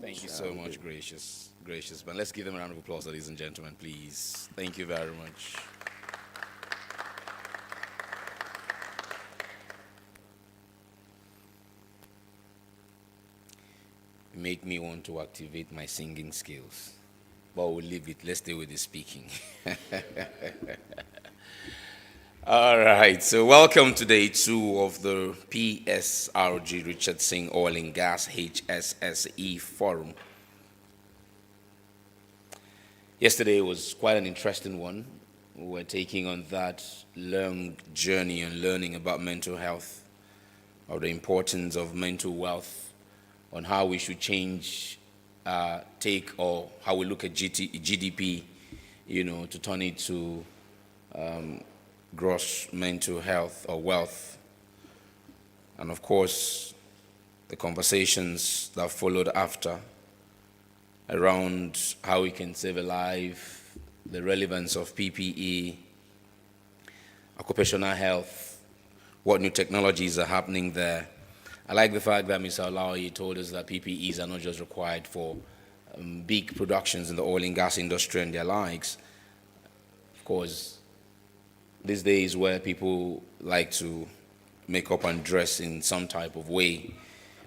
Thank you so much, gracious man. Let's give them a round of applause, ladies and gentlemen, please. Thank you very much. Make me want to activate my singing skills. But we'll leave it. Let's stay with the speaking. All right. So welcome to day 2 of the PSRG-RICHARDSON Oil and Gas HSSE Forum. Yesterday was quite an interesting one. We were taking on that long journey and learning about mental health, or the importance of mental wealth, on how we should change, or how we look at GDP, to turn it to gross mental health or wealth. And of course, the conversations that followed after around how we can save a life, the relevance of PPE, occupational health, what new technologies are happening there. I like the fact that Mr. Olaoye told us that PPEs are not just required for big productions in the oil and gas industry and their likes. Of course, these days where people like to make up and dress in some type of way,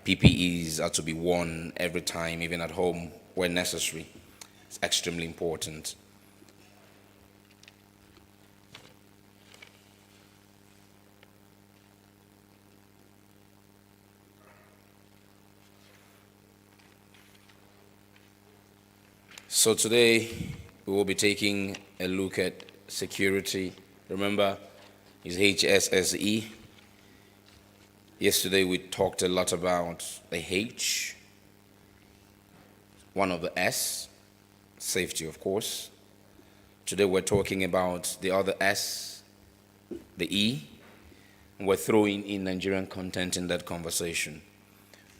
PPEs are to be worn every time, even at home where necessary. It's extremely important. So today we will be taking a look at security. Remember, it's HSSE. Yesterday we talked a lot about the H, one of the S, safety of course. Today we're talking about the other S, the E, and we're throwing in Nigerian content in that conversation.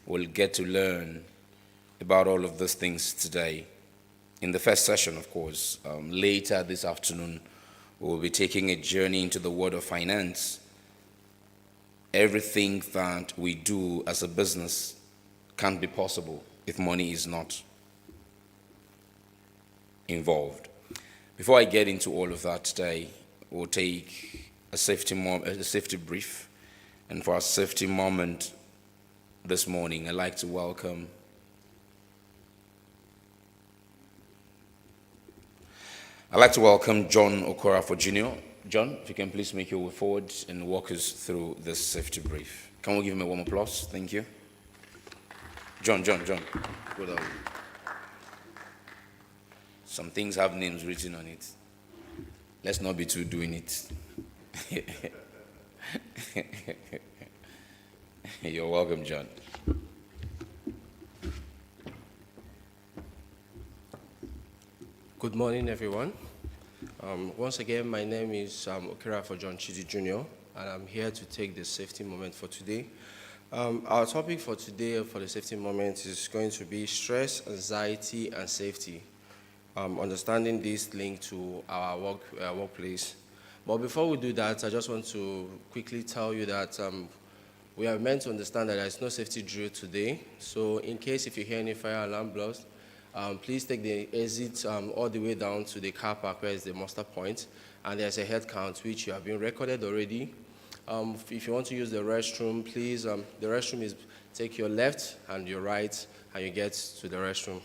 We'll get to learn about all of those things today. In the first session, of course, later this afternoon, we'll be taking a journey into the world of finance. Everything that we do as a business can't be possible if money is not involved. Before I get into all of that today, we'll take a safety brief. And for our safety moment this morning, I'd like to welcome John Okorafor Jr. John, if you can please make your way forward and walk us through this safety brief. Can we give him a warm applause? Thank you. John. Good on. Some things have names written on it. Let's not be too doing it. You're welcome, John. Good morning, everyone. Once again, my name is Okorafor John Chidi Jr., and I'm here to take the safety moment for today. Our topic for today for the safety moment is going to be stress, anxiety, and safety. Understanding this link to our workplace. But before we do that, I just want to quickly tell you that we are meant to understand that there is no safety drill today. So in case if you hear any fire alarm blast, please take the exit all the way down to the car park where is the muster point, and there's a head count which you have been recorded already. If you want to use the restroom, please, the restroom is take your left and your right, and you get to the restroom.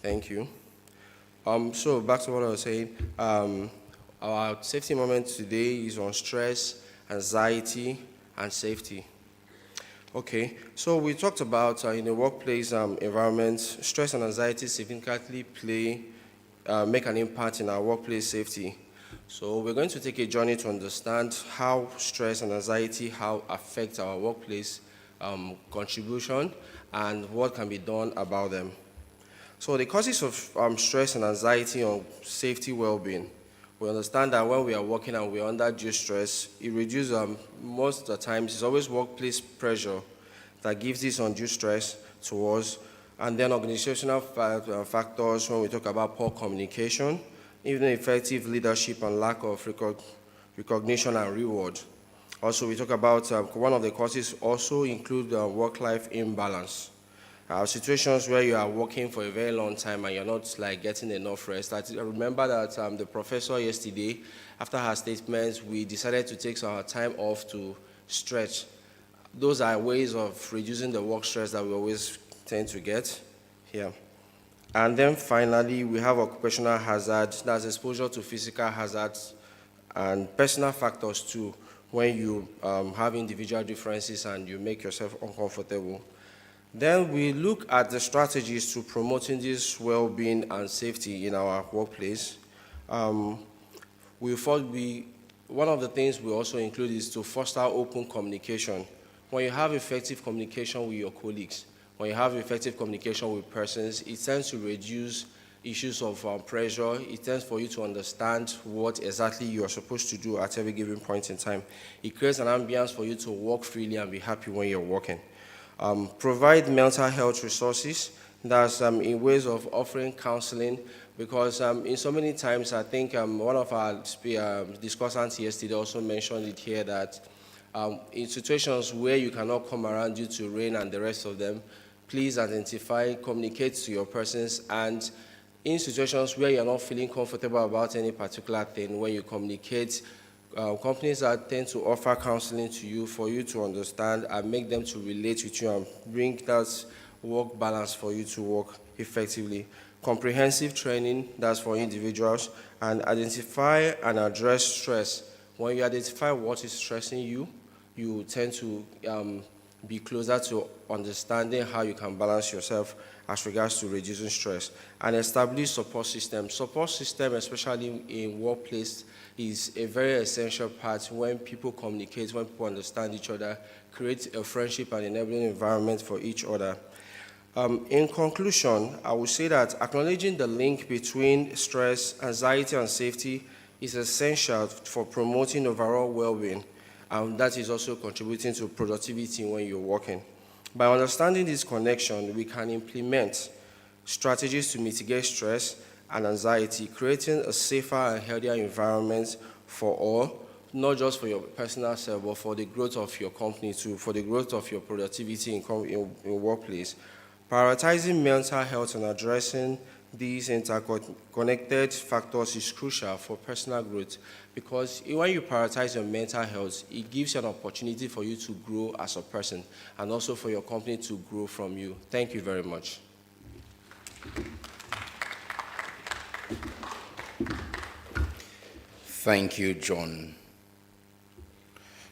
Thank you. So back to what I was saying. Our safety moment today is on stress, anxiety, and safety. Okay, so we talked about in the workplace environment, stress and anxiety significantly make an impact in our workplace safety. So we're going to take a journey to understand how stress and anxiety affect our workplace contribution and what can be done about them. So the causes of stress and anxiety on safety well-being. We understand that when we are working and we are under due stress, it reduces most of the times, it's always workplace pressure that gives this undue stress to us. And then organizational factors when we talk about poor communication, even effective leadership and lack of recognition and reward. Also, we talk about one of the causes also include work-life imbalance. Situations where you are working for a very long time and you're not like getting enough rest. I remember that the professor yesterday, after her statements, we decided to take some time off to stretch. Those are ways of reducing the work stress that we always tend to get here. And then finally, we have occupational hazard, that's exposure to physical hazards and personal factors too, when you have individual differences and you make yourself uncomfortable. Then we look at the strategies to promoting this well-being and safety in our workplace. One of the things we also include is to foster open communication. When you have effective communication with your colleagues, when you have effective communication with persons, it tends to reduce issues of pressure. It tends for you to understand what exactly you are supposed to do at every given point in time. It creates an ambience for you to work freely and be happy when you're working. Provide mental health resources. That's in ways of offering counseling, because in so many times, I think one of our discussants yesterday also mentioned it here that in situations where you cannot come around due to rain and the rest of them, please identify, communicate to your persons, and in situations where you're not feeling comfortable about any particular thing, when you communicate, companies that tend to offer counseling to you for you to understand and make them to relate with you and bring that work balance for you to work effectively. Comprehensive training, that's for individuals, and identify and address stress. When you identify what is stressing you, you tend to be closer to understanding how you can balance yourself as regards to reducing stress. And establish support systems. Support system, especially in workplace, is a very essential part when people communicate, when people understand each other, create a friendship and enabling environment for each other. In conclusion, I would say that acknowledging the link between stress, anxiety, and safety is essential for promoting overall well-being, and that is also contributing to productivity when you're working. By understanding this connection, we can implement strategies to mitigate stress and anxiety, creating a safer and healthier environment for all, not just for your personal self, but for the growth of your company too, for the growth of your productivity in workplace. Prioritizing mental health and addressing these interconnected factors is crucial for personal growth, because when you prioritize your mental health, it gives you an opportunity for you to grow as a person and also for your company to grow from you. Thank you very much. Thank you, John.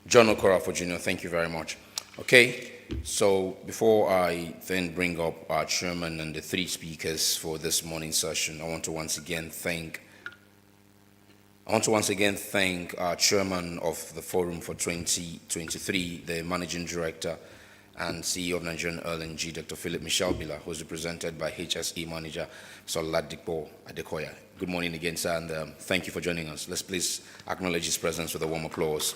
John Okorafor Jr., thank you very much. Okay, so before I then bring up our chairman and the three speakers for this morning's session, I want to once again thank our chairman of the Forum for 2023, the managing director and CEO of Nigerian LNG, Dr. Philip Mishalbila, who is represented by HSE manager, Soladipo Adekoya. Good morning again, sir, and thank you for joining us. Let's please acknowledge his presence with a warm applause.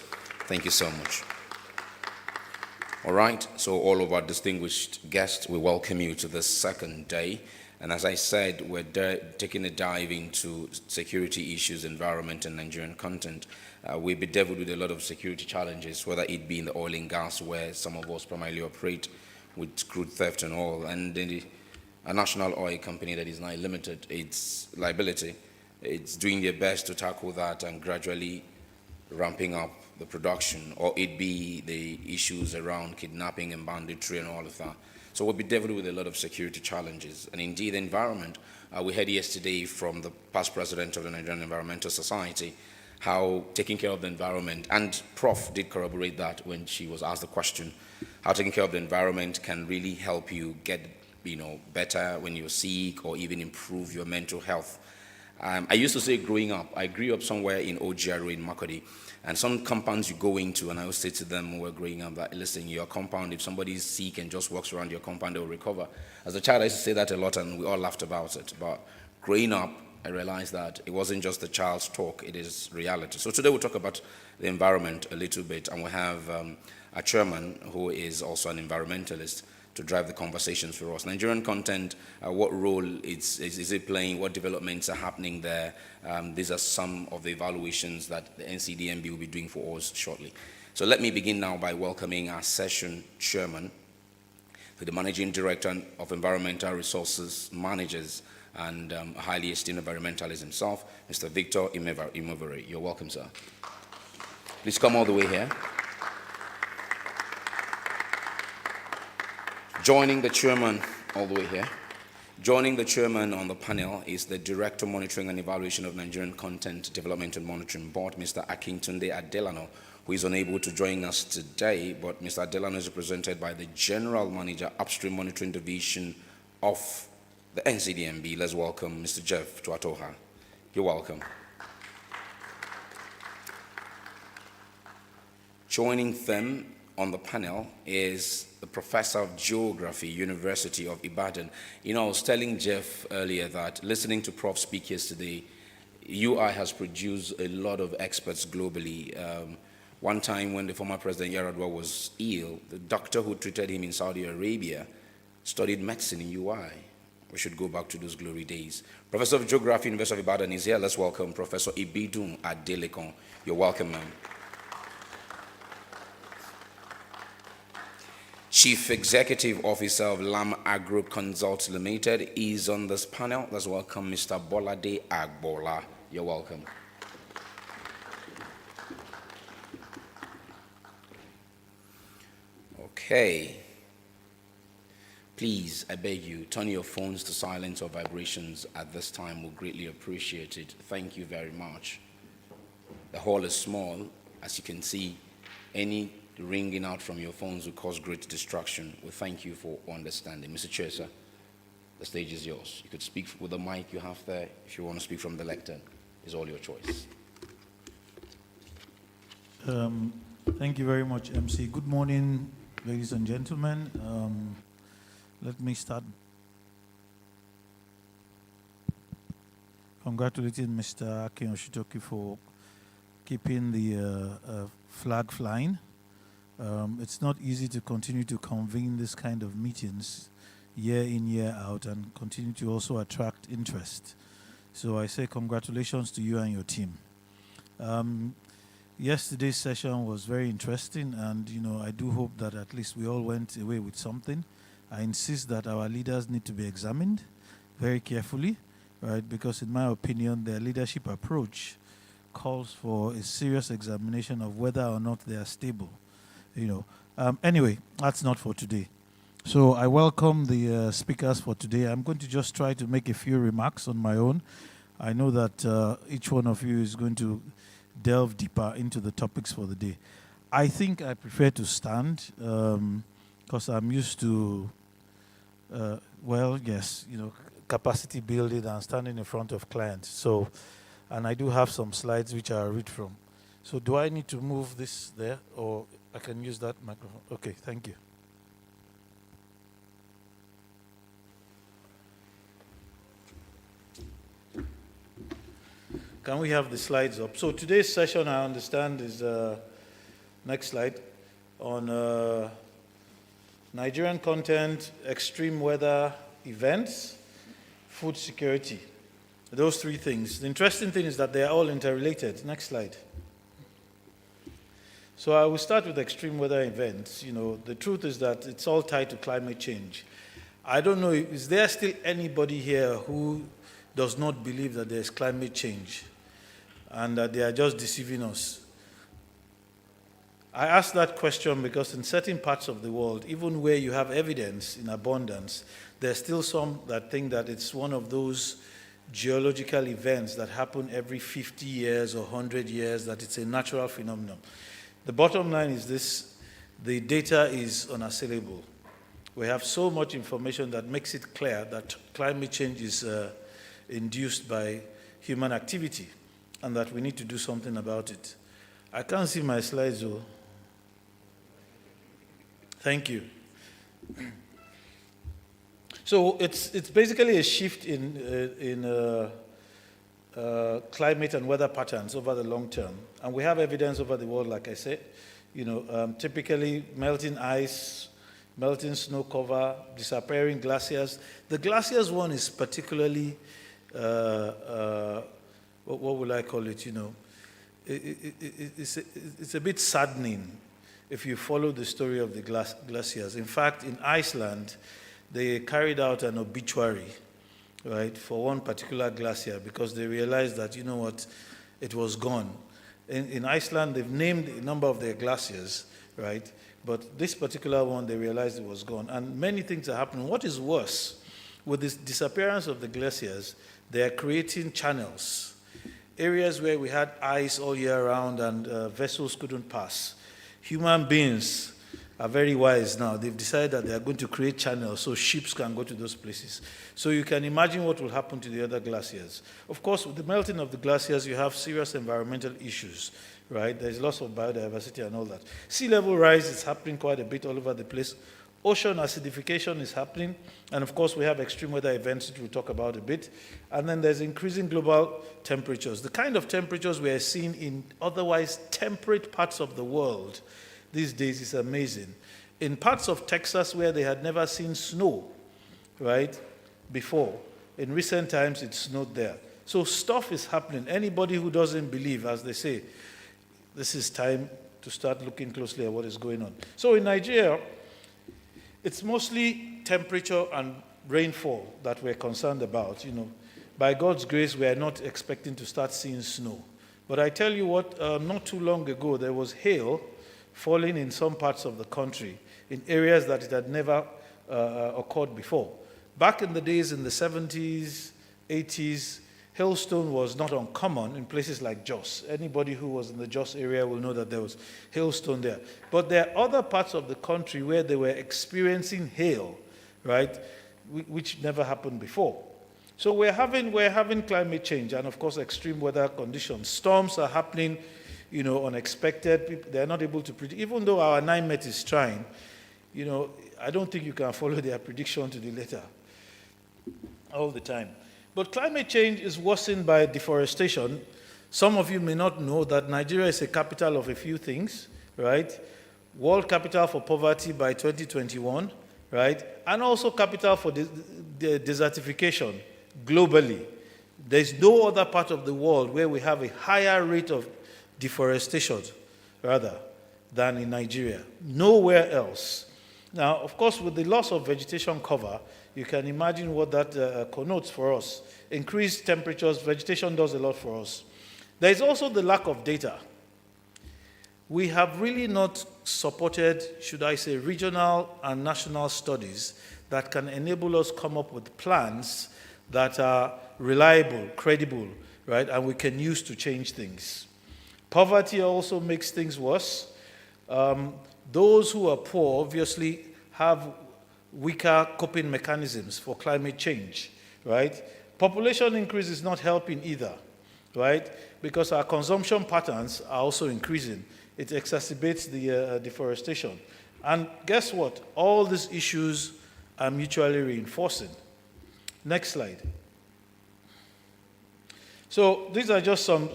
Thank you so much. All right, so all of our distinguished guests, we welcome you to this second day. And as I said, we're taking a dive into security issues, environment, and Nigerian content. We're bedeviled with a lot of security challenges, whether it be in the oil and gas, where some of us primarily operate with crude theft and all, and a national oil company that is now limited its liability. It's doing their best to tackle that and gradually ramping up the production, or it be the issues around kidnapping and banditry and all of that. So we'll be dealing with a lot of security challenges. And indeed, the environment, we heard yesterday from the past president of the Nigerian Environmental Society, how taking care of the environment, and Prof did corroborate that when she was asked the question, how taking care of the environment can really help you get better when you're sick, or even improve your mental health. I used to say growing up, I grew up somewhere in OGRO in Makodi, and some compounds you go into, and I would say to them when we're growing up that, listen, your compound, if somebody is sick and just walks around your compound, they will recover. As a child, I used to say that a lot, and we all laughed about it. But growing up, I realized that it wasn't just the child's talk, it is reality. So today we'll talk about the environment a little bit, and we have a chairman who is also an environmentalist to drive the conversations for us. Nigerian content, what role is it playing? What developments are happening there? These are some of the evaluations that the NCDMB will be doing for us shortly. So let me begin now by welcoming our session chairman, to the Managing Director of Environmental Resources Managers and a highly esteemed environmentalist himself, Mr. Victor Imovere. You're welcome, sir. Please come all the way here. Joining the chairman all the way here. Joining the chairman on the panel is the Director Monitoring and Evaluation of Nigerian Content Development and Monitoring Board, Mr. Akintunde Adelano, who is unable to join us today, but Mr. Adelano is represented by the General Manager, Upstream Monitoring Division of the NCDMB. Let's welcome Mr. Jeff Tuatoha. You're welcome. Joining them on the panel is the Professor of Geography, University of Ibadan. You know, I was telling Jeff earlier that listening to Prof speak yesterday, UI has produced a lot of experts globally. One time when the former President Yar'Adua was ill, the doctor who treated him in Saudi Arabia studied medicine in UI. We should go back to those glory days. Professor of Geography, University of Ibadan is here. Let's welcome Professor Ibidun Adelekon. You're welcome, ma'am. Chief Executive Officer of Lam Agro Consult Limited is on this panel. Let's welcome Mr. Bolade Agbola. You're welcome. Okay. Please, I beg you, turn your phones to silence or vibrations at this time. We'll greatly appreciate it. Thank you very much. The hall is small. As you can see, any ringing out from your phones will cause great distraction. We thank you for understanding. Mr. Chair, sir, the stage is yours. You could speak with the mic you have there. If you want to speak from the lectern, it's all your choice. Thank you very much, MC. Good morning, ladies and gentlemen. Let me start congratulating Mr. Akin Oshitoki for keeping the flag flying. It's not easy to continue to convene this kind of meetings year in, year out, and continue to also attract interest. So I say congratulations to you and your team. Yesterday's session was very interesting, and I do hope that at least we all went away with something. I insist that our leaders need to be examined very carefully, right? Because in my opinion, their leadership approach calls for a serious examination of whether or not they are stable. Anyway, that's not for today. So I welcome the speakers for today. I'm going to just try to make a few remarks on my own. I know that each one of you is going to delve deeper into the topics for the day. I think I prefer to stand because I'm used to, capacity building and standing in front of clients. So, and I do have some slides which I'll read from. So do I need to move this there, or I can use that microphone? Okay, thank you. Can we have the slides up? So today's session, I understand, is, next slide, on Nigerian content, extreme weather events, food security. Those three things. The interesting thing is that they are all interrelated. Next slide. So I will start with extreme weather events. The truth is that it's all tied to climate change. I don't know, is there still anybody here who does not believe that there's climate change and that they are just deceiving us? I ask that question because in certain parts of the world, even where you have evidence in abundance, there's still some that think that it's one of those geological events that happen every 50 years or 100 years, that it's a natural phenomenon. The bottom line is this: the data is unassailable. We have so much information that makes it clear that climate change is induced by human activity and that we need to do something about it. I can't see my slides, though. Thank you. So it's basically a shift in climate and weather patterns over the long term. And we have evidence over the world, like I said, typically melting ice, melting snow cover, disappearing glaciers. The glaciers one is particularly, what will I call it, it's a bit saddening. if you follow the story of the glaciers. In fact, in Iceland, they carried out an obituary, right, for one particular glacier because they realized that, you know what, it was gone. In Iceland, they've named a number of their glaciers, right, but this particular one, they realized it was gone. And many things are happening. What is worse, with this disappearance of the glaciers, they are creating channels, areas where we had ice all year round and vessels couldn't pass. Human beings are very wise now. They've decided that they are going to create channels so ships can go to those places. So you can imagine what will happen to the other glaciers. Of course, with the melting of the glaciers, you have serious environmental issues, right? There's loss of biodiversity and all that. Sea level rise is happening quite a bit all over the place. Ocean acidification is happening. And of course, we have extreme weather events, which we'll talk about a bit. And then there's increasing global temperatures. The kind of temperatures we are seeing in otherwise temperate parts of the world these days is amazing. In parts of Texas where they had never seen snow, right, before, in recent times it snowed there. So stuff is happening. Anybody who doesn't believe, as they say, this is time to start looking closely at what is going on. So in Nigeria, it's mostly temperature and rainfall that we're concerned about. You know, by God's grace, we are not expecting to start seeing snow. But I tell you what, not too long ago, there was hail falling in some parts of the country, in areas that it had never occurred before. Back in the days in the 70s, 80s, hailstone was not uncommon in places like Jos. Anybody who was in the Jos area will know that there was hailstone there. But there are other parts of the country where they were experiencing hail, right, which never happened before. So we're having climate change and, of course, extreme weather conditions. Storms are happening, you know, unexpected. They're not able to predict. Even though our NIMET is trying, you know, I don't think you can follow their prediction to the letter all the time. But climate change is worsened by deforestation. Some of you may not know that Nigeria is a capital of a few things, right? World capital for poverty by 2021, right? And also capital for the desertification globally. There's no other part of the world where we have a higher rate of deforestation, rather, than in Nigeria. Nowhere else. Now, of course, with the loss of vegetation cover, you can imagine what that connotes for us. Increased temperatures, vegetation does a lot for us. There is also the lack of data. We have really not supported, should I say, regional and national studies that can enable us come up with plans that are reliable, credible, right, and we can use to change things. Poverty also makes things worse. Those who are poor obviously have weaker coping mechanisms for climate change, right? Population increase is not helping either, right? Because our consumption patterns are also increasing. It exacerbates the deforestation. And guess what? All these issues are mutually reinforcing. Next slide. So these are just some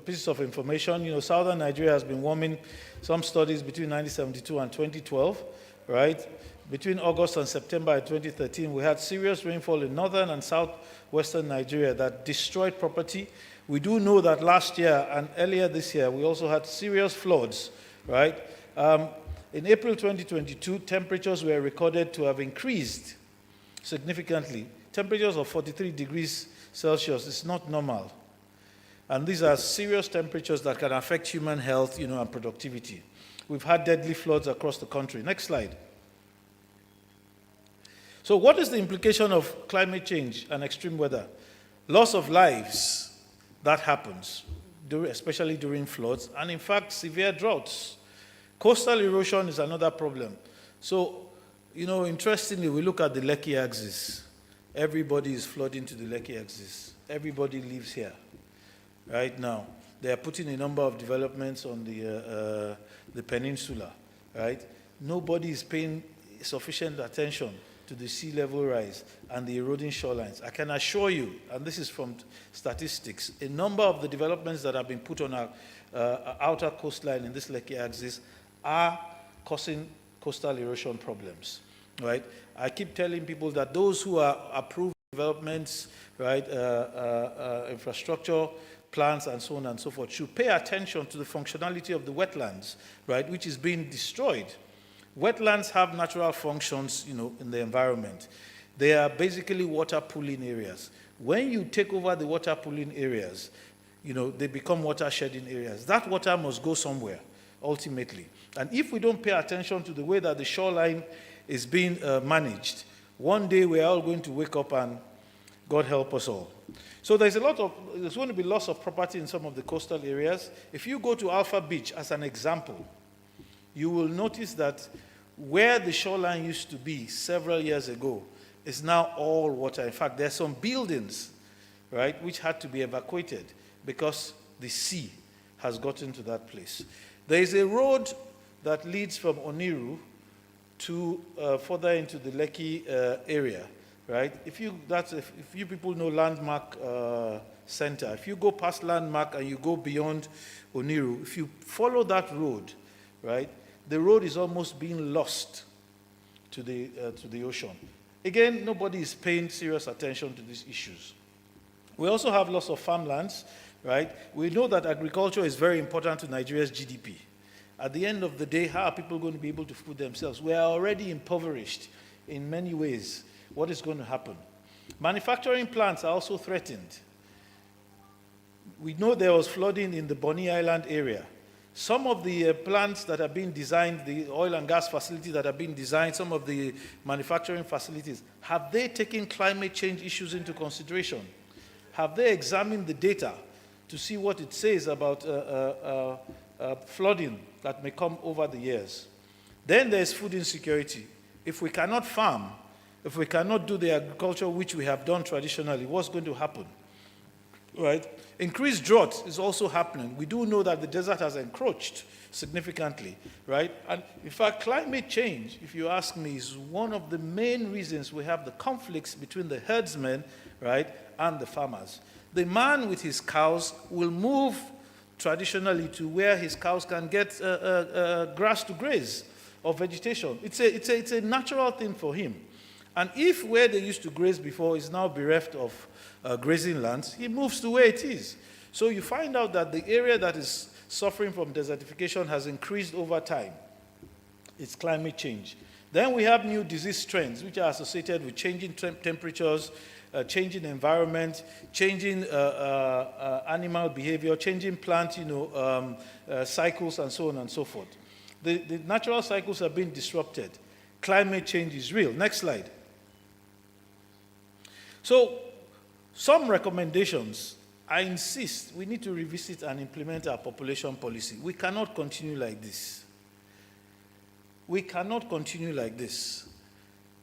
pieces of information. You know, southern Nigeria has been warming, some studies between 1972 and 2012, right? Between August and September 2013, we had serious rainfall in northern and southwestern Nigeria that destroyed property. We do know that last year and earlier this year, we also had serious floods, right? In April 2022, temperatures were recorded to have increased significantly. Temperatures of 43 degrees Celsius is not normal. And these are serious temperatures that can affect human health, you know, and productivity. We've had deadly floods across the country. Next slide. So what is the implication of climate change and extreme weather? Loss of lives, that happens, especially during floods, and in fact, severe droughts. Coastal erosion is another problem. So, you know, interestingly, we look at the Lekki axis. Everybody is flooding to the Lekki axis. Everybody lives here right now. They are putting a number of developments on the peninsula, right? Nobody is paying sufficient attention to the sea level rise and the eroding shorelines. I can assure you, and this is from statistics, a number of the developments that have been put on our outer coastline in this Lekki axis are causing coastal erosion problems, right? I keep telling people that those who are approved developments, right, infrastructure plants and so on and so forth, should pay attention to the functionality of the wetlands, right, which is being destroyed. Wetlands have natural functions, in the environment. They are basically water pooling areas. When you take over the water pooling areas, they become water shedding areas. That water must go somewhere, ultimately. And if we don't pay attention to the way that the shoreline is being managed, one day we're all going to wake up and God help us all. So there's going to be loss of property in some of the coastal areas. If you go to Alpha Beach as an example, you will notice that where the shoreline used to be several years ago is now all water. In fact, there's some buildings, right, which had to be evacuated because the sea has gotten to that place. There is a road that leads from Oniru to further into the Lekki area, right? If you people know Landmark Center, if you go past Landmark and you go beyond Oniru, if you follow that road, right, the road is almost being lost to the ocean. Again, nobody is paying serious attention to these issues. We also have loss of farmlands, right? We know that agriculture is very important to Nigeria's GDP. At the end of the day, how are people going to be able to feed themselves? We are already impoverished in many ways. What is going to happen? Manufacturing plants are also threatened. We know there was flooding in the Bonny Island area. Some of the plants that are being designed, the oil and gas facilities that are being designed, some of the manufacturing facilities, have they taken climate change issues into consideration? Have they examined the data to see what it says about flooding that may come over the years? Then there's food insecurity. If we cannot farm, if we cannot do the agriculture which we have done traditionally, what's going to happen? Right? Increased drought is also happening. We do know that the desert has encroached significantly, right? And in fact, climate change, if you ask me, is one of the main reasons we have the conflicts between the herdsmen, right, and the farmers. The man with his cows will move traditionally to where his cows can get grass to graze or vegetation. It's a natural thing for him. And if where they used to graze before is now bereft of grazing lands, he moves to where it is. So you find out that the area that is suffering from desertification has increased over time. It's climate change. Then we have new disease trends, which are associated with changing temperatures, changing environment, changing animal behavior, changing plant cycles, and so on and so forth. The natural cycles are being disrupted. Climate change is real. Next slide. So, some recommendations. I insist we need to revisit and implement our population policy. We cannot continue like this. We cannot continue like this.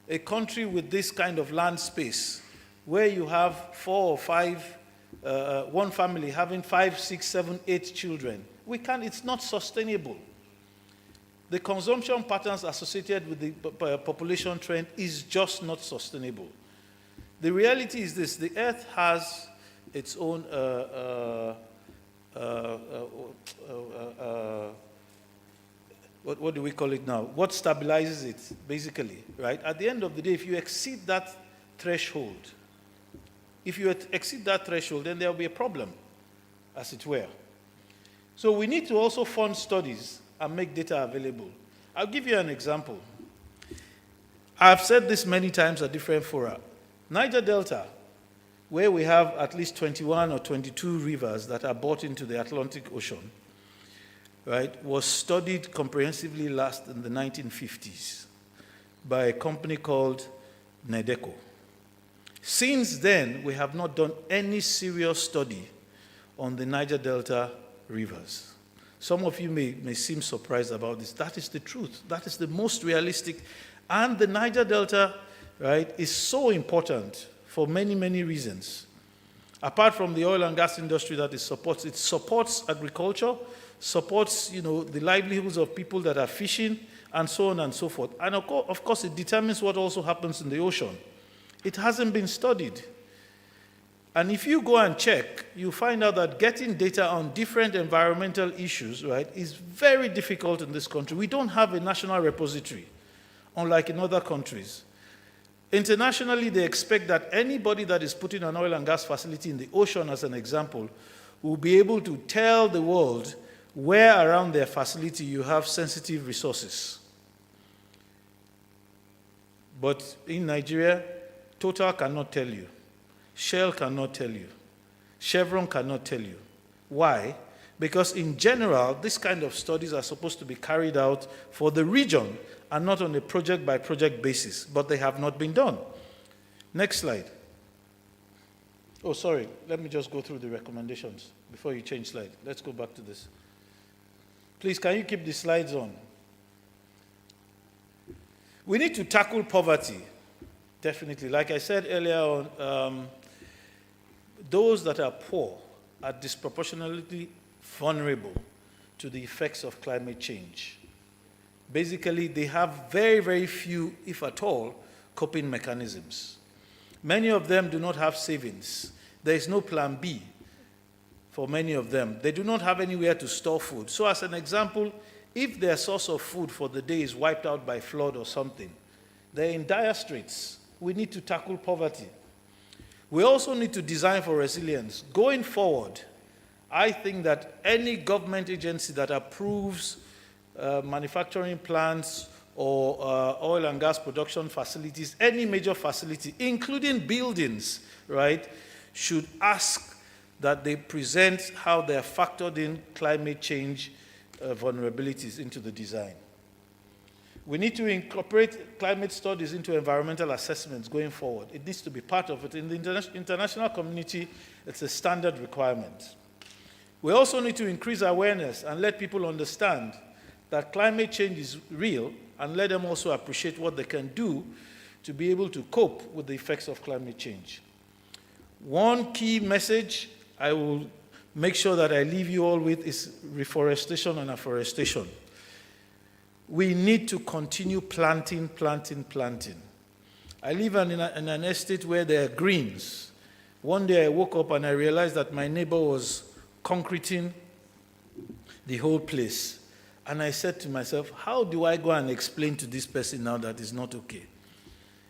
A country with this kind of land space, where you have 4 or 5, one family having 5, 6, 7, 8 children, it's not sustainable. The consumption patterns associated with the population trend is just not sustainable. The reality is this: the Earth has its own what do we call it now? What stabilizes it, basically, right? At the end of the day, if you exceed that threshold, then there will be a problem, as it were. So we need to also fund studies and make data available. I'll give you an example. I've said this many times at different fora. Niger Delta, where we have at least 21 or 22 rivers that are brought into the Atlantic Ocean, right, was studied comprehensively last in the 1950s by a company called Nedeco. Since then, we have not done any serious study on the Niger Delta rivers. Some of you may seem surprised about this. That is the truth. That is the most realistic. And the Niger Delta, right, is so important for many, many reasons. Apart from the oil and gas industry that it supports agriculture, supports, the livelihoods of people that are fishing, and so on and so forth. And of course, it determines what also happens in the ocean. It hasn't been studied. And if you go and check, you find out that getting data on different environmental issues, right, is very difficult in this country. We don't have a national repository, unlike in other countries. Internationally, they expect that anybody that is putting an oil and gas facility in the ocean, as an example, will be able to tell the world where around their facility you have sensitive resources. But in Nigeria, Total cannot tell you. Shell cannot tell you. Chevron cannot tell you. Why? Because in general, this kind of studies are supposed to be carried out for the region and not on a project-by-project basis, but they have not been done. Next slide. Oh, sorry. Let me just go through the recommendations before you change slide. Let's go back to this. Please, can you keep the slides on? We need to tackle poverty, definitely. Like I said earlier on, those that are poor are disproportionately vulnerable to the effects of climate change. Basically, they have very, very few, if at all, coping mechanisms. Many of them do not have savings. There is no plan B for many of them. They do not have anywhere to store food. So as an example, if their source of food for the day is wiped out by flood or something, they're in dire straits. We need to tackle poverty. We also need to design for resilience. Going forward, I think that any government agency that approves manufacturing plants or oil and gas production facilities, any major facility, including buildings, right, should ask that they present how they have factored in climate change vulnerabilities into the design. We need to incorporate climate studies into environmental assessments going forward. It needs to be part of it. In the international community, it's a standard requirement. We also need to increase awareness and let people understand that climate change is real, and let them also appreciate what they can do to be able to cope with the effects of climate change. One key message I will make sure that I leave you all with is reforestation and afforestation. We need to continue planting. I live in an estate where there are greens. One day I woke up and I realized that my neighbor was concreting the whole place. And I said to myself, how do I go and explain to this person now that it's not okay?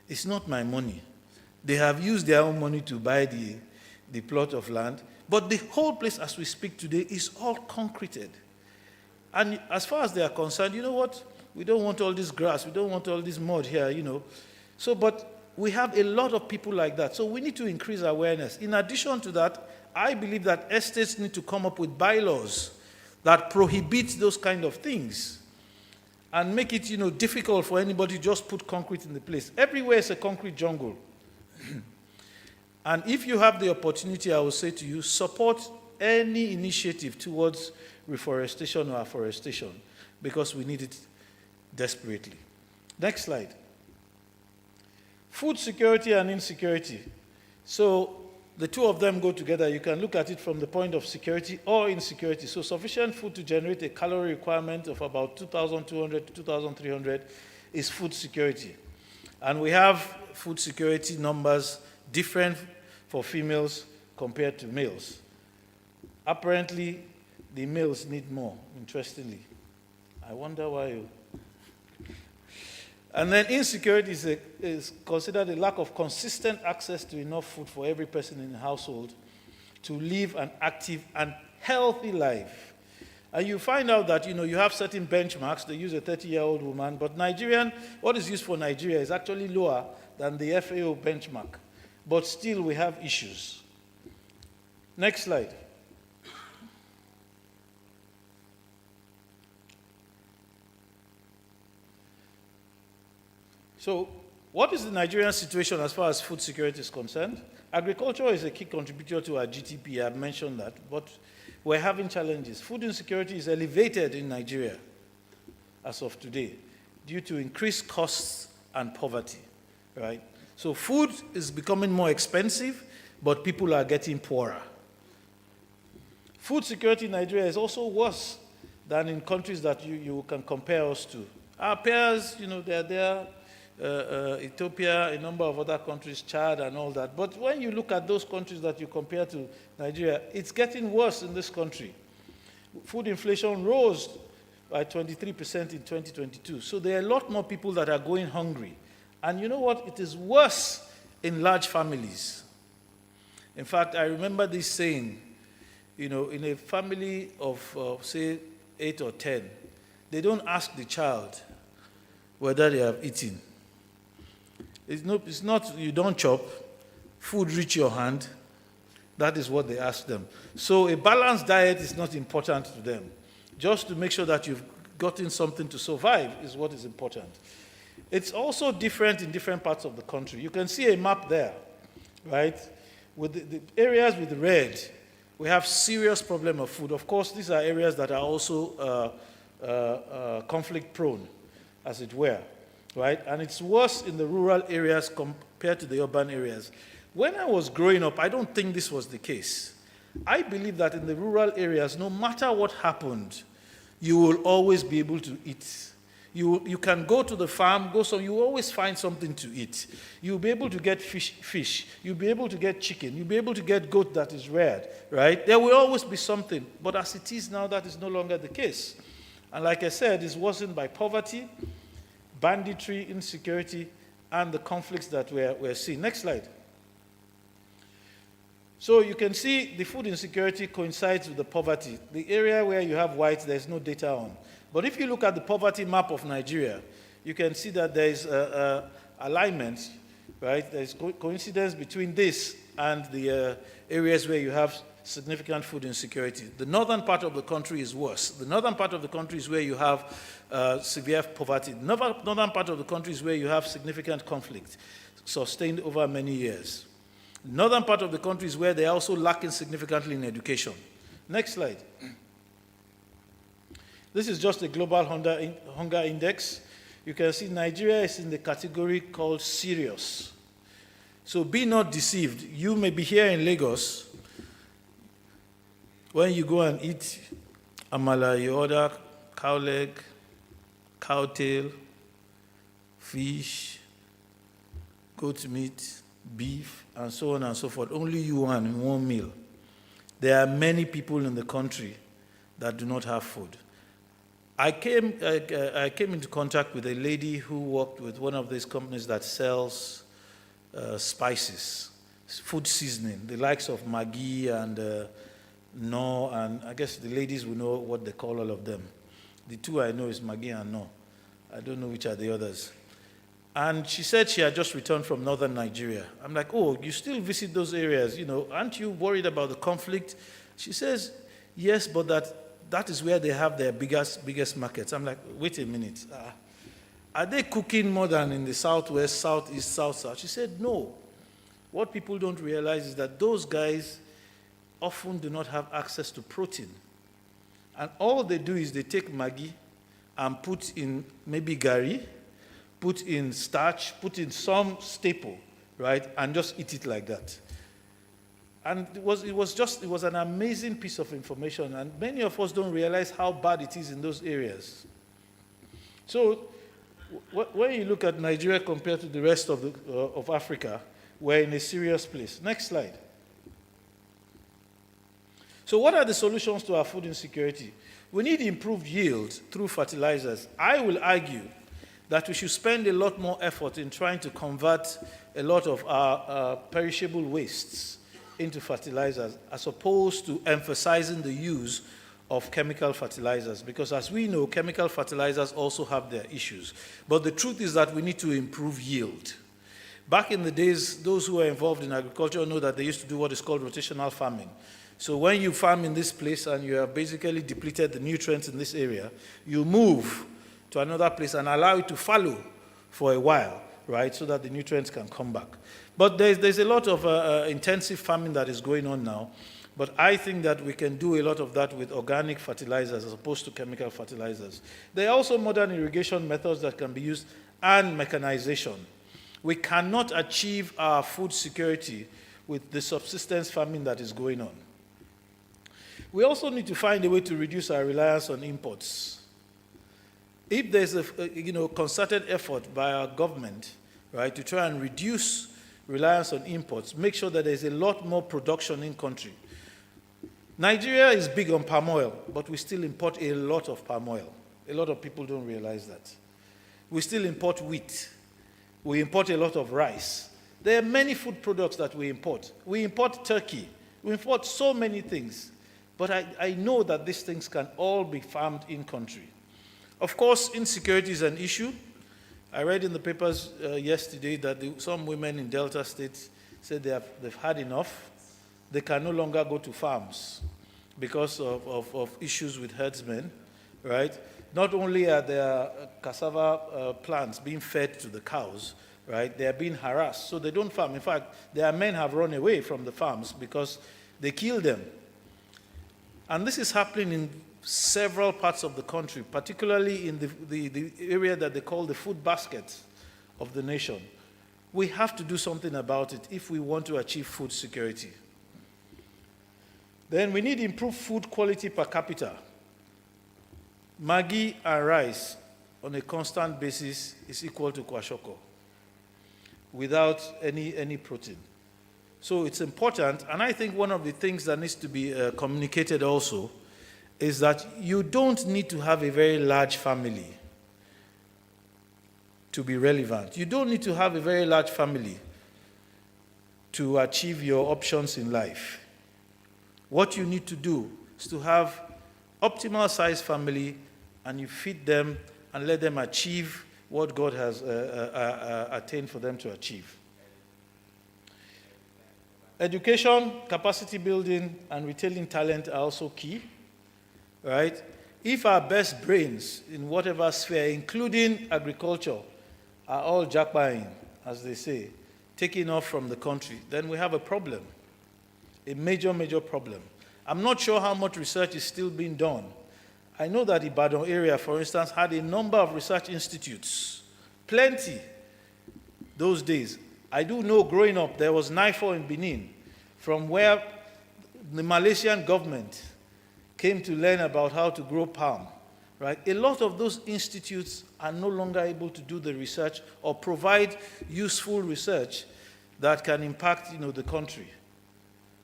It's not my money. They have used their own money to buy the plot of land, but the whole place as we speak today is all concreted. And as far as they are concerned, you know what? We don't want all this grass. We don't want all this mud here, you know. So, but we have a lot of people like that. So we need to increase awareness. In addition to that, I believe that estates need to come up with bylaws that prohibit those kind of things and make it, you know, difficult for anybody to just put concrete in the place. Everywhere is a concrete jungle. And if you have the opportunity, I will say to you, support any initiative towards reforestation or afforestation, because we need it desperately. Next slide. Food security and insecurity. So the two of them go together. You can look at it from the point of security or insecurity. So sufficient food to generate a calorie requirement of about 2,200 to 2,300 is food security. And we have food security numbers different for females compared to males. Apparently, the males need more, interestingly. I wonder why. And then insecurity is considered a lack of consistent access to enough food for every person in the household to live an active and healthy life. And you find out that, you know, you have certain benchmarks. They use a 30-year-old woman, but what is used for Nigeria is actually lower than the FAO benchmark. But still, we have issues. Next slide. So, what is the Nigerian situation as far as food security is concerned? Agriculture is a key contributor to our GDP. I've mentioned that, but we're having challenges. Food insecurity is elevated in Nigeria as of today due to increased costs and poverty, right? So food is becoming more expensive, but people are getting poorer. Food security in Nigeria is also worse than in countries that you can compare us to. Our peers, you know, they're there. Ethiopia, a number of other countries, Chad and all that. But when you look at those countries that you compare to Nigeria, it's getting worse in this country. Food inflation rose by 23% in 2022. So there are a lot more people that are going hungry. And you know what? It is worse in large families. In fact, I remember this saying, in a family of, say, 8 or 10, they don't ask the child whether they have eaten. It's not you don't chop, food reach your hand. That is what they ask them. So a balanced diet is not important to them. Just to make sure that you've gotten something to survive is what is important. It's also different in different parts of the country. You can see a map there, right? With the areas with the red, we have serious problem of food. Of course, these are areas that are also conflict prone, as it were, right? And it's worse in the rural areas compared to the urban areas. When I was growing up, I don't think this was the case. I believe that in the rural areas, no matter what happened, you will always be able to eat. You can go to the farm, you will always find something to eat. You'll be able to get fish. You'll be able to get chicken. You'll be able to get goat that is reared, right? There will always be something. But as it is now, that is no longer the case. And like I said, it's worsened by poverty, banditry, insecurity, and the conflicts that we're seeing. Next slide. So you can see the food insecurity coincides with the poverty. The area where you have whites, there's no data on. But if you look at the poverty map of Nigeria, you can see that there is alignment, right? There's coincidence between this and the areas where you have significant food insecurity. The northern part of the country is worse. The northern part of the country is where you have severe poverty. The northern part of the country is where you have significant conflict sustained over many years. The northern part of the country is where they are also lacking significantly in education. Next slide. This is just a global hunger index. You can see Nigeria is in the category called serious. So be not deceived. You may be here in Lagos. When you go and eat amala, you order cow leg, cow tail, fish, goat meat, beef, and so on and so forth. Only you in one meal. There are many people in the country that do not have food. I came into contact with a lady who worked with one of these companies that sells spices, food seasoning, the likes of Maggi and No, and I guess the ladies will know what they call all of them. The two I know is Maggi and No. I don't know which are the others. And she said she had just returned from northern Nigeria. I'm like, oh, you still visit those areas, aren't you worried about the conflict? She says, yes, but that is where they have their biggest markets. I'm like, wait a minute. Are they cooking more than in the southwest, southeast, south? She said, no. What people don't realize is that those guys often do not have access to protein. And all they do is they take Maggi and put in maybe gari, put in starch, put in some staple, right, and just eat it like that. And it was an amazing piece of information, and many of us don't realize how bad it is in those areas. So when you look at Nigeria compared to the rest of Africa, we're in a serious place. Next slide. So what are the solutions to our food insecurity? We need improved yield through fertilizers. I will argue that we should spend a lot more effort in trying to convert a lot of our perishable wastes into fertilizers, as opposed to emphasizing the use of chemical fertilizers, because as we know, chemical fertilizers also have their issues. But the truth is that we need to improve yield. Back in the days, those who were involved in agriculture know that they used to do what is called rotational farming. So when you farm in this place and you have basically depleted the nutrients in this area, you move to another place and allow it to fallow for a while, right, so that the nutrients can come back. But there's a lot of intensive farming that is going on now, but I think that we can do a lot of that with organic fertilizers as opposed to chemical fertilizers. There are also modern irrigation methods that can be used and mechanization. We cannot achieve our food security with the subsistence farming that is going on. We also need to find a way to reduce our reliance on imports. If there's a concerted effort by our government, right, to try and reduce reliance on imports, make sure that there's a lot more production in country. Nigeria is big on palm oil, but we still import a lot of palm oil. A lot of people don't realize that. We still import wheat. We import a lot of rice. There are many food products that we import. We import turkey. We import so many things. But I know that these things can all be farmed in country. Of course, insecurity is an issue. I read in the papers yesterday that some women in Delta State said they've had enough. They can no longer go to farms because of issues with herdsmen, right? Not only are their cassava plants being fed to the cows, right? They are being harassed, so they don't farm. In fact, their men have run away from the farms because they kill them. And this is happening in several parts of the country, particularly in the area that they call the food basket of the nation. We have to do something about it if we want to achieve food security. Then we need improved food quality per capita. Maggi and rice on a constant basis is equal to kwashiorkor without any protein. So it's important, and I think one of the things that needs to be communicated also is that you don't need to have a very large family to be relevant. You don't need to have a very large family to achieve your options in life. What you need to do is to have optimal size family, and you feed them and let them achieve what God has attained for them to achieve. Education, capacity building, and retaining talent are also key, right? If our best brains in whatever sphere, including agriculture, are all jackpying, as they say, taking off from the country, then we have a problem, a major, major problem. I'm not sure how much research is still being done. I know that the Ibadan area, for instance, had a number of research institutes, plenty, those days. I do know growing up, there was NIFO in Benin, from where the Malaysian government came to learn about how to grow palm, right? A lot of those institutes are no longer able to do the research or provide useful research that can impact, the country.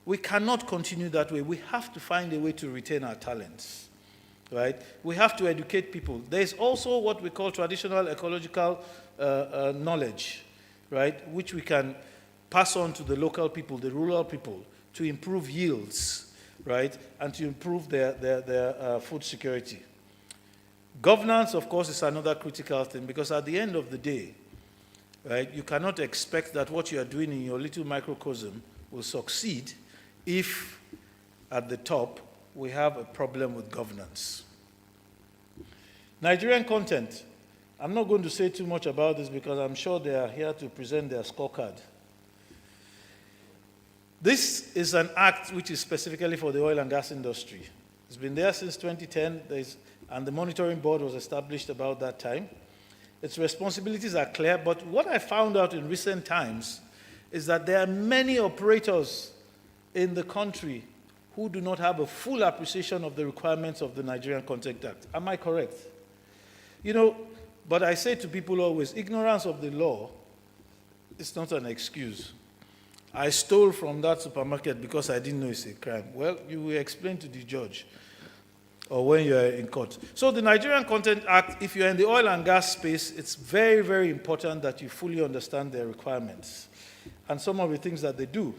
We cannot continue that way. We have to find a way to retain our talents, right? We have to educate people. There's also what we call traditional ecological knowledge, right, which we can pass on to the local people, the rural people, to improve yields, right, and to improve their food security. Governance, of course, is another critical thing, because at the end of the day, right, you cannot expect that what you are doing in your little microcosm will succeed if at the top we have a problem with governance. Nigerian content. I'm not going to say too much about this because I'm sure they are here to present their scorecard. This is an act which is specifically for the oil and gas industry. It's been there since 2010, and the monitoring board was established about that time. Its responsibilities are clear, but what I found out in recent times is that there are many operators in the country who do not have a full appreciation of the requirements of the Nigerian Content Act. Am I correct? But I say to people always, ignorance of the law is not an excuse. I stole from that supermarket because I didn't know it's a crime. Well, you will explain to the judge or when you are in court. So the Nigerian Content Act, if you're in the oil and gas space, it's very, very important that you fully understand their requirements and some of the things that they do.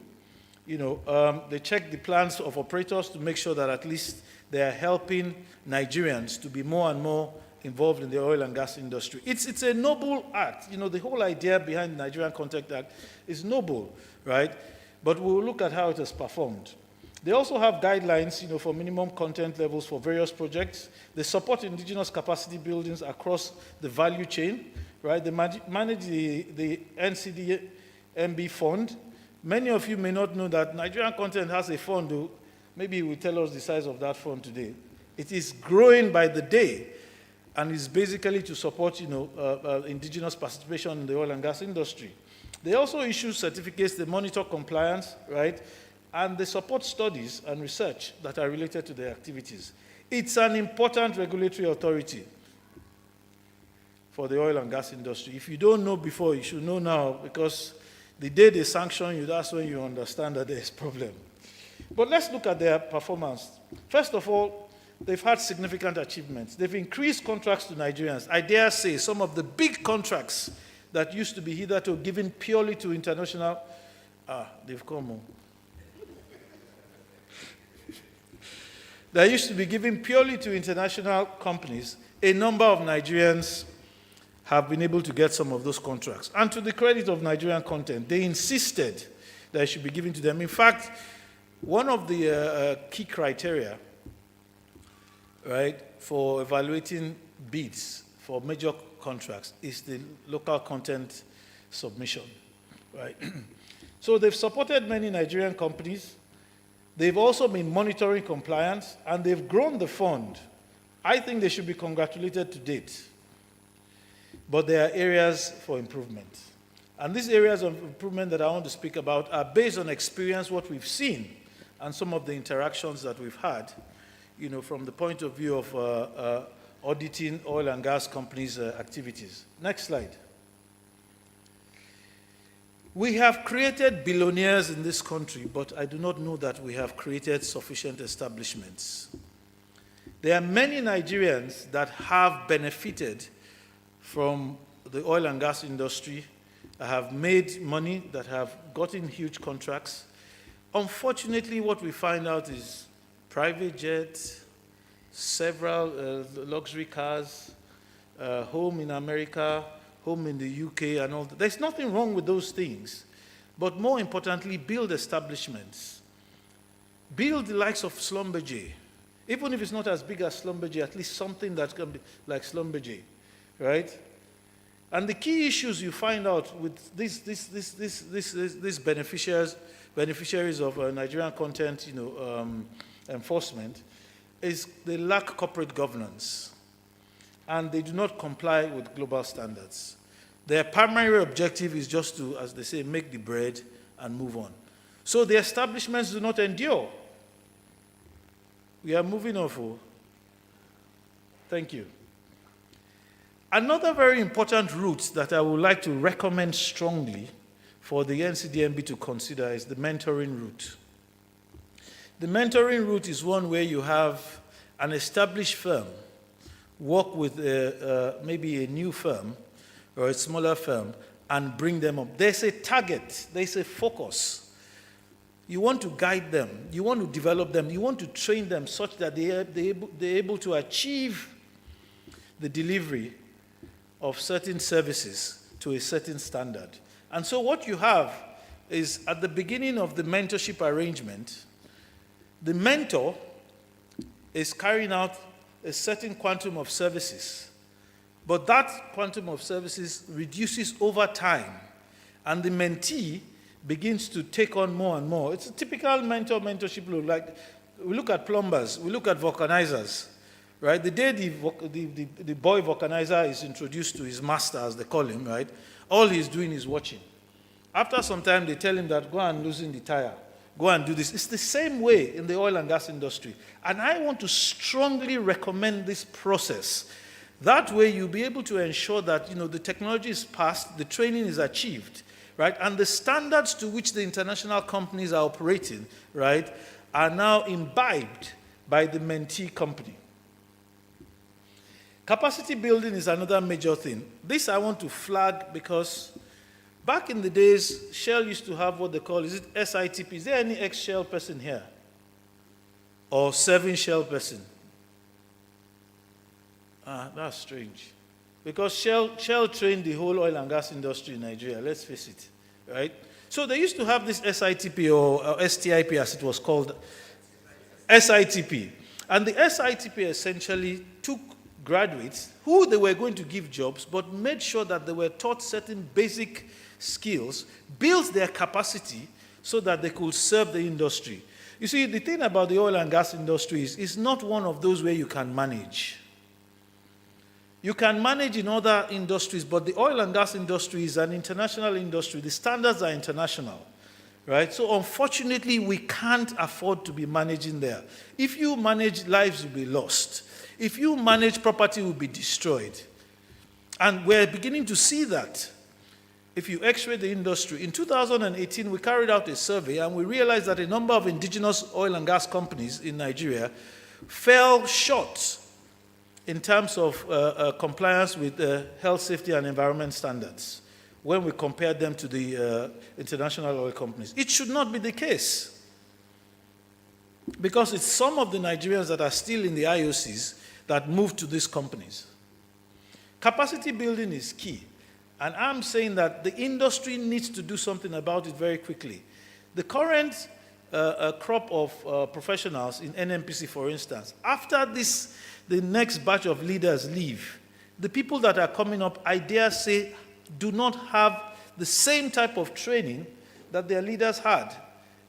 They check the plans of operators to make sure that at least they are helping Nigerians to be more and more involved in the oil and gas industry. It's a noble act. The whole idea behind the Nigerian Content Act is noble, right? But we'll look at how it has performed. They also have guidelines, for minimum content levels for various projects. They support indigenous capacity buildings across the value chain, right? They manage the NCDMB fund. Many of you may not know that Nigerian Content has a fund, though. Maybe you will tell us the size of that fund today. It is growing by the day, and is basically to support, indigenous participation in the oil and gas industry. They also issue certificates, they monitor compliance, right? And they support studies and research that are related to their activities. It's an important regulatory authority for the oil and gas industry. If you don't know before, you should know now, because the day they sanction you, that's when you understand that there's a problem. But let's look at their performance. First of all, they've had significant achievements. They've increased contracts to Nigerians. I dare say some of the big contracts that used to be hitherto given purely to international, they've come on. that used to be given purely to international companies, a number of Nigerians have been able to get some of those contracts. And to the credit of Nigerian Content, they insisted that it should be given to them. In fact, one of the key criteria, right, for evaluating bids for major contracts is the local content submission, right? So they've supported many Nigerian companies. They've also been monitoring compliance, and they've grown the fund. I think they should be congratulated to date. But there are areas for improvement. And these areas of improvement that I want to speak about are based on experience, what we've seen, and some of the interactions that we've had, you know, from the point of view of auditing oil and gas companies' activities. Next slide. We have created billionaires in this country, but I do not know that we have created sufficient establishments. There are many Nigerians that have benefited from the oil and gas industry, that have made money, that have gotten huge contracts. Unfortunately, what we find out is private jets, several luxury cars, home in America, home in the UK, and all that. There's nothing wrong with those things. But more importantly, build establishments. Build the likes of Schlumberger. Even if it's not as big as Schlumberger, at least something that can be like Schlumberger, right? And the key issues you find out with these beneficiaries of Nigerian content, enforcement, is they lack corporate governance, and they do not comply with global standards. Their primary objective is just to, as they say, make the bread and move on. So the establishments do not endure. We are moving on. Thank you. Another very important route that I would like to recommend strongly for the NCDMB to consider is the mentoring route. The mentoring route is one where you have an established firm work with maybe a new firm or a smaller firm and bring them up. There's a target, there's a focus. You want to guide them, you want to develop them, you want to train them such that they're able to achieve the delivery of certain services to a certain standard. And so what you have is at the beginning of the mentorship arrangement, the mentor is carrying out a certain quantum of services, but that quantum of services reduces over time, and the mentee begins to take on more and more. It's a typical mentorship look. Like we look at plumbers, we look at vulcanizers, right? The day the boy vulcanizer is introduced to his master, as they call him, right? All he's doing is watching. After some time, they tell him that go and loosen the tire. Go and do this. It's the same way in the oil and gas industry. And I want to strongly recommend this process. That way you'll be able to ensure that the technology is passed, the training is achieved, right? And the standards to which the international companies are operating, right, are now imbibed by the mentee company. Capacity building is another major thing. This I want to flag because back in the days, Shell used to have what they call, is it SITP? Is there any ex-Shell person here? Or serving Shell person? That's strange. Because Shell trained the whole oil and gas industry in Nigeria, let's face it, right? So they used to have this SITP or STIP as it was called, SITP. And the SITP essentially took graduates who they were going to give jobs, but made sure that they were taught certain basic skills, built their capacity so that they could serve the industry. You see, the thing about the oil and gas industry is it's not one of those where you can manage. You can manage in other industries, but the oil and gas industry is an international industry. The standards are international, right? So unfortunately, we can't afford to be managing there. If you manage, lives will be lost. If you manage, property will be destroyed. And we're beginning to see that. If you x-ray the industry, in 2018, we carried out a survey and we realized that a number of indigenous oil and gas companies in Nigeria fell short in terms of compliance with health, safety, and environment standards when we compared them to the international oil companies. It should not be the case. because it's some of the Nigerians that are still in the IOCs that move to these companies. Capacity building is key. And I'm saying that the industry needs to do something about it very quickly. The current crop of professionals in NMPC, for instance, after the next batch of leaders leave, the people that are coming up, I dare say, do not have the same type of training that their leaders had.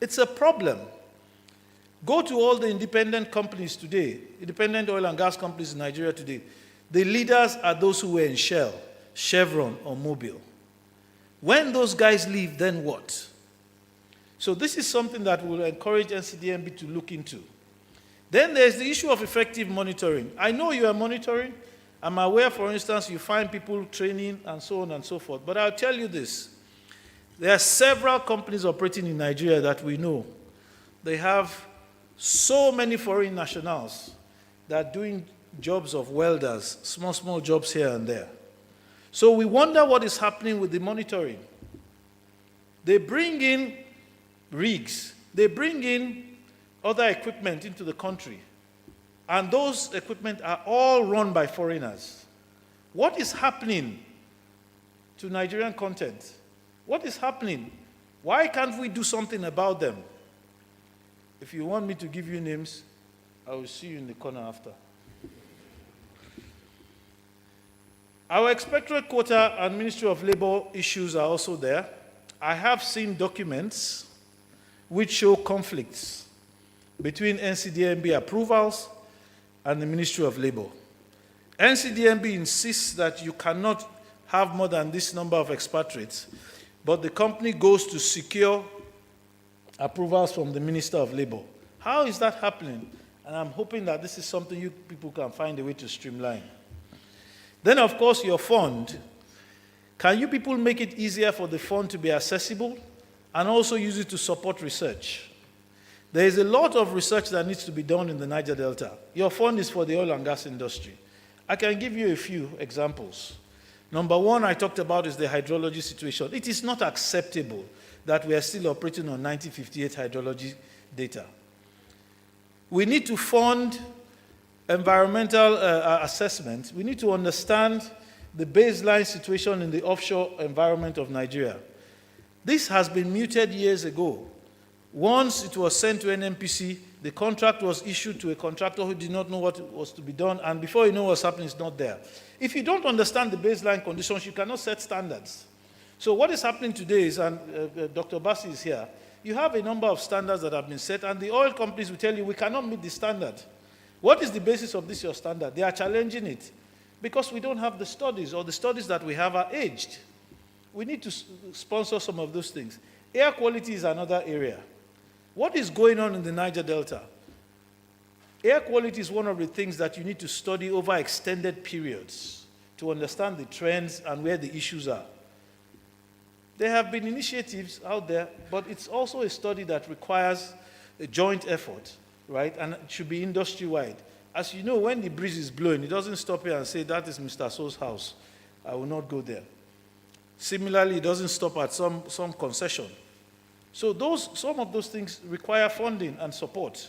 It's a problem. Go to all the independent companies today, independent oil and gas companies in Nigeria today. The leaders are those who were in Shell, Chevron, or Mobil. When those guys leave, then what? So this is something that will encourage NCDMB to look into. Then there's the issue of effective monitoring. I know you are monitoring. I'm aware, for instance, you find people training and so on and so forth. But I'll tell you this. There are several companies operating in Nigeria that we know. They have so many foreign nationals that are doing jobs of welders, small jobs here and there. So we wonder what is happening with the monitoring. They bring in rigs. They bring in other equipment into the country. And those equipment are all run by foreigners. What is happening to Nigerian content? What is happening? Why can't we do something about them? If you want me to give you names, I will see you in the corner after. Our expectorate quota and Ministry of Labor issues are also there. I have seen documents which show conflicts between NCDMB approvals and the Ministry of Labor. NCDMB insists that you cannot have more than this number of expatriates, but the company goes to secure approvals from the Minister of Labor. How is that happening? And I'm hoping that this is something you people can find a way to streamline. Then, of course, your fund. Can you people make it easier for the fund to be accessible and also use it to support research? There is a lot of research that needs to be done in the Niger Delta. Your fund is for the oil and gas industry. I can give you a few examples. Number one I talked about is the hydrology situation. It is not acceptable that we are still operating on 1958 hydrology data. We need to fund environmental assessment. We need to understand the baseline situation in the offshore environment of Nigeria. This has been muted years ago. Once it was sent to NMPC, the contract was issued to a contractor who did not know what was to be done, and before you know what's happening, it's not there. If you don't understand the baseline conditions, you cannot set standards. So what is happening today is, and Dr. Bassi is here, you have a number of standards that have been set, and the oil companies will tell you, we cannot meet the standard. What is the basis of this, your standard? They are challenging it because we don't have the studies, or the studies that we have are aged. We need to sponsor some of those things. Air quality is another area. What is going on in the Niger Delta? Air quality is one of the things that you need to study over extended periods to understand the trends and where the issues are. There have been initiatives out there, but it's also a study that requires a joint effort, right? And it should be industry-wide. As you know, when the breeze is blowing, it doesn't stop here and say, that is Mr. So's house. I will not go there. Similarly, it doesn't stop at some concession. So some of those things require funding and support.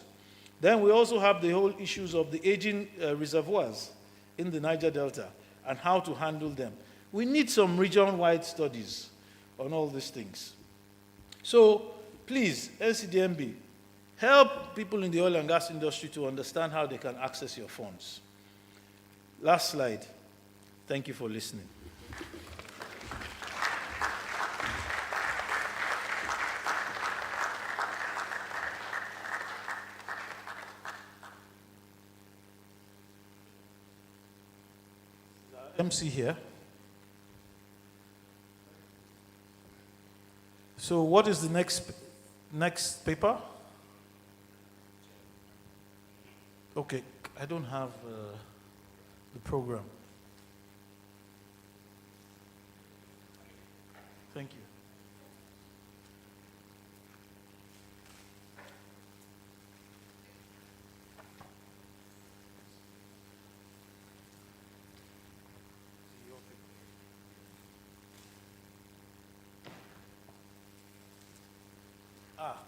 Then we also have the whole issues of the aging reservoirs in the Niger Delta and how to handle them. We need some region-wide studies on all these things. So please, NCDMB, help people in the oil and gas industry to understand how they can access your funds. Last slide. Thank you for listening. MC here. So what is the next paper? Okay, I don't have the program. Thank you.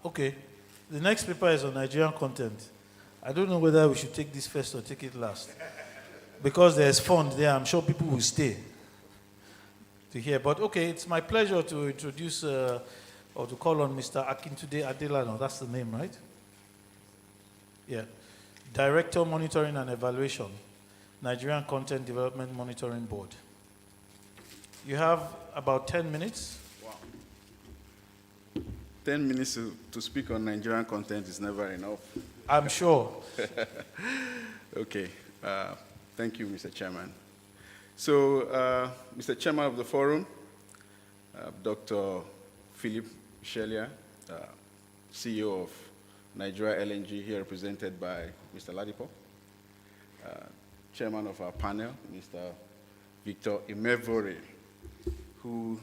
Okay. The next paper is on Nigerian content. I don't know whether we should take this first or take it last. Because there's fund there, I'm sure people will stay to hear. But okay, it's my pleasure to introduce or to call on Mr. Akintunde Adelano. That's the name, right? Yeah. Director Monitoring and Evaluation, Nigerian Content Development Monitoring Board. You have about 10 minutes. Wow. 10 minutes to speak on Nigerian content is never enough. I'm sure. Okay. Thank you, Mr. Chairman. So, Mr. Chairman of the Forum, Dr. Philip Shelia, CEO of Nigeria LNG, here represented by Mr. Ladipo, Chairman of our panel, Mr. Victor Imevore, who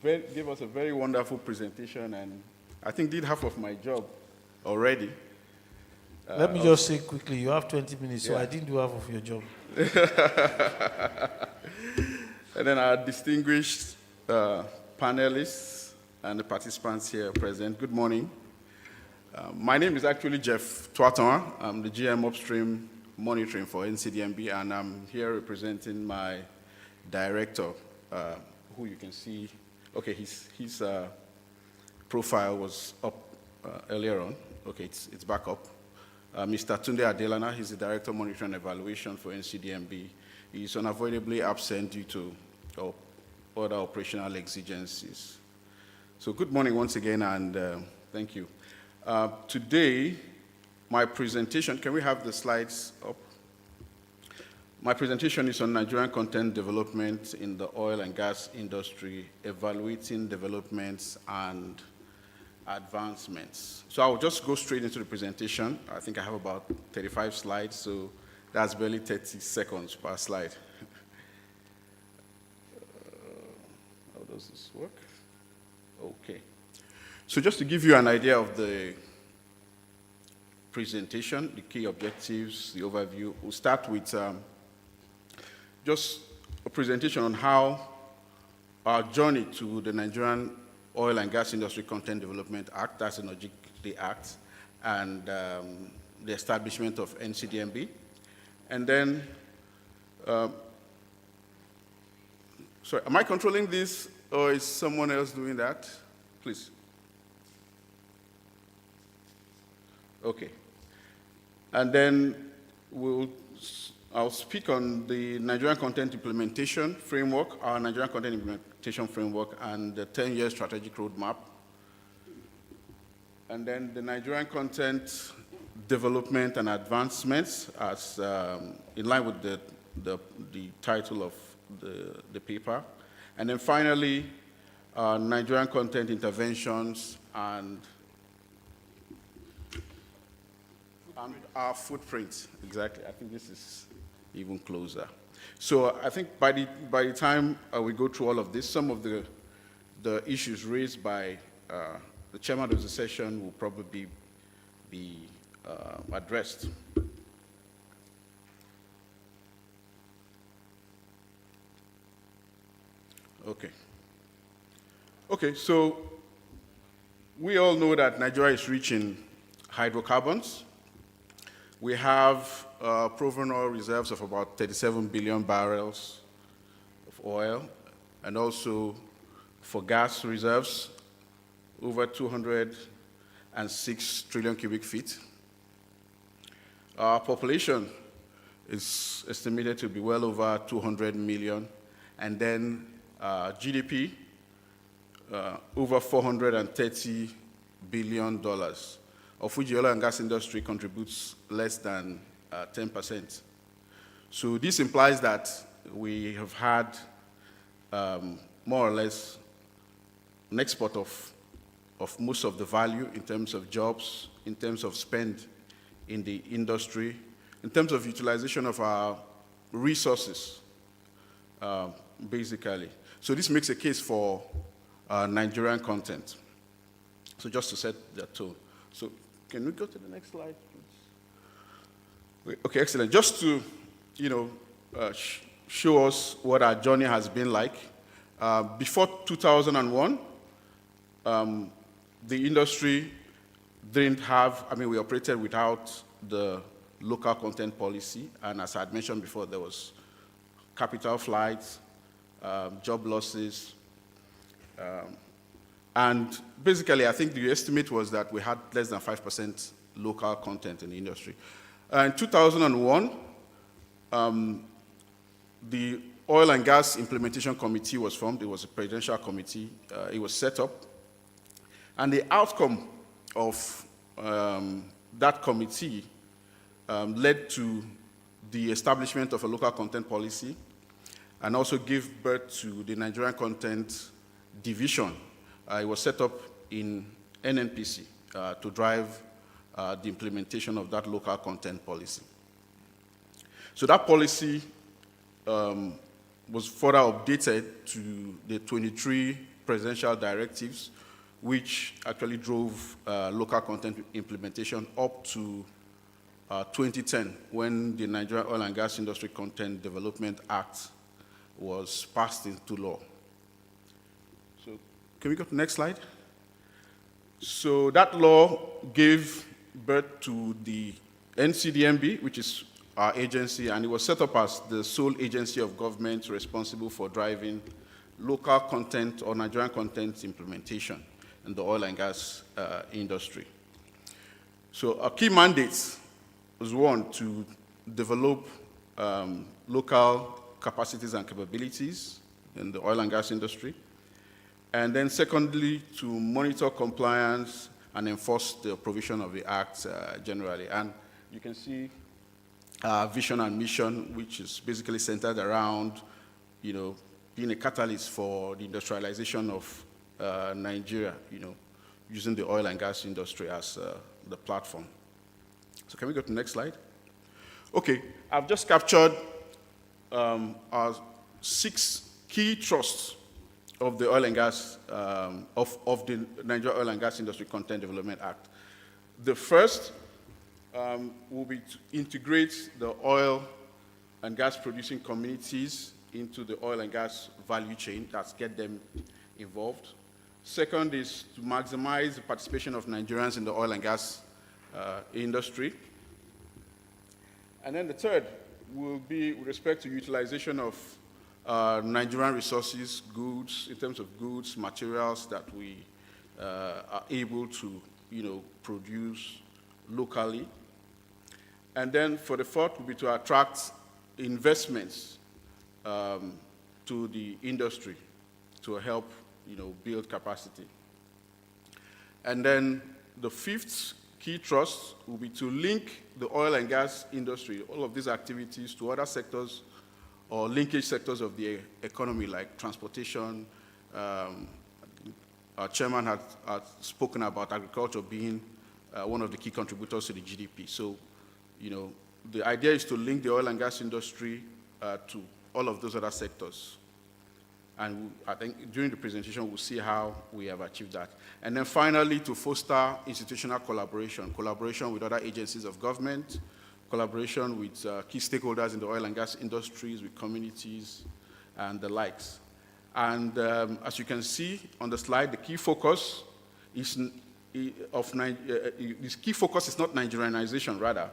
gave us a very wonderful presentation and I think did half of my job already. Let me just say quickly, you have 20 minutes, so Yeah. I didn't do half of your job. And then our distinguished panelists and the participants here present, good morning. My name is actually Jeff Twaton. I'm the GM Upstream Monitoring for NCDMB, and I'm here representing my director, who you can see. Okay, his profile was up earlier on. Okay, it's back up. Mr. Tunde Adelana, he's the Director Monitoring and Evaluation for NCDMB. He's unavoidably absent due to other operational exigencies. So good morning once again, and thank you. Today, my presentation, can we have the slides up? My presentation is on Nigerian content development in the oil and gas industry, evaluating developments and advancements. So I'll just go straight into the presentation. I think I have about 35 slides, so that's barely 30 seconds per slide. How does this work? Okay. So just to give you an idea of the presentation, the key objectives, the overview, we'll start with just a presentation on how our journey to the Nigerian Oil and Gas Industry Content Development Act, that's the NOGIC Act, and the establishment of NCDMB. And then, sorry, am I controlling this or is someone else doing that? Please. Okay. And then I'll speak on the Nigerian Content Implementation Framework, our Nigerian Content Implementation Framework, and the 10-year strategic roadmap. And then the Nigerian Content Development and Advancements, as in line with the title of the paper. And then finally, Nigerian Content Interventions and our footprint. Exactly. I think this is even closer. So I think by the time we go through all of this, some of the issues raised by the chairman of the session will probably be addressed. Okay. Okay, so we all know that Nigeria is rich in hydrocarbons. We have proven oil reserves of about 37 billion barrels of oil, and also for gas reserves, over 206 trillion cubic feet. Our population is estimated to be well over 200 million, and then GDP, over $430 billion, of which the oil and gas industry contributes less than 10%. So this implies that we have had more or less an export of most of the value in terms of jobs, in terms of spend in the industry, in terms of utilization of our resources, basically. So this makes a case for Nigerian content. So just to set that tone. So can we go to the next slide, please? Okay, excellent. Just to, show us what our journey has been like. Before 2001, the industry didn't have, we operated without the local content policy, and as I had mentioned before, there was capital flights, job losses, and basically, I think the estimate was that we had less than 5% local content in the industry. In 2001, the Oil and Gas Implementation Committee was formed. It was a presidential committee. It was set up. And the outcome of that committee led to the establishment of a local content policy and also gave birth to the Nigerian Content Division. It was set up in NNPC to drive the implementation of that local content policy. So that policy was further updated to the 23 presidential directives, which actually drove local content implementation up to 2010, when the Nigerian Oil and Gas Industry Content Development Act was passed into law. So can we go to the next slide? So that law gave birth to the NCDMB, which is our agency, and it was set up as the sole agency of government responsible for driving local content or Nigerian content implementation in the oil and gas industry. So our key mandates was one, to develop local capacities and capabilities in the oil and gas industry. And then secondly, to monitor compliance and enforce the provision of the Act generally. And you can see our vision and mission, which is basically centered around, being a catalyst for the industrialization of Nigeria, using the oil and gas industry as the platform. So can we go to the next slide? Okay, I've just captured our 6 key thrusts of the oil and gas, of the Nigeria Oil and Gas Industry Content Development Act. The first will be to integrate the oil and gas producing communities into the oil and gas value chain, that's get them involved. Second is to maximize the participation of Nigerians in the oil and gas industry. And then the third will be with respect to utilization of Nigerian resources, goods, in terms of goods, materials that we are able to, produce locally. And then for the fourth will be to attract investments to the industry to help, build capacity. And then the fifth key thrust will be to link the oil and gas industry, all of these activities, to other sectors or linkage sectors of the economy, like transportation. Our chairman had spoken about agriculture being one of the key contributors to the GDP. So, the idea is to link the oil and gas industry to all of those other sectors. And I think during the presentation, we'll see how we have achieved that. And then finally, to foster institutional collaboration with other agencies of government, collaboration with key stakeholders in the oil and gas industries, with communities, and the likes. And as you can see on the slide, the key focus is this key focus is not Nigerianization, rather,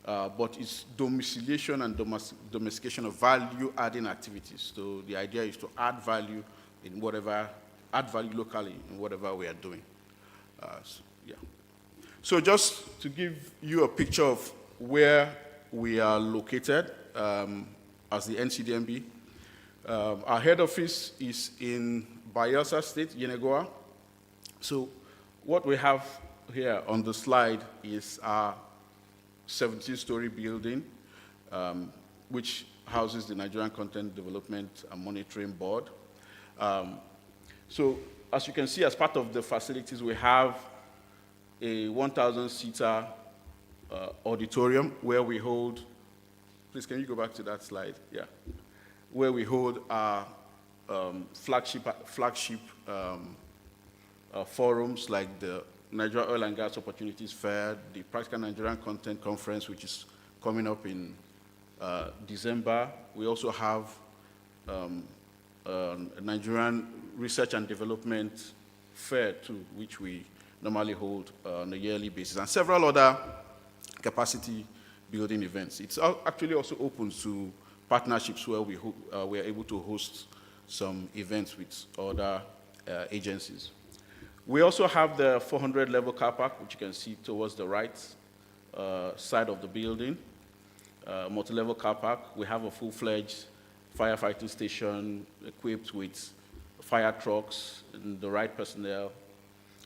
but it's domiciliation and domestication of value-adding activities. So the idea is to add value in whatever, add value locally in whatever we are doing. So just to give you a picture of where we are located as the NCDMB, our head office is in Bayelsa State, Yenagoa. So what we have here on the slide is our 17-story building, which houses the Nigerian Content Development and Monitoring Board. So as you can see, as part of the facilities, we have a 1,000-seater auditorium where we hold, please can you go back to that slide? Yeah. Where we hold our flagship forums like the Nigeria Oil and Gas Opportunities Fair, the Practical Nigerian Content Conference, which is coming up in December. We also have a Nigerian Research and Development Fair, too, which we normally hold on a yearly basis, and several other capacity building events. It's actually also open to partnerships where we are able to host some events with other agencies. We also have the 400 level car park, which you can see towards the right side of the building, multi-level car park. We have a full-fledged firefighting station equipped with fire trucks and the right personnel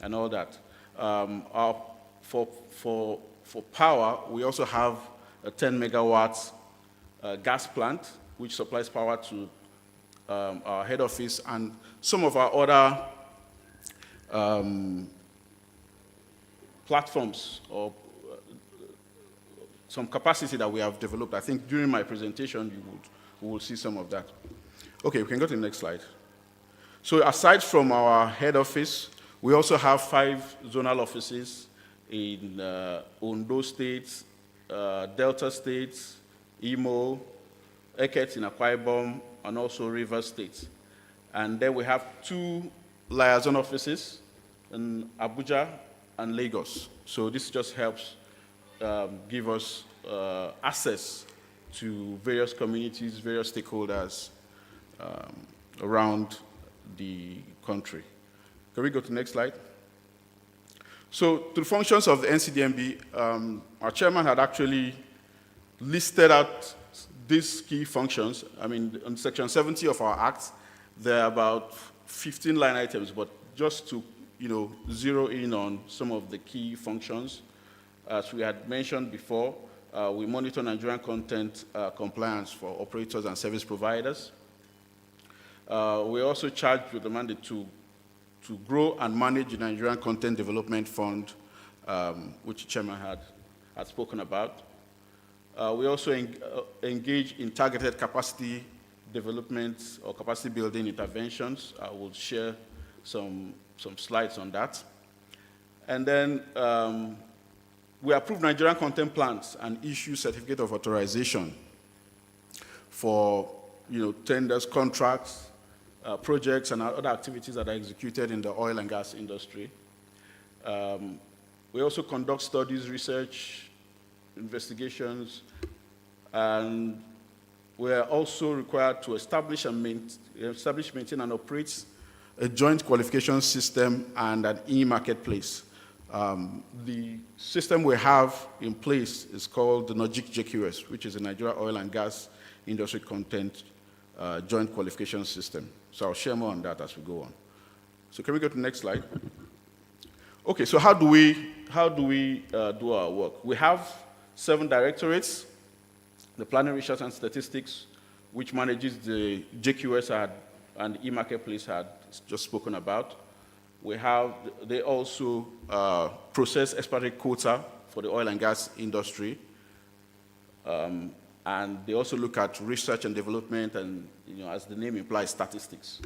and all that. For power, we also have a 10 megawatt gas plant, which supplies power to our head office and some of our other platforms or some capacity that we have developed. I think during my presentation, you will see some of that. Okay, we can go to the next slide. So aside from our head office, we also have 5 zonal offices in Ondo State, Delta State, Imo, Eket in Akwa Ibom, and also Rivers State. And then we have 2 liaison offices in Abuja and Lagos. So this just helps give us access to various communities, various stakeholders around the country. Can we go to the next slide? So to the functions of the NCDMB, our chairman had actually listed out these key functions. I mean, on section 70 of our act, there are about 15 line items, but just to zero in on some of the key functions. As we had mentioned before, we monitor Nigerian content compliance for operators and service providers. We're also charged with the mandate to grow and manage the Nigerian Content Development Fund, which the chairman had spoken about. We also engage in targeted capacity development or capacity building interventions. I will share some slides on that. And then we approve Nigerian content plans and issue certificate of authorization for tenders, contracts, projects, and other activities that are executed in the oil and gas industry. We also conduct studies, research, investigations, and we are also required to establish, maintain, and operate a joint qualification system and an e-marketplace. The system we have in place is called the NOGIC JQS, which is the Nigeria Oil and Gas Industry Content Joint Qualification System. So I'll share more on that as we go on. So can we go to the next slide? Okay, so how do we do our work? We have 7 directorates. The Planning, Research, and Statistics, which manages the JQS and the e-marketplace had just spoken about. They also process expatriate quota for the oil and gas industry. And they also look at research and development and, as the name implies, statistics.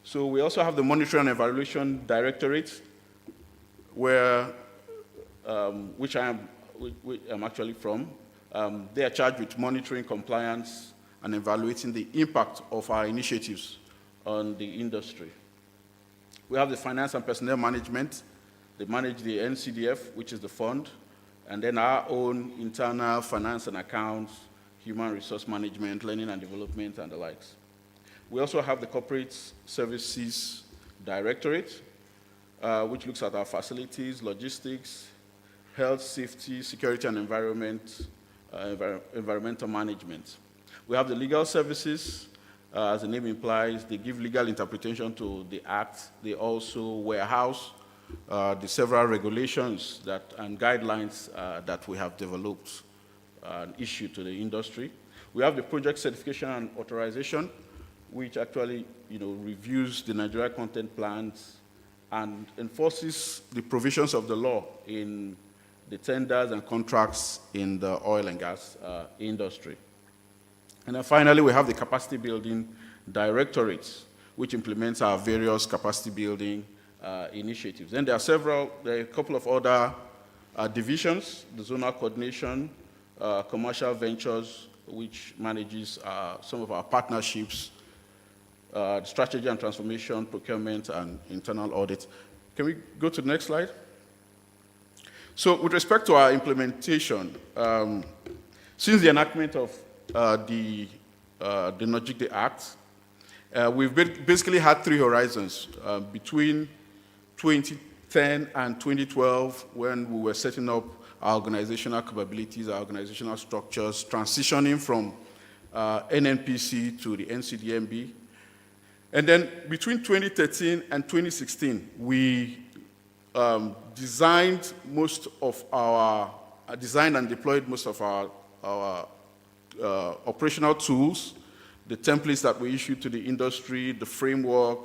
So we also have the Monitoring and Evaluation Directorate, which I'm actually from. They are charged with monitoring compliance and evaluating the impact of our initiatives on the industry. We have the Finance and Personnel Management. They manage the NCDF, which is the fund, and then our own internal finance and accounts, human resource management, learning and development, and the likes. We also have the Corporate Services Directorate, which looks at our facilities, logistics, health, safety, security, and environmental management. We have the Legal Services. As the name implies, they give legal interpretation to the Act. They also warehouse the several regulations and guidelines that we have developed and issued to the industry. We have the Project Certification and Authorization, which actually reviews the Nigeria content plans and enforces the provisions of the law in the tenders and contracts in the oil and gas industry. And then finally, we have the Capacity Building Directorate, which implements our various capacity building initiatives. Then there are a couple of other divisions, the Zonal Coordination, Commercial Ventures, which manages some of our partnerships, Strategy and Transformation, Procurement, and Internal Audit. Can we go to the next slide? So with respect to our implementation, since the enactment of the NOJIC Act, we've basically had 3 horizons between 2010 and 2012 when we were setting up our organizational capabilities, our organizational structures, transitioning from NNPC to the NCDMB. And then between 2013 and 2016, we designed and deployed most of our operational tools, the templates that we issued to the industry, the framework,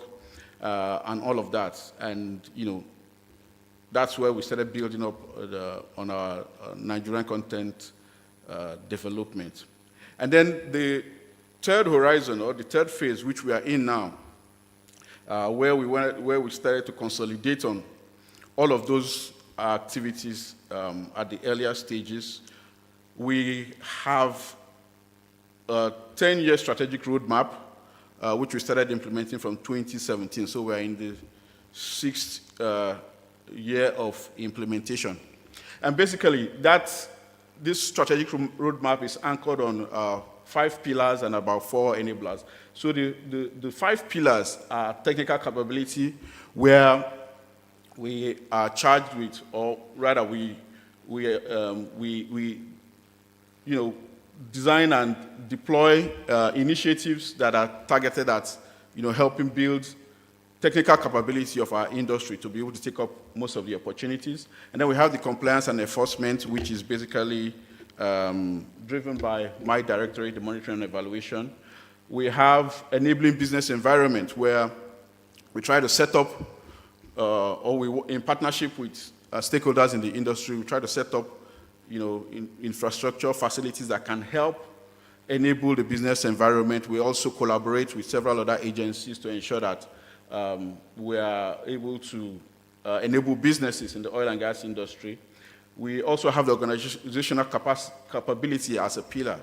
and all of that. And, that's where we started building up on our Nigerian content development. And then the third horizon, or the third phase, which we are in now, where we started to consolidate on all of those activities at the earlier stages. We have a 10-year strategic roadmap, which we started implementing from 2017. So we're in the 6th year of implementation. And basically, this strategic roadmap is anchored on 5 pillars and about 4 enablers. So the 5 pillars are technical capability, where we are charged with, or rather we design and deploy initiatives that are targeted at helping build technical capability of our industry to be able to take up most of the opportunities. And then we have the compliance and enforcement, which is basically driven by my directorate, the monitoring and evaluation. We have enabling business environment, where we try to set up, in partnership with stakeholders in the industry, we try to set up infrastructure facilities that can help enable the business environment. We also collaborate with several other agencies to ensure that we are able to enable businesses in the oil and gas industry. We also have the organizational capability as a pillar.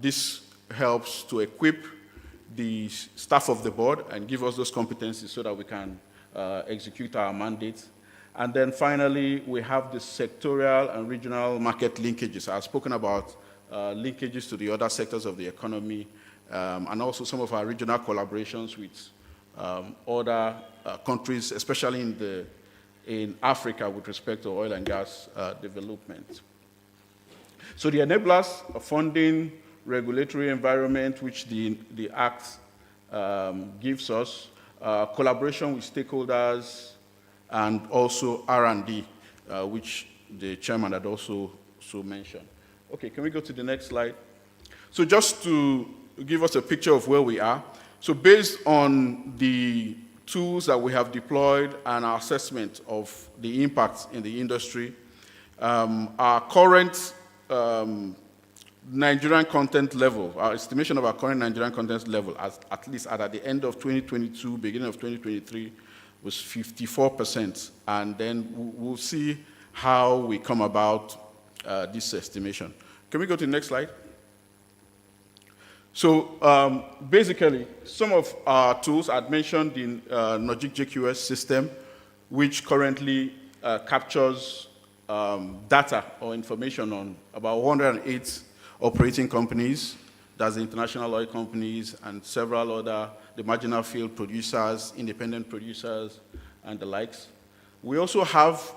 This helps to equip the staff of the board and give us those competencies so that we can execute our mandate. And then finally, we have the sectorial and regional market linkages. I've spoken about linkages to the other sectors of the economy, and also some of our regional collaborations with other countries, especially in Africa with respect to oil and gas development. So the enablers are funding, regulatory environment, which the Act gives us, collaboration with stakeholders, and also R&D, which the chairman had also mentioned. Okay, can we go to the next slide? So just to give us a picture of where we are, so based on the tools that we have deployed and our assessment of the impact in the industry, our current Nigerian content level, our estimation of our current Nigerian content level, at least at the end of 2022, beginning of 2023, was 54%. And then we'll see how we come about this estimation. Can we go to the next slide? So basically, some of our tools, I'd mentioned the NOJIC JQS system, which currently captures data or information on about 108 operating companies. That's the international oil companies and several other, the marginal field producers, independent producers, and the likes. We also have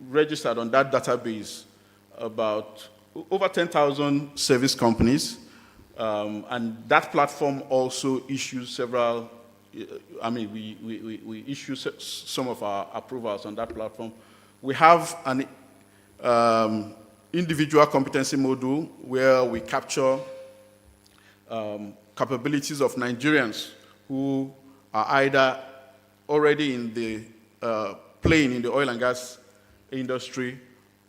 registered on that database about over 10,000 service companies. And that platform also issues several, we issue some of our approvals on that platform. We have an individual competency module where we capture capabilities of Nigerians who are either already in the playing in the oil and gas industry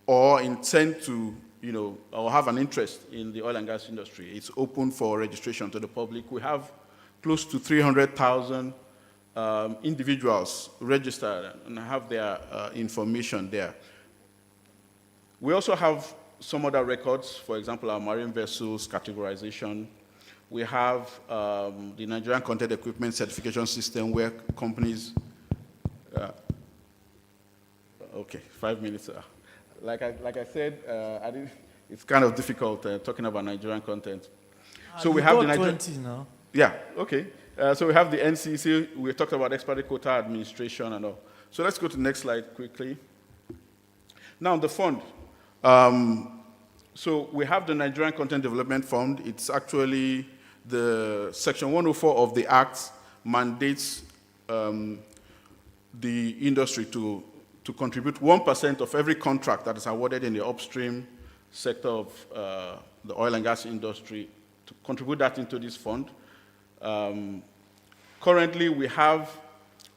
or intend to or have an interest in the oil and gas industry. It's open for registration to the public. We have close to 300,000 individuals registered and have their information there. We also have some other records, for example, our marine vessels categorization. We have the Nigerian Content Equipment Certification System where companies, Okay, 5 minutes. Like I said, it's kind of difficult talking about Nigerian content. So we have the Nigerian 20 now. Yeah, okay. So we have the NCC. We talked about expatriate quota administration and all. So let's go to the next slide quickly. Now, the fund. So we have the Nigerian Content Development Fund. It's actually the Section 104 of the Act mandates the industry to contribute 1% of every contract that is awarded in the upstream sector of the oil and gas industry, to contribute that into this fund. Currently, we have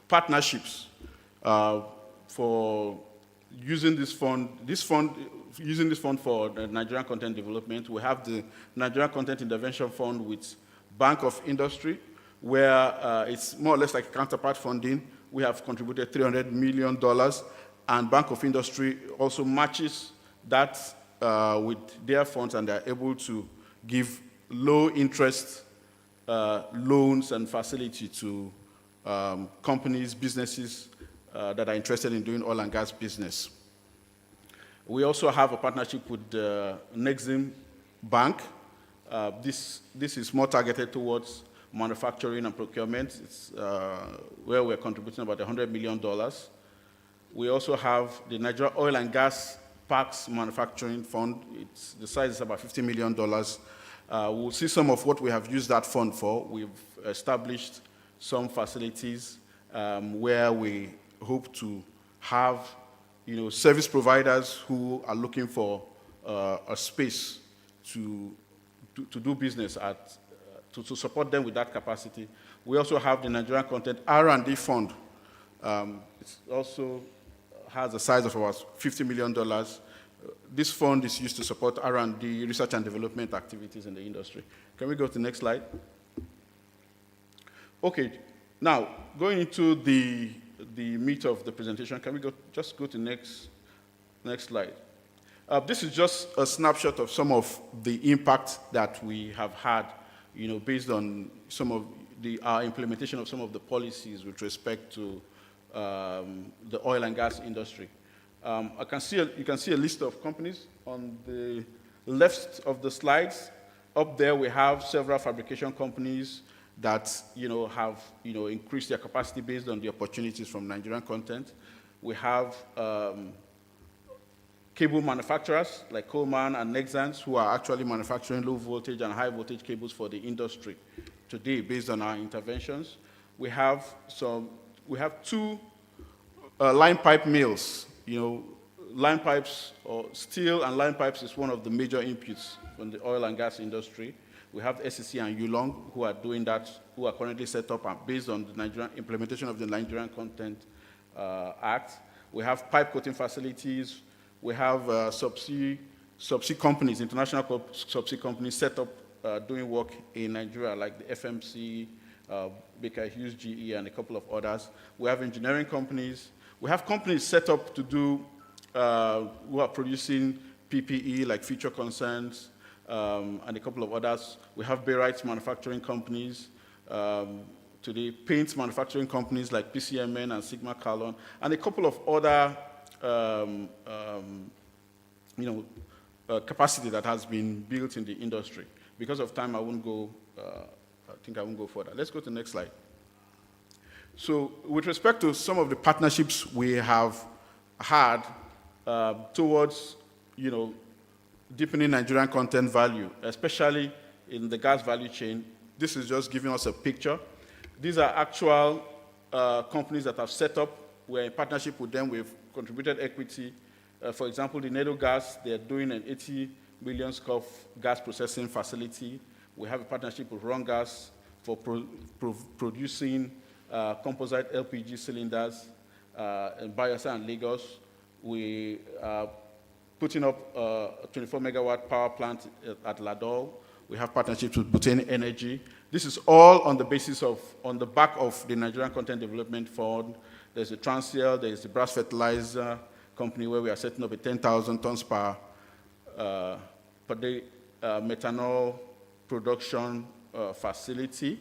partnerships for using this fund. Using this fund for the Nigerian Content Development. We have the Nigerian Content Intervention Fund with Bank of Industry, where it's more or less like counterpart funding. We have contributed $300 million, and Bank of Industry also matches that with their funds, and they're able to give low-interest loans and facility to companies, businesses that are interested in doing oil and gas business. We also have a partnership with Nexim Bank. This is more targeted towards manufacturing and procurement. It's where we're contributing about $100 million. We also have the Nigeria Oil and Gas Parks Manufacturing Fund. The size is about $50 million. We'll see some of what we have used that fund for. We've established some facilities where we hope to have service providers who are looking for a space to do business at, to support them with that capacity. We also have the Nigerian Content R&D Fund. It also has a size of about $50 million. This fund is used to support R&D, research and development activities in the industry. Can we go to the next slide? Okay, now going into the meat of the presentation, can we just go to the next slide? This is just a snapshot of some of the impact that we have had, based on some of our implementation of some of the policies with respect to the oil and gas industry. You can see a list of companies on the left of the slides. Up there, we have several fabrication companies that have increased their capacity based on the opportunities from Nigerian content. We have cable manufacturers like Coleman and Nexans, who are actually manufacturing low voltage and high voltage cables for the industry today based on our interventions. We have two line pipe mills. Line pipes, or steel and line pipes, is one of the major inputs from the oil and gas industry. We have SEC and Yulong who are doing that, who are currently set up based on the Nigerian implementation of the Nigerian Content Act. We have pipe coating facilities. We have subsea companies, international subsea companies set up doing work in Nigeria, like the FMC, Baker Hughes, GE, and a couple of others. We have engineering companies. We have companies set up to do, who are producing PPE, like Future Concerns, and a couple of others. We have Bayrites manufacturing companies, today paint manufacturing companies like PCMN and Sigma Carlon, and a couple of other capacity that has been built in the industry. Because of time, I think I won't go further. Let's go to the next slide. So with respect to some of the partnerships we have had towards, deepening Nigerian content value, especially in the gas value chain, this is just giving us a picture. These are actual companies that have set up. We're in partnership with them. We've contributed equity. For example, the Nedo Gas, they're doing an 80 million scope gas processing facility. We have a partnership with Ron Gas for producing composite LPG cylinders in Bayelsa and Lagos. We are putting up a 24 megawatt power plant at Ladol. We have partnerships with Butane Energy. This is all on the back of the Nigerian Content Development Fund. There's the Transiel, there's the Brass Fertilizer Company, where we are setting up a 10,000 tons per day methanol production facility.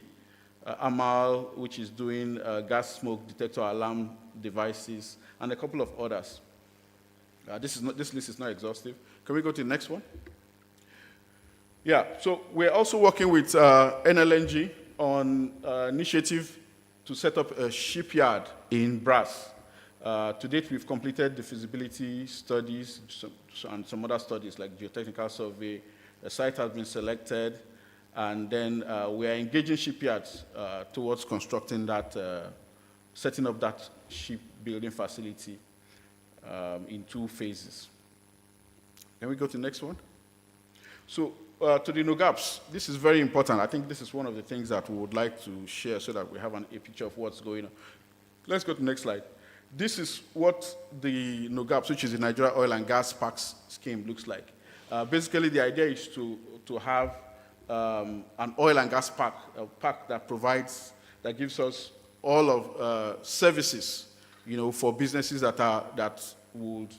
Amal, which is doing gas smoke detector alarm devices, and a couple of others. This list is not exhaustive. Can we go to the next one? Yeah, so we're also working with NLNG on initiative to set up a shipyard in Brass. To date, we've completed the feasibility studies and some other studies like geotechnical survey. The site has been selected, and then we are engaging shipyards towards constructing that, setting up that shipbuilding facility in 2 phases. Can we go to the next one? So to the NOGAPs, this is very important. I think this is one of the things that we would like to share so that we have a picture of what's going on. Let's go to the next slide. This is what the NOGAPs, which is the Nigeria Oil and Gas Parks Scheme, looks like. Basically, the idea is to have an oil and gas park, a park that gives us all of services, for businesses that would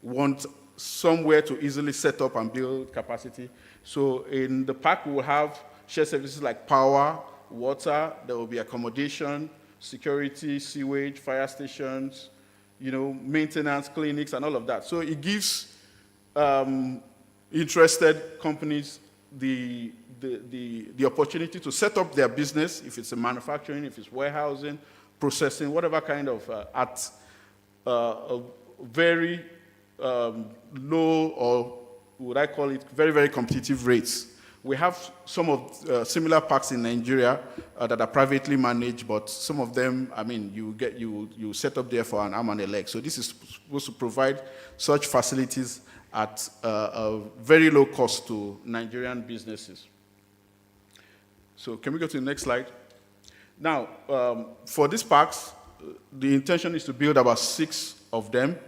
want somewhere to easily set up and build capacity. So in the park, we will have shared services like power, water, there will be accommodation, security, sewage, fire stations, maintenance, clinics, and all of that. So it gives interested companies the opportunity to set up their business, if it's a manufacturing, if it's warehousing, processing, whatever kind of, at a very low, or would I call it very, very competitive rates. We have some of similar parks in Nigeria that are privately managed, but some of them, you set up there for an arm and a leg. So this is supposed to provide such facilities at a very low cost to Nigerian businesses. So can we go to the next slide? Now, for these parks, the intention is to build about 6 of them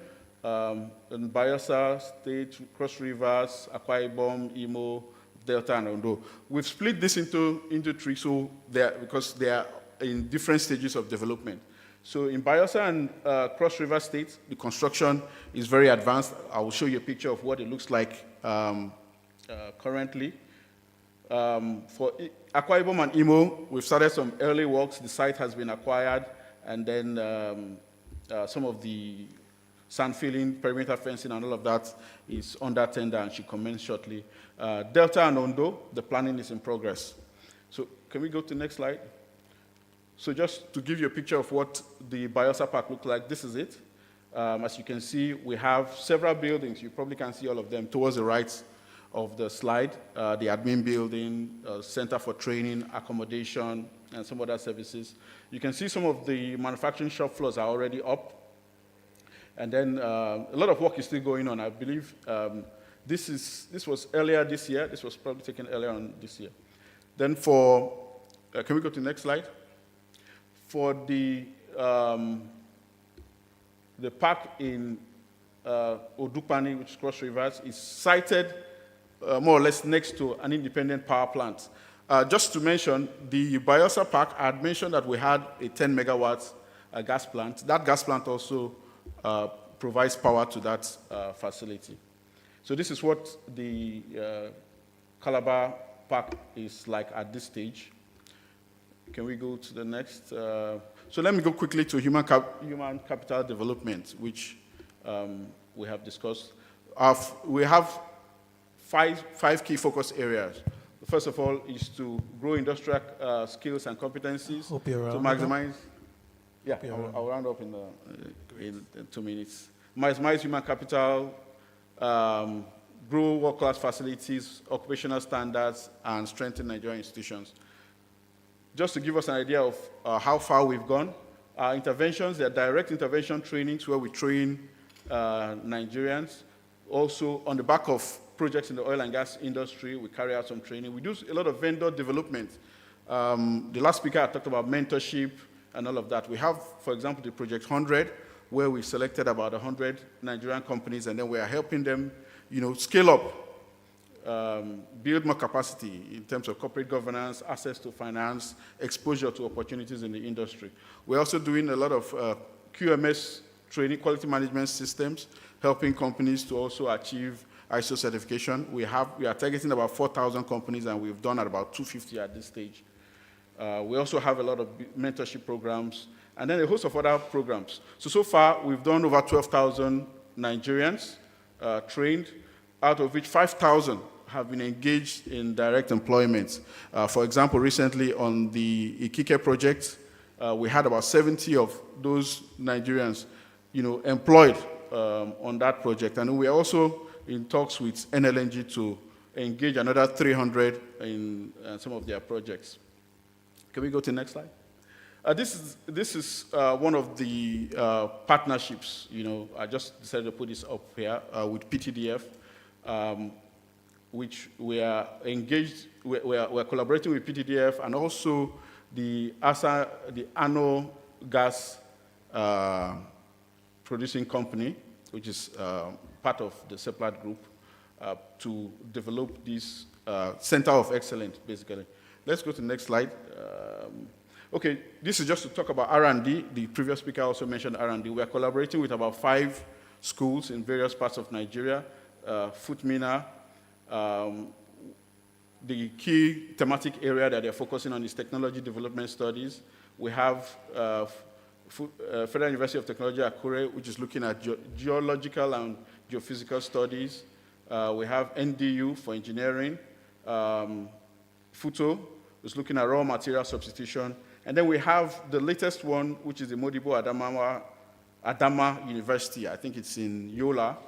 in Bayelsa State, Cross Rivers, Akwa Ibom, Imo, Delta, and Ondo. We've split this into 3 because they are in different stages of development. So in Bayelsa and Cross River State, the construction is very advanced. I will show you a picture of what it looks like currently. For Akwa Ibom and Imo, we've started some early works. The site has been acquired, and then some of the sand filling, perimeter fencing, and all of that is under tender and should commence shortly. Delta and Ondo, the planning is in progress. So can we go to the next slide? So just to give you a picture of what the Bayelsa Park looks like, this is it. As you can see, we have several buildings. You probably can't see all of them towards the right of the slide. The admin building, center for training, accommodation, and some other services. You can see some of the manufacturing shop floors are already up. And then a lot of work is still going on. I believe this was earlier this year. This was probably taken earlier on this year. Then can we go to the next slide? For the park in Odukpani, which is Cross Rivers, is sited more or less next to an independent power plant. Just to mention, the Bayelsa Park, I had mentioned that we had a 10 megawatts gas plant. That gas plant also provides power to that facility. So this is what the Calabar Park is like at this stage. Can we go to the next? So let me go quickly to human capital development, which we have discussed. We have five key focus areas. First of all is to grow industrial skills and competencies to maximize. Yeah, I'll round up in 2 minutes. Maximize human capital, grow world-class facilities, occupational standards, and strengthen Nigerian institutions. Just to give us an idea of how far we've gone, our interventions, they are direct intervention trainings where we train Nigerians. Also, on the back of projects in the oil and gas industry, we carry out some training. We do a lot of vendor development. The last speaker I talked about mentorship and all of that. We have, for example, the Project 100, where we selected about 100 Nigerian companies, and then we are helping them, scale up, build more capacity in terms of corporate governance, access to finance, exposure to opportunities in the industry. We're also doing a lot of QMS training, quality management systems, helping companies to also achieve ISO certification. We are targeting about 4,000 companies, and we've done at about 250 at this stage. We also have a lot of mentorship programs, and then a host of other programs. So far, we've done over 12,000 Nigerians trained, out of which 5,000 have been engaged in direct employment. For example, recently on the Ikike project, we had about 70 of those Nigerians, employed on that project. And we are also in talks with NLNG to engage another 300 in some of their projects. Can we go to the next slide? This is one of the partnerships. I just decided to put this up here with PTDF, which we are engaged. We're collaborating with PTDF and also the ANO gas producing company, which is part of the Seplat group, to develop this center of excellence, basically. Let's go to the next slide. Okay, this is just to talk about R&D. The previous speaker also mentioned R&D. We are collaborating with about 5 schools in various parts of Nigeria. Futmina, the key thematic area that they're focusing on is technology development studies. We have Federal University of Technology, Akure, which is looking at geological and geophysical studies. We have NDU for engineering. FUTO is looking at raw material substitution. And then we have the latest one, which is the Modibo Adama University. I think it's in Yola.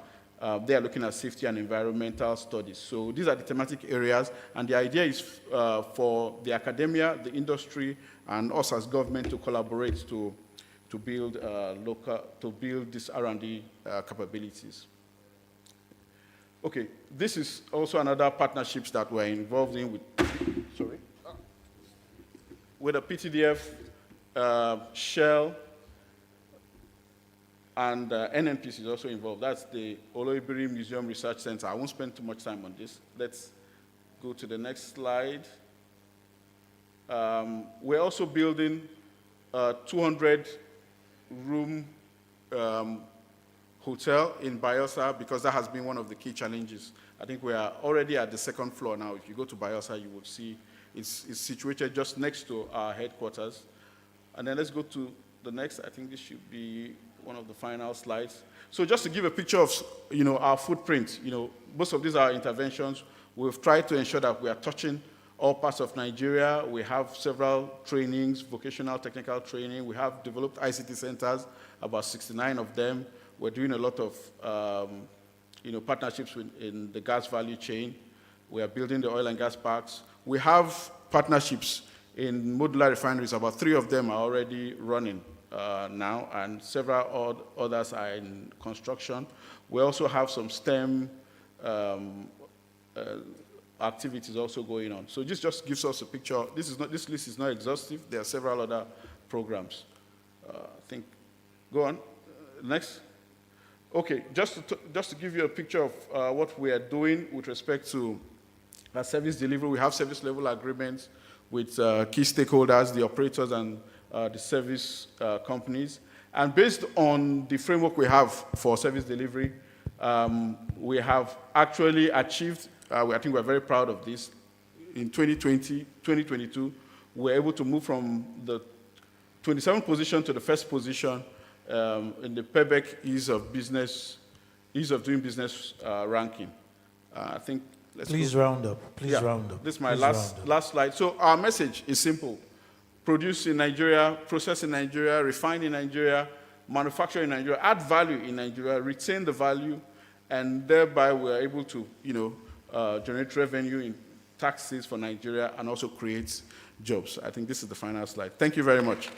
They are looking at safety and environmental studies. So these are the thematic areas, and the idea is for the academia, the industry, and us as government to collaborate to build these R&D capabilities. Okay, this is also another partnerships that we're involved in with the PTDF, Shell, and NNPC is also involved. That's the Oloibiri Museum Research Center. I won't spend too much time on this. Let's go to the next slide. We're also building a 200-room hotel in Bayelsa because that has been one of the key challenges. I think we are already at the 2nd floor now. If you go to Bayelsa, you will see it's situated just next to our headquarters. And then let's go to the next. I think this should be one of the final slides. So just to give a picture of, our footprint, most of these are interventions. We've tried to ensure that we are touching all parts of Nigeria. We have several trainings, vocational technical training. We have developed ICT centers, about 69 of them. We're doing a lot of, partnerships in the gas value chain. We are building the oil and gas parks. We have partnerships in modular refineries. About 3 of them are already running now, and several others are in construction. We also have some STEM activities also going on. So this just gives us a picture. This list is not exhaustive. There are several other programs. Go on. Next. Okay, just to give you a picture of what we are doing with respect to service delivery. We have service level agreements with key stakeholders, the operators, and the service companies. And based on the framework we have for service delivery, we have actually achieved, I think we're very proud of this. In 2022, we were able to move from the 27th position to the 1st position in the PEBEC Ease of Doing Business ranking. I think, Please round up. Round up. This is my last slide. So our message is simple. Produce in Nigeria, process in Nigeria, refine in Nigeria, manufacture in Nigeria, add value in Nigeria, retain the value, and thereby we're able to, generate revenue in taxes for Nigeria and also create jobs. I think this is the final slide. Thank you very much.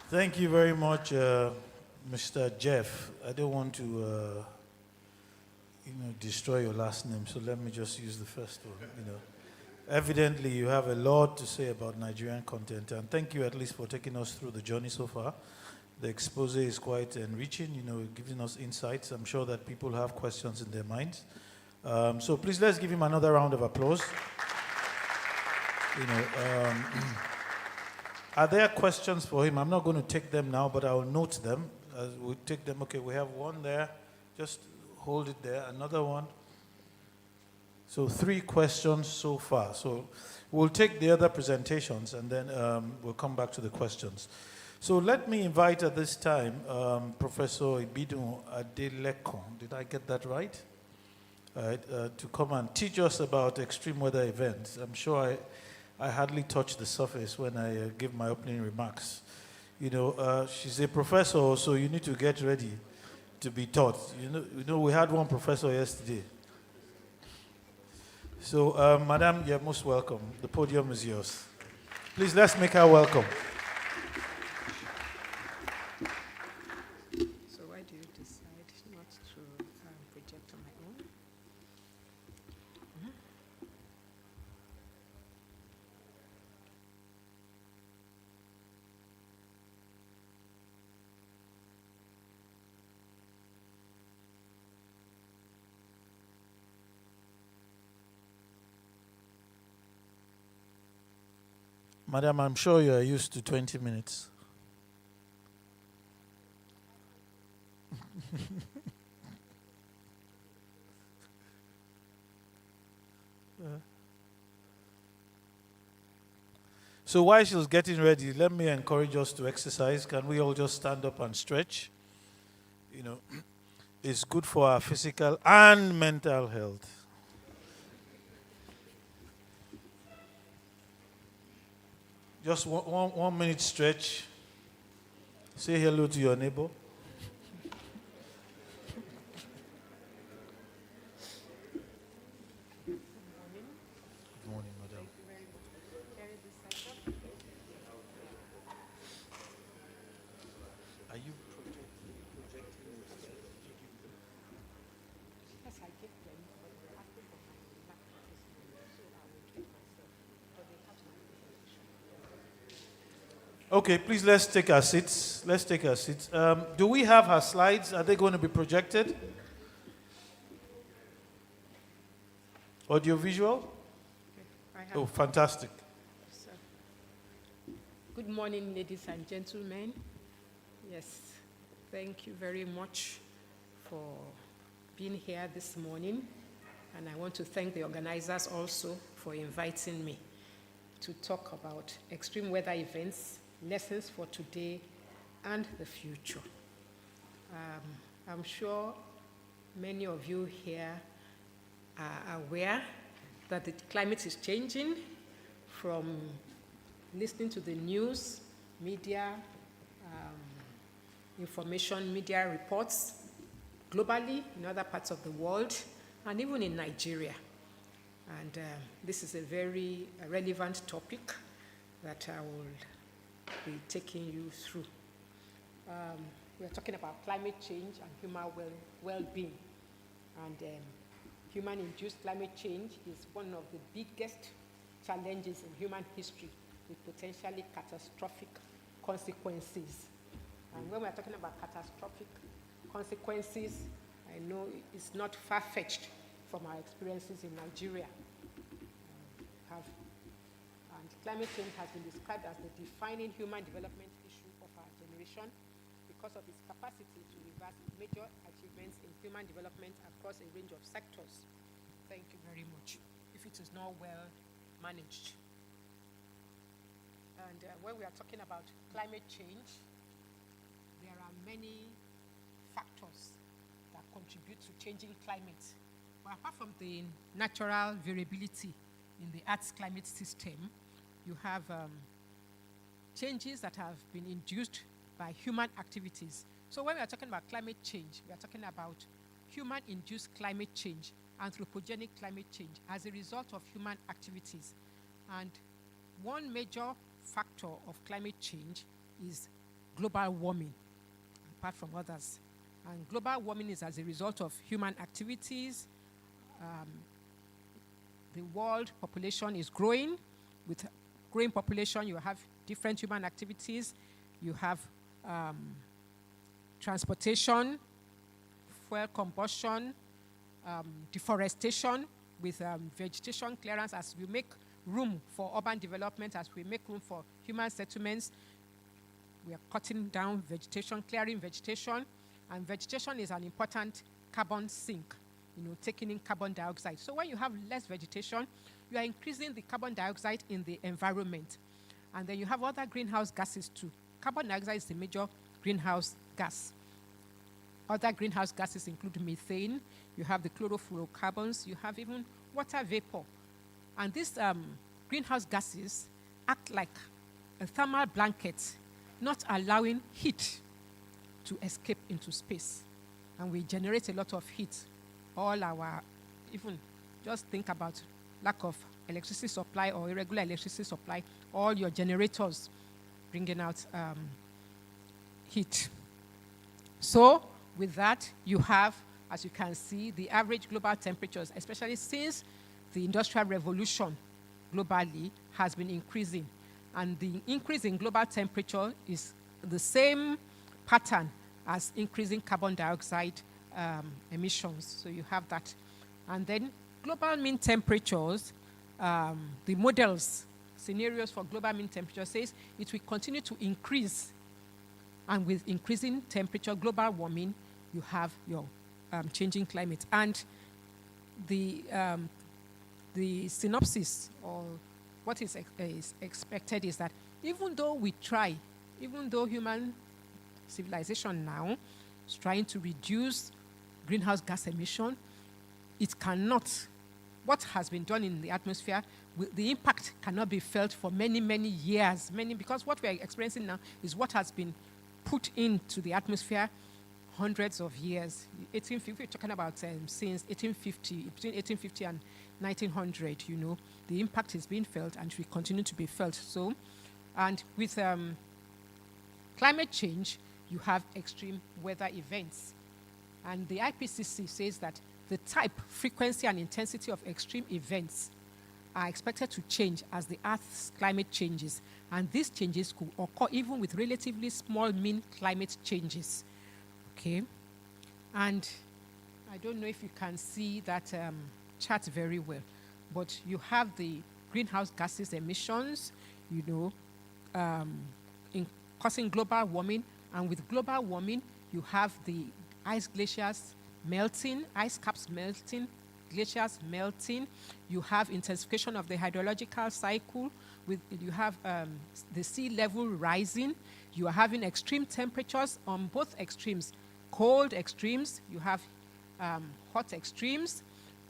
Thank you very much, Mr. Jeff. I don't want to, destroy your last name, so let me just use the first one. Evidently, you have a lot to say about Nigerian content, and thank you at least for taking us through the journey so far. The expose is quite enriching, giving us insights. I'm sure that people have questions in their minds. So please, let's give him another round of applause. Are there questions for him? I'm not going to take them now, but I'll note them. We'll take them. Okay, we have one there. Just hold it there. Another one. So 3 questions so far. So we'll take the other presentations, and then we'll come back to the questions. So let me invite at this time Professor Ibidun Adelekon, did I get that right? To come and teach us about extreme weather events. I'm sure I hardly touched the surface when I give my opening remarks. You know, she's a professor, so you need to get ready to be taught. You know, we had one professor yesterday. So, Madam, you're most welcome. The podium is yours. Please, let's make her welcome. So why do you decide not to project on my own? Madam, I'm sure you are used to 20 minutes. So while she was getting ready, let me encourage us to exercise. Can we all just stand up and stretch? You know, it's good for our physical and mental health. Just one minute stretch. Say hello to your neighbor. Good morning, madam. Are you projecting yourself? Yes, I give them, but they're asking for my laptop this morning, so I will do it myself. But they have my information. Okay, please let's take our seats. Let's take our seats. Do we have her slides? Are they going to be projected? Audio visual? I have Oh, fantastic. So, good morning, ladies and gentlemen. Yes, thank you very much for being here this morning. And I want to thank the organizers also for inviting me to talk about extreme weather events, lessons for today and the future. I'm sure many of you here are aware that the climate is changing from listening to the news, media, information media reports globally in other parts of the world and even in Nigeria. And this is a very relevant topic that I will be taking you through. We are talking about climate change and human well-being. And human-induced climate change is one of the biggest challenges in human history with potentially catastrophic consequences. And when we are talking about catastrophic consequences, I know it's not far-fetched from our experiences in Nigeria. And climate change has been described as the defining human development issue of our generation because of its capacity to reverse major achievements in human development across a range of sectors. Thank you very much, if it is not well managed. And when we are talking about climate change, there are many factors that contribute to changing climate. But apart from the natural variability in the Earth's climate system, you have changes that have been induced by human activities. So when we are talking about climate change, we are talking about human-induced climate change, anthropogenic climate change as a result of human activities. And one major factor of climate change is global warming, apart from others. And global warming is as a result of human activities. The world population is growing. With growing population, you have different human activities. You have transportation, fuel combustion, deforestation with vegetation clearance as we make room for urban development, as we make room for human settlements. We are cutting down vegetation, clearing vegetation, and vegetation is an important carbon sink, taking in carbon dioxide. So when you have less vegetation, you are increasing the carbon dioxide in the environment. And then you have other greenhouse gases too. carbon dioxide is the major greenhouse gas. Other greenhouse gases include methane, you have the chlorofluorocarbons, you have even water vapor. And these greenhouse gases act like a thermal blanket, not allowing heat to escape into space. And we generate a lot of heat. Even just think about lack of electricity supply or irregular electricity supply, all your generators bringing out heat. So with that, you have, as you can see, the average global temperatures, especially since the Industrial Revolution globally, has been increasing. And the increase in global temperature is the same pattern as increasing carbon dioxide emissions. So you have that. And then global mean temperatures, the models, scenarios for global mean temperature says it will continue to increase. And with increasing temperature, global warming, you have your changing climate. And the synopsis, or what is expected, is that even though we try, even though human civilization now is trying to reduce greenhouse gas emission, it cannot. What has been done in the atmosphere, the impact cannot be felt for many, many years. Because what we are experiencing now is what has been put into the atmosphere hundreds of years. We're talking about since 1850, between 1850 and 1900, the impact is being felt and will continue to be felt. So, and with climate change, you have extreme weather events. And the IPCC says that the type, frequency, and intensity of extreme events are expected to change as the Earth's climate changes. And these changes could occur even with relatively small mean climate changes. Okay? And I don't know if you can see that chart very well, but you have the greenhouse gases emissions, causing global warming. And with global warming, you have the ice glaciers melting, ice caps melting, glaciers melting. You have intensification of the hydrological cycle. You have the sea level rising. You are having extreme temperatures on both extremes. Cold extremes, you have hot extremes.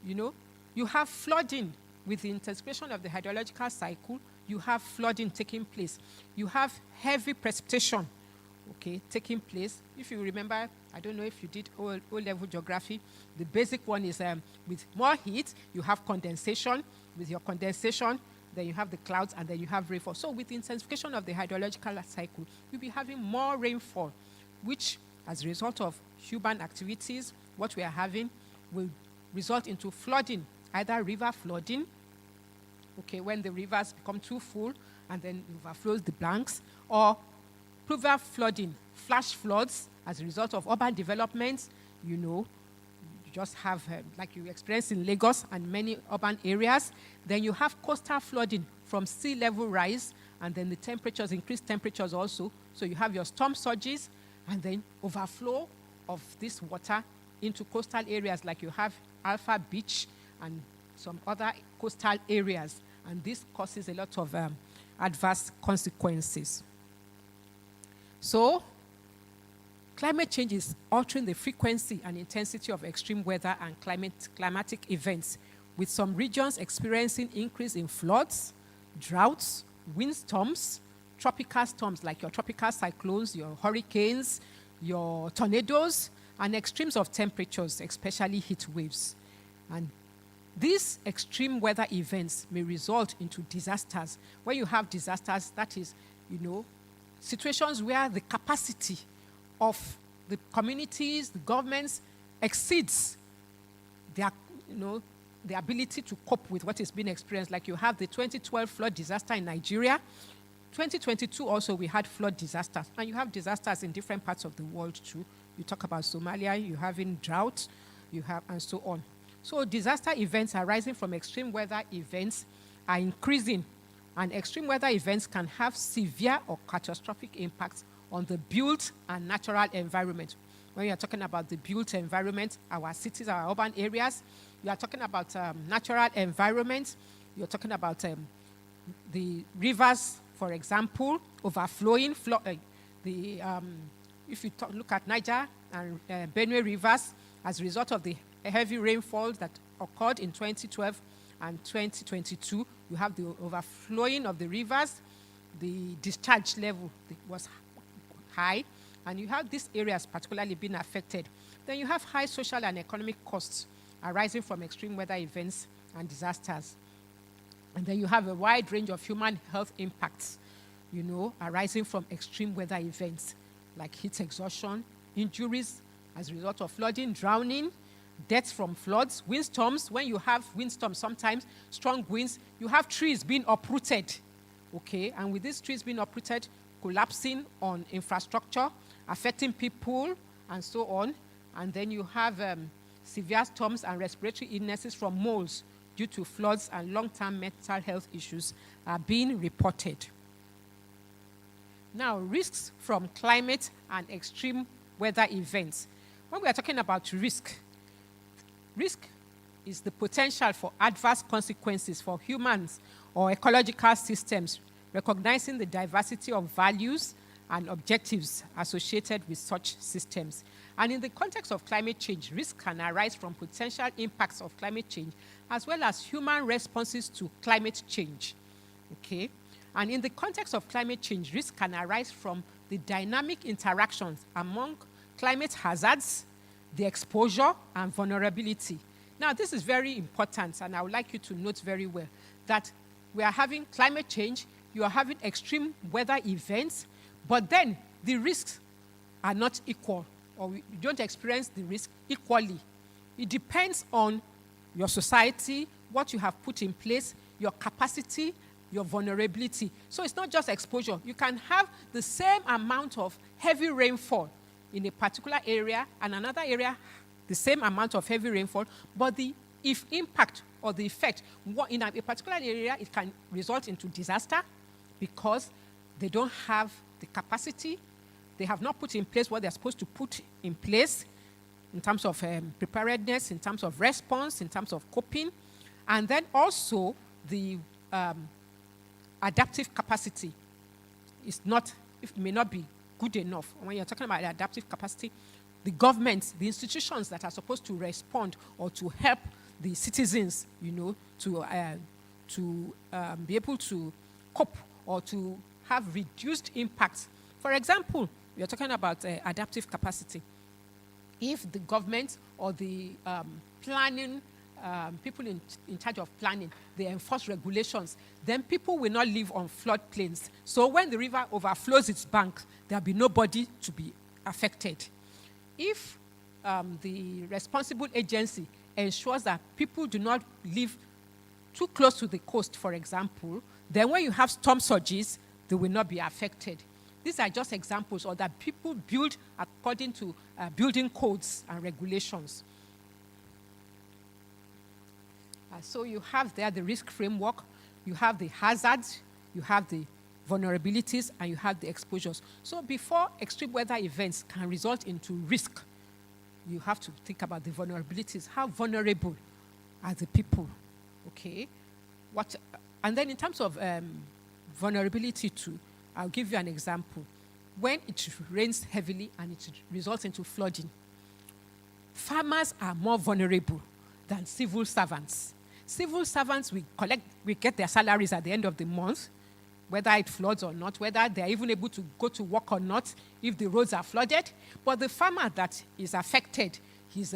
You have flooding. With the intensification of the hydrological cycle, you have flooding taking place. You have heavy precipitation, taking place. If you remember, I don't know if you did O-level geography, the basic one is with more heat, you have condensation. With your condensation, then you have the clouds, and then you have rainfall. So with the intensification of the hydrological cycle, you'll be having more rainfall, which, as a result of human activities, what we are having will result into flooding, either river flooding, when the rivers become too full and then overflows the banks, or pluvial flooding, flash floods as a result of urban development. You just have, like you experience in Lagos and many urban areas. Then you have coastal flooding from sea level rise, and then the temperatures, increased temperatures also. So you have your storm surges, and then overflow of this water into coastal areas, like you have Alpha Beach and some other coastal areas. And this causes a lot of adverse consequences. So, climate change is altering the frequency and intensity of extreme weather and climatic events, with some regions experiencing increase in floods, droughts, windstorms, tropical storms like your tropical cyclones, your hurricanes, your tornadoes, and extremes of temperatures, especially heat waves. And these extreme weather events may result into disasters. When you have disasters, that is, situations where the capacity of the communities, the governments, exceeds their, the ability to cope with what is being experienced. Like you have the 2012 flood disaster in Nigeria. 2022 also we had flood disasters. And you have disasters in different parts of the world too. You talk about Somalia, you have in drought, you have, and so on. So disaster events arising from extreme weather events are increasing, and extreme weather events can have severe or catastrophic impacts on the built and natural environment. When you're talking about the built environment, our cities, our urban areas, you are talking about natural environment, you're talking about the rivers, for example, overflowing, if you look at Niger and Benue rivers, as a result of the heavy rainfall that occurred in 2012 and 2022, you have the overflowing of the rivers, the discharge level was high, and you have these areas particularly being affected. Then you have high social and economic costs arising from extreme weather events and disasters. And then you have a wide range of human health impacts, arising from extreme weather events like heat exhaustion, injuries as a result of flooding, drowning, deaths from floods, windstorms. When you have windstorms, sometimes strong winds, you have trees being uprooted, okay? And with these trees being uprooted, collapsing on infrastructure, affecting people, and so on. And then you have severe storms and respiratory illnesses from moles due to floods, and long-term mental health issues are being reported. Now, risks from climate and extreme weather events. When we are talking about risk is the potential for adverse consequences for humans or ecological systems, recognizing the diversity of values and objectives associated with such systems. And in the context of climate change, risk can arise from potential impacts of climate change as well as human responses to climate change, okay? And in the context of climate change, risk can arise from the dynamic interactions among climate hazards, the exposure, and vulnerability. Now, this is very important, and I would like you to note very well that we are having climate change, you are having extreme weather events, but then the risks are not equal, or you don't experience the risk equally. It depends on your society, what you have put in place, your capacity, your vulnerability. So it's not just exposure. You can have the same amount of heavy rainfall in a particular area and another area, the same amount of heavy rainfall, but the impact or the effect in a particular area, it can result into disaster because they don't have the capacity, they have not put in place what they're supposed to put in place in terms of preparedness, in terms of response, in terms of coping, and then also the adaptive capacity may not be good enough. When you're talking about adaptive capacity, the governments, the institutions that are supposed to respond or to help the citizens, to be able to cope or to have reduced impacts. For example, we are talking about adaptive capacity. If the government or the planning, people in charge of planning, they enforce regulations, then people will not live on floodplains. So when the river overflows its bank, there'll be nobody to be affected. If the responsible agency ensures that people do not live too close to the coast, for example, then when you have storm surges, they will not be affected. These are just examples, or that people build according to building codes and regulations. So you have there the risk framework, you have the hazards, you have the vulnerabilities, and you have the exposures. So before extreme weather events can result into risk, you have to think about the vulnerabilities. How vulnerable are the people? Okay. And then in terms of vulnerability too, I'll give you an example. When it rains heavily and it results into flooding, farmers are more vulnerable than civil servants. Civil servants, we get their salaries at the end of the month, whether it floods or not, whether they're even able to go to work or not, if the roads are flooded. But the farmer that is affected, his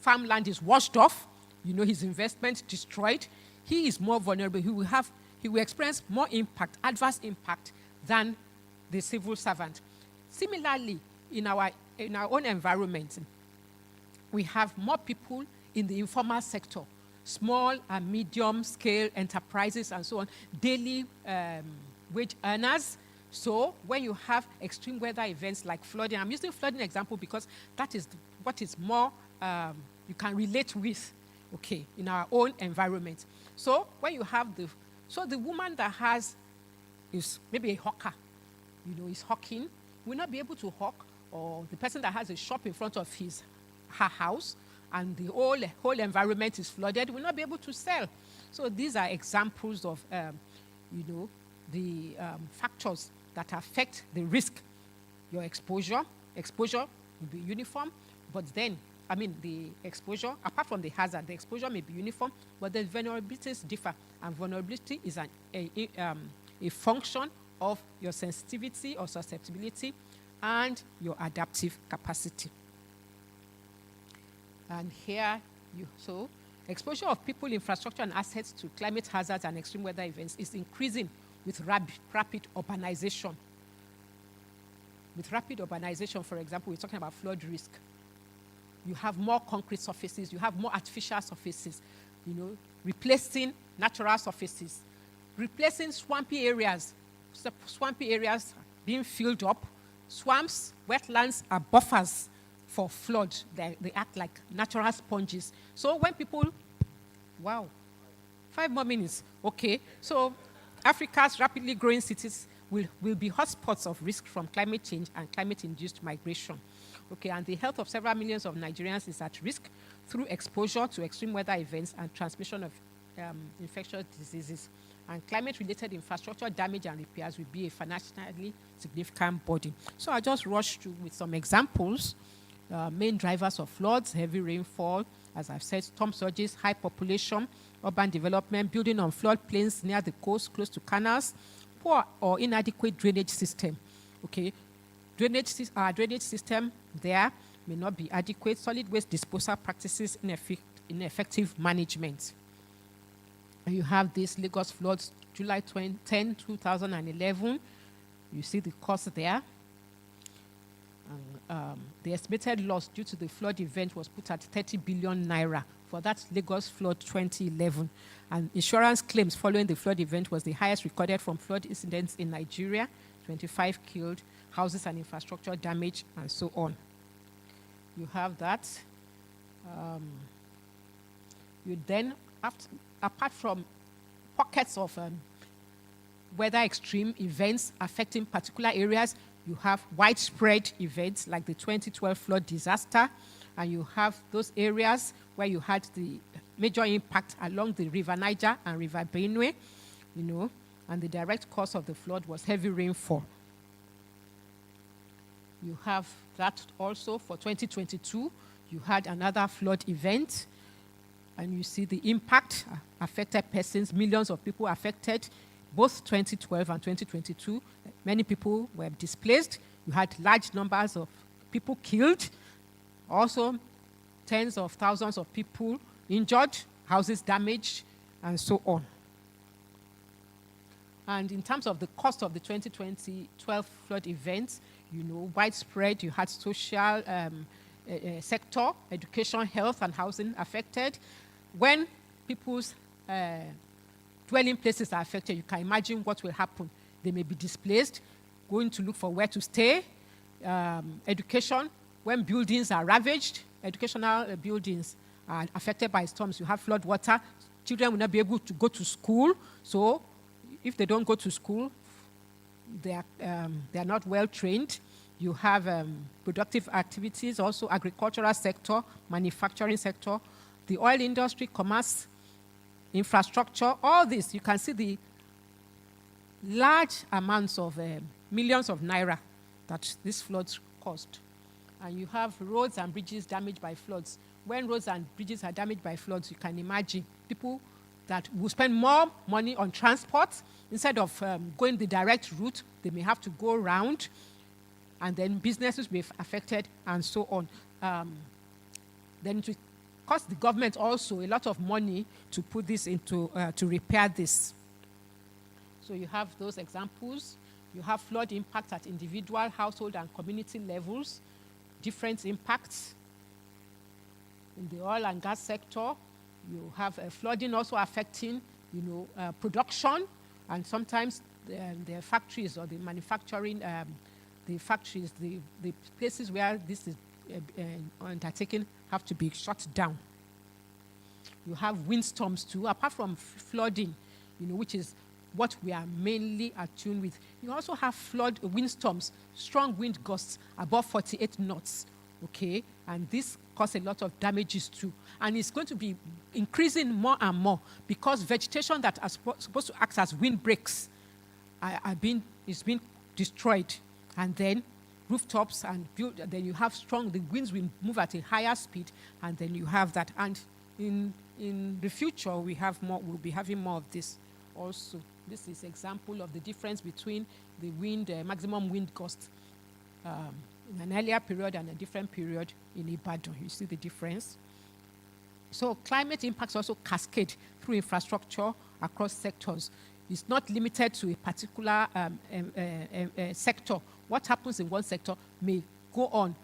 farmland is washed off, his investment destroyed, he is more vulnerable. He will experience more impact, adverse impact, than the civil servant. Similarly, in our own environment, we have more people in the informal sector, small and medium scale enterprises and so on, daily wage earners. So when you have extreme weather events like flooding, I'm using flooding example because that is what is more you can relate with, okay, in our own environment. So when you have the woman that is maybe a hawker, is hawking, will not be able to hawk, or the person that has a shop in front of her house and the whole environment is flooded will not be able to sell. So these are examples of, the factors that affect the risk your exposure. Exposure will be uniform, but then, the exposure, apart from the hazard, the exposure may be uniform, but the vulnerabilities differ. And vulnerability is a function of your sensitivity or susceptibility and your adaptive capacity. And here, exposure of people, infrastructure, and assets to climate hazards and extreme weather events is increasing with rapid urbanization. With rapid urbanization, for example, we're talking about flood risk. You have more concrete surfaces, you have more artificial surfaces, replacing natural surfaces, replacing swampy areas being filled up. Swamps, wetlands are buffers for flood. They act like natural sponges. So when people, 5 more minutes, okay. So Africa's rapidly growing cities will be hotspots of risk from climate change and climate-induced migration. Okay, and the health of several millions of Nigerians is at risk through exposure to extreme weather events and transmission of infectious diseases. And climate-related infrastructure damage and repairs will be a financially significant burden. So I'll just rush through with some examples. Main drivers of floods: heavy rainfall, as I've said, storm surges, high population, urban development, building on floodplains near the coast, close to canals, poor or inadequate drainage system. Okay, our drainage system there may not be adequate, solid waste disposal practices, ineffective management. And you have this Lagos floods, July 10, 2011. You see the cost there. And, the estimated loss due to the flood event was put at 30 billion naira for that Lagos flood 2011. And insurance claims following the flood event was the highest recorded from flood incidents in Nigeria, 25 killed, houses and infrastructure damage, and so on. You have that. You then, apart from pockets of weather extreme events affecting particular areas, you have widespread events like the 2012 flood disaster, and you have those areas where you had the major impact along the River Niger and River Benue, and the direct cause of the flood was heavy rainfall. You have that also for 2022. You had another flood event, and you see the impact, affected persons, millions of people affected, both 2012 and 2022. Many people were displaced. You had large numbers of people killed, also tens of thousands of people injured, houses damaged, and so on. And in terms of the cost of the 2012 flood events, widespread, you had social sector, education, health, and housing affected. When people's dwelling places are affected, you can imagine what will happen. They may be displaced, going to look for where to stay. Education, when buildings are ravaged, educational buildings are affected by storms. You have flood water. Children will not be able to go to school. So if they don't go to school, they are not well trained. You have productive activities, also agricultural sector, manufacturing sector, the oil industry, commerce, infrastructure, all this. You can see the large amounts of millions of naira that these floods caused. And you have roads and bridges damaged by floods. When roads and bridges are damaged by floods, you can imagine people that will spend more money on transport. Instead of going the direct route, they may have to go around, and then businesses may be affected, and so on. Then it will cost the government also a lot of money to put this into, to repair this. So you have those examples. You have flood impact at individual, household, and community levels, different impacts. In the oil and gas sector, you have flooding also affecting, production, and sometimes the factories or the manufacturing, the factories, the places where this is undertaken have to be shut down. You have windstorms too, apart from flooding, which is what we are mainly attuned with. You also have windstorms, strong wind gusts above 48 knots, okay? And this causes a lot of damages too. And it's going to be increasing more and more because vegetation that are supposed to act as windbreaks is being destroyed. And then rooftops and build, then you have strong, the winds will move at a higher speed, and then you have that. And in the future, we'll be having more of this also. This is example of the difference between the wind, maximum wind gust in an earlier period and a different period in Ibadan. You see the difference? So climate impacts also cascade through infrastructure across sectors. It's not limited to a particular sector. What happens in one sector may go on,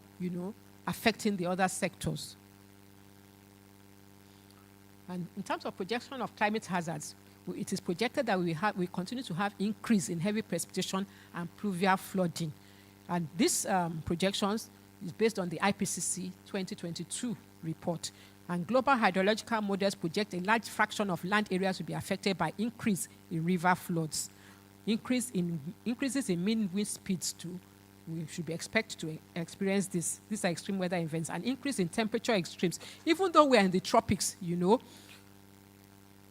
affecting the other sectors. And in terms of projection of climate hazards, it is projected that we continue to have increase in heavy precipitation and pluvial flooding. And these projections is based on the IPCC 2022 report. And global hydrological models project a large fraction of land areas will be affected by increase in river floods. Increases in mean wind speeds too. We should be expected to experience this. These are extreme weather events. An increase in temperature extremes. Even though we're in the tropics,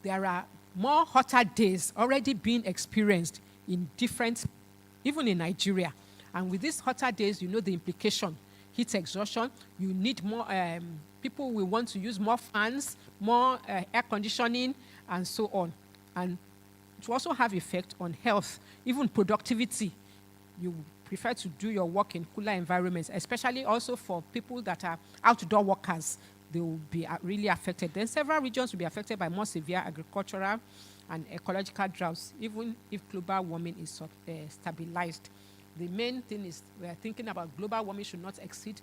there are more hotter days already being experienced in different, even in Nigeria. And with these hotter days, the implication, heat exhaustion, you need more, people will want to use more fans, more air conditioning, and so on. And to also have effect on health, even productivity. You prefer to do your work in cooler environments, especially also for people that are outdoor workers. They will be really affected. Then several regions will be affected by more severe agricultural and ecological droughts, even if global warming is stabilized. The main thing is we are thinking about global warming should not exceed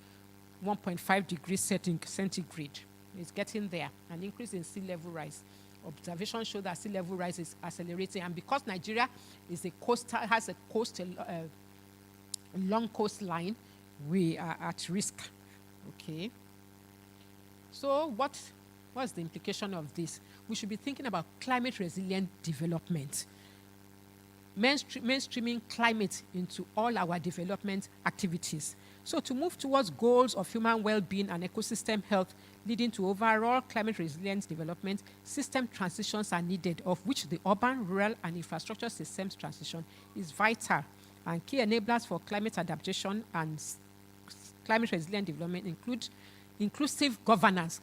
1.5 degrees centigrade. It's getting there. An increase in sea level rise. Observations show that sea level rise is accelerating, and because Nigeria is has a long coastline, we are at risk. Okay. So what's the implication of this? We should be thinking about climate resilient development. Mainstreaming climate into all our development activities. So to move towards goals of human well-being and ecosystem health leading to overall climate resilient development, system transitions are needed, of which the urban, rural, and infrastructure systems transition is vital. And key enablers for climate adaptation and climate resilient development include inclusive governance.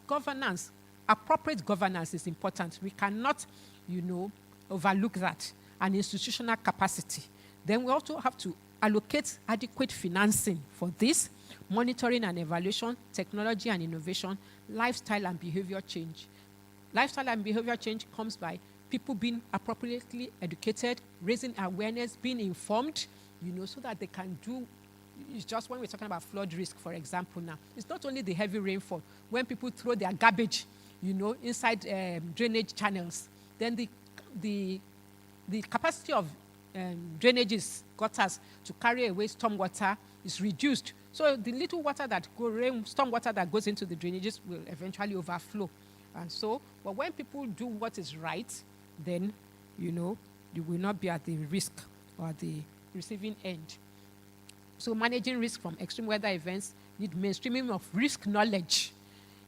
Appropriate governance is important. We cannot, overlook that. And institutional capacity. Then we also have to allocate adequate financing for this, monitoring and evaluation, technology and innovation, lifestyle and behavior change. Lifestyle and behavior change comes by people being appropriately educated, raising awareness, being informed, so that they can do. It's just when we're talking about flood risk, for example now. It's not only the heavy rainfall. When people throw their garbage, inside drainage channels, then the capacity of drainages, gutters, to carry away stormwater is reduced. So the little water stormwater that goes into the drainages will eventually overflow. And so, but when people do what is right, then, you will not be at the risk or the receiving end. So managing risk from extreme weather events need mainstreaming of risk knowledge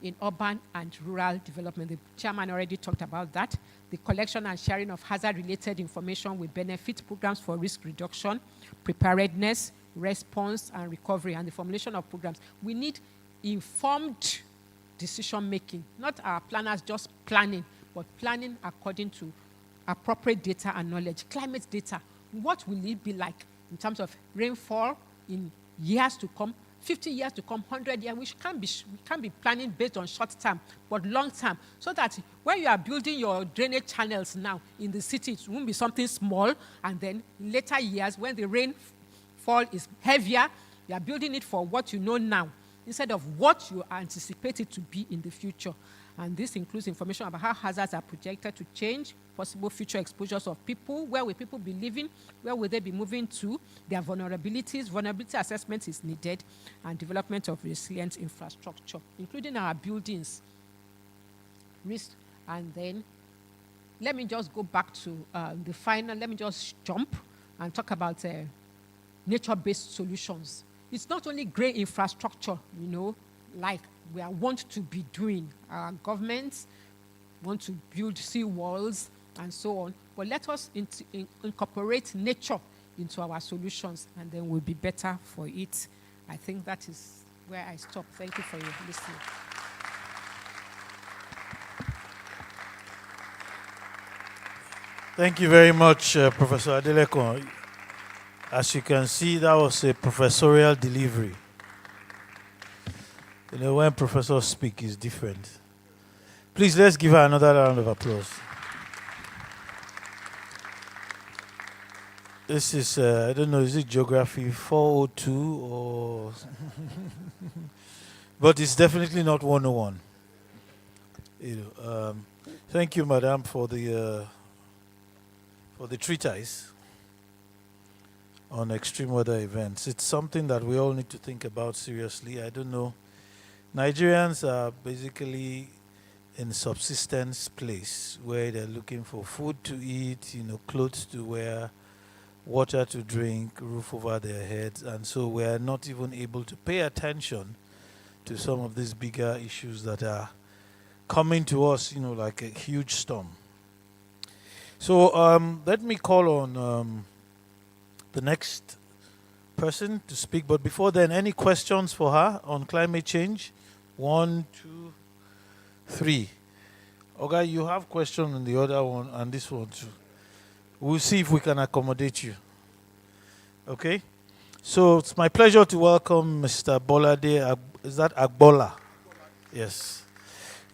in urban and rural development. The chairman already talked about that. The collection and sharing of hazard-related information will benefit programs for risk reduction, preparedness, response, and recovery, and the formulation of programs. We need informed decision-making, not our planners just planning, but planning according to appropriate data and knowledge. Climate data, what will it be like in terms of rainfall in years to come, 50 years to come, 100 years? We can't be planning based on short term, but long term, so that when you are building your drainage channels now in the city, it won't be something small, and then in later years, when the rainfall is heavier, you are building it for what you know now, instead of what you anticipate it to be in the future. And this includes information about how hazards are projected to change, possible future exposures of people, where will people be living, where will they be moving to, their vulnerabilities. Vulnerability assessment is needed, and development of resilient infrastructure, including our buildings. Risk, and then let me just go back to the final, let me just jump and talk about nature-based solutions. It's not only great infrastructure, like we want to be doing. Our governments want to build sea walls and so on. But let us incorporate nature into our solutions, and then we'll be better for it. I think that is where I stop. Thank you for your listening. Thank you very much, Professor Adeleko. As you can see, that was a professorial delivery. You know, when professors speak, it's different. Please, let's give her another round of applause. This is, I don't know, is it geography 402 or... But it's definitely not 101. You know, thank you, madam, for the treatise on extreme weather events. It's something that we all need to think about seriously. I don't know. Nigerians are basically in subsistence place where they're looking for food to eat, you know, clothes to wear, water to drink, roof over their heads, and so we're not even able to pay attention to some of these bigger issues that are coming to us, you know, like a huge storm. So let me call on the next person to speak, but before then, any questions for her on climate change? 1, 2, 3. Okay, you have question on the other one and this one too. We'll see if we can accommodate you. Okay? So it's my pleasure to welcome Mr. Bolade, is that Agbola? Yes.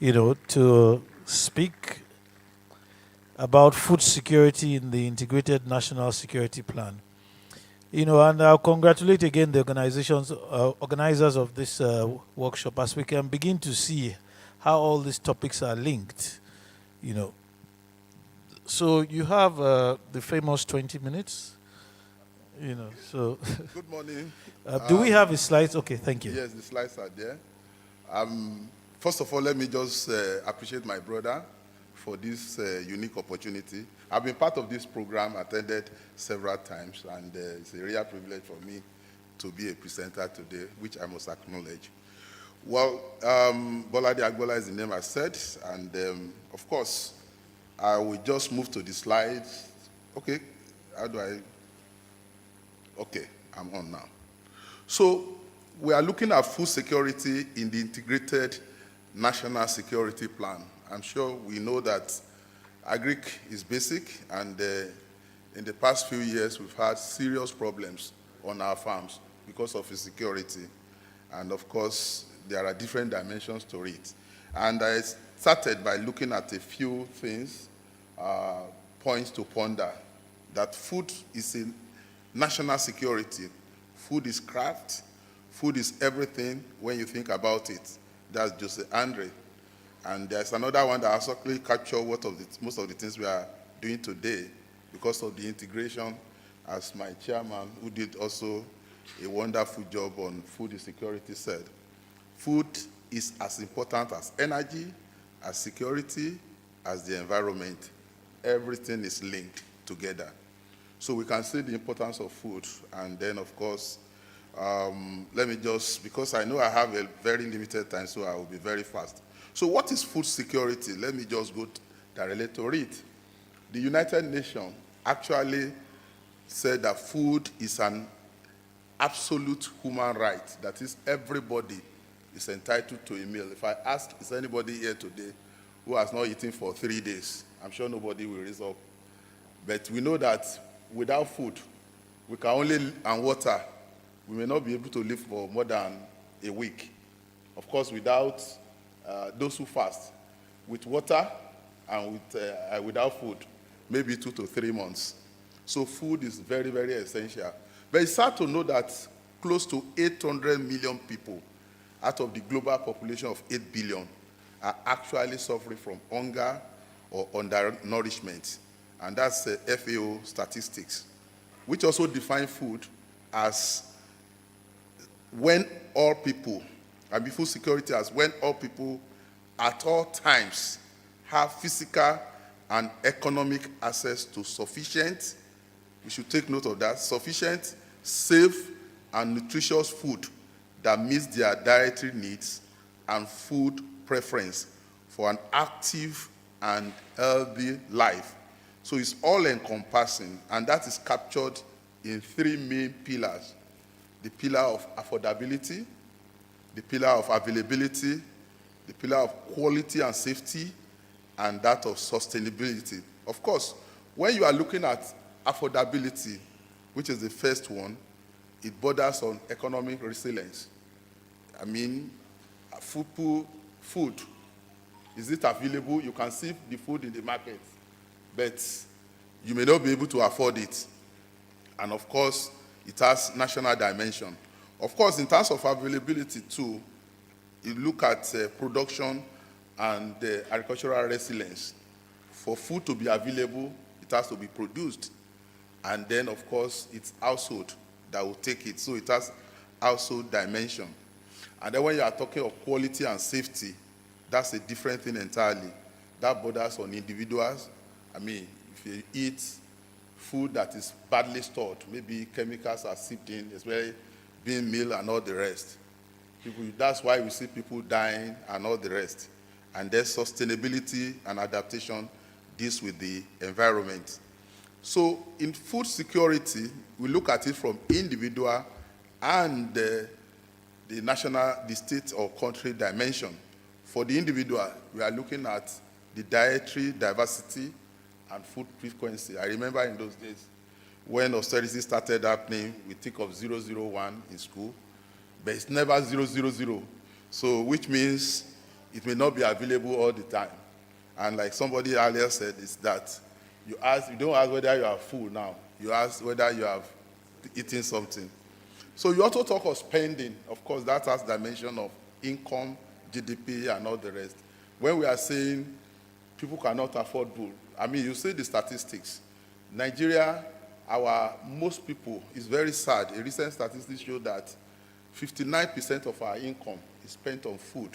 You know, to speak about food security in the Integrated National Security Plan. You know, and I'll congratulate again the organizers of this workshop, as we can begin to see how all these topics are linked, you know. So you have the famous 20 minutes, you know, so. Good morning. Do we have the slides? Okay, thank you. Yes, the slides are there. First of all, let me just appreciate my brother for this unique opportunity. I've been part of this program, attended several times, and it's a real privilege for me to be a presenter today, which I must acknowledge. Well, Bolade Agbola is the name I said, and of course, I will just move to the slides. Okay, how do I? Okay, I'm on now. So, we are looking at food security in the Integrated National Security Plan. I'm sure we know that agric is basic, and in the past few years, we've had serious problems on our farms because of insecurity. And of course, there are different dimensions to it. And I started by looking at a few things, points to ponder, that food is a national security. Food is craft, food is everything when you think about it. That's Jose Andre. And there's another one that actually captures most of the things we are doing today because of the integration, as my chairman, who did also a wonderful job on food insecurity, said. Food is as important as energy, as security, as the environment. Everything is linked together. So we can see the importance of food. And then, of course, let me just, because I know I have a very limited time, so I will be very fast. So what is food security? Let me just go directly to it. The United Nations actually said that food is an absolute human right. That is, everybody is entitled to a meal. If I ask, is anybody here today who has not eaten for 3 days? I'm sure nobody will raise up. But we know that without food, we can only, and water, we may not be able to live for more than a week. Of course, without those who fast, with water and without food, maybe 2 to 3 months. So food is very, very essential. But it's sad to know that close to 800 million people out of the global population of 8 billion are actually suffering from hunger or undernourishment. And that's FAO statistics, which also define food as when all people, and food security as when all people at all times have physical and economic access to sufficient, we should take note of that, sufficient, safe, and nutritious food that meets their dietary needs and food preference for an active and healthy life. So it's all encompassing, and that is captured in 3 main pillars. the pillar of affordability, the pillar of availability, the pillar of quality and safety, and that of sustainability. Of course, when you are looking at affordability, which is the first one, it borders on economic resilience. I mean, food, is it available? You can see the food in the market, but you may not be able to afford it. And of course, it has national dimension. Of course, in terms of availability too, you look at production and agricultural resilience. For food to be available, it has to be produced. And then, of course, it's household that will take it. So it has household dimension. And then when you are talking of quality and safety, that's a different thing entirely. That borders on individuals. I mean, if you eat food that is badly stored, maybe chemicals are seeped in, especially bean meal and all the rest. That's why we see people dying and all the rest. And then sustainability and adaptation deals with the environment. So in food security, we look at it from individual and the state or country dimension. For the individual, we are looking at the dietary diversity and food frequency. I remember in those days when austerity started happening, we think of 001 in school, but it's never 000. So which means it may not be available all the time. And like somebody earlier said, is that you don't ask whether you are full now. You ask whether you have eaten something. So you also talk of spending. Of course, that has dimension of income, GDP, and all the rest. When we are saying people cannot afford food, I mean, you see the statistics. Nigeria, most people, is very sad. A recent statistics show that 59% of our income is spent on food.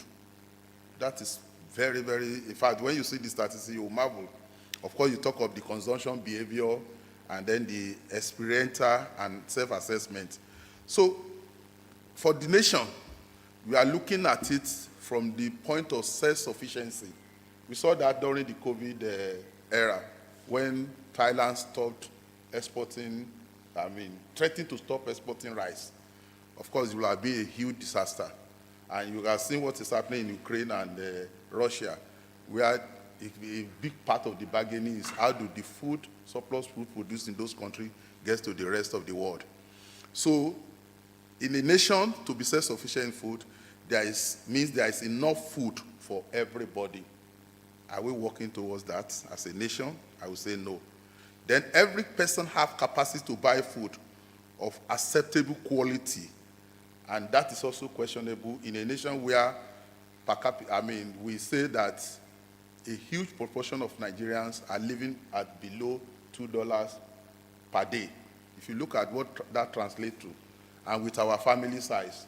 That is very, very, in fact, when you see the statistics, you will marvel. Of course, you talk of the consumption behavior and then the experiential and self-assessment. So, for the nation, we are looking at it from the point of self-sufficiency. We saw that during the COVID era, when Thailand stopped exporting, threatened to stop exporting rice. Of course, it will have been a huge disaster. And you have seen what is happening in Ukraine and Russia, where a big part of the bargaining is how do the surplus food produced in those countries get to the rest of the world. So, in a nation, to be self-sufficient in food, means there is enough food for everybody. Are we working towards that as a nation? I would say no. Then every person have capacity to buy food of acceptable quality. And that is also questionable in a nation where, we say that a huge proportion of Nigerians are living at below $2 per day. If you look at what that translates to, and with our family size.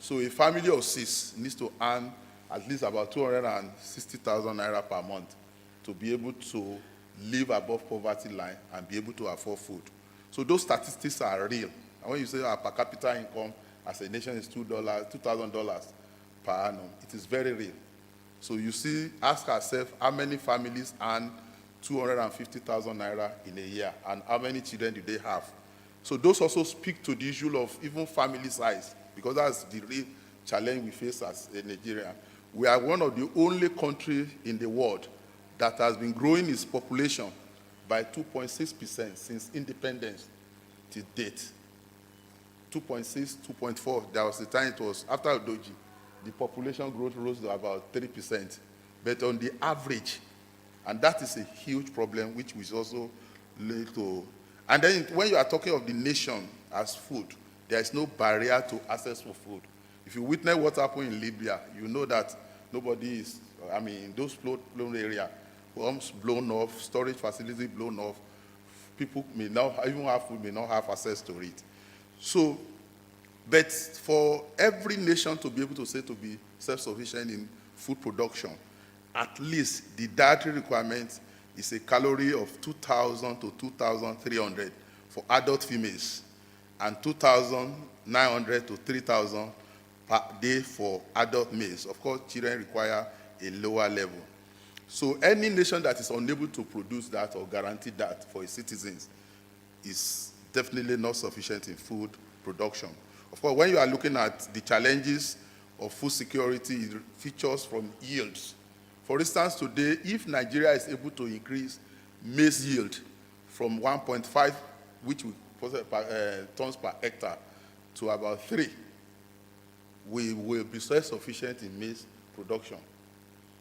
So a family of 6 needs to earn at least about 260,000 naira per month to be able to live above poverty line and be able to afford food. So those statistics are real. And when you say our per capita income as a nation is $2,000 per annum, it is very real. So you see, ask ourselves how many families earn 250,000 naira in a year and how many children do they have? So those also speak to the issue of even family size, because that's the real challenge we face as a Nigerian. We are one of the only countries in the world that has been growing its population by 2.6% since independence to date. 2.6, 2.4. There was a time it was, after Odoji, the population growth rose to about 3%. But on the average, and that is a huge problem, which we also lead to. And then when you are talking of the nation as food, there is no barrier to access for food. If you witness what happened in Libya, you know that nobody is, in those flood area, homes blown off, storage facilities blown off, people may not even have food, may not have access to it. So, but for every nation to be able to say to be self-sufficient in food production, at least the dietary requirement is a calorie of 2,000 to 2,300 for adult females and 2,900 to 3,000 per day for adult males. Of course, children require a lower level. So any nation that is unable to produce that or guarantee that for its citizens is definitely not sufficient in food production. Of course, when you are looking at the challenges of food security, it features from yields. For instance, today, if Nigeria is able to increase maize yield from 1.5, which we tons per hectare, to about 3, we will be self-sufficient in maize production.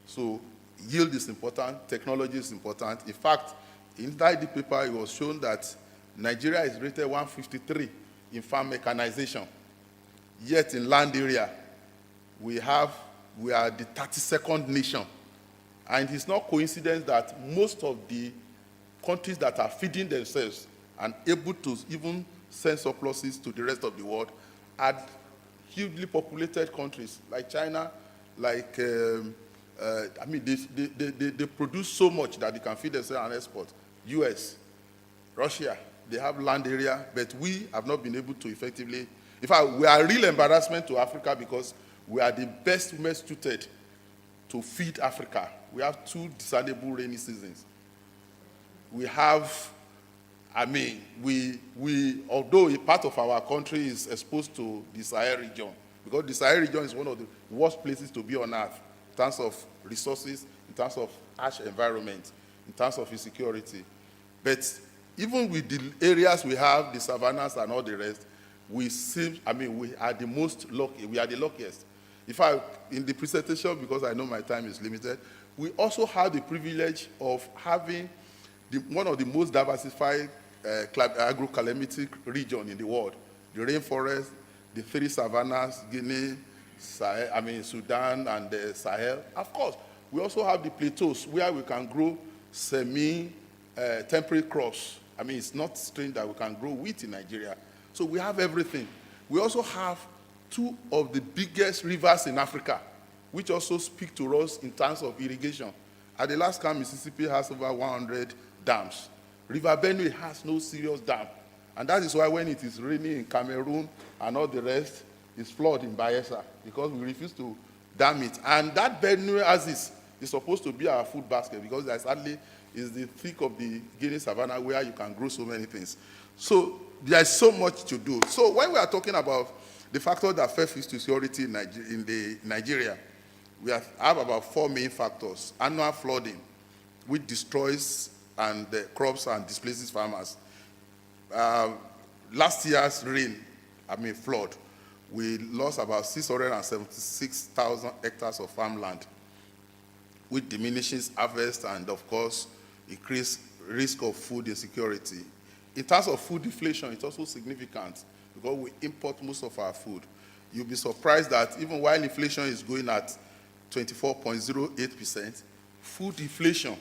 So yield is important, technology is important. In fact, inside the paper, it was shown that Nigeria is rated 153 in farm mechanization. Yet in land area, we are the 32nd nation. And it's not coincidence that most of the countries that are feeding themselves and able to even send surpluses to the rest of the world are hugely populated countries like China, like, they produce so much that they can feed themselves and export. US, Russia, they have land area, but we have not been able to effectively. In fact, we are a real embarrassment to Africa because we are the best suited to feed Africa. We have 2 discernible rainy seasons. We have, although a part of our country is exposed to the Sahel region, because the Sahel region is one of the worst places to be on earth in terms of resources, in terms of harsh environment, in terms of insecurity. But even with the areas we have, the savannas and all the rest, we are the most lucky, we are the luckiest. In fact, in the presentation, because I know my time is limited, we also have the privilege of having one of the most diversified agro-calamity region in the world. The rainforest, the 3 savannas, Guinea, Sahel, Sudan, and the Sahel. Of course, we also have the plateaus where we can grow semi-temperate crops. It's not strange that we can grow wheat in Nigeria. So we have everything. We also have 2 of the biggest rivers in Africa, which also speak to us in terms of irrigation. At the last count, Mississippi has over 100 dams. River Benue has no serious dam. And that is why when it is raining in Cameroon and all the rest, it's flood in Bayelsa, because we refuse to dam it. And that Benue Axis is supposed to be our food basket, because there sadly is the thick of the Guinea Savannah where you can grow so many things. So there is so much to do. So when we are talking about the factors that affect food security in Nigeria, we have about 4 main factors. Annual flooding, which destroys crops and displaces farmers. Last year's flood, we lost about 676,000 hectares of farmland, which diminishes harvest and, of course, increased risk of food insecurity. In terms of food deflation, it's also significant because we import most of our food. You'll be surprised that even while inflation is going at 24.08%, food inflation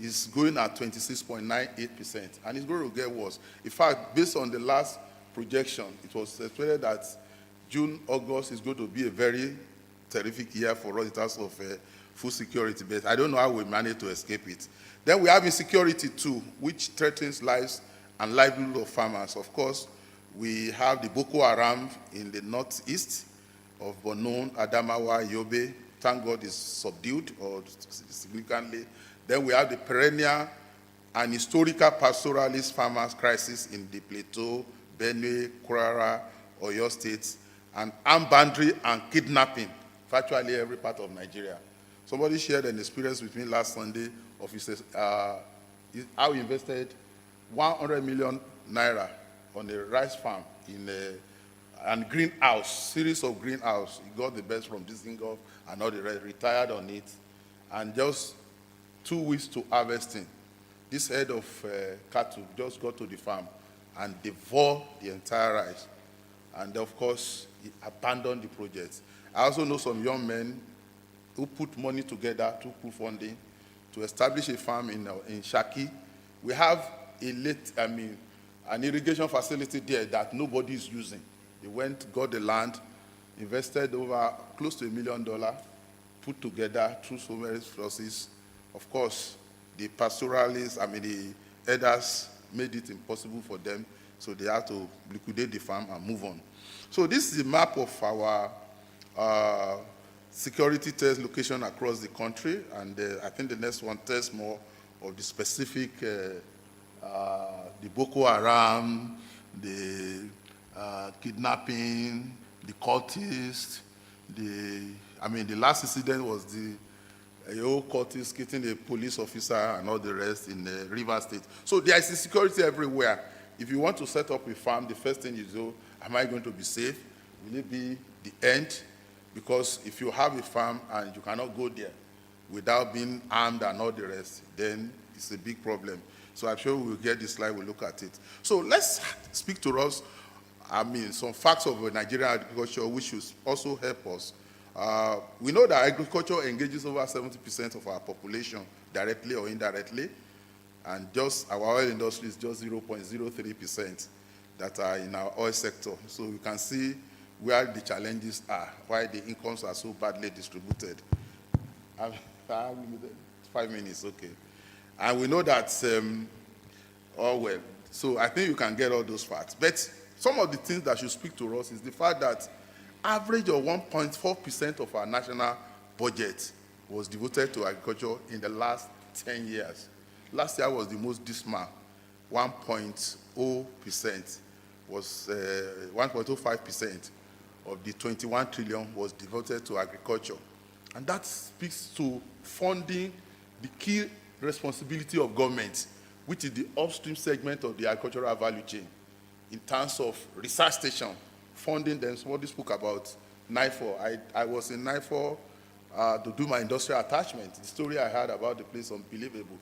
is going at 26.98%, and it's going to get worse. In fact, based on the last projection, it was expected that June, August is going to be a very terrific year for us in terms of food security, but I don't know how we manage to escape it. Then we have insecurity too, which threatens lives and livelihood of farmers. Of course, we have the Boko Haram in the northeast of Borno, Adamawa, Yobe. Thank God it's subdued or significantly. Then we have the perennial and historical pastoralist farmers crisis in the Plateau, Benue, Kwara, Oyo states, and armed banditry and kidnapping, virtually every part of Nigeria. Somebody shared an experience with me last Sunday of how he invested 100 million naira on a rice farm in a greenhouse, series of greenhouse. He got the best from Disney and all the rest, retired on it, and just 2 weeks to harvesting, this head of cattle just got to the farm and devoured the entire rice. And of course, he abandoned the project. I also know some young men who put money together to put funding to establish a farm in Shaki. We have an irrigation facility there that nobody is using. They went, got the land, invested over close to $1 million, put together through so many resources. Of course, the pastoralists, the herders made it impossible for them, so they had to liquidate the farm and move on. So this is a map of our security test location across the country, and I think the next one tells more of the specific, the Boko Haram, the kidnapping, the cultists, the last incident was a old cultist hitting a police officer and all the rest in the River State. So there is insecurity everywhere. If you want to set up a farm, the first thing you do, am I going to be safe? Will it be the end? Because if you have a farm and you cannot go there without being armed and all the rest, then it's a big problem. So I'm sure we'll get this slide, we'll look at it. So let's speak to us, some facts of Nigerian agriculture which should also help us. We know that agriculture engages over 70% of our population, directly or indirectly, and just our oil industry is just 0.03% that are in our oil sector. So we can see where the challenges are, why the incomes are so badly distributed. 5 minutes, okay. And we know that, so I think you can get all those facts. But some of the things that should speak to us is the fact that average of 1.4% of our national budget was devoted to agriculture in the last 10 years. Last year was the most dismal, 1.0% was 1.05% of the 21 trillion was devoted to agriculture. And that speaks to funding the key responsibility of government, which is the upstream segment of the agricultural value chain, in terms of research station, funding them. Somebody spoke about NIFOR. I was in NIFOR to do my industrial attachment. The story I heard about the place is unbelievable.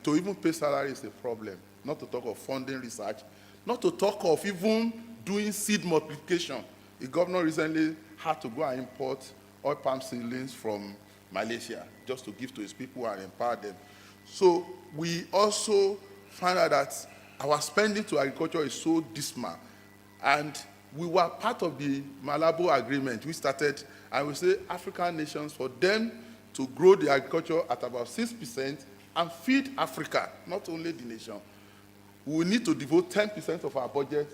To even pay salary is a problem, not to talk of funding research, not to talk of even doing seed multiplication. The governor recently had to go and import oil palm seedlings from Malaysia just to give to his people and empower them. So we also find out that our spending to agriculture is so dismal. And we were part of the Malabo Agreement. We started, I would say, African nations, for them to grow the agriculture at about 6% and feed Africa, not only the nation. We need to devote 10% of our budget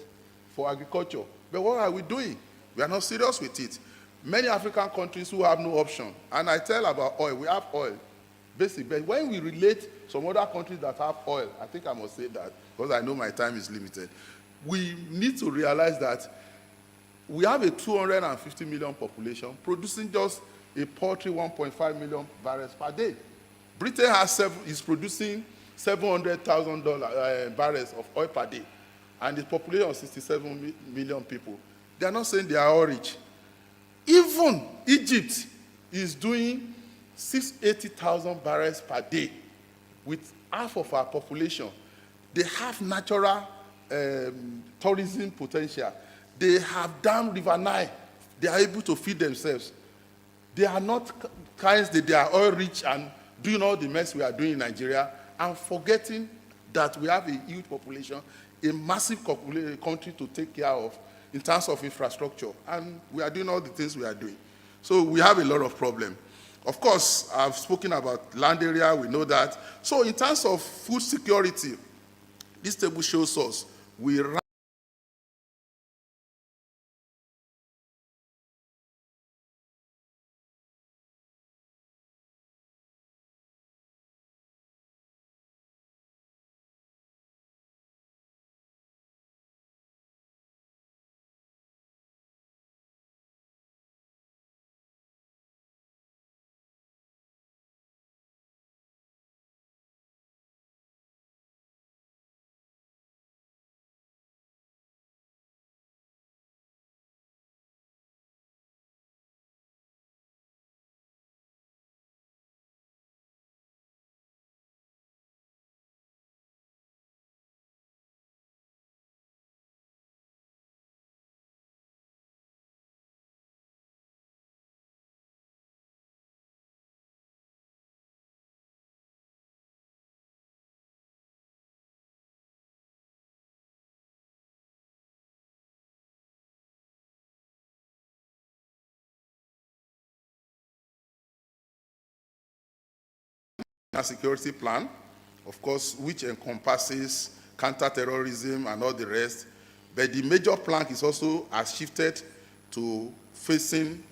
for agriculture. But what are we doing? We are not serious with it. Many African countries who have no option, and I tell about oil, we have oil, basically, but when we relate some other countries that have oil, I think I must say that, because I know my time is limited, we need to realize that we have a 250 million population producing just a paltry 1.5 million barrels per day. Britain is producing 700,000 barrels of oil per day, and its population of 67 million people. They are not saying they are all rich. Even Egypt is doing 680,000 barrels per day with half of our population. They have natural tourism potential. They have dam River Nile. They are able to feed themselves. They are not kinds that they are oil rich and doing all the mess we are doing in Nigeria and forgetting that we have a huge population, a massive country to take care of in terms of infrastructure. And we are doing all the things we are doing. So we have a lot of problems. Of course, I've spoken about land area, we know that. So in terms of food security, this table shows us we rank a security plan, of course, which encompasses counter-terrorism and all the rest. But the major plank is also has shifted to facing,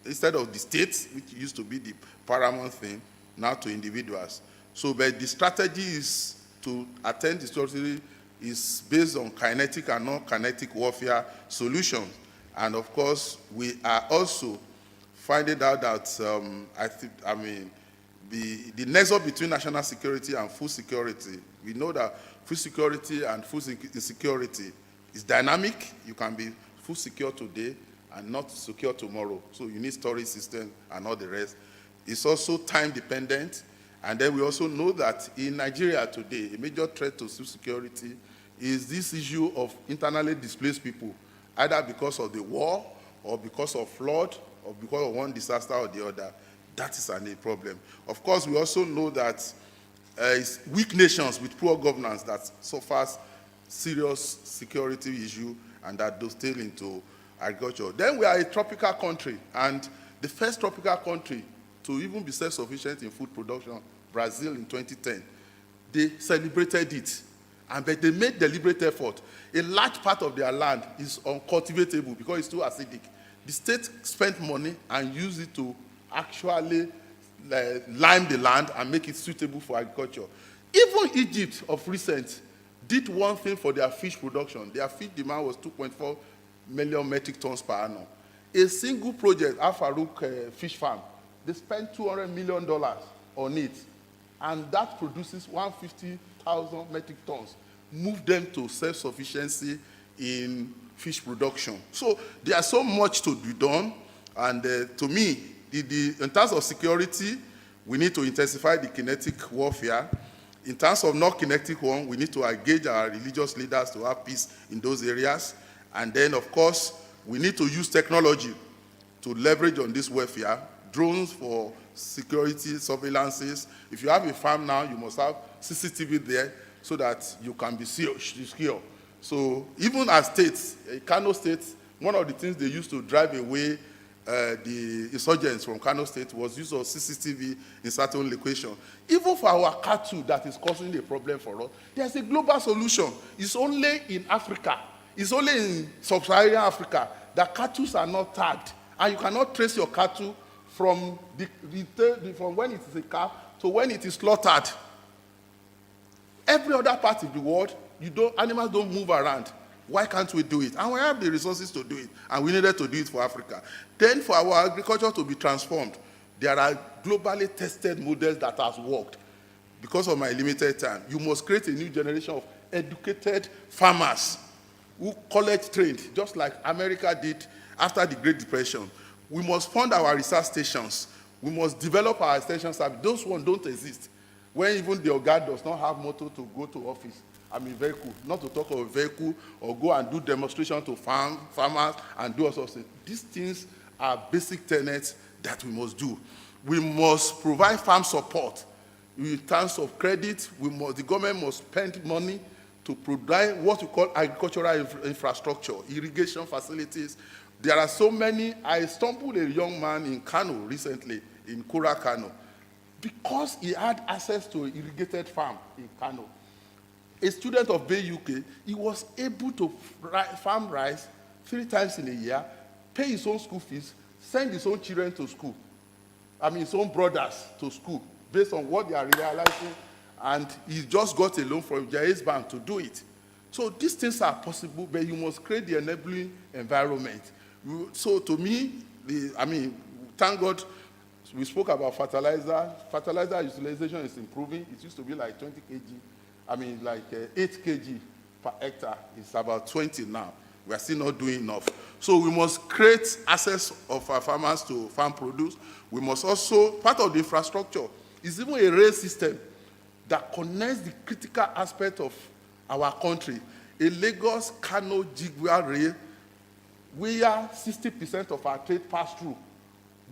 instead of the state, which used to be the paramount thing, now to individuals. So, but the strategy is to attend the security is based on kinetic and non-kinetic warfare solutions. And of course, we are also finding out that the nexus between national security and food security, we know that food security and food insecurity is dynamic. You can be food secure today and not secure tomorrow. So you need storage system and all the rest. It's also time dependent. And then we also know that in Nigeria today, a major threat to food security is this issue of internally displaced people, either because of the war or because of flood or because of one disaster or the other. That is a problem. Of course, we also know that it's weak nations with poor governance that suffers serious security issue and that dovetail into agriculture. Then we are a tropical country, and the first tropical country to even be self-sufficient in food production, Brazil in 2010, they celebrated it, but they made deliberate effort. A large part of their land is uncultivatable because it's too acidic. The state spent money and used it to actually lime the land and make it suitable for agriculture. Even Egypt of recent did one thing for their fish production. Their fish demand was 2.4 million metric tons per annum. A single project, Al Farouk Fish Farm, they spent $200 million on it, and that produces 150,000 metric tons. Move them to self-sufficiency in fish production. So there's so much to be done, and to me, in terms of security, we need to intensify the kinetic warfare. In terms of non-kinetic one, we need to engage our religious leaders to have peace in those areas. And then, of course, we need to use technology to leverage on this warfare, drones for security, surveillances. If you have a farm now, you must have CCTV there so that you can be secure. So even as states, Kano State, one of the things they used to drive away the insurgents from Kano State was use of CCTV in certain locations. Even for our cattle that is causing a problem for us, there's a global solution. It's only in Africa, it's only in sub-Saharan Africa that cattle are not tagged. And you cannot trace your cattle from when it is a calf to when it is slaughtered. Every other part of the world, animals don't move around. Why can't we do it? And we have the resources to do it, and we needed to do it for Africa. Then for our agriculture to be transformed, there are globally tested models that have worked. Because of my limited time, you must create a new generation of educated farmers who college trained, just like America did after the Great Depression. We must fund our research stations. We must develop our extension service. Those ones don't exist. When even the Oga does not have motor to go to office, vehicle, not to talk of a vehicle or go and do demonstration to farmers and do all sorts of things. These things are basic tenets that we must do. We must provide farm support. In terms of credit, the government must spend money to provide what we call agricultural infrastructure, irrigation facilities. There are so many. I stumbled a young man in Kano recently, in Kura, Kano, because he had access to an irrigated farm in Kano. A student of Bay UK, he was able to farm rice 3 times in a year, pay his own school fees, send his own children to school, his own brothers to school, based on what they are realizing, and he just got a loan from Jaiz Bank to do it. So these things are possible, but you must create the enabling environment. So to me, thank God, we spoke about fertilizer. Fertilizer utilization is improving. It used to be like 20 kg. 8 kg per hectare. It's about 20 now. We are still not doing enough. So we must create access of our farmers to farm produce. We must also, part of the infrastructure is even a rail system that connects the critical aspect of our country. A Lagos-Kano-Jigwa rail, where 60% of our trade pass through.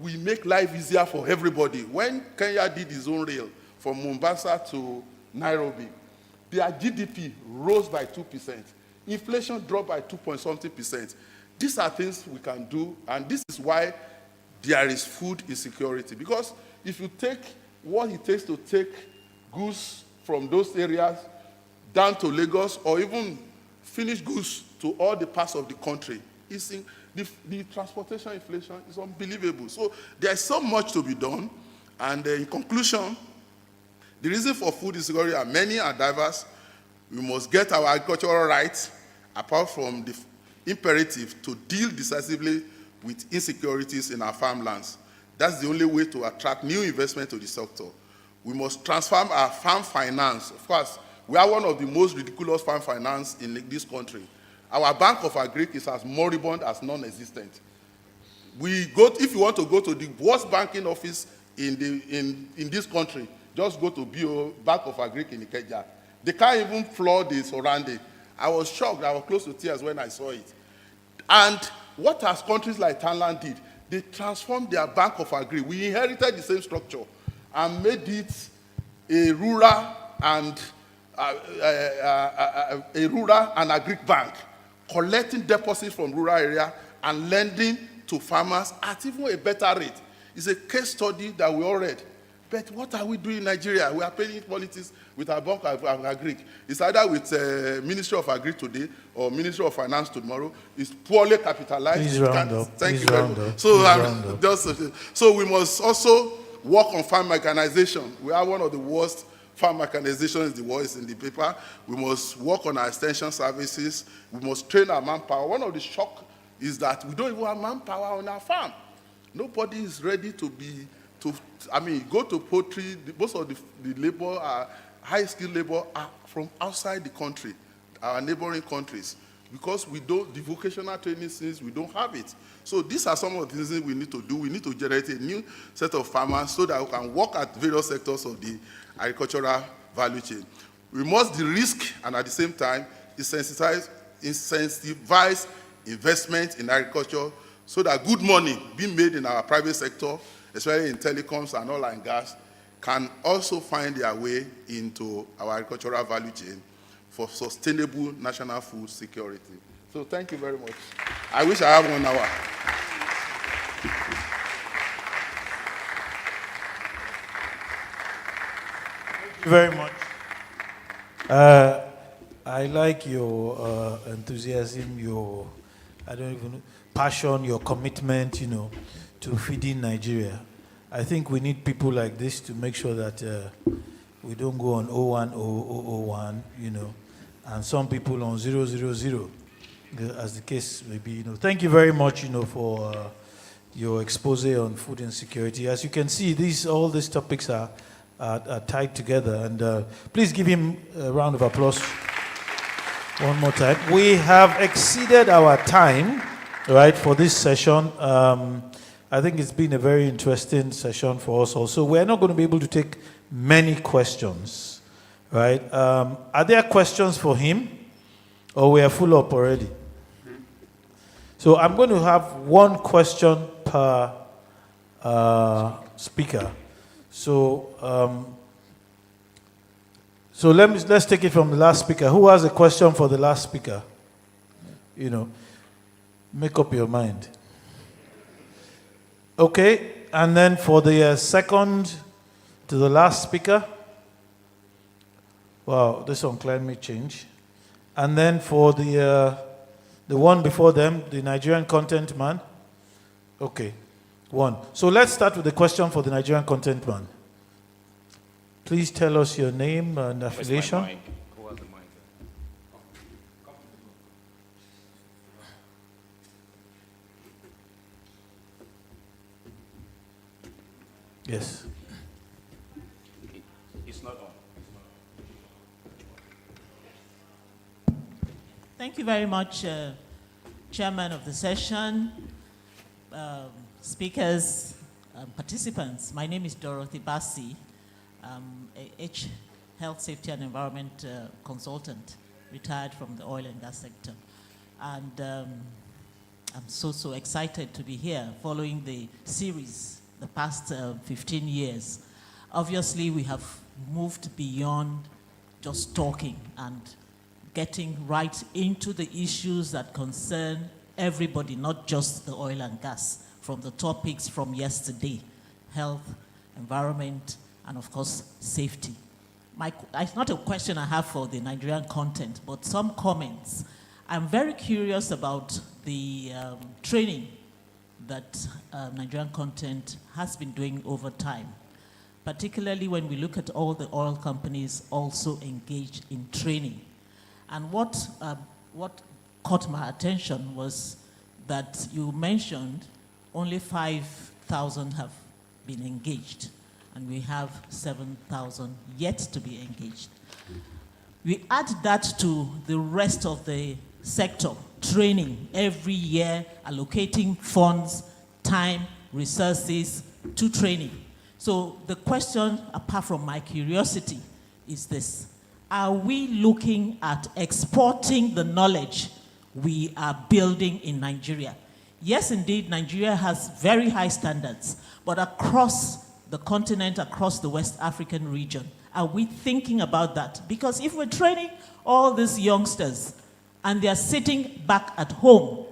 We make life easier for everybody. When Kenya did his own rail from Mombasa to Nairobi, their GDP rose by 2%. Inflation dropped by 2.something%. These are things we can do, and this is why there is food insecurity. Because if you take what it takes to take goods from those areas down to Lagos, or even finished goods to all the parts of the country, the transportation inflation is unbelievable. So there's so much to be done. And in conclusion, the reason for food insecurity are many and diverse. We must get our agricultural rights, apart from the imperative to deal decisively with insecurities in our farmlands. That's the only way to attract new investment to the sector. We must transform our farm finance. Of course, we are one of the most ridiculous farm finance in this country. Our Bank of Agric is as moribund as non-existent. If you want to go to the worst banking office in this country, just go to BO, Bank of Agric in Ikeja. They can't even flood the surrounding. I was shocked. I was close to tears when I saw it. And what has countries like Thailand did? They transformed their Bank of Agri. We inherited the same structure and made it a rural and agric bank, collecting deposits from rural area and lending to farmers at even a better rate. It's a case study that we all read. But what are we doing in Nigeria? We are paying politics with our Bank of Agric. It's either with Ministry of Agri today or Ministry of Finance tomorrow. It's poorly capitalized. Please round up. Thank Please you very round much. up. So we must also work on farm mechanization. We are one of the worst farm mechanization in the world. Is in the paper. We must work on our extension services. We must train our manpower. One of the shock is that we don't even have manpower on our farm. Nobody is ready to go to poultry. Most of the labor, high-skilled labor, are from outside the country, our neighboring countries, because the vocational training since we don't have it. So these are some of the things we need to do. We need to generate a new set of farmers so that we can work at various sectors of the agricultural value chain. We must de-risk and at the same time incentivize investment in agriculture so that good money being made in our private sector, especially in telecoms and oil and gas, can also find their way into our agricultural value chain for sustainable national food security. So thank you very much. I wish I had 1 hour. Thank you very much. I like your enthusiasm, your passion, your commitment, to feeding Nigeria. I think we need people like this to make sure that we don't go on 01001, and some people on 000, as the case may be. Thank you very much, for your expose on food insecurity. As you can see, all these topics are tied together, and please give him a round of applause one more time. We have exceeded our time, right, for this session. I think it's been a very interesting session for us also. We're not going to be able to take many questions, right? Are there questions for him, or we are full up already? So I'm going to have one question per speaker. So let's take it from the last speaker. Who has a question for the last speaker? Make up your mind. Okay, and then for the second to the last speaker. Wow, this on climate change. And then for the one before them, the Nigerian content man. Okay, one. So let's start with the question for the Nigerian content man. Please tell us your name and affiliation. Who has the mic? Yes. It's not on. Thank you very much, Chairman of the session, speakers, participants. My name is Dorothy Bassi. I'm a Health, Safety and Environment consultant, retired from the oil and gas sector. And I'm so excited to be here following the series the past 15 years. Obviously, we have moved beyond just talking and getting right into the issues that concern everybody, not just the oil and gas, from the topics from yesterday: health, environment, and of course, safety. It's not a question I have for the Nigerian content, but some comments. I'm very curious about the training that Nigerian content has been doing over time, particularly when we look at all the oil companies also engaged in training. And what caught my attention was that you mentioned only 5,000 have been engaged, and we have 7,000 yet to be engaged. We add that to the rest of the sector, training every year, allocating funds, time, resources to training. So the question, apart from my curiosity, is this: are we looking at exporting the knowledge we are building in Nigeria? Yes, indeed, Nigeria has very high standards, but across the continent, across the West African region, are we thinking about that? Because if we're training all these youngsters and they're sitting back at home,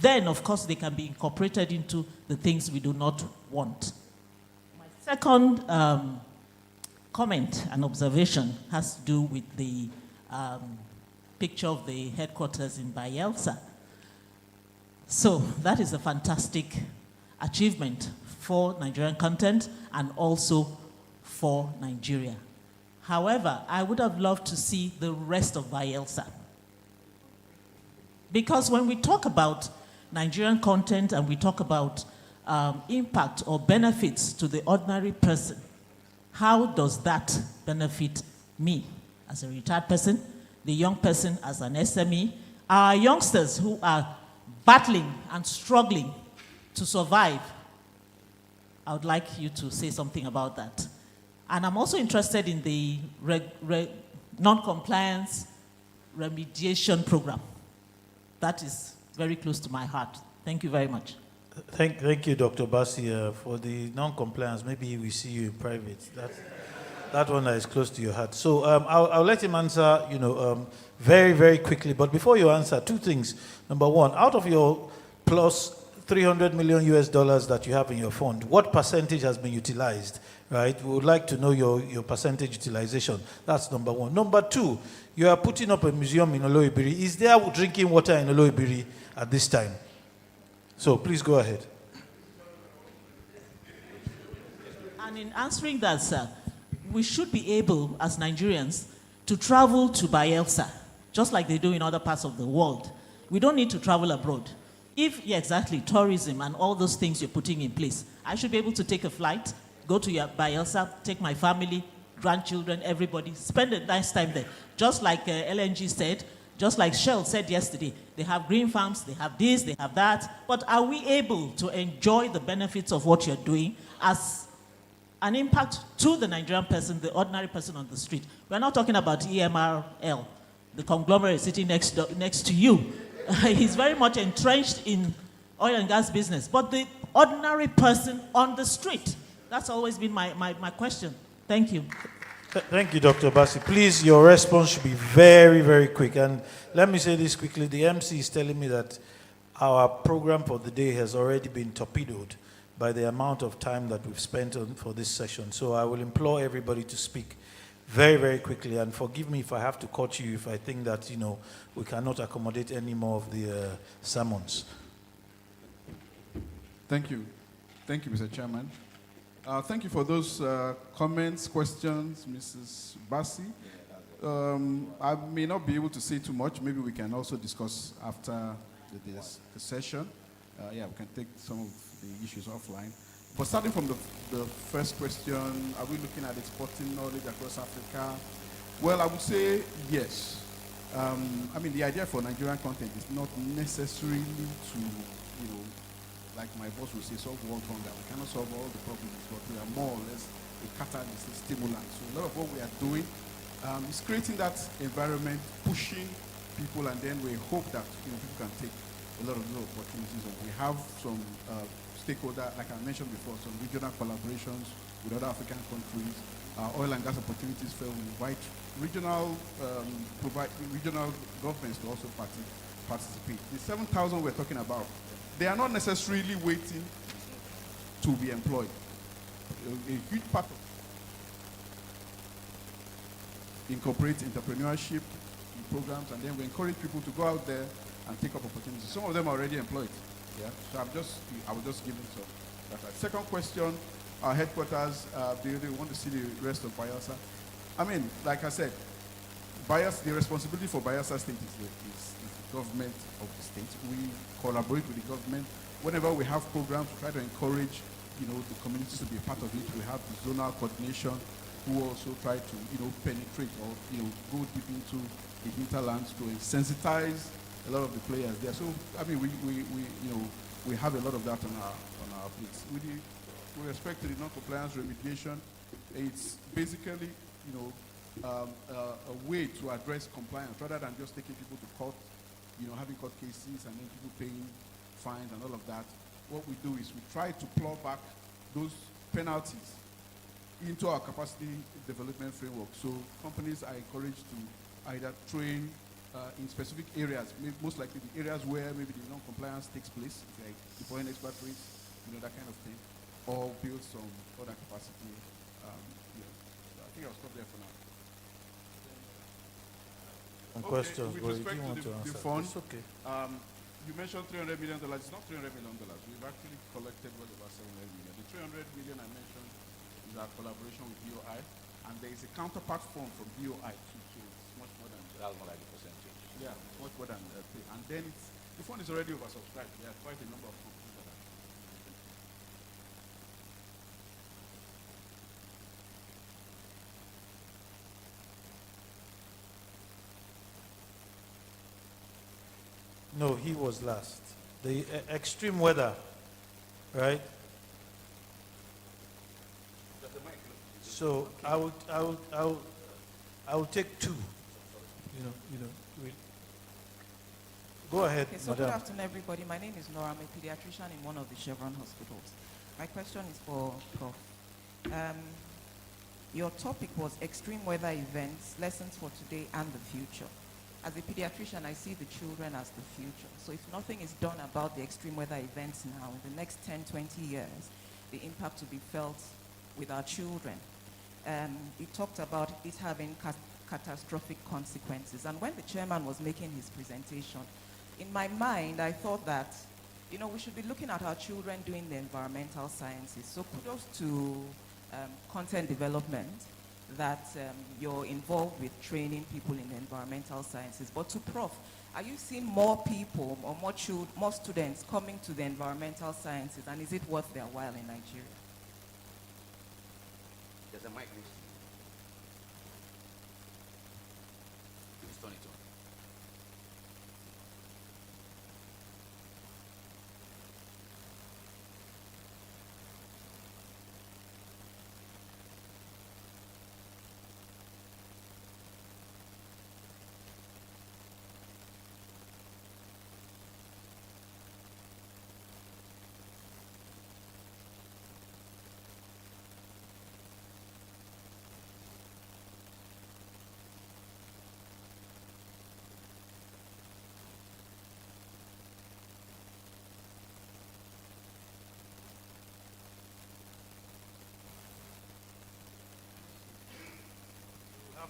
then of course they can be incorporated into the things we do not want. My second comment and observation has to do with the picture of the headquarters in Bayelsa. So that is a fantastic achievement for Nigerian content and also for Nigeria. However, I would have loved to see the rest of Bayelsa. Because when we talk about Nigerian content and we talk about impact or benefits to the ordinary person, how does that benefit me as a retired person, the young person as an SME, our youngsters who are battling and struggling to survive? I would like you to say something about that. And I'm also interested in the non-compliance remediation program. That is very close to my heart. Thank you very much. Thank you, Dr. Bassi, for the non-compliance. Maybe we see you in private. That one is close to your heart. So I'll let him answer, very, very quickly. But before you answer, two things. Number one, out of your plus $300 million that you have in your fund, what percentage has been utilized, right? We would like to know your percentage utilization. That's number one. Number two, you are putting up a museum in Oloibiri. Is there drinking water in Oloibiri at this time? So please go ahead. And in answering that, sir, we should be able, as Nigerians, to travel to Bayelsa, just like they do in other parts of the world. We don't need to travel abroad. Exactly, tourism and all those things you're putting in place, I should be able to take a flight, go to Bayelsa, take my family, grandchildren, everybody, spend a nice time there. Just like LNG said, just like Shell said yesterday, they have green farms, they have this, they have that. But are we able to enjoy the benefits of what you're doing as an impact to the Nigerian person, the ordinary person on the street? We're not talking about EMRL, the conglomerate sitting next to you. He's very much entrenched in oil and gas business. But the ordinary person on the street, that's always been my question. Thank you. Thank you, Dr. Bassi. Please, your response should be very, very quick. And let me say this quickly. The MC is telling me that our program for the day has already been torpedoed by the amount of time that we've spent for this session. So I will implore everybody to speak very, very quickly. And forgive me if I have to cut you if I think that, we cannot accommodate any more of the sermons. Thank you. Thank you, Mr. Chairman. Thank you for those comments, questions, Mrs. Bassi. I may not be able to say too much. Maybe we can also discuss after the session. We can take some of the issues offline. But starting from the first question, are we looking at exporting knowledge across Africa? Well, I would say yes. The idea for Nigerian content is not necessarily to, like my boss would say, solve world hunger. We cannot solve all the problems, but we are more or less a catalyst, a stimulant. So a lot of what we are doing is creating that environment, pushing people, and then we hope that people can take a lot of those opportunities. And we have some stakeholder, like I mentioned before, some regional collaborations with other African countries. Oil and gas opportunities fail. We invite regional governments to also participate. The 7,000 we're talking about, they are not necessarily waiting to be employed. A huge part of incorporate entrepreneurship in programs, and then we encourage people to go out there and take up opportunities. Some of them are already employed. Yeah. So I will just give it some. Second question, our headquarters, do you want to see the rest of Bayelsa? Like I said, The responsibility for Bayelsa State is the government of the state. We collaborate with the government. Whenever we have programs, we try to encourage, the communities to be a part of it. We have the zonal coordination who also try to, penetrate or, go deep into the hinterlands to sensitize a lot of the players there. So, I mean, we have a lot of that on our plates. With respect to the non-compliance remediation, it's basically, a way to address compliance rather than just taking people to court, having court cases and then people paying fines and all of that. What we do is we try to plow back those penalties into our capacity development framework. So companies are encouraged to either train in specific areas, most likely the areas where maybe the non-compliance takes place, like deploying expert rates, that kind of thing, or build some other capacity. So I think I'll stop there for now. Questions, with Roy, respect do you want to to answer? the fund, It's okay. you mentioned $300 million. It's not $300 million. We've actually collected well over $700 million. The $300 million I mentioned is our collaboration with DOI, and there is a counterpart fund from DOI too, so it's much more than. That's more like the percentage. Yeah, much more than pay. And then the fund is already oversubscribed. There are quite a number of companies that are. No, he was last. The extreme weather, right? So I would take two. Go ahead, Okay, so good madam. afternoon, everybody. My name is Nora. I'm a pediatrician in one of the Chevron hospitals. My question is for Prof. Your topic was extreme weather events, lessons for today and the future. As a pediatrician, I see the children as the future. So if nothing is done about the extreme weather events now, in the next 10, 20 years, the impact will be felt with our children. He talked about it having catastrophic consequences. And when the chairman was making his presentation, in my mind, I thought that, we should be looking at our children doing the environmental sciences. So kudos to content development that you're involved with training people in the environmental sciences. But to Prof, are you seeing more people or more students coming to the environmental sciences, and is it worth their while in Nigeria? There's a mic next to you. Please turn it on.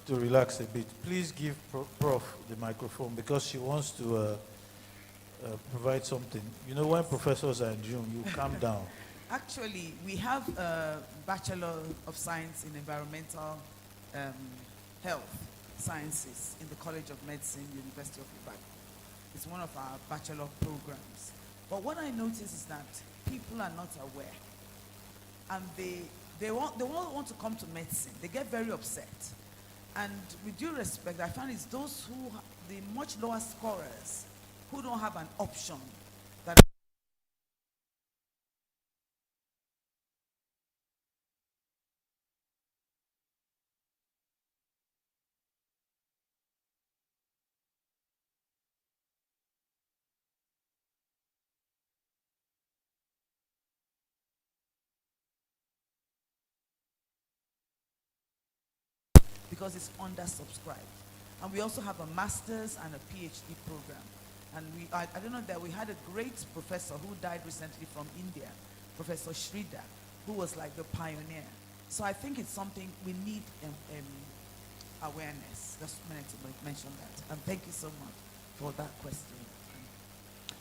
To relax a bit. Please give Prof the microphone because she wants to provide something. When professors are in June, you calm down. Actually, we have a Bachelor of Science in Environmental Health Sciences in the College of Medicine, University of Ibadan. It's one of our bachelor programs. But what I notice is that people are not aware. And they want to come to medicine. They get very upset. And with due respect, I find it's those the much lower scorers, who don't have an option that because it's undersubscribed. And we also have a master's and a PhD program. And I don't know that we had a great professor who died recently from India, Professor Sridhar, who was like the pioneer. So I think it's something we need awareness. Just wanted to mention that. And thank you so much for that question.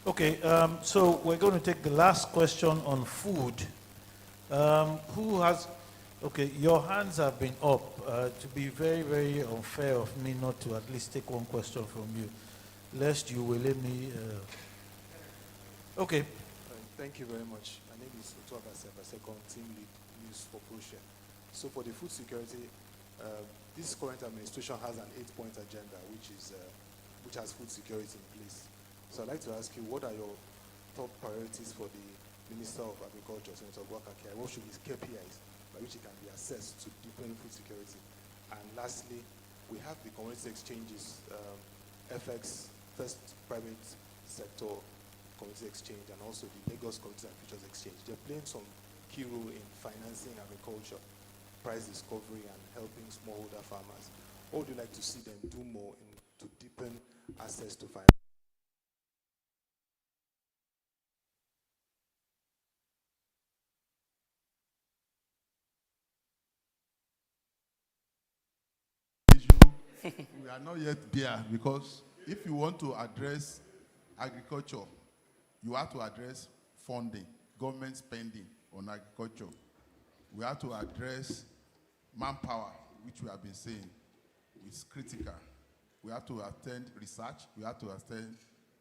Okay, so we're going to take the last question on food. Who has Okay, your hands have been up. To be very, very unfair of me not to at least take one question from you, lest you will let me. Okay. Thank you very much. My name is Otuaba Second Team Lead News for ProShare. So for the food security, this current administration has an 8-point agenda, which has food security in place. So I'd like to ask you, what are your top priorities for the Minister of Agriculture, Senator Gwakake? What should be his KPIs by which it can be assessed to deepen food security? And lastly, we have the commodity exchanges, FX, First Private Sector Commodity Exchange, and also the Lagos Commodity and Futures Exchange. They're playing some key role in financing agriculture, price discovery, and helping smallholder farmers. What would you like to see them do more to deepen access to finance? We are not yet there, because if you want to address agriculture, you have to address funding, government spending on agriculture. We have to address manpower, which we have been saying is critical. We have to attend research, we have to attend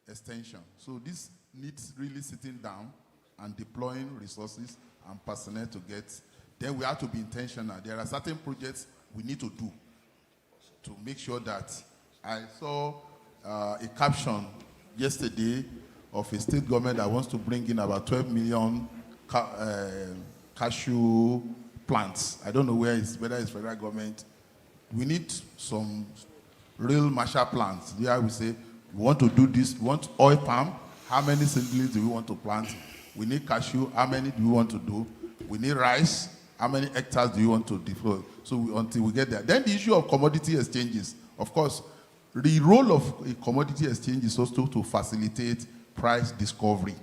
extension. So this needs really sitting down and deploying resources and personnel to get. Then we have to be intentional. There are certain projects we need to do to make sure that. I saw a caption yesterday of a state government that wants to bring in about 12 million cashew plants. I don't know whether it's federal government. We need some real Marshall plants. There we say, we want to do this, we want oil palm, how many seedlings do we want to plant? We need cashew, how many do we want to do? We need rice, how many hectares do you want to deploy? So until we get there. Then the issue of commodity exchanges. Of course, the role of a commodity exchange is also to facilitate price discovery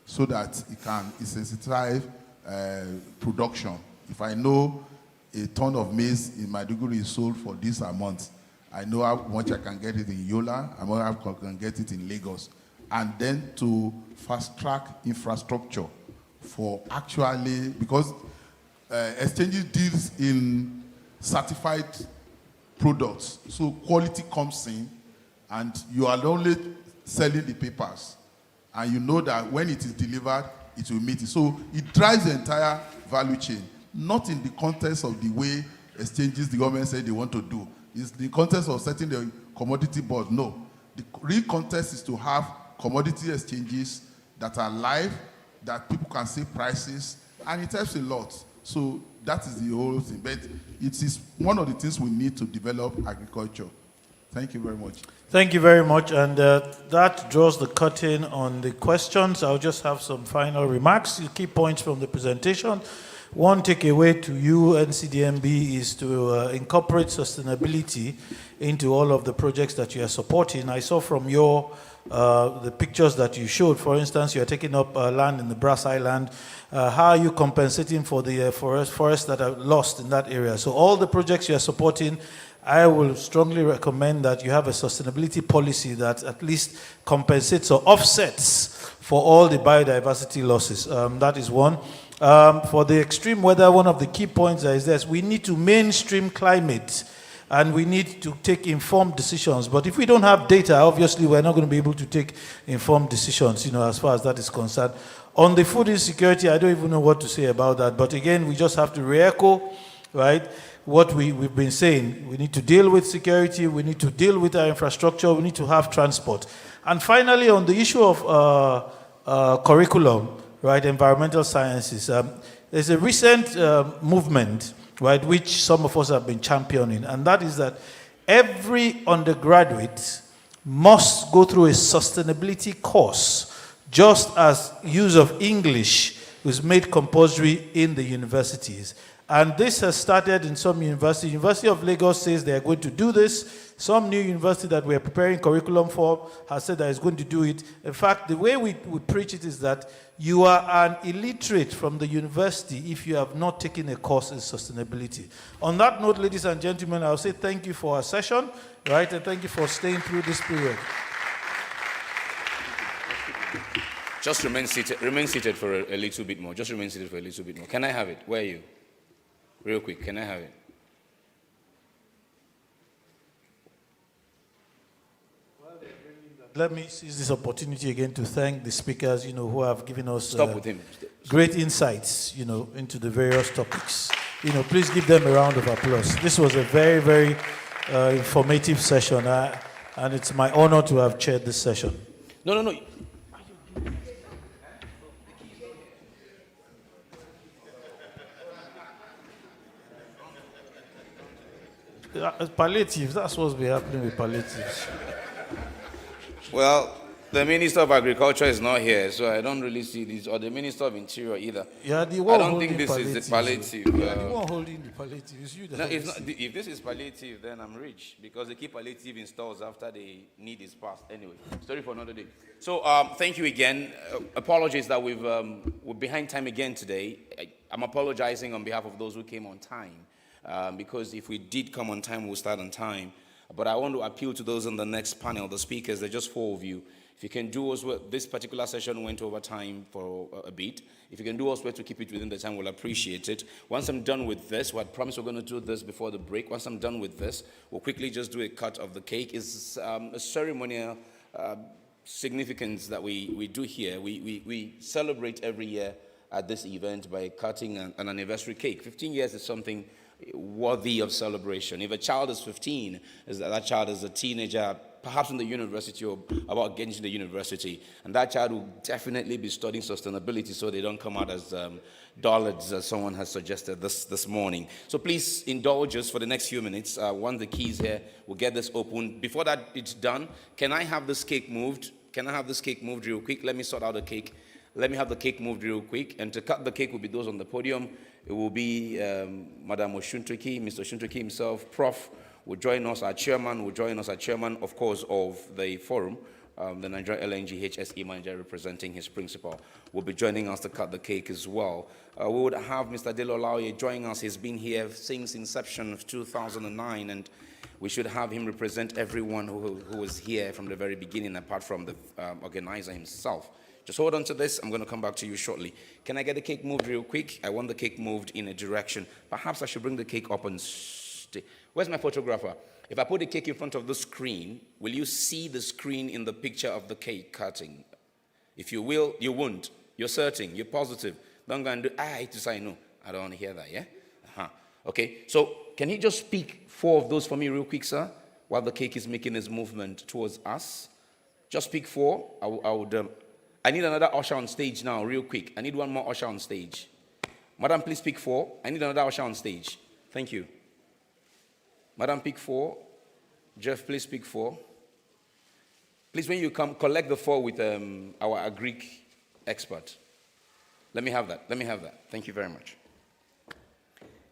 so that it can sensitize production. If I know a ton of maize in Maiduguri is sold for this amount, I know how much I can get it in Yola, I know how I can get it in Lagos. And then to fast-track infrastructure for actually, because exchanges deals in certified products, so quality comes in, and you are only selling the papers, and you know that when it is delivered, it will meet it. So it drives the entire value chain, not in the context of the way exchanges the government said they want to do. It's the context of setting the commodity board. No. The real context is to have commodity exchanges that are live, that people can see prices, and it helps a lot. So that is the whole thing. But it is one of the things we need to develop agriculture. Thank you very much. Thank you very much. And that draws the curtain on the questions. I'll just have some final remarks, key points from the presentation. One takeaway to you, NCDMB, is to incorporate sustainability into all of the projects that you are supporting. I saw from your the pictures that you showed, for instance, you are taking up land in the Brass Island. How are you compensating for the forests that are lost in that area? So all the projects you are supporting, I will strongly recommend that you have a sustainability policy that at least compensates or offsets for all the biodiversity losses. That is one. For the extreme weather, one of the key points is this: we need to mainstream climate, and we need to take informed decisions. But if we don't have data, obviously we're not going to be able to take informed decisions, as far as that is concerned. On the food insecurity, I don't even know what to say about that. But again, we just have to re-echo, right, what we've been saying. We need to deal with security, we need to deal with our infrastructure, we need to have transport. And finally, on the issue of curriculum, right, environmental sciences, there's a recent movement, right, which some of us have been championing, and that is that every undergraduate must go through a sustainability course, just as use of English was made compulsory in the universities. And this has started in some universities. University of Lagos says they are going to do this. Some new university that we are preparing curriculum for has said that it's going to do it. In fact, the way we preach it is that you are an illiterate from the university if you have not taken a course in sustainability. On that note, ladies and gentlemen, I'll say thank you for our session, right, and thank you for staying through this period. Just remain seated for a little bit more. Just remain seated for a little bit more. Can I have it? Where are you? Real quick, can I have it? Let me seize this opportunity again to thank the speakers, who have given us Stop with him. great insights, into the various topics. Please give them a round of applause. This was a very, very informative session, and it's my honor to have chaired this session. No. Palliatives, that's what's been happening with palliatives. Well, the Minister of Agriculture is not here, so I don't really see this, or the Minister of Interior either. Yeah, the I one don't holding think this is the palliative. Yeah, the one holding the palliative is you. No, it's not, if this is palliative, then I'm rich, because they keep palliative in stores after the need is passed. Anyway, story for another day. So thank you again. Apologies that we're behind time again today. I'm apologizing on behalf of those who came on time, because if we did come on time, we'll start on time. But I want to appeal to those on the next panel, the speakers. There are just 4 of you. If you can do us well, this particular session went over time for a bit. If you can do us well to keep it within the time, we'll appreciate it. Once I'm done with this, we had promised we're going to do this before the break. Once I'm done with this, we'll quickly just do a cut of the cake. It's a ceremonial significance that we do here. We celebrate every year at this event by cutting an anniversary cake. 15 years is something worthy of celebration. If a child is 15, that child is a teenager, perhaps in the university or about getting to the university, and that child will definitely be studying sustainability so they don't come out as dullards, as someone has suggested this morning. So please indulge us for the next few minutes. Once the keys here, we'll get this open. Before that it's done, can I have this cake moved? Can I have this cake moved real quick? Let me sort out the cake. Let me have the cake moved real quick. And to cut the cake will be those on the podium. It will be Madam Oshuntoki, Mr. Oshuntoki himself, Prof. will join us, our chairman will join us, our chairman, of course, of the forum, the Nigerian LNG HSE manager representing his principal, will be joining us to cut the cake as well. We would have Mr. Delo Laoye joining us. He's been here since inception of 2009, and we should have him represent everyone who was here from the very beginning, apart from the organizer himself. Just hold on to this. I'm going to come back to you shortly. Can I get the cake moved real quick? I want the cake moved in a direction. Perhaps I should bring the cake up and stay. Where's my photographer? If I put the cake in front of the screen, will you see the screen in the picture of the cake cutting? If you will, you won't. You're certain. You're positive. Don't go and do, to say no. I don't want to hear that, yeah? Okay, so can you just pick 4 of those for me real quick, sir, while the cake is making its movement towards us? Just pick 4. I need another usher on stage now, real quick. I need one more usher on stage. Madam, please pick 4. I need another usher on stage. Thank you. Madam, pick 4. Jeff, please pick 4. Please, when you come, collect the 4 with our Greek expert. Let me have that. Thank you very much.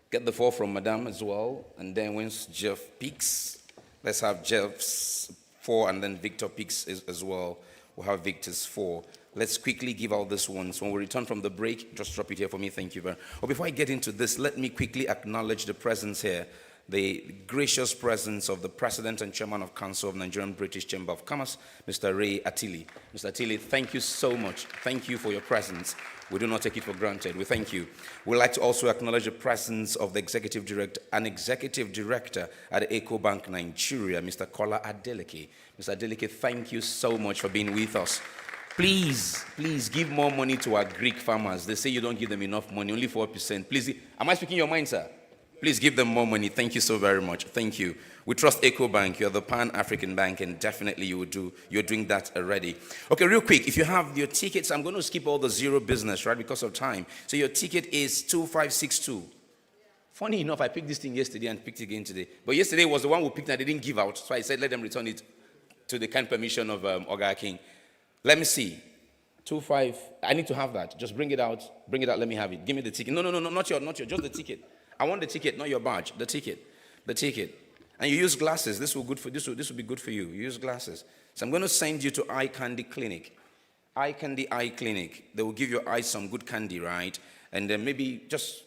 Get the 4 from Madam as well. And then once Jeff picks, let's have Jeff's 4, and then Victor picks as well. We'll have Victor's 4. Let's quickly give out this one. So when we return from the break, just drop it here for me. Thank you very much. But before I get into this, let me quickly acknowledge the presence here, the gracious presence of the President and Chairman of Council of Nigerian British Chamber of Commerce, Mr. Ray Atili. Mr. Atili, thank you so much. Thank you for your presence. We do not take it for granted. We thank you. We'd like to also acknowledge the presence of the Executive Director at EcoBank Nigeria, Mr. Kola Adeleke. Mr. Adeleke, thank you so much for being with us. Please give more money to our Greek farmers. They say you don't give them enough money, only 4%. Please, am I speaking your mind, sir? Please give them more money. Thank you so very much. Thank you. We trust EcoBank. You're the Pan-African bank, and definitely you're doing that already. Okay, real quick, if you have your tickets, I'm going to skip all the zero business, right, because of time. So your ticket is 2562. Funny enough, I picked this thing yesterday and picked it again today. But yesterday was the one we picked and they didn't give out. So I said, let them return it to the kind permission of Oga King. Let me see. 25. I need to have that. Just bring it out. Bring it out. Let me have it. Give me the ticket. No, not your, just the ticket. I want the ticket, not your badge. The ticket. And you use glasses. This will be good for you. You use glasses. So I'm going to send you to Eye Candy Clinic. Eye Clinic. They will give your eyes some good candy, right? And then maybe just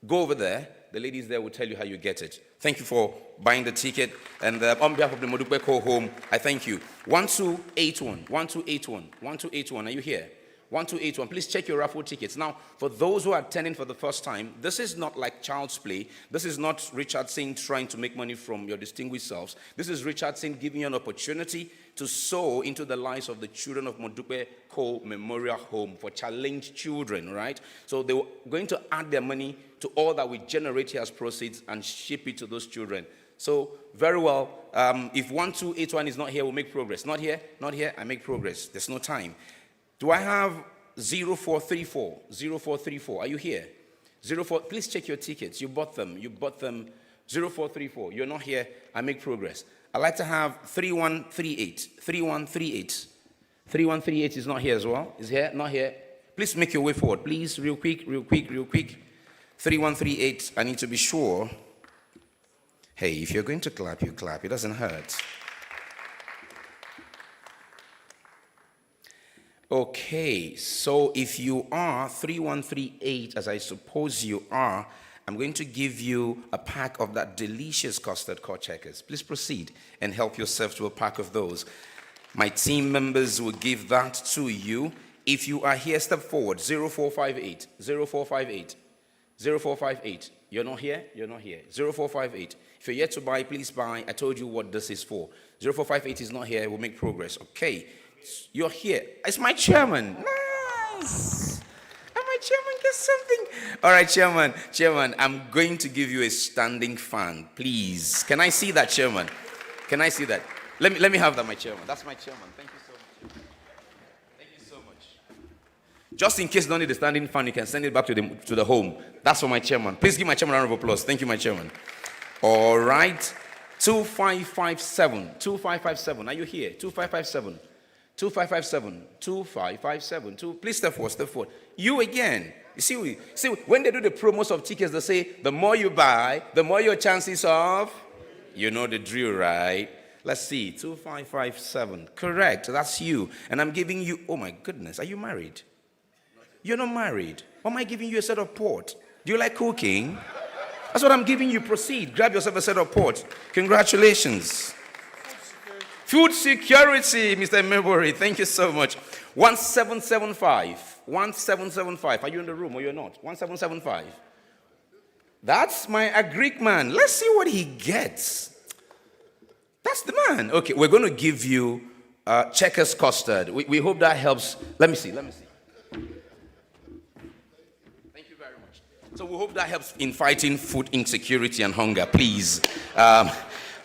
go over there. The ladies there will tell you how you get it. Thank you for buying the ticket. And on behalf of the Modukwe Co home, I thank you. 1281. Are you here? 1281. Please check your raffle tickets. Now, for those who are attending for the first time, this is not like child's play. This is not Richardson trying to make money from your distinguished selves. This is Richardson giving you an opportunity to sow into the lives of the children of Modupe Cole Memorial Home for challenged children, right? So they were going to add their money to all that we generate here as proceeds and ship it to those children. So, very well, if 1281 is not here, we'll make progress. Not here, I make progress. There's no time. Do I have 0434? 0434, are you here? 04, please check your tickets. You bought them. 0434, you're not here, I make progress. I'd like to have 3138. 3138. 3138 is not here as well. Is here? Not here. Please make your way forward. Please, real quick. 3138, I need to be sure. Hey, if you're going to clap, you clap. It doesn't hurt. Okay, so if you are 3138, as I suppose you are, I'm going to give you a pack of that delicious custard called Checkers. Please proceed and help yourself to a pack of those. My team members will give that to you. If you are here, step forward. 0458. 0458. 0458. You're not here? 0458. If you're yet to buy, please buy. I told you what this is for. 0458 is not here. We'll make progress. Okay. You're here. It's my chairman. Nice. And my chairman gets something. All right, chairman, I'm going to give you a standing fan. Please. Can I see that, chairman? Can I see that? Let me have that, my chairman. That's my chairman. Thank you so much. Thank you so much. Just in case you don't need a standing fan, you can send it back to the home. That's for my chairman. Please give my chairman a round of applause. Thank you, my chairman. All right. 2557. 2557. Are you here? 2557. 2557. Please step forward. You again. You see, when they do the promos of tickets, they say, the more you buy, the more your chances of, you know the drill, right? Let's see, 2557. Correct, that's you. And I'm giving you, oh my goodness, are you married? You're not married. Why am I giving you a set of port? Do you like cooking? That's what I'm giving you. Proceed. Grab yourself a set of port. Congratulations. Food security, Mr. Mebori. Thank you so much. 1775. 1775. Are you in the room or you're not? 1775. That's my Greek man. Let's see what he gets. That's the man. Okay, we're going to give you Checkers custard. We hope that helps. Let me see. Thank you very much. So we hope that helps in fighting food insecurity and hunger. Please.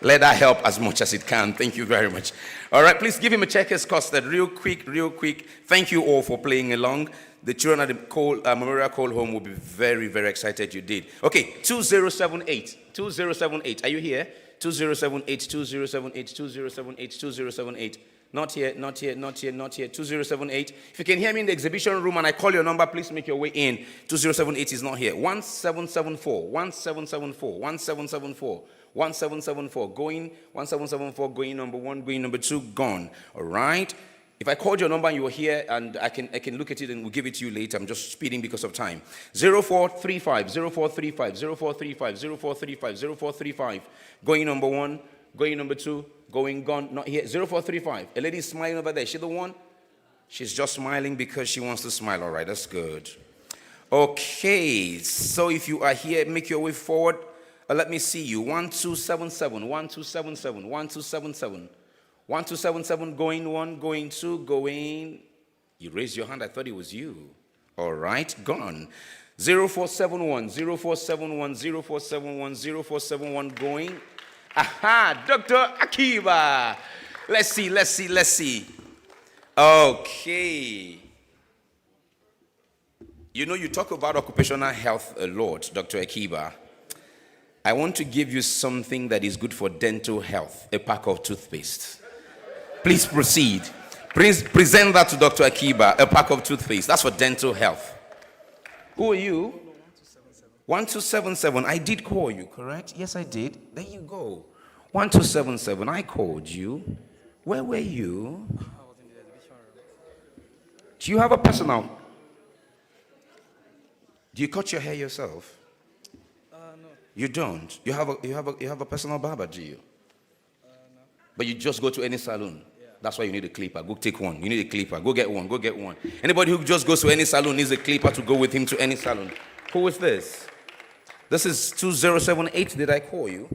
Let that help as much as it can. Thank you very much. All right, please give him a Checkers custard real quick. Thank you all for playing along. The children at the Memorial Cole Home will be very, very excited you did. Okay, 2078. 2078. Are you here? 2078. Not here. 2078. If you can hear me in the exhibition room and I call your number, please make your way in. 2078 is not here. 1774. Going. 1774. Going number 1. Going number 2. Gone. All right. If I called your number and you were here, and I can look at it and we'll give it to you later. I'm just speeding because of time. 0435. Going number 1. Going number 2. Going gone. Not here. 0435. A lady is smiling over there. Is she the one? She's just smiling because she wants to smile. All right. That's good. Okay. So if you are here, make your way forward. Let me see you. 1277. 1277. Going 1, going 2, going. You raised your hand. I thought it was you. All right. Gone. 0471. Going. Aha. Dr. Akiba. Let's see. Okay. You know, you talk about occupational health a lot, Dr. Akiba. I want to give you something that is good for dental health, a pack of toothpaste. Please proceed. Please present that to Dr. Akiba, a pack of toothpaste. That's for dental health. Who are you? 1277. I did call you, correct? Yes, I did. There you go. 1277. I called you. Where were you? Do you have a personal? Do you cut your hair yourself? No. You don't. You have a personal barber, do you? No. But you just go to any salon. Yeah. That's why you need a clipper. Go take one. You need a clipper. Go get one. Go get one. Anybody who just goes to any salon needs a clipper to go with him to any salon. Who is this? This is 2078. Did I call you?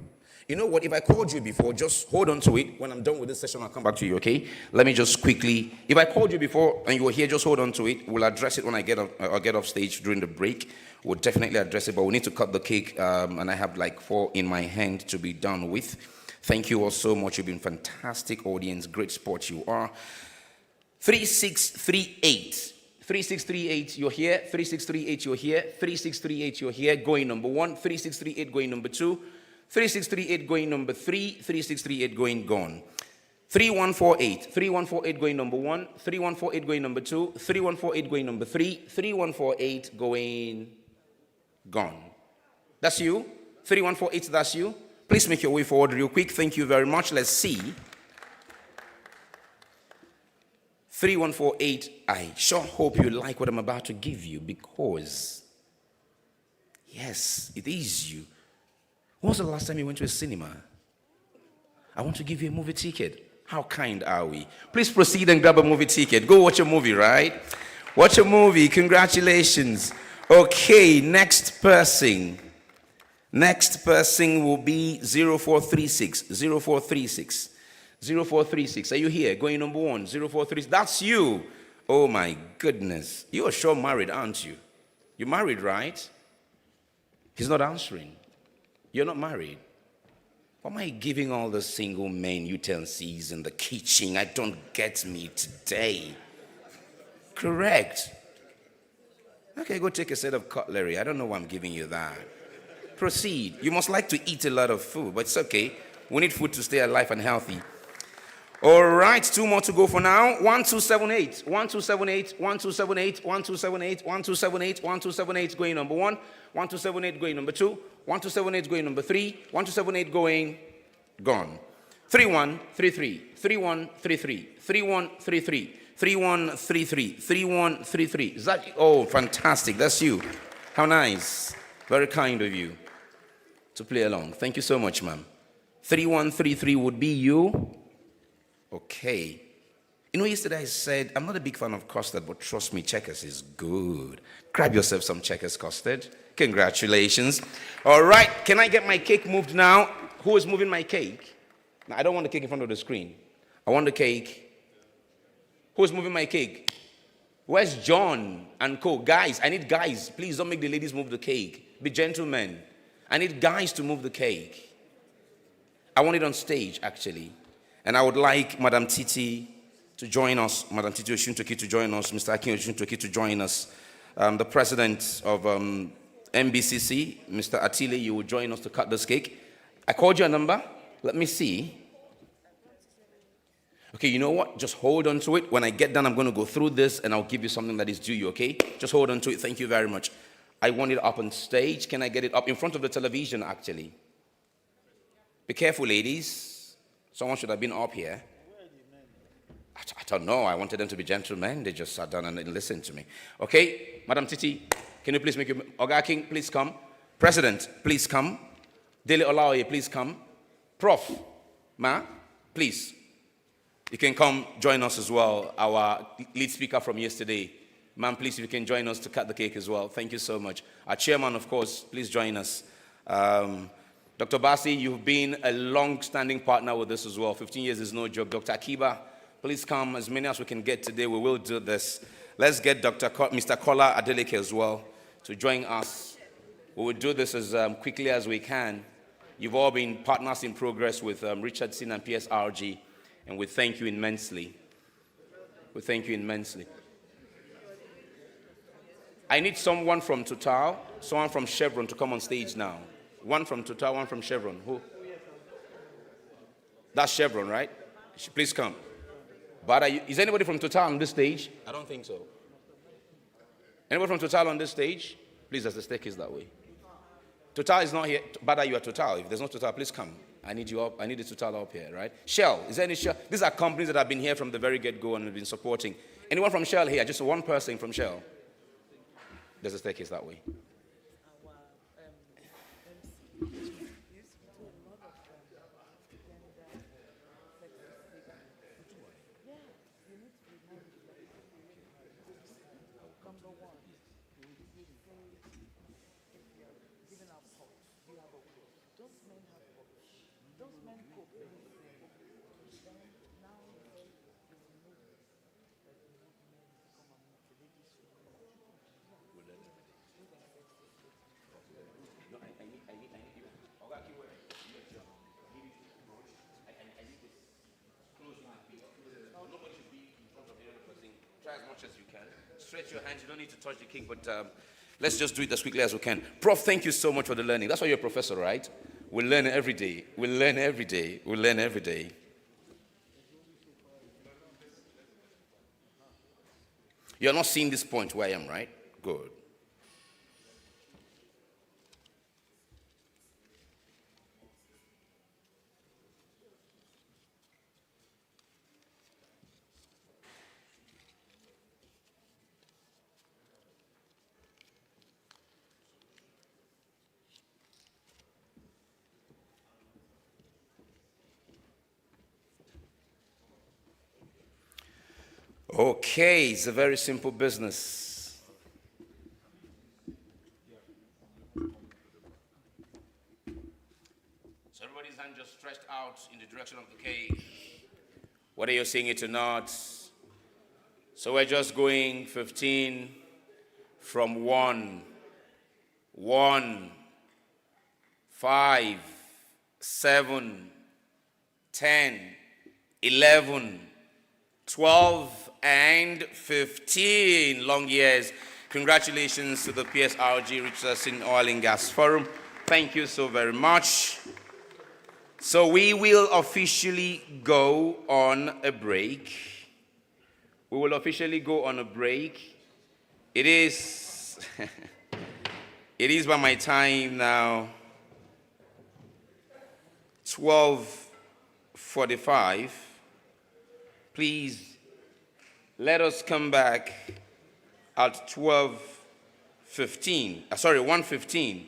You know what? If I called you before, just hold on to it. When I'm done with this session, I'll come back to you, okay? Let me just quickly. If I called you before and you were here, just hold on to it. We'll address it when I get off stage during the break. We'll definitely address it, but we need to cut the cake, and I have like 4 in my hand to be done with. Thank you all so much. You've been fantastic audience. Great sport you are. 3638. 3638, you're here. 3638, you're here. 3638, you're here. Going number 1. 3638, going number 2. 3638, going number 3. 3638, going gone. 3148. 3148, going number 1. 3148, going number 2. 3148, going number 3. 3148, going gone. That's you. 3148, that's you. Please make your way forward real quick. Thank you very much. Let's see. 3148, I sure hope you like what I'm about to give you, because, yes, it is you. When was the last time you went to a cinema? I want to give you a movie ticket. How kind are we? Please proceed and grab a movie ticket. Go watch a movie, right? Watch a movie. Congratulations. Okay, next person. Next person will be 0436. 0436. 0436. Are you here? Going number 1. 0436. That's you. Oh my goodness. You are sure married, aren't you? You're married, right? He's not answering. You're not married. Why am I giving all the single men utensils in the kitchen? I don't get me today. Correct. Okay, go take a set of cutlery. I don't know why I'm giving you that. Proceed. You must like to eat a lot of food, but it's okay. We need food to stay alive and healthy. All right, 2 more to go for now. 1278. 1278. 1278. 1278. 1278. 1278 going number 1. 1278 going number 2. 1278 going number 3. 1278 going gone. 3133. 3133. 3133. 3133. 3133. Is that? Oh, fantastic. That's you. How nice. Very kind of you to play along. Thank you so much, ma'am. 3133 would be you. Okay. You know, yesterday I said, I'm not a big fan of custard, but trust me, Checkers is good. Grab yourself some Checkers custard. Congratulations. All right. Can I get my cake moved now? Who is moving my cake? Now, I don't want the cake in front of the screen. I want the cake. Who is moving my cake? Where's John and co? Guys, I need guys. Please don't make the ladies move the cake. Be gentlemen. I need guys to move the cake. I want it on stage, actually. And I would like Madam Titi to join us, Madam Titi Oshuntoki to join us, Mr. Akin Oshuntoki to join us, the president of MBCC, Mr. Atile, you will join us to cut this cake. I called your number. Let me see. Okay, you know what? Just hold on to it. When I get done, I'm going to go through this, and I'll give you something that is due you, okay? Just hold on to it. Thank you very much. I want it up on stage. Can I get it up in front of the television, actually? Be careful, ladies. Someone should have been up here. I don't know. I wanted them to be gentlemen. They just sat down and listened to me. Okay, Madam Titi, can you please make your... Oga King, please come. President, please come. Dele Olaoye, please come. Prof, Ma, please. You can come join us as well. Our lead speaker from yesterday. Ma'am, please, if you can join us to cut the cake as well. Thank you so much. Our chairman, of course, please join us. Dr. Basi, you've been a long-standing partner with us as well. 15 years is no joke. Dr. Akiba, please come. As many as we can get today, we will do this. Let's get Mr. Kola Adeleke as well to join us. We will do this as quickly as we can. You've all been partners in progress with Richardson and PSRG, and we thank you immensely. We thank you immensely. I need someone from Total, someone from Chevron to come on stage now. One from Total, one from Chevron. Who? That's Chevron, right? Please come. But is anybody from Total on this stage? I don't think so. Anybody from Total on this stage? Please, there's the staircase that way. Total is not here. But you are Total. If there's no Total, please come. I need you up. I need the Total up here, right? Shell. Is there any Shell? These are companies that have been here from the very get-go and have been supporting. Anyone from Shell here? Just one person from Shell. There's a staircase that way. Number one, if you're giving out pot, you have a cook. Those men have pot. Those men cook anything. Then now there's a movement. There's a movement to come and meet the ladies who No, I need you. Okay, keep working. I need this close my feet. Nobody should be in front of the other person. Try as much as you can. Stretch your hands. You don't need to touch the cake, but let's just do it as quickly as we can. Prof, thank you so much for the learning. That's why you're a professor, right? We learn every day. We learn every day. We learn every day. You're not seeing this point where I am, right? Good. Okay, it's a very simple business. So everybody's hand just stretched out in the direction of the cake. Whether you're seeing it or not. So we're just going 15 from 1, 5, 7, 10, 11, 12, and 15 long years. Congratulations to the PSRG-RICHARDSON Oil and Gas Forum. Thank you so very much. So we will officially go on a break. We will officially go on a break. It is, it is by my time now, 12:45. Please, let us come back at 1:15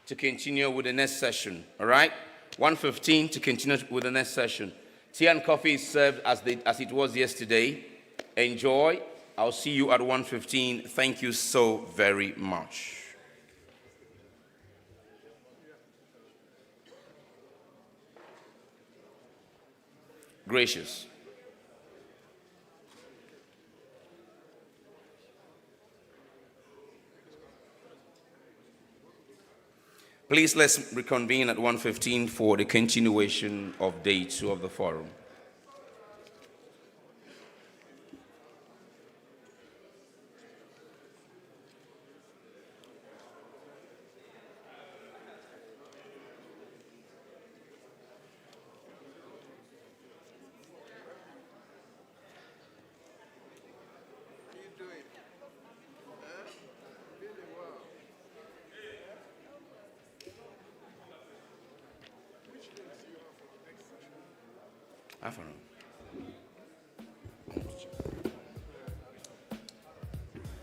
to continue with the next session, all right? 1:15 to continue with the next session. Tea and coffee is served as it was yesterday. Enjoy. I'll see you at 1:15. Thank you so very much. Gracious. Please, let's reconvene at 1:15 for the continuation of day 2 of the forum. Afternoon.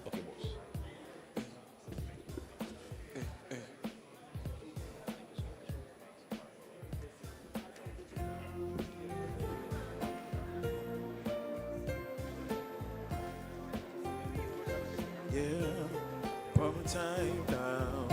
Okay, boss. Yeah, proper time down.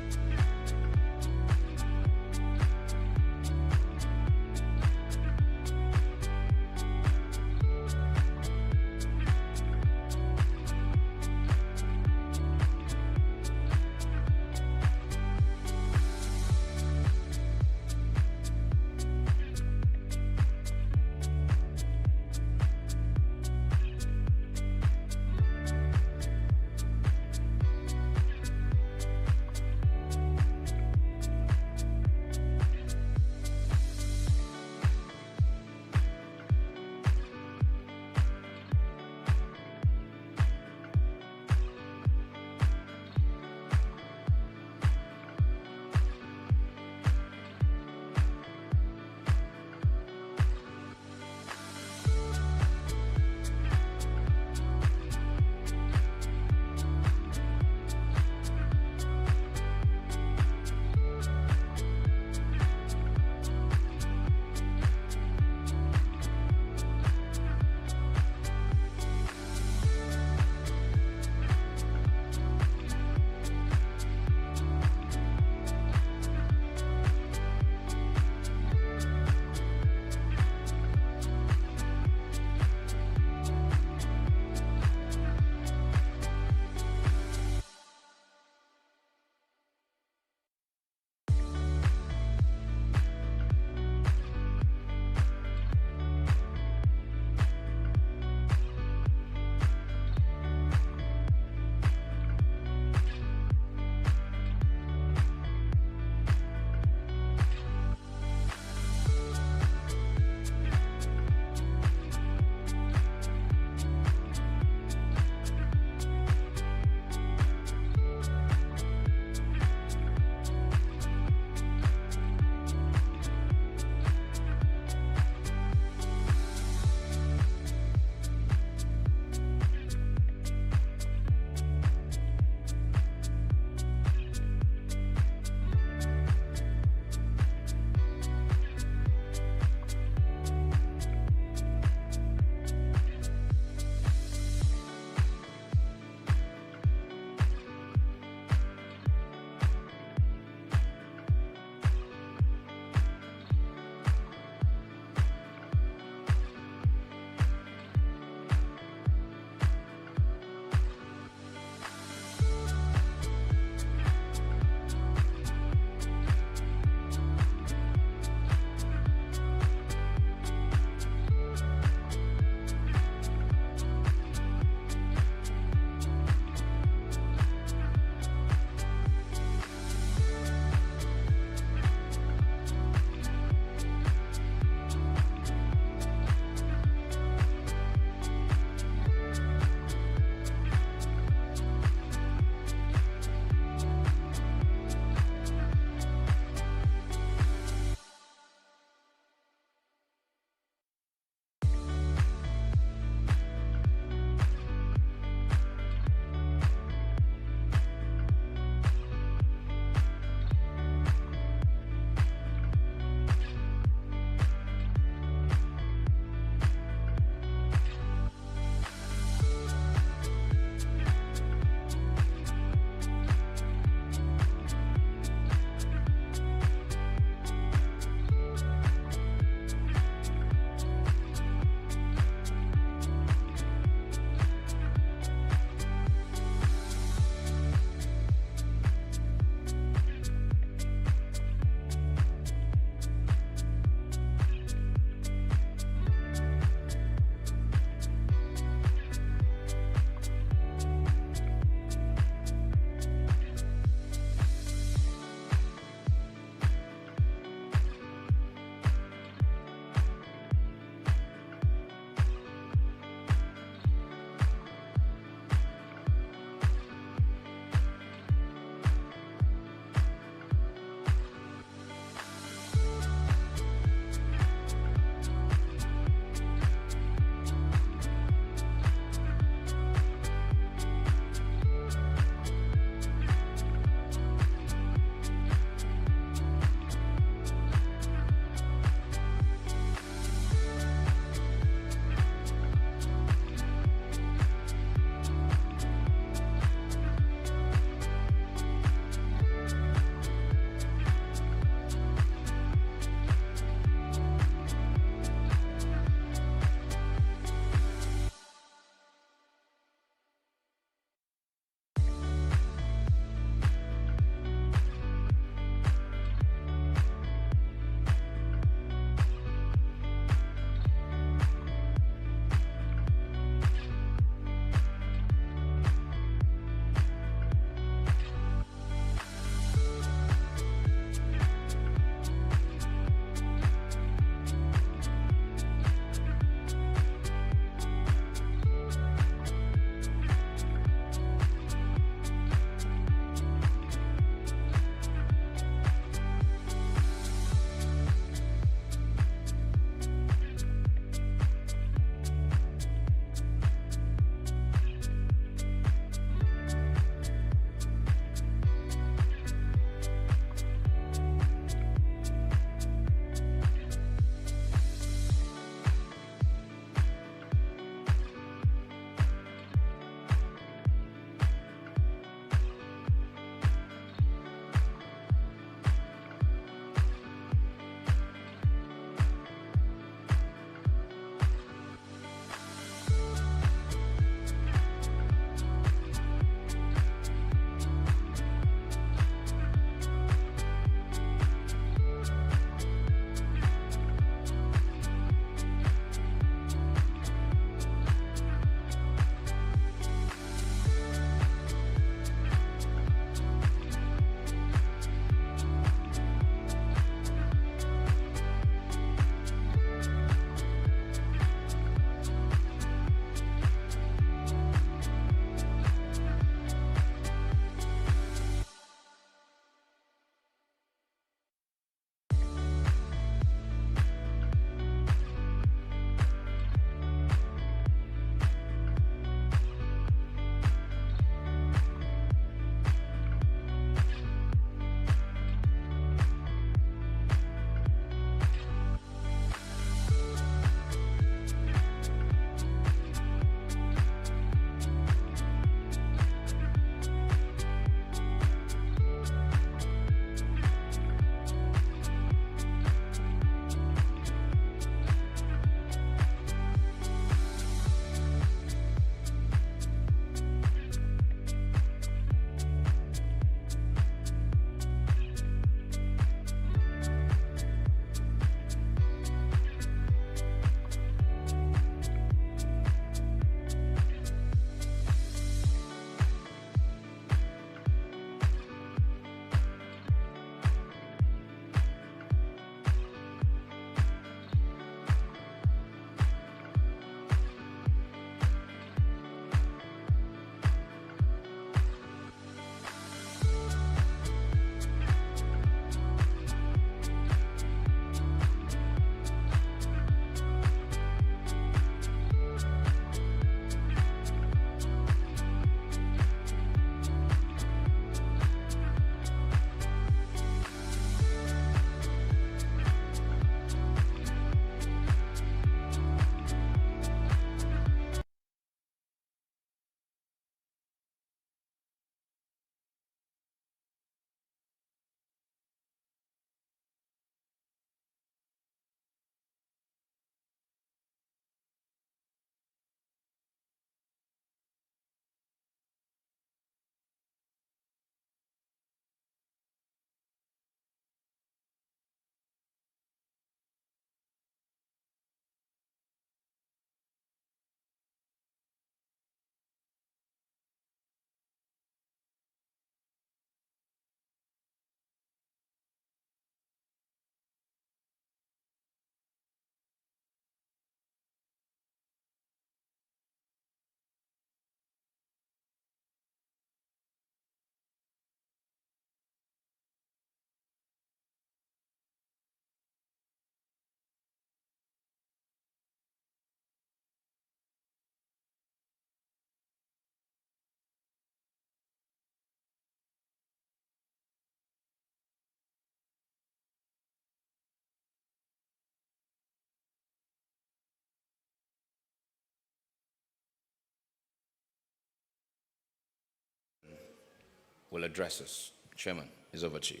will address us. Chairman, it's over to you.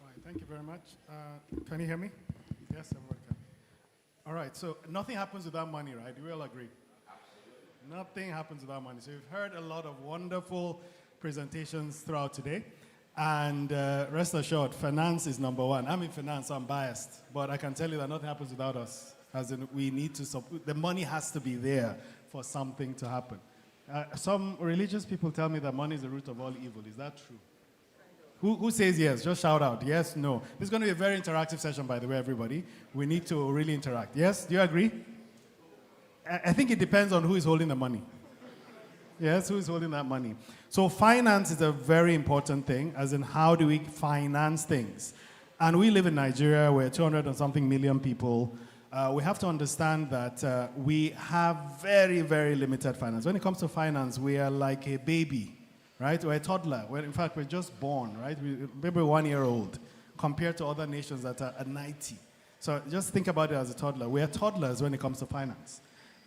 All right, thank you very much. Can you hear me? Yes, everybody can. All right, so nothing happens without money, right? Do we all agree? Absolutely. Nothing happens without money. So we've heard a lot of wonderful presentations throughout today. And rest assured, finance is number one. I'm in finance, so I'm biased. But I can tell you that nothing happens without us. As in, we need to, the money has to be there for something to happen. Some religious people tell me that money is the root of all evil. Is that true? Who says yes? Just shout out. Yes, no. This is going to be a very interactive session, by the way, everybody. We need to really interact. Yes? Do you agree? I think it depends on who is holding the money. Yes, who is holding that money? So finance is a very important thing, as in how do we finance things? And we live in Nigeria, we're 200 and something million people. We have to understand that we have very, very limited finance. When it comes to finance, we are like a baby, right? We're a toddler. In fact, we're just born, right? Maybe 1 year old, compared to other nations that are at 90. So just think about it as a toddler. We are toddlers when it comes to finance.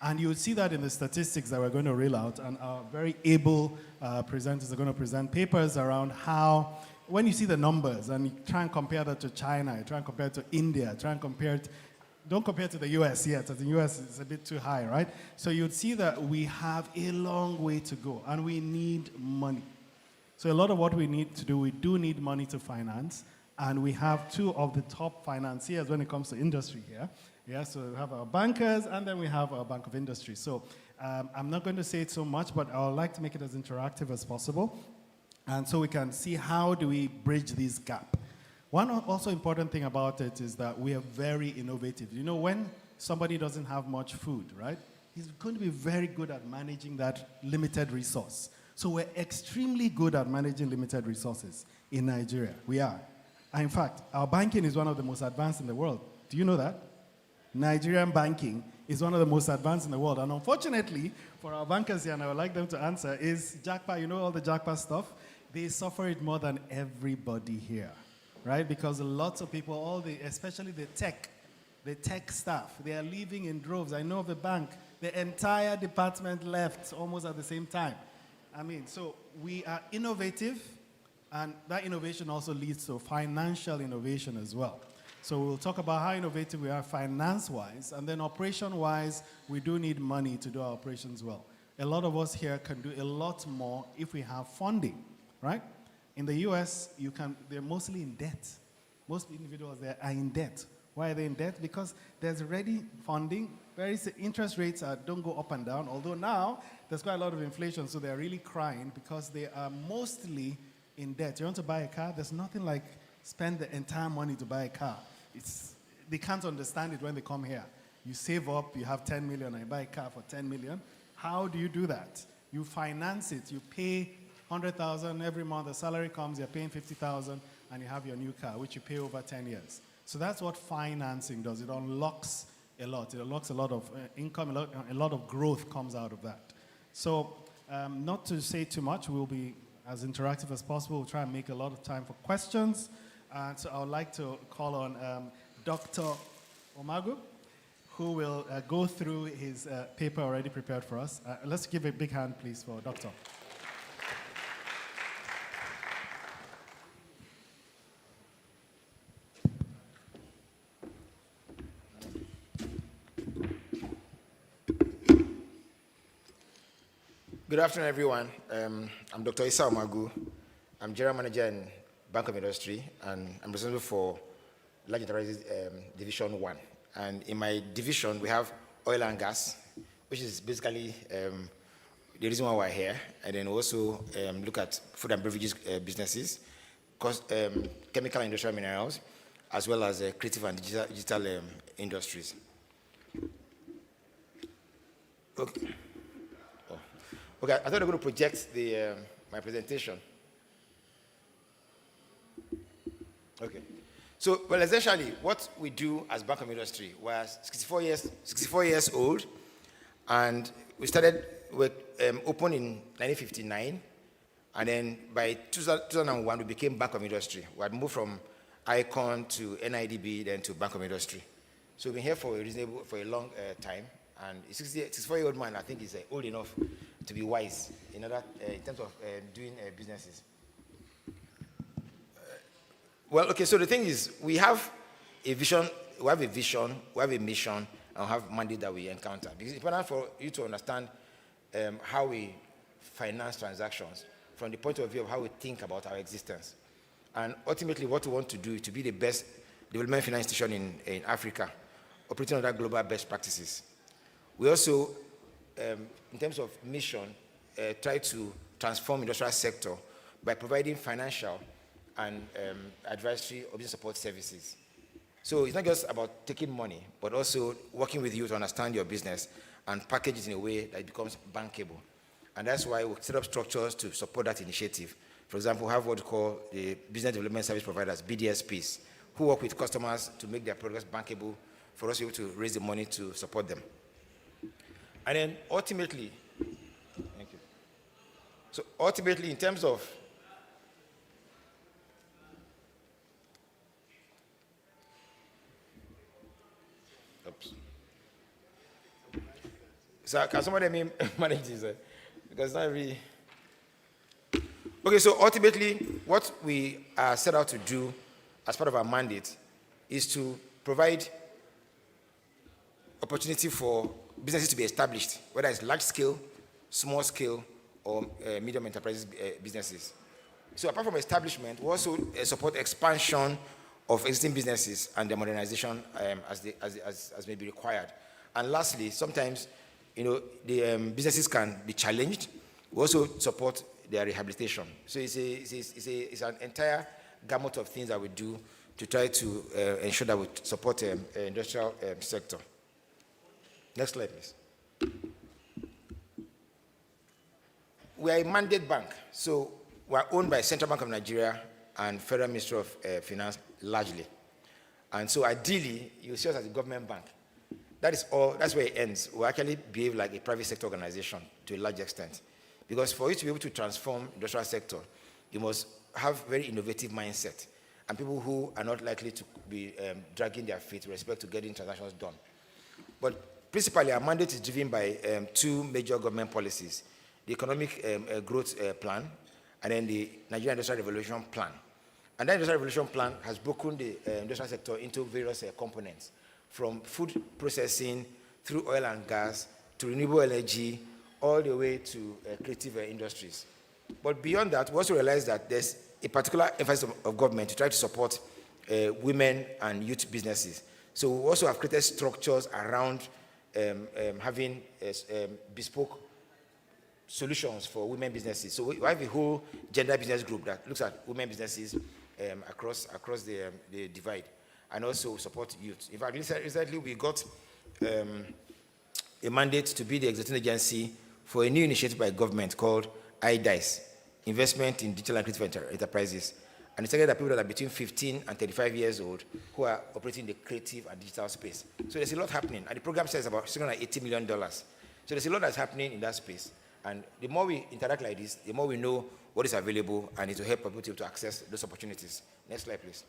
And you'll see that in the statistics that we're going to reel out, and our very able presenters are going to present papers around how, when you see the numbers and you try and compare that to China, you try and compare it to India, try and compare it, don't compare it to the US yet, as the US is a bit too high, right? So you'd see that we have a long way to go, and we need money. So a lot of what we need to do, we do need money to finance, and we have two of the top financiers when it comes to industry here. Yeah, so we have our bankers, and then we have our Bank of Industry. So I'm not going to say it so much, but I would like to make it as interactive as possible. And so we can see how do we bridge this gap. One also important thing about it is that we are very innovative. You know, when somebody doesn't have much food, right, he's going to be very good at managing that limited resource. So we're extremely good at managing limited resources in Nigeria. We are. And in fact, our banking is one of the most advanced in the world. Do you know that? Nigerian banking is one of the most advanced in the world. And unfortunately, for our bankers here, and I would like them to answer, is JACPA, you know all the JACPA stuff? They suffer it more than everybody here, right? Because lots of people, especially the tech staff, they are leaving in droves. I know of the bank, the entire department left almost at the same time. I mean, so we are innovative, and that innovation also leads to financial innovation as well. So we'll talk about how innovative we are finance-wise, and then operation-wise, we do need money to do our operations well. A lot of us here can do a lot more if we have funding, right? In the US, they're mostly in debt. Most individuals there are in debt. Why are they in debt? Because there's ready funding. Interest rates don't go up and down, although now there's quite a lot of inflation, so they're really crying because they are mostly in debt. You want to buy a car? There's nothing like spend the entire money to buy a car. They can't understand it when they come here. You save up, you have 10 million, and you buy a car for 10 million. How do you do that? You finance it. You pay 100,000 every month. The salary comes, you're paying 50,000, and you have your new car, which you pay over 10 years. So that's what financing does. It unlocks a lot. It unlocks a lot of income, a lot of growth comes out of that. So not to say too much, we'll be as interactive as possible. We'll try and make a lot of time for questions. So I would like to call on Dr. Omagu, who will go through his paper already prepared for us. Let's give a big hand, please, for Dr. Good afternoon, everyone. I'm Dr. Issa Omagu. I'm General Manager in Bank of Industry, and I'm responsible for Large Enterprises Division 1. And in my division, we have oil and gas, which is basically the reason why we're here. And then also look at food and beverages businesses, chemical and industrial minerals, as well as creative and digital industries. Okay. Okay, I thought I'm going to project my presentation. Okay. So, well, essentially, what we do as Bank of Industry, we're 64 years old, and we started open in 1959, and then by 2001, we became Bank of Industry. We had moved from ICON to NIDB, then to Bank of Industry. So we've been here for a long time, and a 64-year-old man, I think, is old enough to be wise in terms of doing businesses. Well, okay, so the thing is, we have a vision, we have a mission, and we have mandate that we encounter. Because it's important for you to understand how we finance transactions from the point of view of how we think about our existence. And ultimately, what we want to do is to be the best development finance institution in Africa, operating under global best practices. We also, in terms of mission, try to transform the industrial sector by providing financial and advisory or business support services. So it's not just about taking money, but also working with you to understand your business and package it in a way that it becomes bankable. And that's why we set up structures to support that initiative. For example, we have what we call the Business Development Service Providers, BDSPs, who work with customers to make their products bankable for us to be able to raise the money to support them. And then ultimately, thank you. So ultimately, in terms of so can somebody manage this? Because it's not really. Okay, so ultimately, what we are set out to do as part of our mandate is to provide opportunity for businesses to be established, whether it's large scale, small scale, or medium enterprise businesses. So apart from establishment, we also support expansion of existing businesses and their modernization as may be required. And lastly, sometimes the businesses can be challenged. We also support their rehabilitation. So it's an entire gamut of things that we do to try to ensure that we support the industrial sector. Next slide, please. We are a mandate bank, so we are owned by Central Bank of Nigeria and Federal Ministry of Finance largely. And so ideally, you see us as a government bank. That is all, that's where it ends. We actually behave like a private sector organization to a large extent. Because for you to be able to transform the industrial sector, you must have very innovative mindset and people who are not likely to be dragging their feet with respect to getting transactions done. But principally, our mandate is driven by two major government policies, the Economic Growth Plan and then the Nigerian Industrial Revolution Plan. And that Industrial Revolution Plan has broken the industrial sector into various components, from food processing through oil and gas to renewable energy, all the way to creative industries. But beyond that, we also realize that there's a particular emphasis of government to try to support women and youth businesses. So we also have created structures around having bespoke solutions for women businesses. So we have a whole gender business group that looks at women businesses across the divide, and also support youth. In fact, recently we got a mandate to be the executive agency for a new initiative by government called IDICE, Investment in Digital and Creative Enterprises. And it's targeted at people that are between 15 and 35 years old who are operating in the creative and digital space. So there's a lot happening. And the program says about $680 million. So there's a lot that's happening in that space. And the more we interact like this, the more we know what is available, and it will help people to access those opportunities. Next slide, please.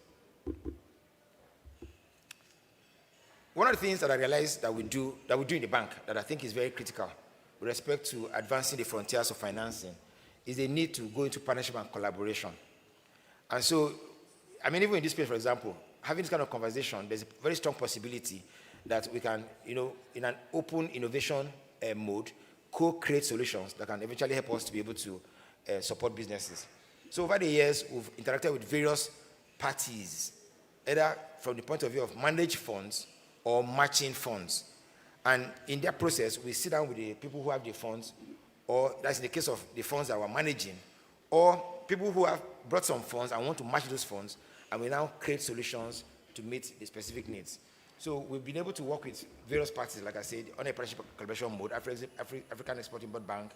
One of the things that I realized that we do in the bank that I think is very critical with respect to advancing the frontiers of financing is the need to go into partnership and collaboration. And so, I mean, even in this space, for example, having this kind of conversation, there's a very strong possibility that we can, in an open innovation mode, co-create solutions that can eventually help us to be able to support businesses. So over the years, we've interacted with various parties, either from the point of view of managed funds or matching funds. And in that process, we sit down with the people who have the funds, or that's in the case of the funds that we're managing, or people who have brought some funds and want to match those funds, and we now create solutions to meet the specific needs. So we've been able to work with various parties, like I said, on a partnership collaboration mode, African Export-Import Bank,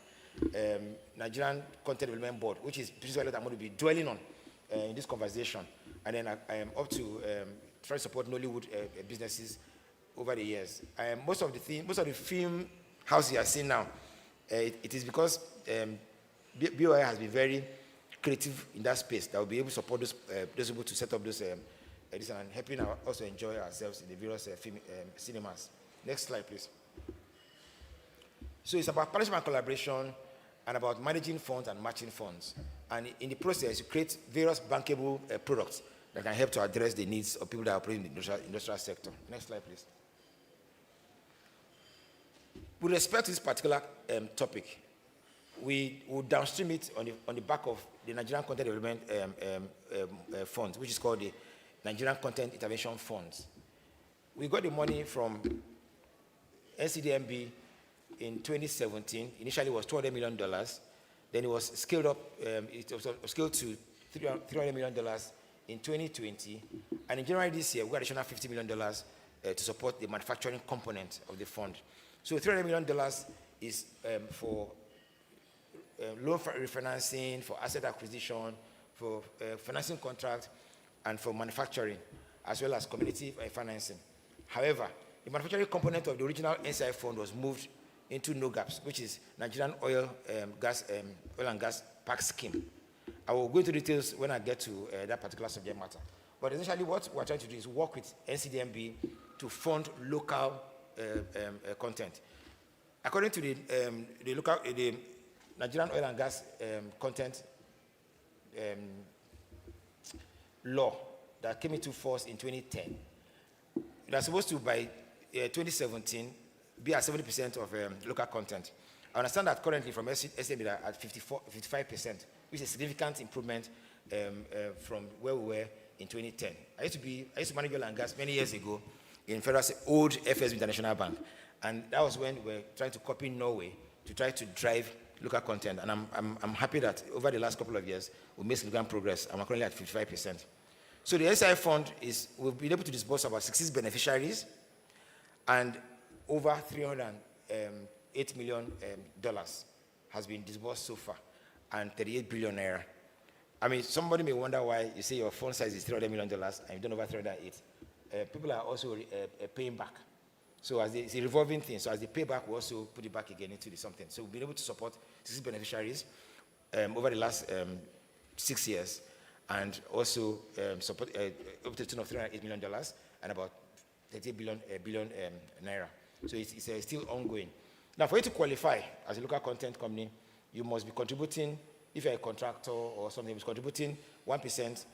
Nigerian Content Development Board, which is principally what I'm going to be dwelling on in this conversation. And then I am up to try to support Nollywood businesses over the years. Most of the film houses you are seeing now, it is because BOI has been very creative in that space that will be able to support those able to set up those and helping us also enjoy ourselves in the various cinemas. Next slide, please. So it's about partnership and collaboration and about managing funds and matching funds. And in the process, you create various bankable products that can help to address the needs of people that operate in the industrial sector. Next slide, please. With respect to this particular topic, we will downstream it on the back of the Nigerian Content Development Fund, which is called the Nigerian Content Intervention Funds. We got the money from NCDMB in 2017. Initially, it was $200 million. Then it was scaled up. It was scaled to $300 million in 2020. And in January this year, we got additional $50 million to support the manufacturing component of the fund. So $300 million is for loan refinancing, for asset acquisition, for financing contracts, and for manufacturing, as well as community financing. However, the manufacturing component of the original NCI fund was moved into NOGAPS, which is Nigerian Oil and Gas Park Scheme. I will go into details when I get to that particular subject matter. But essentially, what we're trying to do is work with NCDMB to fund local content. According to the Nigerian Oil and Gas Content law that came into force in 2010, they are supposed to, by 2017, be at 70% of local content. I understand that currently from SMB they are at 55%, which is a significant improvement from where we were in 2010. I used to manage oil and gas many years ago in old FSB International Bank, and that was when we were trying to copy Norway to try to drive local content. And I'm happy that over the last couple of years we made significant progress, and we're currently at 55%. So the SI fund we've been able to disburse about 66 beneficiaries, and over $308 million has been disbursed so far, and 38 billion naira. I mean, somebody may wonder why you say your fund size is $300 million and you've done over 308. People are also paying back. So it's a revolving thing. So as they pay back, we also put it back again into something. So we've been able to support 60 beneficiaries over the last 6 years, and also support up to the tune of $308 million and about 38 billion naira. So it's still ongoing. Now, for you to qualify as a local content company, you must be contributing, if you're a contractor or something, is contributing 1%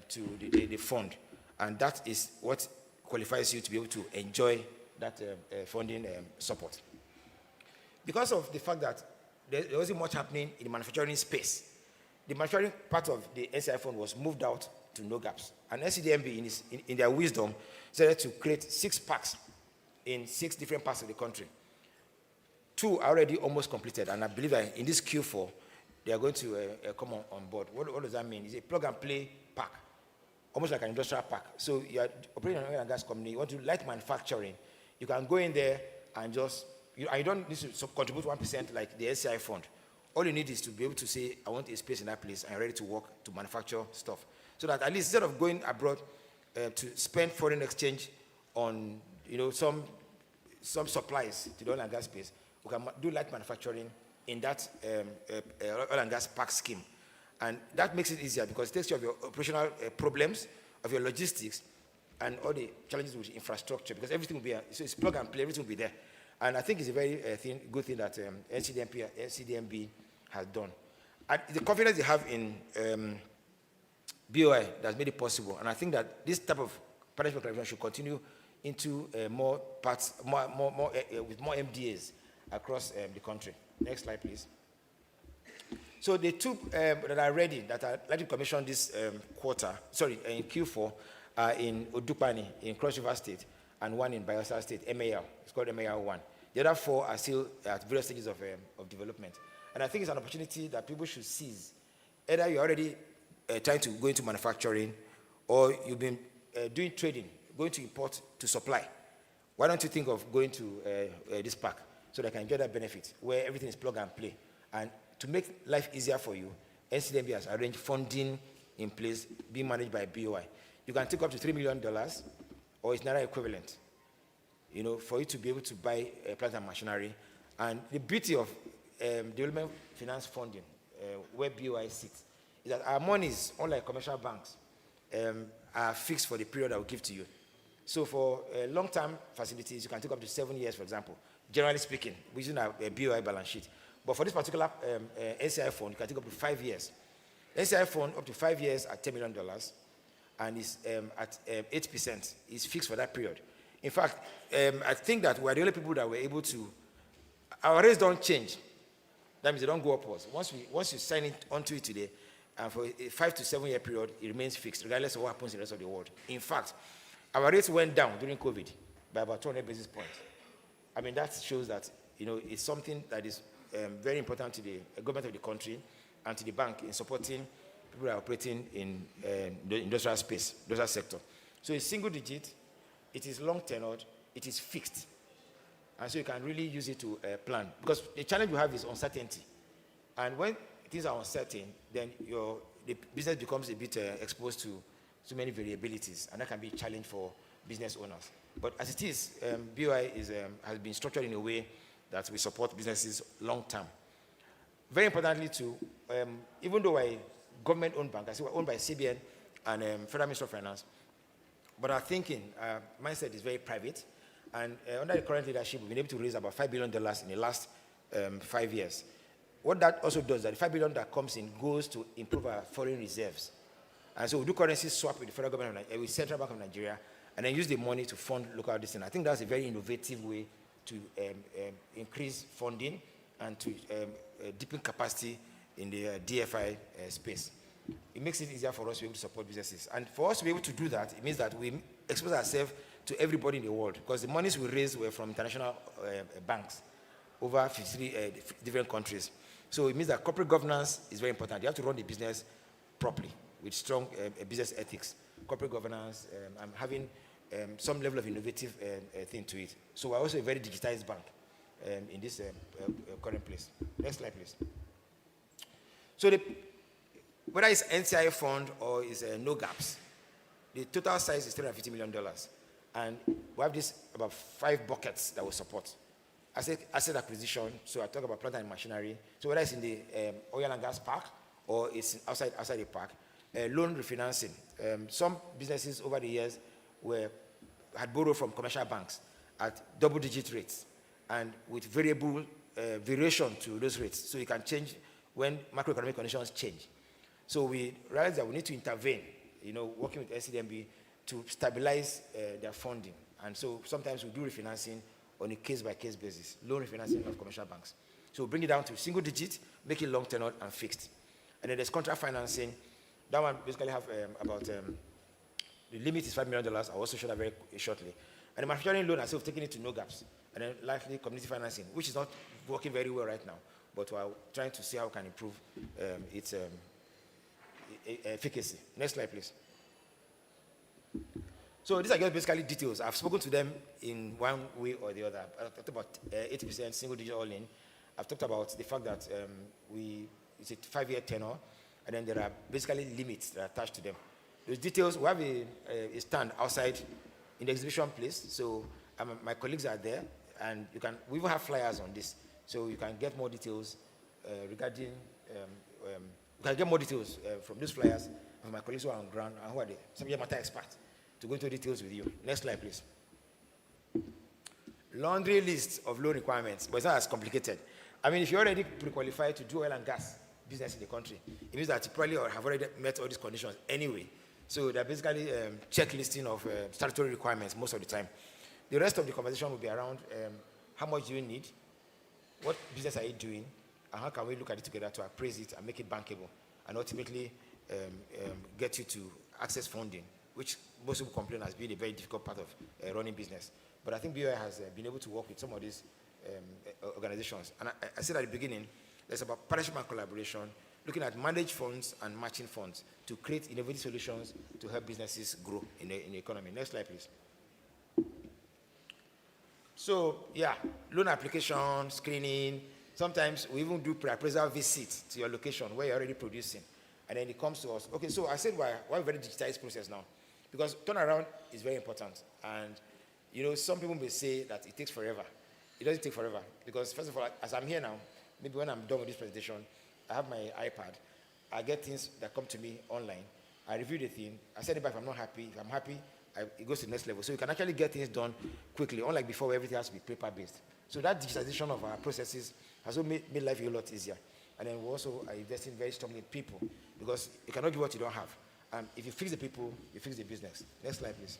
to the fund. And that is what qualifies you to be able to enjoy that funding support. Because of the fact that there wasn't much happening in the manufacturing space, the manufacturing part of the NCI fund was moved out to NOGAPS. And NCDMB, in their wisdom, decided to create 6 parks in 6 different parts of the country. 2 are already almost completed, and I believe that in this Q4, they are going to come on board. What does that mean? It's a plug-and-play park, almost like an industrial park. So you are operating an oil and gas company, you want to do light manufacturing, you can go in there and you don't need to contribute 1% like the SCI fund. All you need is to be able to say, I want a space in that place, and I'm ready to work to manufacture stuff. So that at least instead of going abroad to spend foreign exchange on some supplies to the oil and gas space, we can do light manufacturing in that oil and gas park scheme. And that makes it easier because it takes care of your operational problems, of your logistics, and all the challenges with infrastructure, because everything will be so it's plug and play, everything will be there. And I think it's a very good thing that NCDMB has done. And the confidence they have in BOI that's made it possible. And I think that this type of partnership collaboration should continue into more parts, with more MDAs across the country. Next slide, please. So the 2 that are ready, that are likely to commission this in Q4, are in Odukpani, in Cross River State, and 1 in Bayelsa State, MAL. It's called MAL 1. The other 4 are still at various stages of development. And I think it's an opportunity that people should seize. Either you're already trying to go into manufacturing, or you've been doing trading, going to import to supply. Why don't you think of going to this park so that I can enjoy that benefit where everything is plug and play? And to make life easier for you, NCDMB has arranged funding in place being managed by BOI. You can take up to $3 million, or it's naira equivalent, for you to be able to buy plant and machinery. And the beauty of development finance funding, where BOI sits, is that our monies, unlike commercial banks, are fixed for the period I will give to you. So for long-term facilities, you can take up to 7 years, for example, generally speaking, using a BOI balance sheet. But for this particular NCI fund, you can take up to 5 years. NCI fund, up to 5 years at $10 million. and is at 8%. It's fixed for that period. In fact, I think that we're the only people that were able to, our rates don't change. That means they don't go upwards. Once you sign it onto it today, and for a 5 to 7 year period, it remains fixed, regardless of what happens in the rest of the world. In fact, our rates went down during COVID by about 200 basis points. I mean, that shows that, you know, it's something that is very important to the government of the country and to the bank in supporting people that are operating in the industrial space, industrial sector. So it's single digit, it is long tenured, it is fixed. And so you can really use it to plan. Because the challenge you have is uncertainty. And when things are uncertain, then the business becomes a bit exposed to so many variabilities, and that can be a challenge for business owners. But as it is, BOI has been structured in a way that we support businesses long term. Very importantly too, even though we're a government-owned bank, I say we're owned by CBN and Federal Ministry of Finance, but our thinking, our mindset is very private. And under the current leadership, we've been able to raise about $5 billion in the last 5 years. What that also does is that the $5 billion that comes in goes to improve our foreign reserves. And so we do currency swap with the federal government, with Central Bank of Nigeria, and then use the money to fund local destiny. I think that's a very innovative way to increase funding and to deepen capacity in the DFI space. It makes it easier for us to be able to support businesses. And for us to be able to do that, it means that we expose ourselves to everybody in the world, because the monies we raised were from international banks over 53 different countries. So it means that corporate governance is very important. You have to run the business properly with strong business ethics, corporate governance, and having some level of innovative thing to it. So we're also a very digitized bank in this current place. Next slide, please. So whether it's NCI fund or it's no gaps, the total size is $350 million. And we have this about 5 buckets that will support. Asset acquisition, so I talk about plant and machinery. So whether it's in the oil and gas park or it's outside the park, loan refinancing. Some businesses over the years had borrowed from commercial banks at double-digit rates and with variable variation to those rates. So you can change when macroeconomic conditions change. So we realized that we need to intervene, you know, working with SCDMB to stabilize their funding. And so sometimes we do refinancing on a case-by-case basis, loan refinancing of commercial banks. So we bring it down to single digit, make it long tenor and fixed. And then there's contract financing. That one basically have about, the limit is $5 million. I'll also show that very shortly. And the manufacturing loan, we've taken it to no gaps. And then likely community financing, which is not working very well right now, but we're trying to see how we can improve its efficacy. Next slide, please. So these are just basically details. I've spoken to them in one way or the other. I've talked about 80% single digit all in. I've talked about the fact that it's a 5-year tenor, and then there are basically limits that are attached to them. Those details, we have a stand outside in the exhibition place. So my colleagues are there, and we even have flyers on this. So you can get more details regarding, you can get more details from these flyers from my colleagues who are on ground and who are the subject matter experts to go into details with you. Next slide, please. Laundry list of loan requirements, but it's not as complicated. I mean, if you're already pre-qualified to do oil and gas business in the country, it means that you probably have already met all these conditions anyway. So they're basically checklisting of statutory requirements most of the time. The rest of the conversation will be around how much do you need, what business are you doing, and how can we look at it together to appraise it and make it bankable, and ultimately get you to access funding, which most people complain has been a very difficult part of running business. But I think BOI has been able to work with some of these organizations. And I said at the beginning, there's about partnership and collaboration, looking at managed funds and matching funds to create innovative solutions to help businesses grow in the economy. Next slide, please. So, yeah, loan application, screening. Sometimes we even do pre-appraisal visits to your location where you're already producing. And then it comes to us. Okay, so I said why a very digitized process now? Because turnaround is very important. And, you know, some people may say that it takes forever. It doesn't take forever. Because, first of all, as I'm here now, maybe when I'm done with this presentation, I have my iPad. I get things that come to me online. I review the thing. I send it back if I'm not happy. If I'm happy, it goes to the next level. So you can actually get things done quickly, unlike before where everything has to be paper-based. So that digitization of our processes has also made life a lot easier. And then we also are investing very strongly in people, because you cannot give what you don't have. If you fix the people, you fix the business. Next slide, please.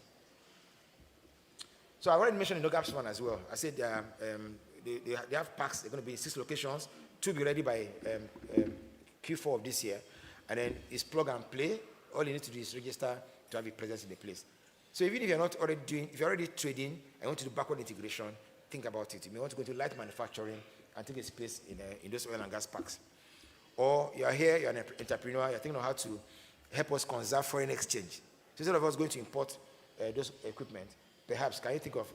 So I already mentioned the NOGAPS one as well. I said they have parks. They're going to be in 6 locations. 2 will be ready by Q4 of this year. And then it's plug and play. All you need to do is register to have a presence in the place. So even if you're not already doing, if you're already trading and want to do backward integration, think about it. You may want to go to light manufacturing and take a space in those oil and gas parks. Or you're here, you're an entrepreneur, you're thinking of how to help us conserve foreign exchange. So instead of us going to import those equipment, perhaps can you think of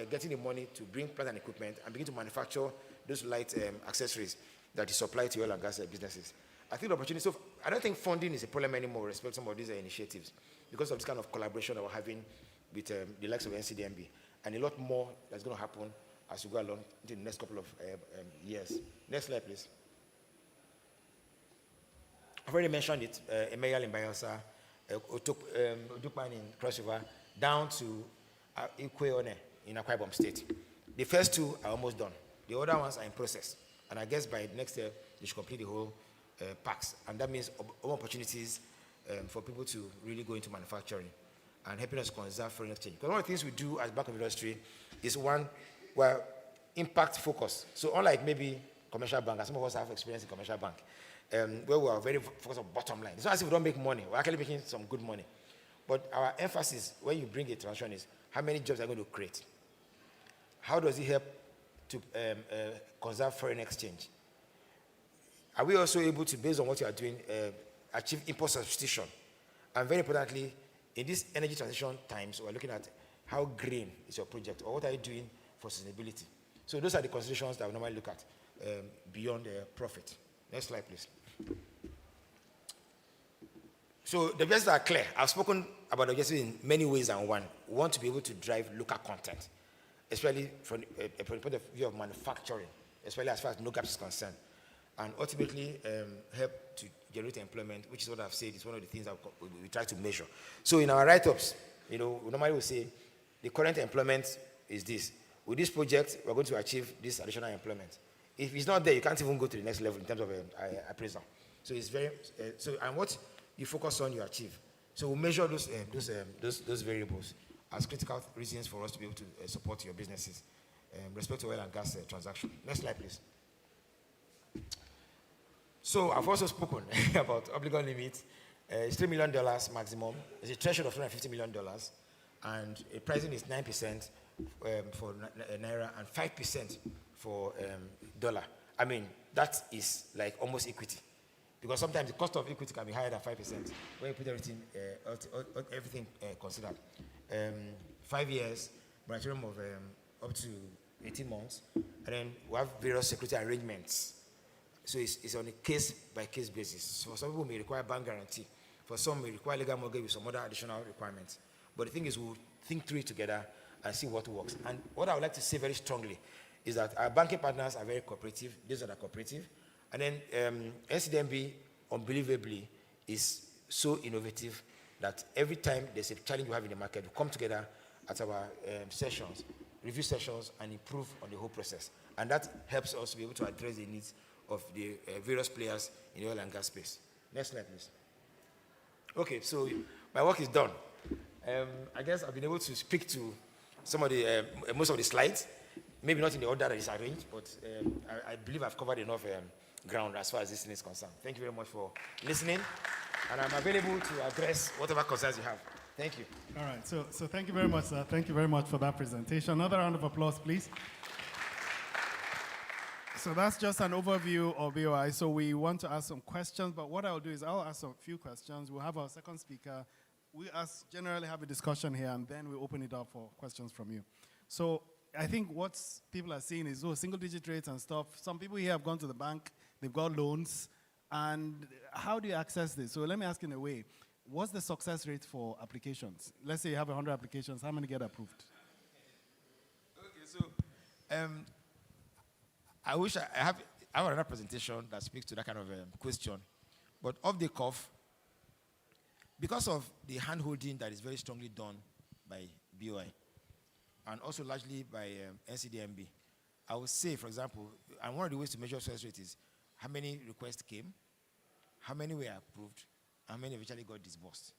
getting the money to bring plant and equipment and begin to manufacture those light accessories that you supply to oil and gas businesses? I think the opportunity, so I don't think funding is a problem anymore with respect to some of these initiatives because of this kind of collaboration that we're having with the likes of NCDMB, and a lot more that's going to happen as we go along in the next couple of years. Next slide, please. I've already mentioned it, Emeyal in Bayelsa, Udukman in Cross River, down to Ikweone in Akwa Ibom State. The first 2 are almost done. The other ones are in process. And I guess by next year, they should complete the whole parks. And that means opportunities for people to really go into manufacturing and helping us conserve foreign exchange. Because one of the things we do as Bank of Industry is where impact focus. So unlike maybe commercial bank, as some of us have experience in commercial bank, where we are very focused on bottom line. It's not as if we don't make money. We're actually making some good money. But our emphasis when you bring a transaction is how many jobs are going to create? How does it help to conserve foreign exchange? Are we also able to, based on what you are doing, achieve import substitution? And very importantly, in this energy transition times, we're looking at how green is your project, or what are you doing for sustainability? So those are the considerations that we normally look at beyond profit. Next slide, please. So the objectives are clear. I've spoken about the objectives in many ways and one. We want to be able to drive local content, especially from a point of view of manufacturing, especially as far as NOGAPS is concerned, and ultimately help to generate employment, which is what I've said is one of the things that we try to measure. So in our write-ups, we normally will say the current employment is this. With this project, we're going to achieve this additional employment. If it's not there, you can't even go to the next level in terms of appraisal. So it's very and what you focus on, you achieve. So we'll measure those variables as critical reasons for us to be able to support your businesses respect to oil and gas transaction. Next slide, please. So I've also spoken about obligor limit. It's $3 million maximum. It's a threshold of $250 million, and the pricing is 9% for naira and 5% for dollar. I mean, that is like almost equity, because sometimes the cost of equity can be higher than 5% when you put everything considered. 5 years, moratorium of up to 18 months, and then we have various security arrangements. So it's on a case-by-case basis. So for some people may require bank guarantee. For some may require legal mortgage with some other additional requirements. But the thing is, we'll think through it together and see what works. And what I would like to say very strongly is that our banking partners are very cooperative. These are cooperative. And then NCDMB, unbelievably, is so innovative that every time there's a challenge we have in the market, we come together at our sessions, review sessions, and improve on the whole process. And that helps us to be able to address the needs of the various players in the oil and gas space. Next slide, please. Okay, so my work is done. I guess I've been able to speak to some of the, most of the slides, maybe not in the order that is arranged, but I believe I've covered enough ground as far as this thing is concerned. Thank you very much for listening, and I'm available to address whatever concerns you have. Thank you. All right, so thank you very much, sir. Thank you very much for that presentation. Another round of applause, please. So that's just an overview of BOI. So we want to ask some questions, but what I'll do is I'll ask a few questions. We'll have our second speaker. We generally have a discussion here, and then we open it up for questions from you. So I think what people are seeing is single-digit rates and stuff. Some people here have gone to the bank, they've got loans, and how do you access this? So let me ask in a way, what's the success rate for applications? Let's say you have 100 applications, how many get approved? Okay, so I wish I have another presentation that speaks to that kind of question, but off the cuff, because of the hand-holding that is very strongly done by BOI, and also largely by NCDMB, I would say, for example, and one of the ways to measure success rate is how many requests came, how many were approved, how many eventually got disbursed.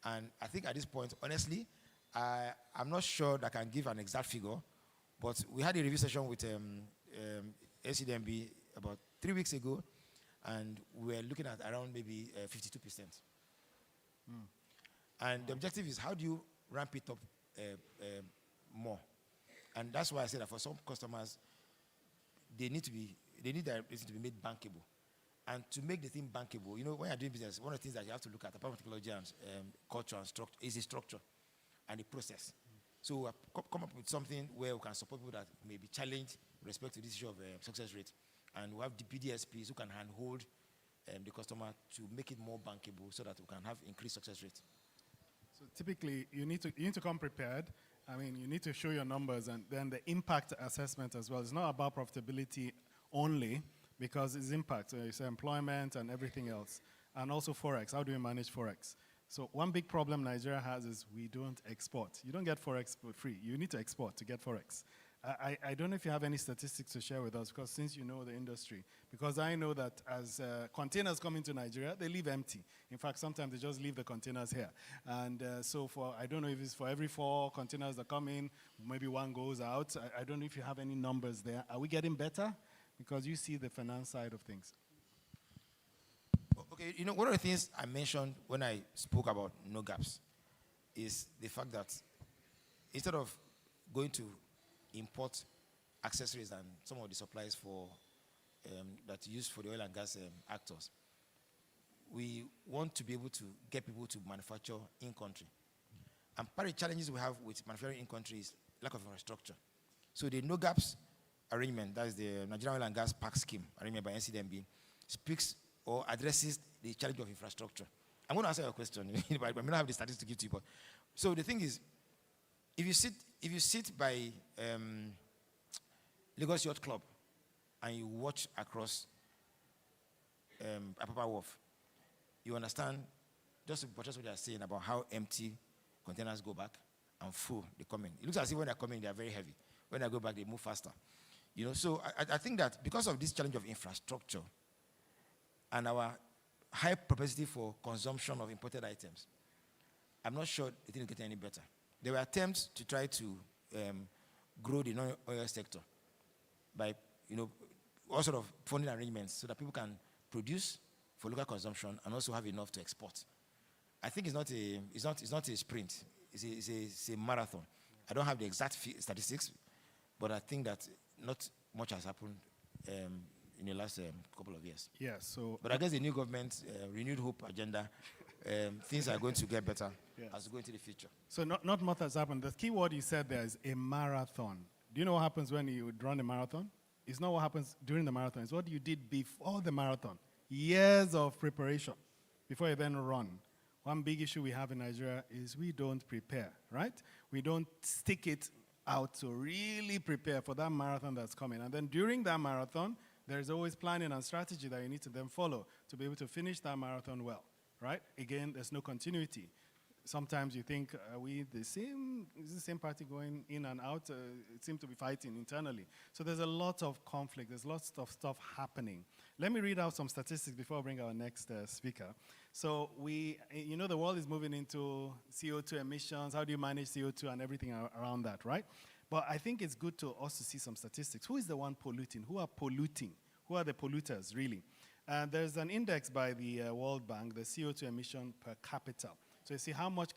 And I think at this point, honestly, I'm not sure that I can give an exact figure, but we had a review session with ACDMB about 3 weeks ago, and we're looking at around maybe 52%. And the objective is, how do you ramp it up more? And that's why I said that for some customers, they need their business to be made bankable. And to make the thing bankable, you know, when you're doing business, one of the things that you have to look at, apart from technology and culture and structure, is the structure and the process. So we have come up with something where we can support people that may be challenged with respect to this issue of success rate. And we have the PDSPs who can handhold the customer to make it more bankable so that we can have increased success rate. So typically, you need to come prepared. I mean, you need to show your numbers and then the impact assessment as well. It's not about profitability only, because it's impact. So it's employment and everything else. And also Forex. How do we manage Forex? So one big problem Nigeria has is we don't export. You don't get Forex for free. You need to export to get Forex. I don't know if you have any statistics to share with us, because since you know the industry, because I know that as containers come into Nigeria, they leave empty. In fact, sometimes they just leave the containers here. And so I don't know if it's for every 4 containers that come in, maybe 1 goes out. I don't know if you have any numbers there. Are we getting better? Because you see the finance side of things. Okay, you know, one of the things I mentioned when I spoke about no gaps is the fact that instead of going to import accessories and some of the supplies for that used for the oil and gas actors, we want to be able to get people to manufacture in country. And part of the challenges we have with manufacturing in country is lack of infrastructure. So the no gaps arrangement, that is the Nigerian Oil and Gas Park Scheme arrangement by NCDMB, speaks or addresses the challenge of infrastructure. I'm going to answer your question, but I may not have the statistics to give to you. But so the thing is, if you sit by Lagos Yacht Club and you watch across Apapa Wharf, you understand just what they are saying about how empty containers go back and full they come in. It looks as if when they're coming, they are very heavy. When they go back, they move faster. You know, so I think that because of this challenge of infrastructure and our high propensity for consumption of imported items, I'm not sure the thing is getting any better. There were attempts to try to grow the non-oil sector by, you know, all sort of funding arrangements so that people can produce for local consumption and also have enough to export. I think it's not a sprint. It's a marathon. I don't have the exact statistics, but I think that not much has happened in the last couple of years. Yeah, so... But I guess the new government, renewed hope agenda, things are going to get better as we go into the future. So not much has happened. The key word you said there is a marathon. Do you know what happens when you run a marathon? It's not what happens during the marathon. It's what you did before the marathon. Years of preparation before you then run. One big issue we have in Nigeria is we don't prepare, right? We don't stick it out to really prepare for that marathon that's coming. And then during that marathon, there's always planning and strategy that you need to then follow to be able to finish that marathon well, right? Again, there's no continuity. Sometimes you think, are we is the same party going in and out? It seems to be fighting internally. So there's a lot of conflict. There's lots of stuff happening. Let me read out some statistics before I bring our next speaker. So you know, the world is moving into CO2 emissions. How do you manage CO2 and everything around that, right? But I think it's good to also see some statistics. Who is the one polluting? Who are polluting? Who are the polluters, really? There's an index by the World Bank, the CO2 emission per capita. So you see how much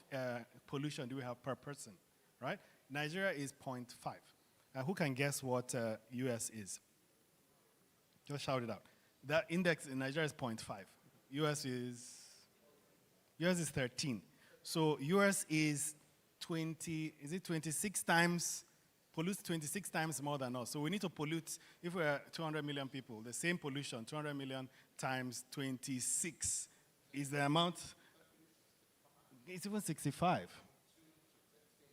pollution do we have per person, right? Nigeria is 0.5. Who can guess what US is? Just shout it out. That index in Nigeria is 0.5. US is 13. So US is 26 times, pollutes 26 times more than us. So we need to pollute, if we're 200 million people, the same pollution, 200 million times 26 is the amount. It's even 65.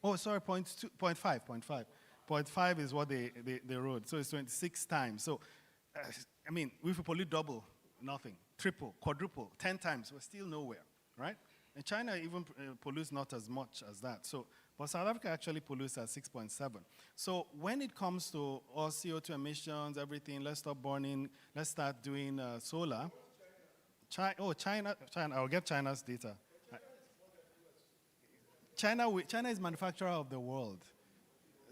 Oh, sorry, 0.5. 0.5 is what they wrote. So it's 26 times. So, I mean, if we pollute double, nothing. Triple, quadruple, 10 times, we're still nowhere, right? And China even pollutes not as much as that. So, but South Africa actually pollutes at 6.7. So when it comes to all CO2 emissions, everything, let's stop burning, let's start doing solar. China, I'll get China's data. China is manufacturer of the world.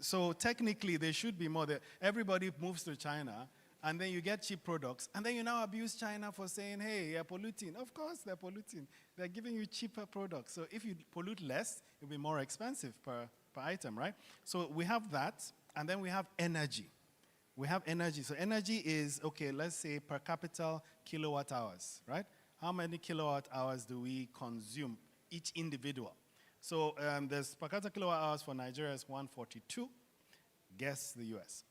So technically, there should be more. Everybody moves to China, and then you get cheap products, and then you now abuse China for saying, hey, you're polluting. Of course, they're polluting. They're giving you cheaper products. So if you pollute less, it'll be more expensive per item, right? So we have that, and then we have energy. We have energy. So energy is, okay, let's say per capita kilowatt hours, right? How many kilowatt hours do we consume, each individual? So there's per capita kilowatt hours for Nigeria is 142. Guess the US.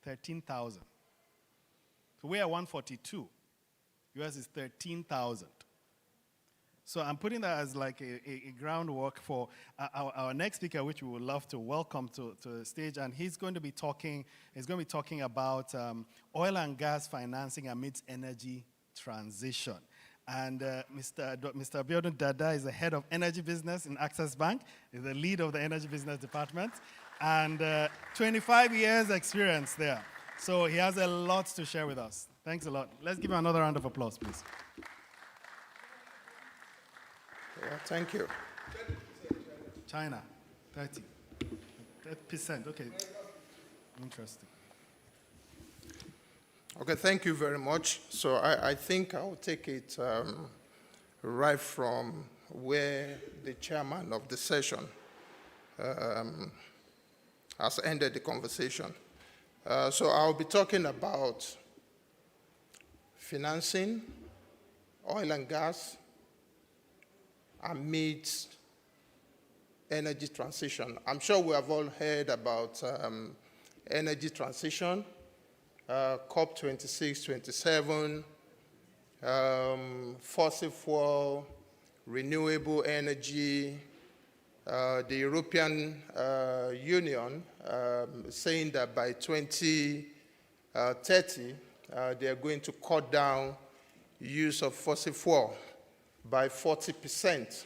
13,000. So we are 142. US is 13,000. So I'm putting that as like a groundwork for our next speaker, which we would love to welcome to the stage. And he's going to be talking about oil and gas financing amidst energy transition. And Mr. Abiodun Dada is the head of energy business in Access Bank. He's the lead of the energy business department. And 25 years experience there. So he has a lot to share with us. Thanks a lot. Let's give him another round of applause, please. Yeah, thank you. China, 30%, okay. Interesting. Okay, thank you very much. So I think I'll take it right from where the chairman of the session has ended the conversation. So I'll be talking about financing, oil and gas, amidst energy transition. I'm sure we have all heard about energy transition, COP26, 27, fossil fuel, renewable energy, the European Union saying that by 2030, they are going to cut down use of fossil fuel by 40%.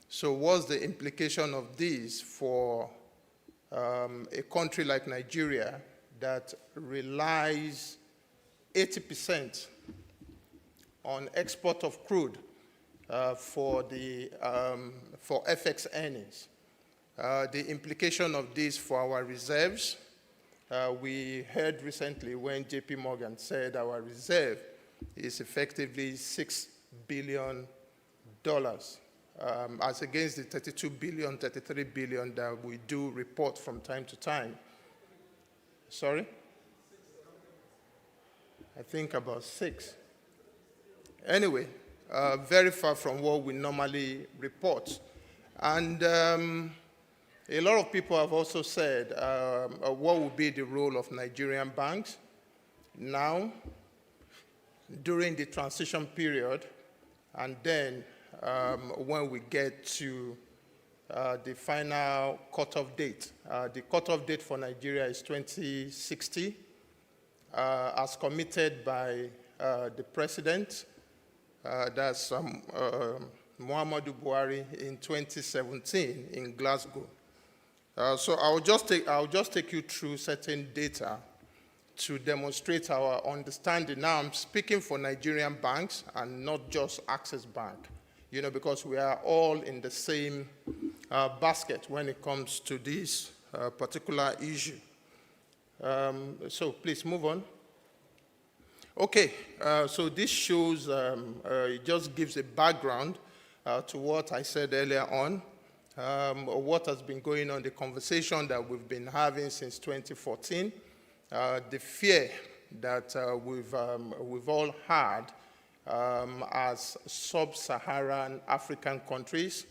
So what's the implication of this for a country like Nigeria that relies 80% on export of crude for FX earnings? The implication of this for our reserves, we heard recently when JP Morgan said our reserve is effectively $6 billion, as against the 32 billion, 33 billion that we do report from time to time. Sorry? I think about 6. Anyway, very far from what we normally report. And a lot of people have also said, what will be the role of Nigerian banks now, during the transition period, and then when we get to the final cutoff date. The cutoff date for Nigeria is 2060, as committed by the president, that's Muhammadu Buhari in 2017 in Glasgow. So I'll just take you through certain data to demonstrate our understanding. Now I'm speaking for Nigerian banks and not just Access Bank, because we are all in the same basket when it comes to this particular issue. So please move on. Okay, so this shows, it just gives a background to what I said earlier on, what has been going on, the conversation that we've been having since 2014, the fear that we've all had as sub-Saharan African countries,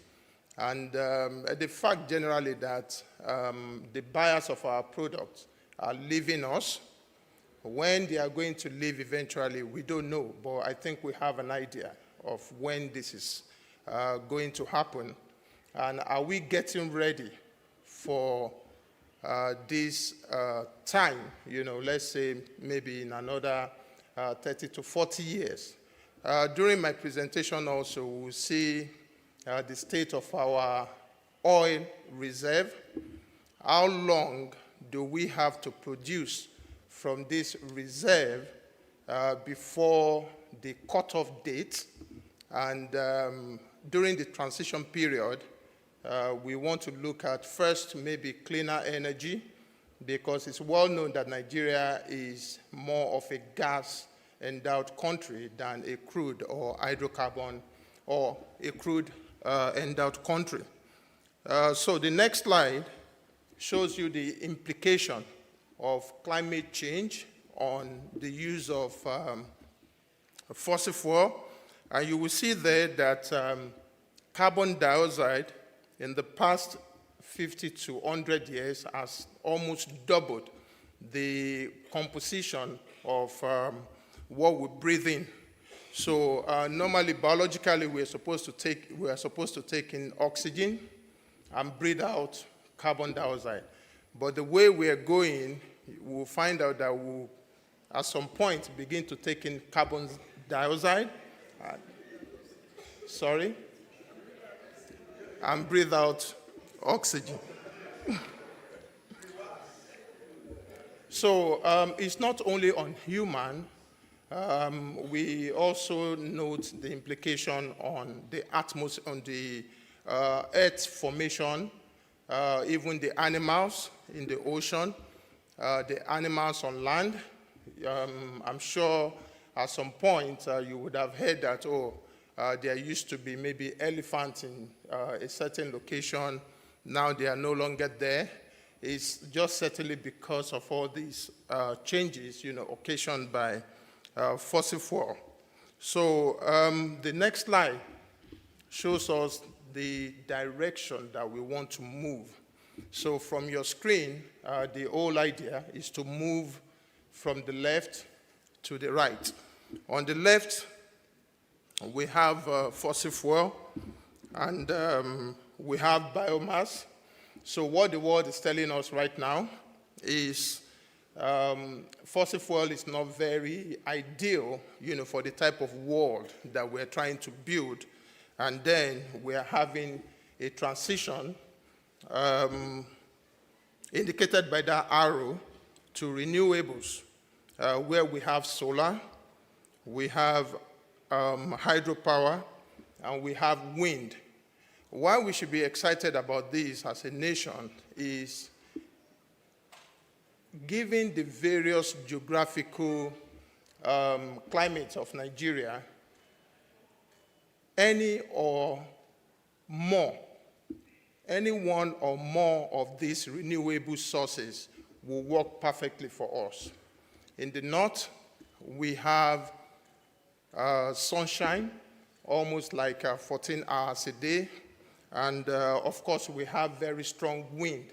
and the fact generally that the buyers of our products are leaving us. When they are going to leave eventually, we don't know, but I think we have an idea of when this is going to happen. And are we getting ready for this time, let's say maybe in another 30 to 40 years. During my presentation also, we'll see the state of our oil reserve. How long do we have to produce from this reserve before the cutoff date, and during the transition period, we want to look at first maybe cleaner energy, because it's well known that Nigeria is more of a gas-endowed country than a crude or hydrocarbon or a crude endowed country. So the next slide shows you the implication of climate change on the use of fossil fuel. And you will see there that carbon dioxide in the past 50 to 100 years has almost doubled the composition of what we breathe in. So normally, biologically, we are supposed to take in oxygen and breathe out carbon dioxide. But the way we are going, we'll find out that we'll, at some point, begin to take in carbon dioxide, and breathe out oxygen. So it's not only on human, we also note the implication on the atmosphere, on the Earth formation, even the animals in the ocean, the animals on land. I'm sure at some point you would have heard that, there used to be maybe elephants in a certain location. Now they are no longer there. It's just certainly because of all these changes, occasioned by fossil fuel. So the next slide shows us the direction that we want to move. So from your screen, the whole idea is to move from the left to the right. On the left, we have fossil fuel, and we have biomass. So what the world is telling us right now is fossil fuel is not very ideal, for the type of world that we're trying to build. And then we're having a transition indicated by that arrow to renewables, where we have solar, we have hydropower, and we have wind. Why we should be excited about this as a nation is, given the various geographical climates of Nigeria, any one or more of these renewable sources will work perfectly for us. In the north, we have sunshine, almost like 14 hours a day. And of course, we have very strong wind,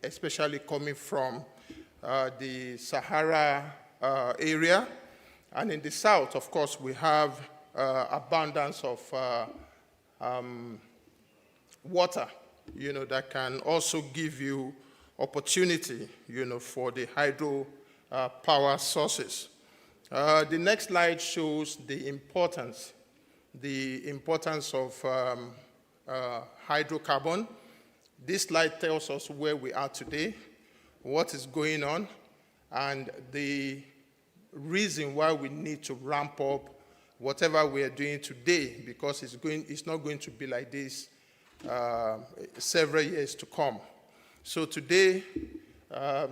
especially coming from the Sahara area. And in the south, of course, we have abundance of water, that can also give you opportunity, for the hydro power sources. The next slide shows the importance of hydrocarbon. This slide tells us where we are today, what is going on, and the reason why we need to ramp up whatever we are doing today, because it's not going to be like this several years to come. So today,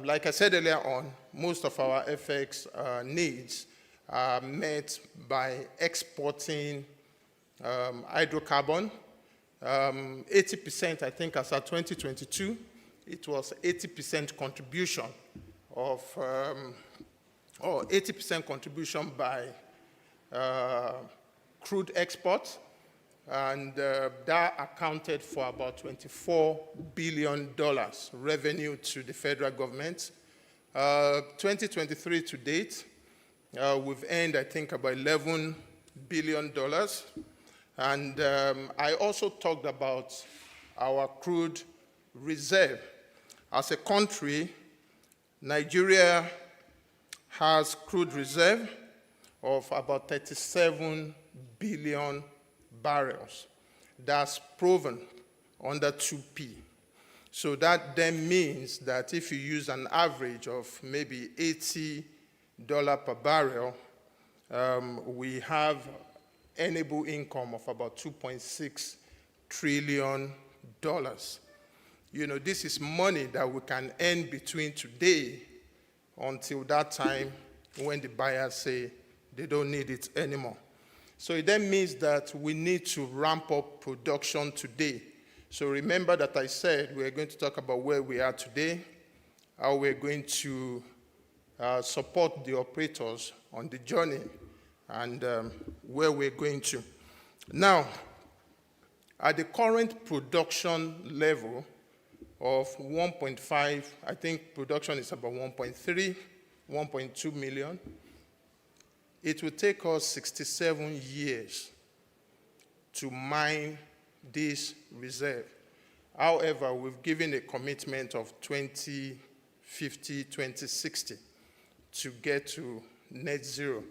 like I said earlier on, most of our FX needs are met by exporting hydrocarbon. 80%, I think, as of 2022, it was 80% contribution of, or 80% contribution by crude exports, and that accounted for about $24 billion revenue to the federal government. 2023 to date, we've earned, I think, about $11 billion. And I also talked about our crude reserve. As a country, Nigeria has crude reserve of about 37 billion barrels. That's proven under 2P. So that then means that if you use an average of maybe $80 per barrel, we have earnable income of about $2.6 trillion. You know, this is money that we can earn between today until that time when the buyers say they don't need it anymore. So it then means that we need to ramp up production today. So remember that I said we're going to talk about where we are today, how we're going to support the operators on the journey, and where we're going to. Now, at the current production level of 1.5, I think production is about 1.3, 1.2 million. It will take us 67 years to mine this reserve. However, we've given a commitment of 2050, 2060 to get to net zero.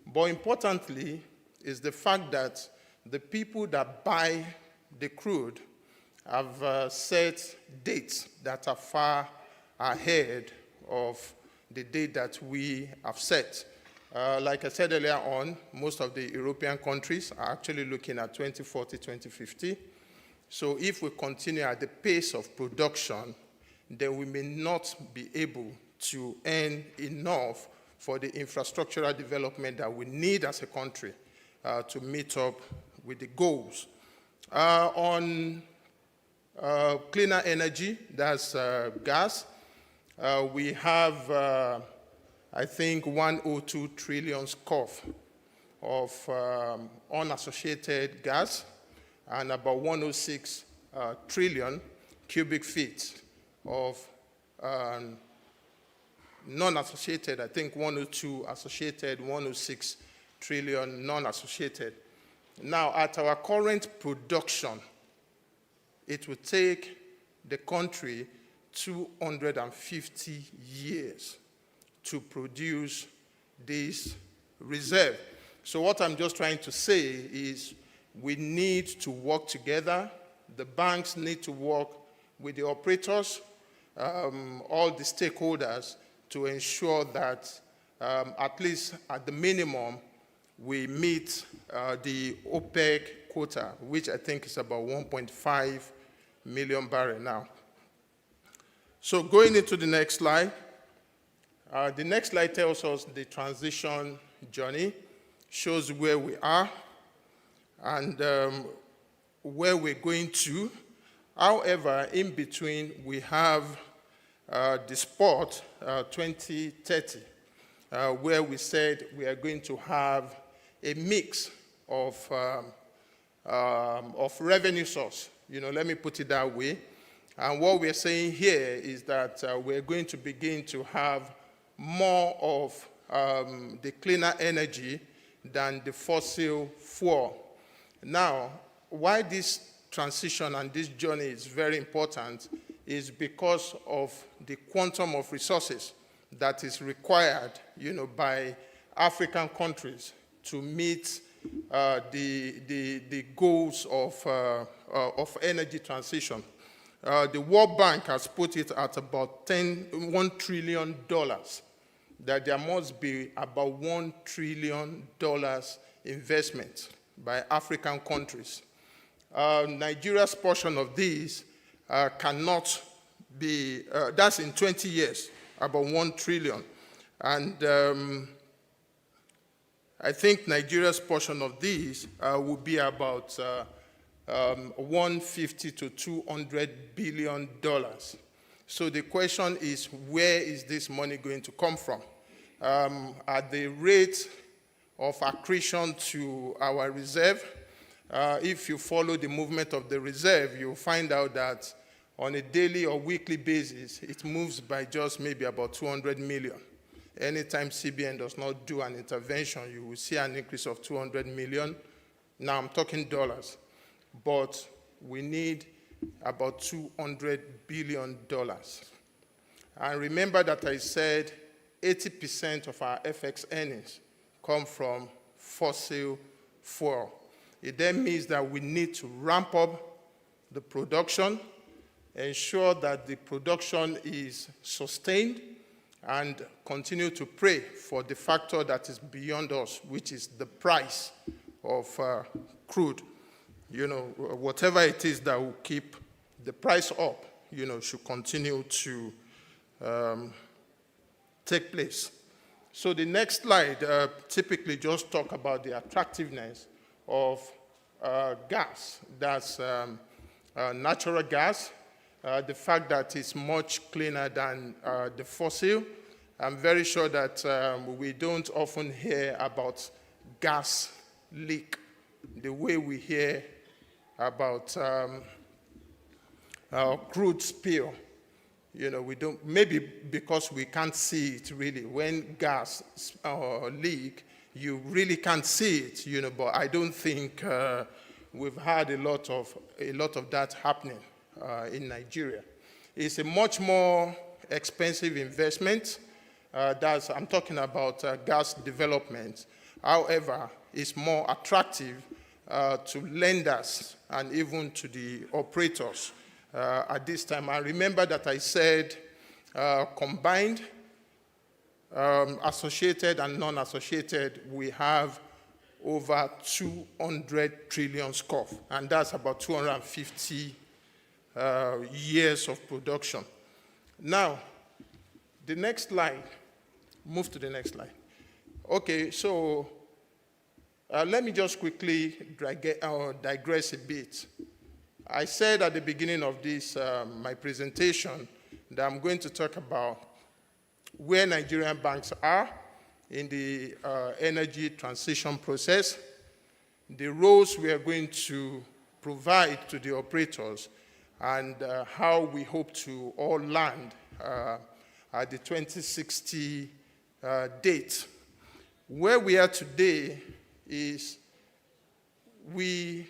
But importantly is the fact that the people that buy the crude have set dates that are far ahead of the date that we have set. Like I said earlier on, most of the European countries are actually looking at 2040, 2050. So if we continue at the pace of production, then we may not be able to earn enough for the infrastructural development that we need as a country to meet up with the goals. On cleaner energy, that's gas, we have I think 102 trillion scoff of unassociated gas and about 106 trillion cubic feet of non-associated, I think 102 associated, 106 trillion non-associated. Now, at our current production, it will take the country 250 years to produce this reserve. So what I'm just trying to say is we need to work together. The banks need to work with the operators, all the stakeholders, to ensure that at least at the minimum, we meet the OPEC quota, which I think is about 1.5 million barrels now. So going into the next slide, the next slide tells us the transition journey, shows where we are and where we're going to. However, in between, we have the spot 2030, where we said we are going to have a mix of revenue source. You know, let me put it that way. And what we're saying here is that we're going to begin to have more of the cleaner energy than the fossil fuel. Now, why this transition and this journey is very important is because of the quantum of resources that is required, you know, by African countries to meet the goals of energy transition. The World Bank has put it at about $1 trillion, that there must be about $1 trillion investment by African countries. Nigeria's portion of these cannot be, that's in 20 years, about 1 trillion. And I think Nigeria's portion of these will be about 150 to 200 billion dollars. So the question is, where is this money going to come from? At the rate of accretion to our reserve, if you follow the movement of the reserve, you'll find out that on a daily or weekly basis, it moves by just maybe about 200 million. Anytime CBN does not do an intervention, you will see an increase of 200 million. Now I'm talking dollars, but we need about $200 billion. And remember that I said 80% of our FX earnings come from fossil fuel. It then means that we need to ramp up the production, ensure that the production is sustained, and continue to pray for the factor that is beyond us, which is the price of crude. Whatever it is that will keep the price up, should continue to take place. So the next slide typically just talk about the attractiveness of gas. That's natural gas, the fact that it's much cleaner than the fossil. I'm very sure that we don't often hear about gas leak the way we hear about crude spill. We don't, maybe because we can't see it really. When gas leak, you really can't see it, but I don't think we've had a lot of that happening in Nigeria. It's a much more expensive investment. I'm talking about gas development. However, it's more attractive to lenders and even to the operators at this time. I remember that I said combined, associated and non-associated, we have over 200 trillion scoff, and that's about 250 years of production. Now, the next slide, move to the next slide. Okay, so let me just quickly digress a bit. I said at the beginning of this, my presentation, that I'm going to talk about where Nigerian banks are in the energy transition process, the roles we are going to provide to the operators, and how we hope to all land at the 2060 date. Where we are today is we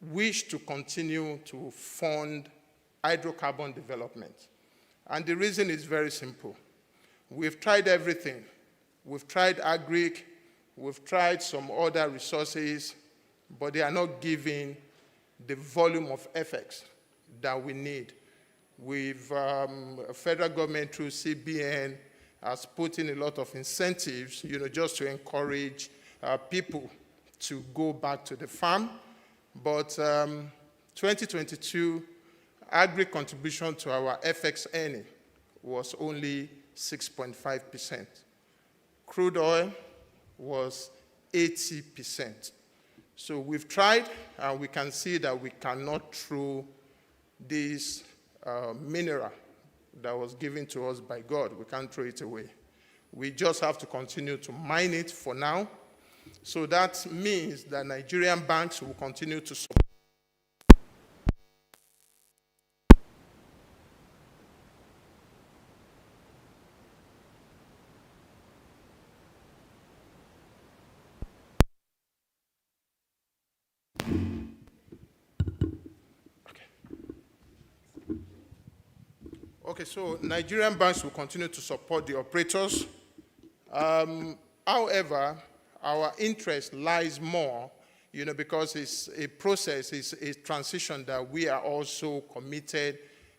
wish to continue to fund hydrocarbon development. And the reason is very simple. We've tried everything. We've tried agric, we've tried some other resources, but they are not giving the volume of effects that we need. Federal government through CBN has put in a lot of incentives, just to encourage people to go back to the farm. But 2022, agri contribution to our FX earning was only 6.5%. Crude oil was 80%. So we've tried, and we can see that we cannot throw this mineral that was given to us by God. We can't throw it away. We just have to continue to mine it for now. So that means that Nigerian banks will continue to support. Okay, so Nigerian banks will continue to support the operators. However, our interest lies more, because it's a process, it's a transition that we are also committed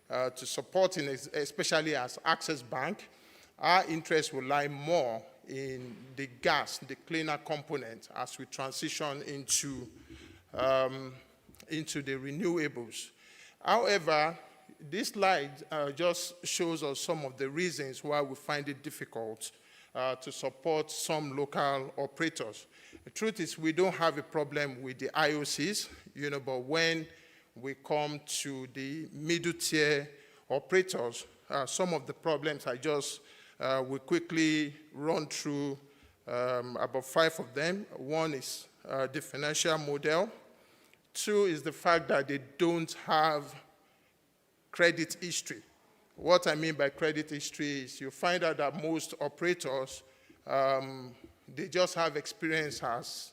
to supporting, especially as Access Bank. Our interest will lie more in the gas, the cleaner component, as we transition into the renewables. However, this slide just shows us some of the reasons why we find it difficult to support some local operators. The truth is we don't have a problem with the IOCs, but when we come to the middle tier operators, some of the problems I just will quickly run through about 5 of them. One is the financial model. 2 is the fact that they don't have credit history. What I mean by credit history is you find out that most operators, they just have experience as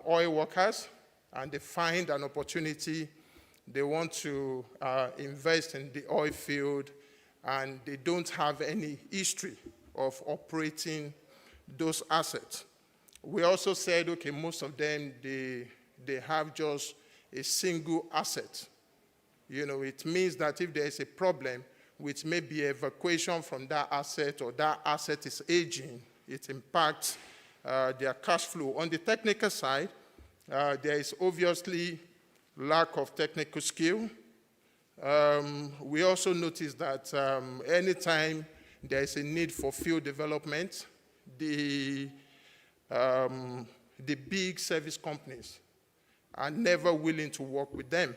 oil workers, and they find an opportunity, they want to invest in the oil field, and they don't have any history of operating those assets. We also said, okay, most of them, they have just a single asset. It means that if there is a problem, with maybe evacuation from that asset, or that asset is aging, it impacts their cash flow. On the technical side, there is obviously lack of technical skill. We also notice that anytime there is a need for field development, the big service companies are never willing to work with them.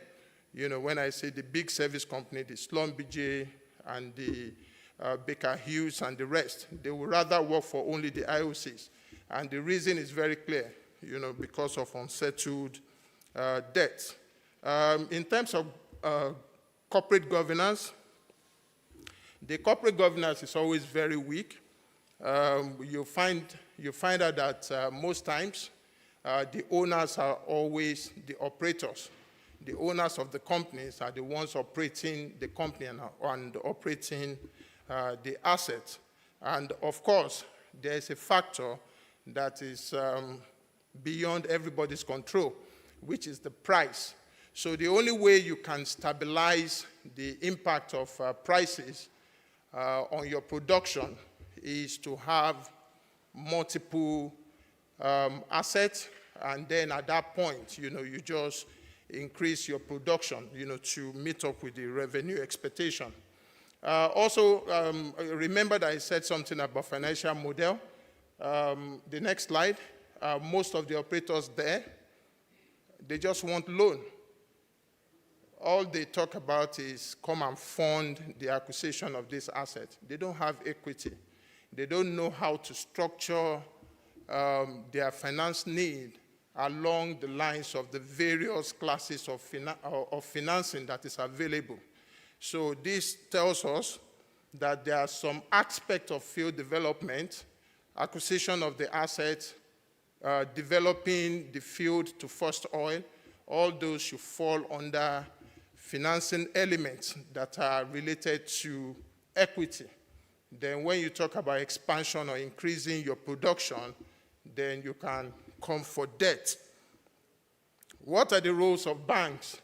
You know, when I say the big service company, the Schlumberger and the Baker Hughes and the rest, they would rather work for only the IOCs. And the reason is very clear, you know, because of unsettled debt. In terms of corporate governance, the corporate governance is always very weak. You find out that most times the owners are always the operators. The owners of the companies are the ones operating the company and operating the asset. And of course, there is a factor that is beyond everybody's control, which is the price. So the only way you can stabilize the impact of prices on your production is to have multiple assets, and then at that point, you know, you just increase your production, you know, to meet up with the revenue expectation. Also, remember that I said something about financial model. The next slide, most of the operators there, they just want loan. All they talk about is come and fund the acquisition of this asset. They don't have equity. They don't know how to structure their finance need along the lines of the various classes of financing that is available. So this tells us that there are some aspects of field development, acquisition of the asset, developing the field to first oil. All those should fall under financing elements that are related to equity. Then when you talk about expansion or increasing your production, then you can come for debt. What are the roles of banks?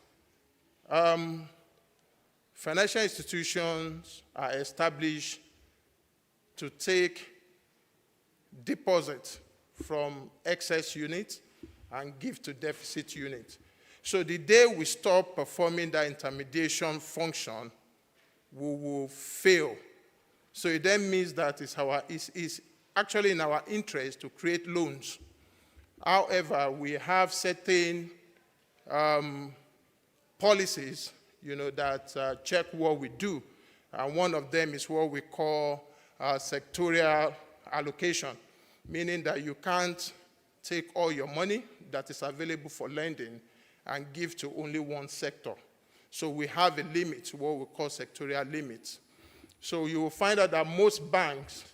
Financial institutions are established to take deposits from excess units and give to deficit units. So the day we stop performing that intermediation function, we will fail. So it then means that it's actually in our interest to create loans. However, we have certain policies, you know, that check what we do. And one of them is what we call sectorial allocation, meaning that you can't take all your money that is available for lending and give to only one sector. So we have a limit, what we call sectorial limits. So you will find out that most banks,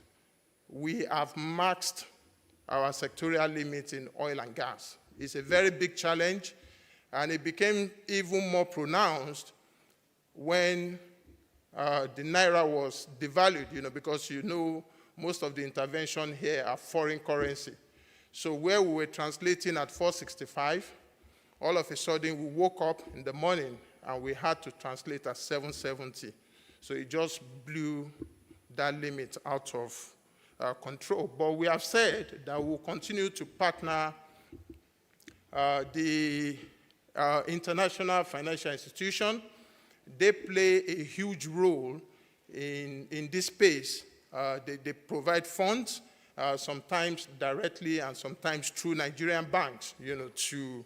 we have maxed our sectorial limits in oil and gas. It's a very big challenge, and it became even more pronounced when the Naira was devalued, you know, because you know most of the intervention here are foreign currency. So where we were translating at 465, all of a sudden we woke up in the morning and we had to translate at 770. So it just blew that limit out of control. But we have said that we'll continue to partner the international financial institution. They play a huge role in this space. They provide funds, sometimes directly and sometimes through Nigerian banks, you know, to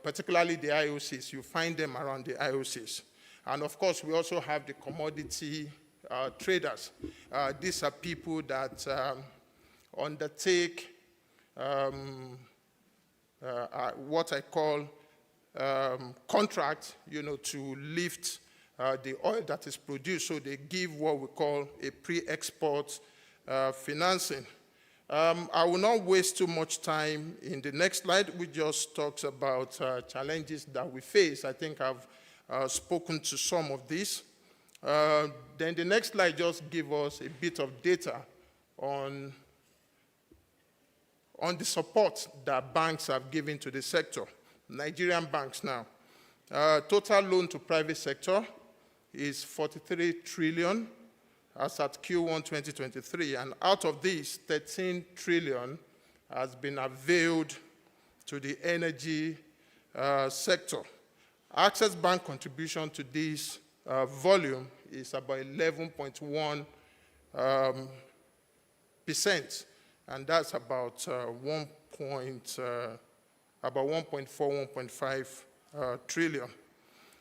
particularly the IOCs. You find them around the IOCs. And of course, we also have the commodity traders. These are people that undertake what I call contracts, you know, to lift the oil that is produced. So they give what we call a pre-export financing. I will not waste too much time in the next slide, which just talks about challenges that we face. I think I've spoken to some of these. Then the next slide just gives us a bit of data on the support that banks have given to the sector. Nigerian banks now. Total loan to private sector is 43 trillion as at Q1 2023, and out of this, 13 trillion has been availed to the energy sector. Access Bank contribution to this volume is about 11.1%, and that's about 1.4, 1.5 trillion.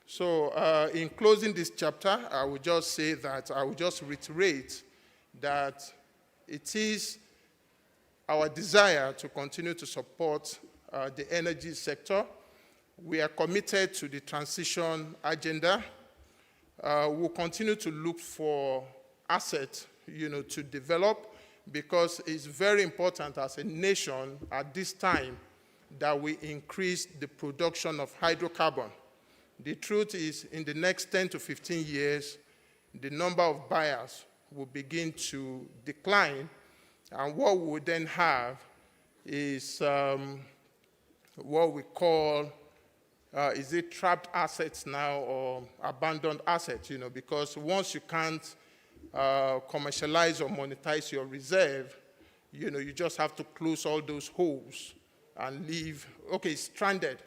So in closing this chapter, I will just say that I will just reiterate that it is our desire to continue to support the energy sector. We are committed to the transition agenda. We'll continue to look for assets, to develop, because it's very important as a nation at this time that we increase the production of hydrocarbon. The truth is, in the next 10 to 15 years, the number of buyers will begin to decline, and what we will then have is what we call, is it trapped assets now or abandoned assets, because once you can't commercialize or monetize your reserve, you just have to close all those holes and leave, okay, stranded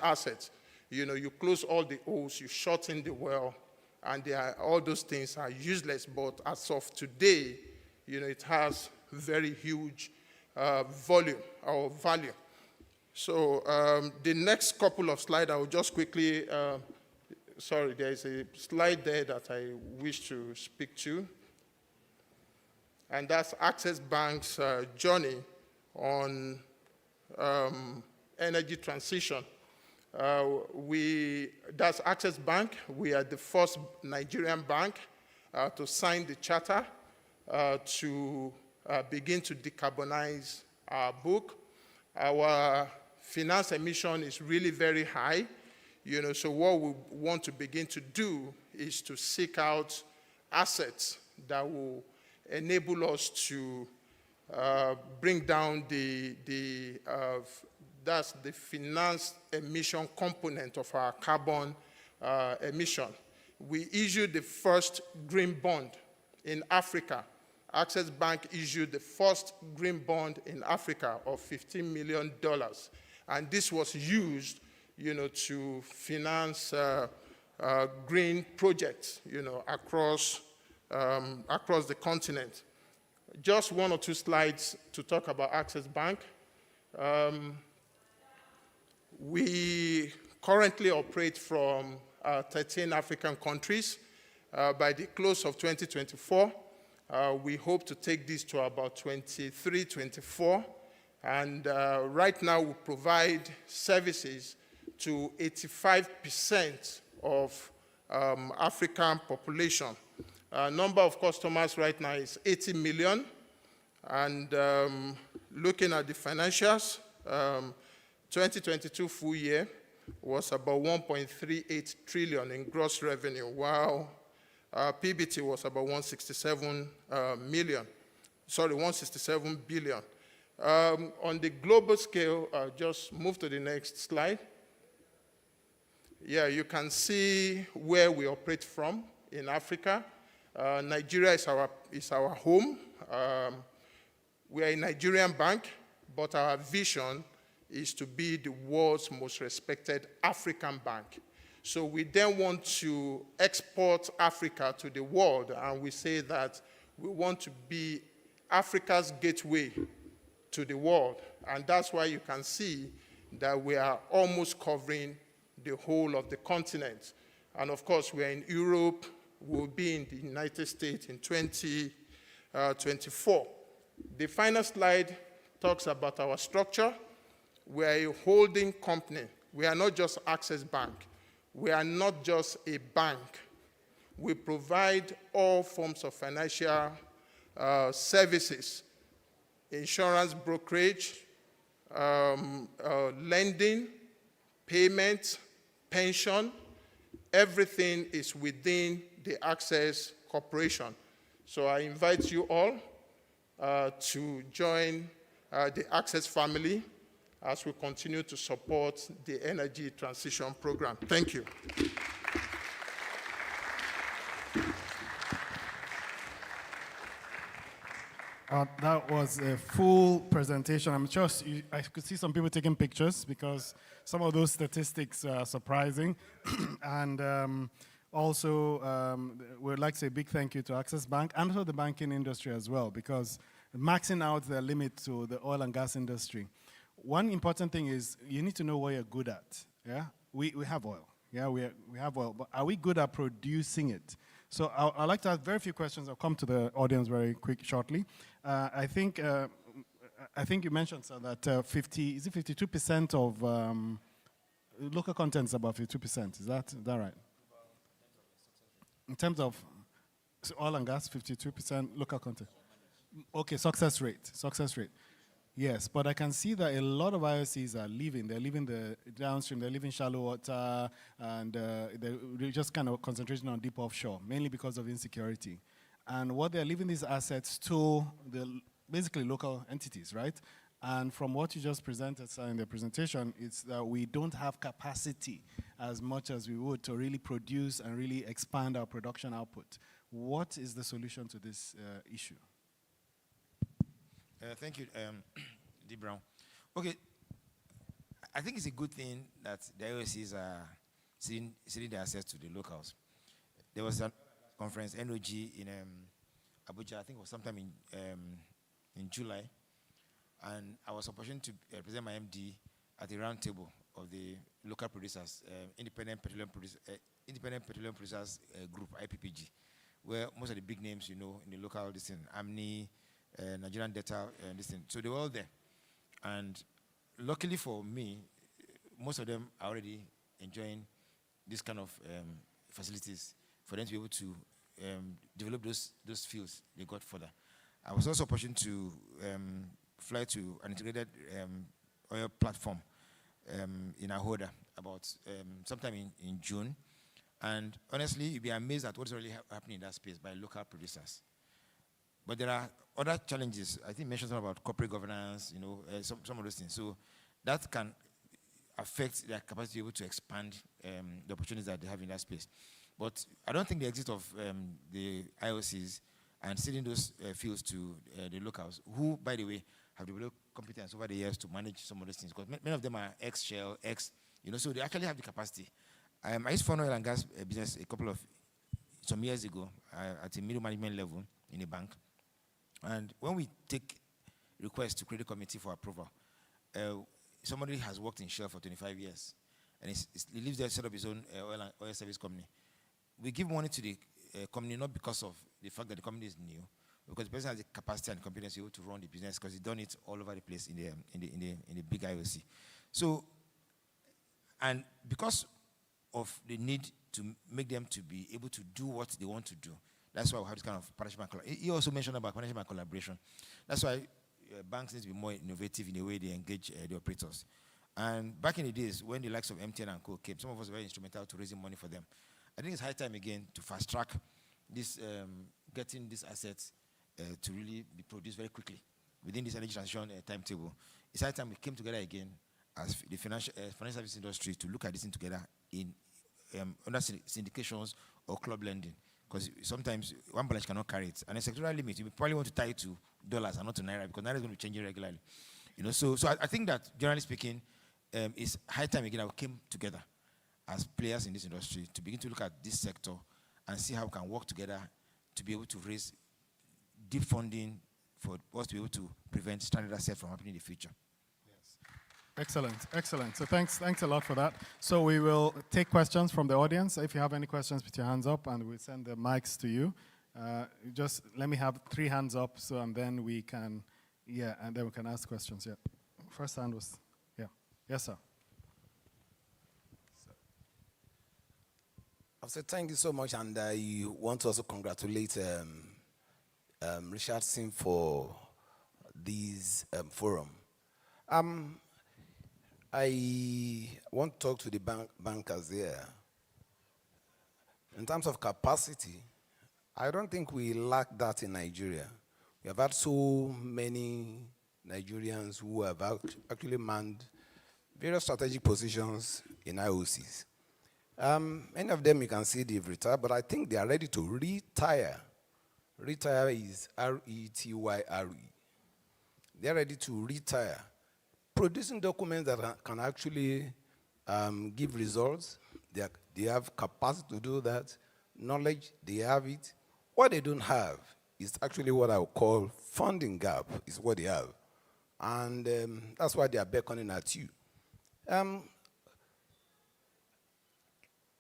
assets. You close all the holes, you shorten the well, and all those things are useless. But as of today, it has very huge volume or value. So the next couple of slides, I will just quickly, sorry, there is a slide there that I wish to speak to, and that's Access Bank's journey on energy transition. That's Access Bank. We are the first Nigerian bank to sign the charter to begin to decarbonize our book. Our finance emission is really very high, so what we want to begin to do is to seek out assets that will enable us to bring down that's the finance emission component of our carbon emission. We issued the first green bond in Africa. Access Bank issued the first green bond in Africa of $15 million. And this was used, to finance green projects, across the continent. Just one or two slides to talk about Access Bank. We currently operate from 13 African countries. By the close of 2024, we hope to take this to about 23, 24. And right now, we provide services to 85% of African population. Number of customers right now is 80 million. And looking at the financials, 2022 full year was about 1.38 trillion in gross revenue, while PBT was about 167 billion. On the global scale, just move to the next slide. Yeah, you can see where we operate from in Africa. Nigeria is our home. We are a Nigerian bank, but our vision is to be the world's most respected African bank. So we then want to export Africa to the world, and we say that we want to be Africa's gateway to the world. And that's why you can see that we are almost covering the whole of the continent. And of course, we are in Europe, we'll be in the United States in 2024. The final slide talks about our structure. We are a holding company. We are not just Access Bank. We are not just a bank. We provide all forms of financial services, insurance brokerage, lending, payment, pension. Everything is within the Access Corporation. So I invite you all to join the Access family as we continue to support the energy transition program. Thank you. That was a full presentation. I'm sure I could see some people taking pictures because some of those statistics are surprising. And also, we'd like to say a big thank you to Access Bank and to the banking industry as well, because maxing out their limit to the oil and gas industry. One important thing is you need to know what you're good at. Yeah, we have oil. Yeah, we have oil, but are we good at producing it? So I'd like to ask very few questions. I'll come to the audience very quick shortly. I think you mentioned, sir, that 52% of local content is about 52%. Is that right? In terms of oil and gas, 52% local content. Okay, success rate. Yes, but I can see that a lot of IOCs are leaving. They're leaving the downstream, they're leaving shallow water, and they're just kind of concentrating on deep offshore, mainly because of insecurity. And what they're leaving these assets to the basically local entities, right? And from what you just presented, sir, in the presentation, it's that we don't have capacity as much as we would to really produce and really expand our production output. What is the solution to this issue? Thank you, D. Brown. Okay, I think it's a good thing that the IOCs are ceding their assets to the locals. There was a conference, NOG, in Abuja, I think it was sometime in July, and I was opportunity to represent my MD at the round table of the local producers, Independent Petroleum Producers Group, IPPG, where most of the big names, you know, in the local, Amni, Nigerian Data, so they were all there. And luckily for me, most of them are already enjoying this kind of facilities for them to be able to develop those fields they got further. I was also opportunity to fly to an integrated oil platform in Ahoda about sometime in June. And honestly, you'd be amazed at what's really happening in that space by local producers. But there are other challenges. I think you mentioned something about corporate governance, you know, some of those things. So that can affect their capacity to be able to expand the opportunities that they have in that space. But I don't think the exit of the IOCs and ceding those fields to the locals, who, by the way, have developed competence over the years to manage some of those things, because many of them are ex-Shell, so they actually have the capacity. I used to fund oil and gas business some years ago at a middle management level in a bank. And when we take requests to credit committee for approval, somebody has worked in Shell for 25 years, and he lives there, set up his own oil service company. We give money to the company not because of the fact that the company is new, because the person has the capacity and competence to run the business, because he's done it all over the place in the big IOC. So, and because of the need to make them to be able to do what they want to do, that's why we have this kind of partnership and collaboration. He also mentioned about partnership and collaboration. That's why banks need to be more innovative in the way they engage the operators. And back in the days, when the likes of MTN and Co came, some of us were very instrumental to raising money for them. I think it's high time again to fast track this, getting these assets to really be produced very quickly within this energy transition timetable. It's high time we came together again as the financial service industry to look at this thing together in under syndications or club lending. Because sometimes one branch cannot carry it. And a sectoral limit, you probably want to tie it to dollars and not to naira, because naira is going to be changing regularly. So I think that, generally speaking, it's high time again that we came together as players in this industry to begin to look at this sector and see how we can work together to be able to raise deep funding for us to be able to prevent stranded assets from happening in the future. Excellent. So thanks a lot for that. So we will take questions from the audience. If you have any questions, put your hands up, and we'll send the mics to you. Just let me have 3 hands up, and then we can, and then we can ask questions. Yeah. First hand was, yes, sir. I'll say thank you so much, and I want to also congratulate Richardson for this forum. I want to talk to the bankers here. In terms of capacity, I don't think we lack that in Nigeria. We have had so many Nigerians who have actually manned various strategic positions in IOCs. Many of them you can see they've retired, but I think they are ready to retire Retire is R-E-T-Y-R-E. They're ready to retire. Producing documents that can actually give results. They have capacity to do that. Knowledge, they have it. What they don't have is actually what I would call funding gap, is what they have. And that's why they are beckoning at you.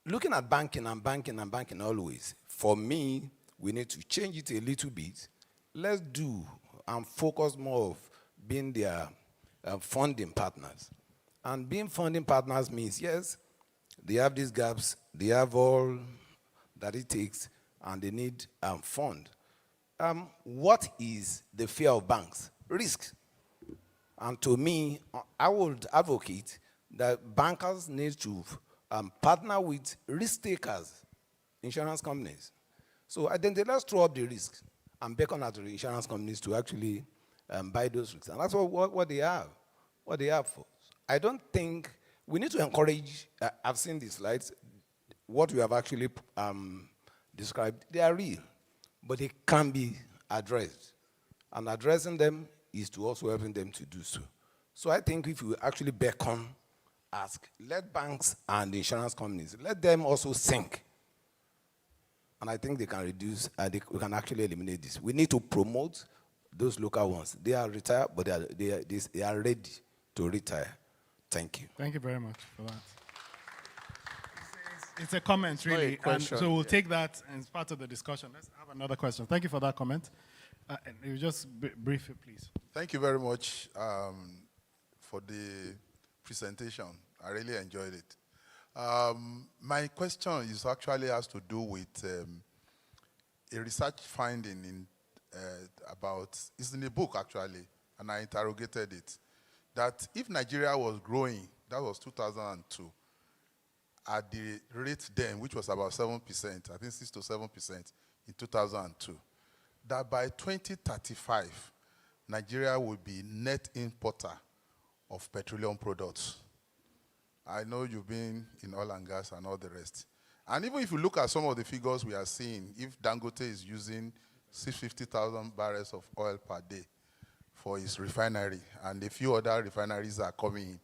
Looking at banking and banking and banking always, for me, we need to change it a little bit. Let's do and focus more of being their funding partners. And being funding partners means, yes, they have these gaps, they have all that it takes, and they need fund. What is the fear of banks? Risk. And to me, I would advocate that bankers need to partner with risk takers, insurance companies. So then let's throw up the risk and beckon at the insurance companies to actually buy those risks. And that's what they have, for. I don't think we need to encourage, I've seen these slides, what we have actually described, they are real, but they can be addressed. And addressing them is to also helping them to do so. So I think if we actually beckon, ask, let banks and insurance companies, let them also think. And I think they can reduce, we can actually eliminate this. We need to promote those local ones. They are retired, but they are ready to retire. Thank you. Thank you very much for that. It's a comment, really. And so we'll take that as part of the discussion. Let's have another question. Thank you for that comment. And you just brief it, please. Thank you very much for the presentation. I really enjoyed it. My question is actually has to do with a research finding in it's in a book actually, and I interrogated it, that if Nigeria was growing, that was 2002, at the rate then, which was about 7%, I think 6 to 7% in 2002, that by 2035, Nigeria will be net importer of petroleum products. I know you've been in oil and gas and all the rest. And even if you look at some of the figures we are seeing, if Dangote is using 650,000 barrels of oil per day for his refinery, and a few other refineries are coming in,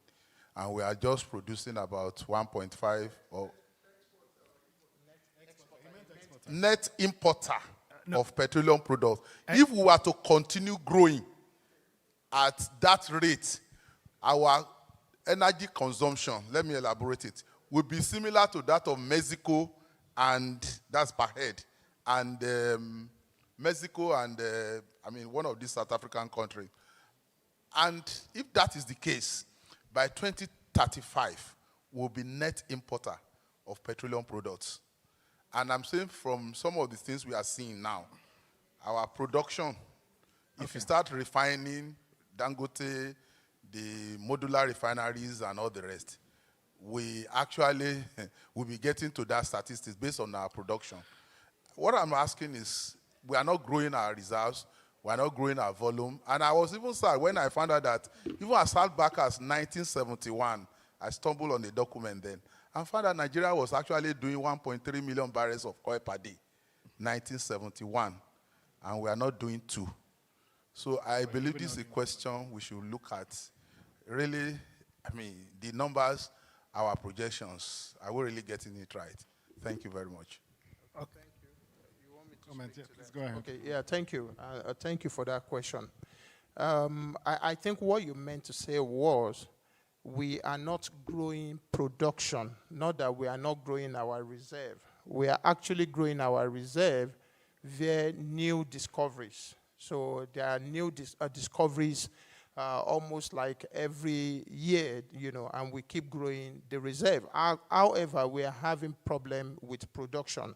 and we are just producing about 1.5 or net importer of petroleum products. If we were to continue growing at that rate, our energy consumption, let me elaborate it, would be similar to that of Mexico, and that's per head, and Mexico and, one of these South African countries. And if that is the case, by 2035, we'll be net importer of petroleum products. And I'm saying from some of the things we are seeing now, our production, if you start refining Dangote, the modular refineries and all the rest, we actually will be getting to that statistics based on our production. What I'm asking is, we are not growing our reserves, we are not growing our volume. And I was even sad when I found out that even as far back as 1971, I stumbled on the document then, and found that Nigeria was actually doing 1.3 million barrels of oil per day, 1971, and we are not doing 2. So I believe this is a question we should look at. Really, the numbers, our projections, are we really getting it right? Thank you very much. Okay. Thank you. You want me to comment? Yeah, please go that? ahead. Okay, yeah, thank you. Thank you for that question. I think what you meant to say was, we are not growing production, not that we are not growing our reserve. We are actually growing our reserve via new discoveries. So there are new discoveries almost like every year, and we keep growing the reserve. However, we are having problem with production.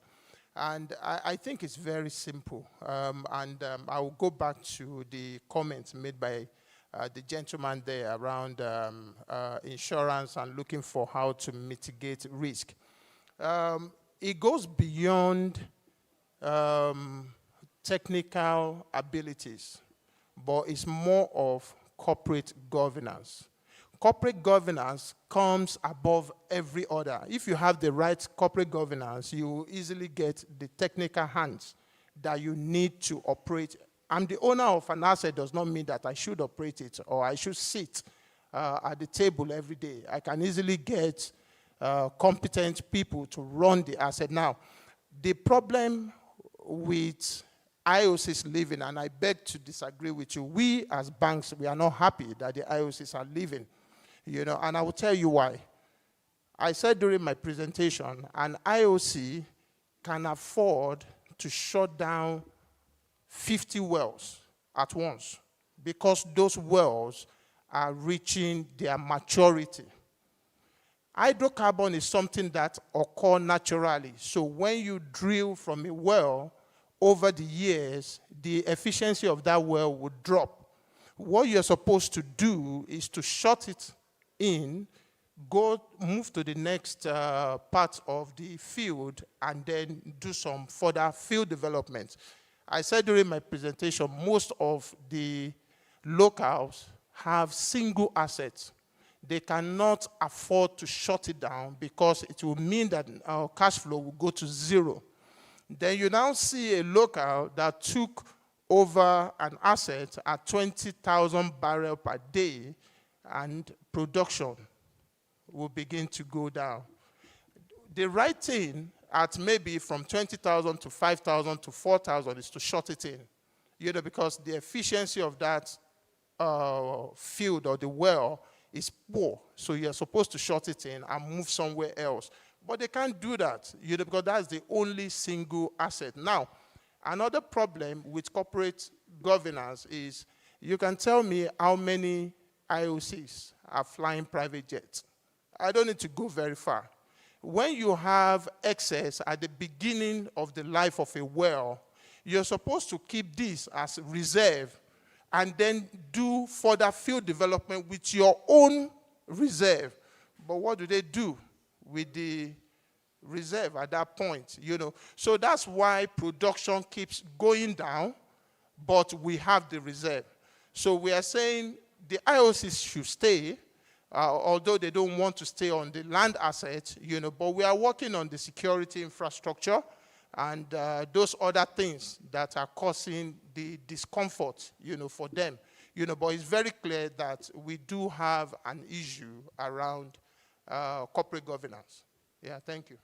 And I think it's very simple. I will go back to the comments made by the gentleman there around insurance and looking for how to mitigate risk. It goes beyond technical abilities, but it's more of corporate governance. Corporate governance comes above every other. If you have the right corporate governance, you will easily get the technical hands that you need to operate. I'm the owner of an asset does not mean that I should operate it or I should sit at the table every day. I can easily get competent people to run the asset. Now, the problem with IOCs leaving, and I beg to disagree with you, we as banks, we are not happy that the IOCs are leaving, you know, and I will tell you why. I said during my presentation, an IOC can afford to shut down 50 wells at once because those wells are reaching their maturity. Hydrocarbon is something that occurs naturally. So when you drill from a well, over the years, the efficiency of that well would drop. What you're supposed to do is to shut it in, move to the next part of the field, and then do some further field development. I said during my presentation, most of the locals have single assets. They cannot afford to shut it down because it will mean that our cash flow will go to zero. Then you now see a local that took over an asset at 20,000 barrels per day, and production will begin to go down. The right thing at maybe from 20,000 to 5,000 to 4,000 is to shut it in, you know, because the efficiency of that field or the well is poor. So you're supposed to shut it in and move somewhere else. But they can't do that, you know, because that's the only single asset. Now, another problem with corporate governance is you can tell me how many IOCs are flying private jets. I don't need to go very far. When you have excess at the beginning of the life of a well, you're supposed to keep this as reserve and then do further field development with your own reserve. But what do they do with the reserve at that point, you know? So that's why production keeps going down, but we have the reserve. So we are saying the IOCs should stay, although they don't want to stay on the land assets, you know, but we are working on the security infrastructure and those other things that are causing the discomfort, you know, for them. You know, but it's very clear that we do have an issue around corporate governance. Yeah, thank you.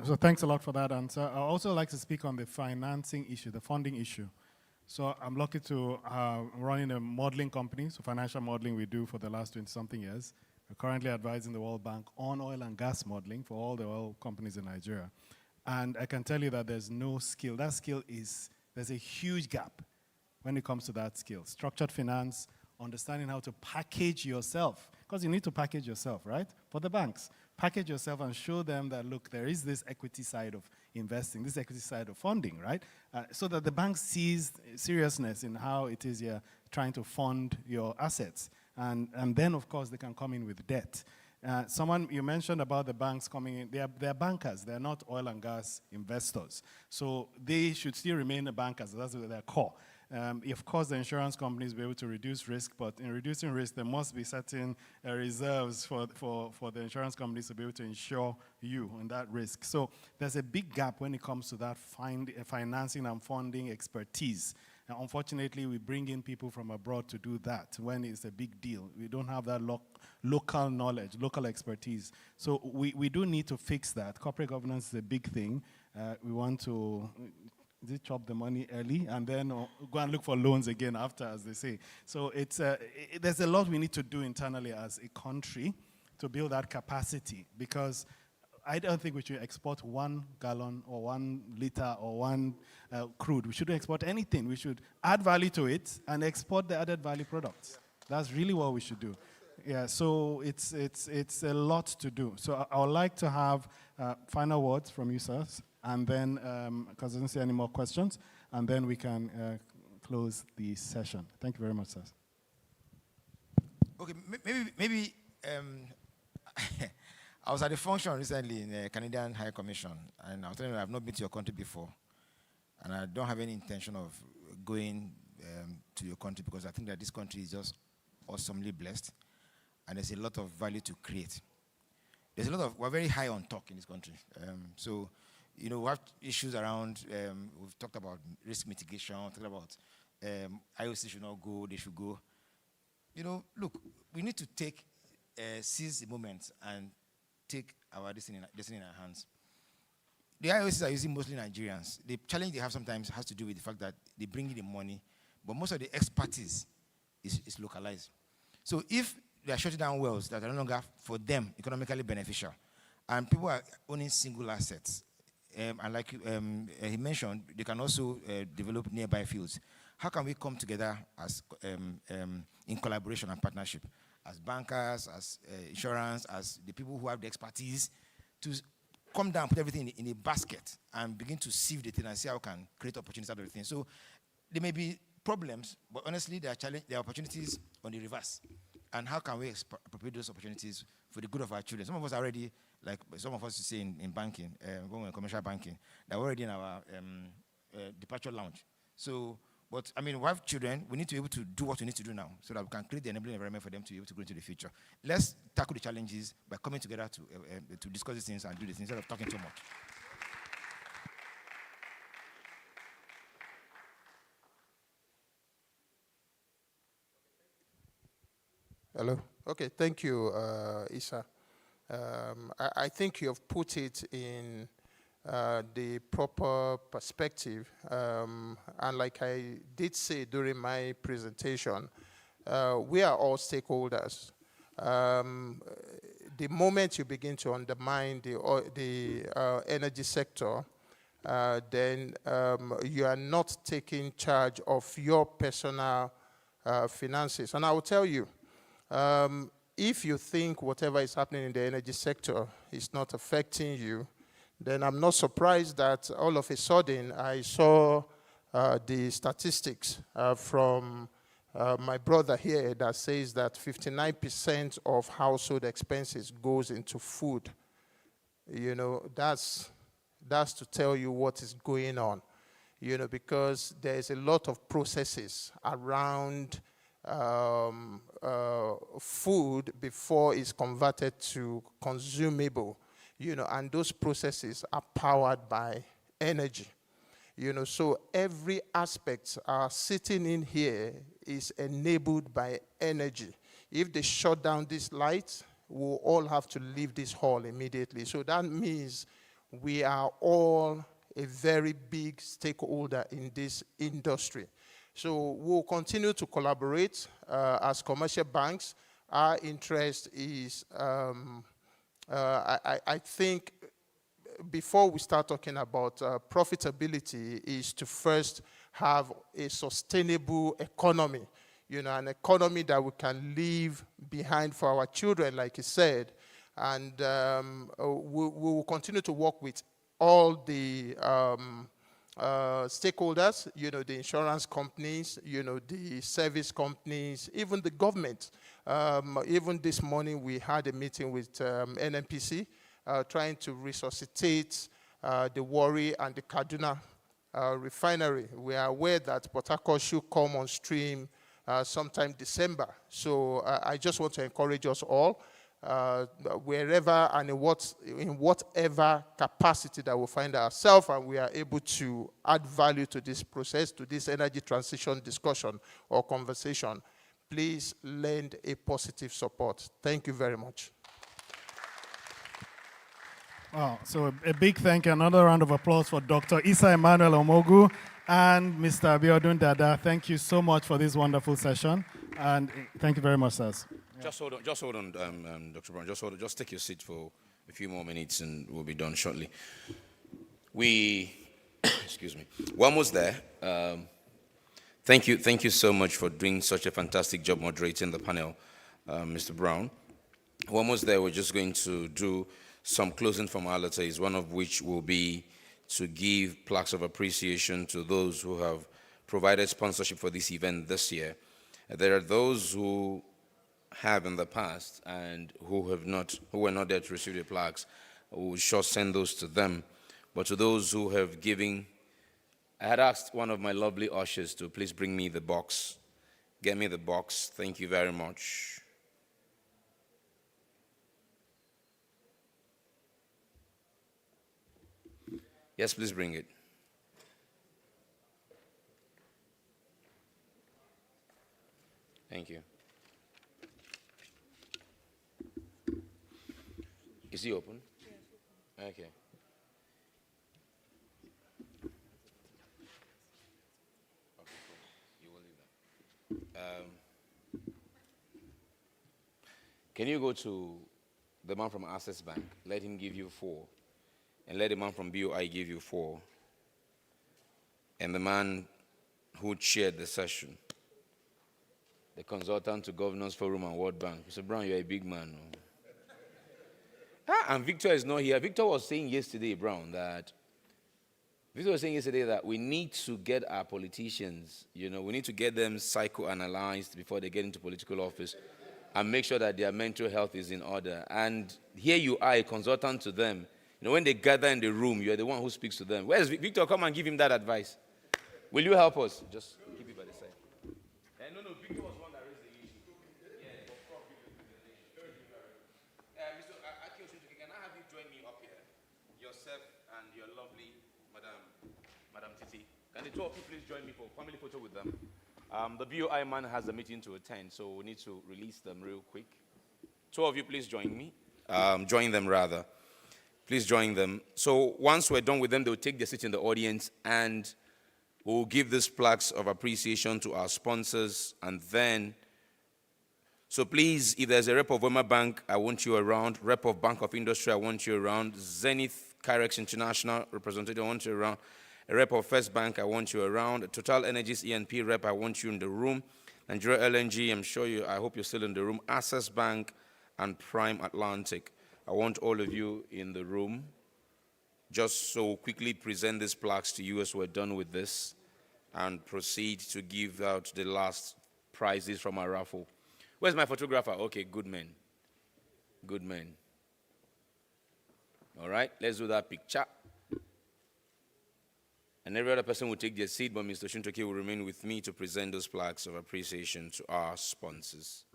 So thanks a lot for that answer. I'd also like to speak on the financing issue, the funding issue. So I'm lucky to running a modeling company, so financial modeling we do for the last 20-something years. We're currently advising the World Bank on oil and gas modeling for all the oil companies in Nigeria. And I can tell you that there's no skill. That skill is, there's a huge gap when it comes to that skill. Structured finance, understanding how to package yourself, because you need to package yourself, right? For the banks, package yourself and show them that, look, there is this equity side of investing, this equity side of funding, right? So that the bank sees seriousness in how it is you're trying to fund your assets. And then, of course, they can come in with debt. Someone, you mentioned about the banks coming in. They're bankers. They're not oil and gas investors. So they should still remain bankers. That's their core. Of course, the insurance companies will be able to reduce risk, but in reducing risk, there must be certain reserves for the insurance companies to be able to insure you on that risk. So there's a big gap when it comes to that financing and funding expertise. And unfortunately, we bring in people from abroad to do that when it's a big deal. We don't have that local knowledge, local expertise. So we do need to fix that. Corporate governance is a big thing. We want to chop the money early and then go and look for loans again after, as they say. So there's a lot we need to do internally as a country to build that capacity, because I don't think we should export 1 gallon or 1 liter or 1 crude. We shouldn't export anything. We should add value to it and export the added value products. That's really what we should do. Yeah, so it's a lot to do. So I would like to have final words from you, sirs, and then, because I don't see any more questions, and then we can close the session. Thank you very much, sirs. Okay, maybe I was at a function recently in the Canadian High Commission, and I was telling you I've not been to your country before, and I don't have any intention of going to your country, because I think that this country is just awesomely blessed, and there's a lot of value to create. We're very high on talk in this country. So You know, we have issues around, we've talked about risk mitigation, talked about IOC should not go, they should go. You know, look, we need to seize the moment and take our destiny in our hands. The IOCs are using mostly Nigerians. The challenge they have sometimes has to do with the fact that they bring in the money, but most of the expertise is localized. So if they are shutting down wells that are no longer, for them, economically beneficial, and people are owning single assets, and like he mentioned, they can also develop nearby fields. How can we come together as in collaboration and partnership, as bankers, as insurance, as the people who have the expertise, to come down, put everything in a basket, and begin to sieve the thing and see how we can create opportunities out of the thing. So there may be problems, but honestly, there are opportunities on the reverse. And how can we appropriate those opportunities for the good of our children? Some of us are already, like some of us say in banking, when we're in commercial banking, they're already in our departure lounge. So, but I mean, we have children, we need to be able to do what we need to do now so that we can create the enabling environment for them to be able to grow into the future. Let's tackle the challenges by coming together to discuss these things and do this instead of talking too much. Hello. Okay, thank you, Isa. I think you have put it in the proper perspective. And like I did say during my presentation, we are all stakeholders. The moment you begin to undermine the energy sector, then you are not taking charge of your personal finances. And I will tell you, if you think whatever is happening in the energy sector is not affecting you, then I'm not surprised that all of a sudden I saw the statistics from my brother here that says that 59% of household expenses goes into food. You know, that's to tell you what is going on, you know, because there's a lot of processes around food before it's converted to consumable, you know, and those processes are powered by energy, you know, so every aspect sitting in here is enabled by energy. If they shut down these lights, we'll all have to leave this hall immediately. So that means we are all a very big stakeholder in this industry. So we'll continue to collaborate as commercial banks. Our interest is, I think, before we start talking about profitability, is to first have a sustainable economy, you know, an economy that we can leave behind for our children, like you said. And we will continue to work with all the stakeholders, you know, the insurance companies, you know, the service companies, even the government. Even this morning we had a meeting with NNPC trying to resuscitate the Warri and the Kaduna refinery. We are aware that Port Harcourt should come on stream sometime December. So I just want to encourage us all, wherever and in whatever capacity that we find ourselves, and we are able to add value to this process, to this energy transition discussion or conversation, please lend a positive support. Thank you very much. Wow, so a big thank you, another round of applause for Dr. Isa Emmanuel Omogu and Mr. Abiodun Dada. Thank you so much for this wonderful session, and thank you very much, sirs. Yeah. Just hold on, Dr. Brown. Just take your seat for a few more minutes, and we'll be done shortly. Excuse me. We're almost there. Thank you so much for doing such a fantastic job moderating the panel, Mr. Brown. We're almost there. We're just going to do some closing formalities, one of which will be to give plaques of appreciation to those who have provided sponsorship for this event this year. There are those who have in the past and who were not there to receive the plaques. We will sure send those to them. But to those who have given, I had asked one of my lovely ushers to please bring me the box. Get me the box. Thank you very much. Yes, please bring it. Thank you. Is he open? Yes. Okay. You will leave that. Can you go to the man from Access Bank? Let him give you 4. And let the man from BOI give you 4. And the man who chaired the session, the consultant to Governors Forum and World Bank. Mr. Brown, you're a big man. No? And Victor is not here. Victor was saying yesterday, Brown, that we need to get our politicians, we need to get them psychoanalyzed before they get into political office and make sure that their mental health is in order. And here you are, a consultant to them. When they gather in the room, you're the one who speaks to them. Where's Victor? Come and give him that advice. Will you help us? Just keep it by the side. No, Victor was one that raised the issue. Yeah, Mr. Aki Osuntoke, can I have you join me up here? Yourself and your lovely Madam Titi. Can the two of you please join me for a family photo with them? The BOI man has a meeting to attend, so we need to release them real quick. Two of you please join me. Join them rather. Please join them. So once we're done with them, they'll take their seat in the audience and we'll give these plaques of appreciation to our sponsors. And then, so please, if there's a rep of Wema Bank, I want you around. Rep of Bank of Industry, I want you around. Zenith Carex International representative, I want you around. A rep of First Bank, I want you around. A Total Energies E&P rep, I want you in the room. Nigeria LNG, I hope you're still in the room. Access Bank and Prime Atlantic. I want all of you in the room. Just so quickly present these plaques to you as we're done with this and proceed to give out the last prizes from our raffle. Where's my photographer? Okay, good men. Good men. All right, let's do that picture. And every other person will take their seat, but Mr. Osuntoke will remain with me to present those plaques of appreciation to our sponsors.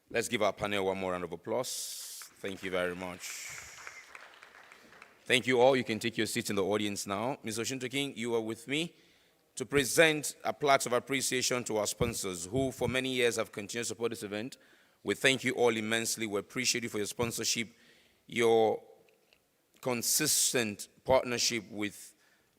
Let's give our panel one more round of applause. Thank you very much. Thank you all. You can take your seats in the audience now. Mr. Osuntoke, you are with me to present a plaque of appreciation to our sponsors who for many years have continued to support this event. We thank you all immensely. We appreciate you for your sponsorship, your consistent partnership with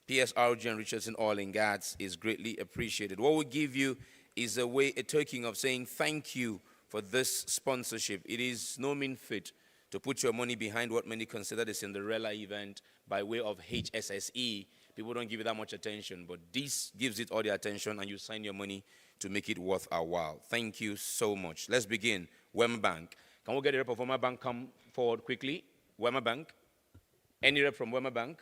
PSRG and Richardson Oil and Gas is greatly appreciated. What we give you is a token of saying thank you for this sponsorship. It is no mean feat to put your money behind what many consider the Cinderella event by way of HSSE. People don't give it that much attention, but this gives it all the attention and you sign your money to make it worth our while. Thank you so much. Let's begin. Wema Bank. Can we get a rep of Wema Bank come forward quickly? Wema Bank. Any rep from Wema Bank?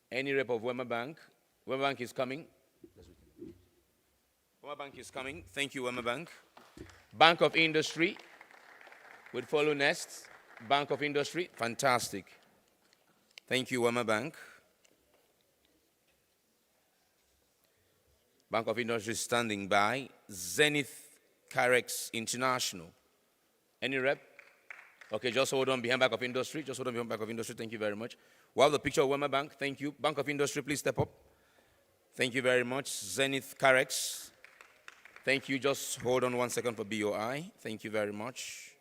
Any rep of Wema Bank? Wema Bank is coming. Wema Bank is coming. Thank you, Wema Bank. Bank of Industry would follow next. Bank of Industry, fantastic. Thank you, Wema Bank. Bank of Industry standing by. Zenith Carex International. Any rep? Okay, just hold on behind Bank of Industry. Just hold on behind Bank of Industry. Thank you very much. Well, the picture of Wema Bank. Thank you. Bank of Industry, please step up. Thank you very much. Zenith Carex. Thank you. Just hold on 1 second for BOI. Thank you very much.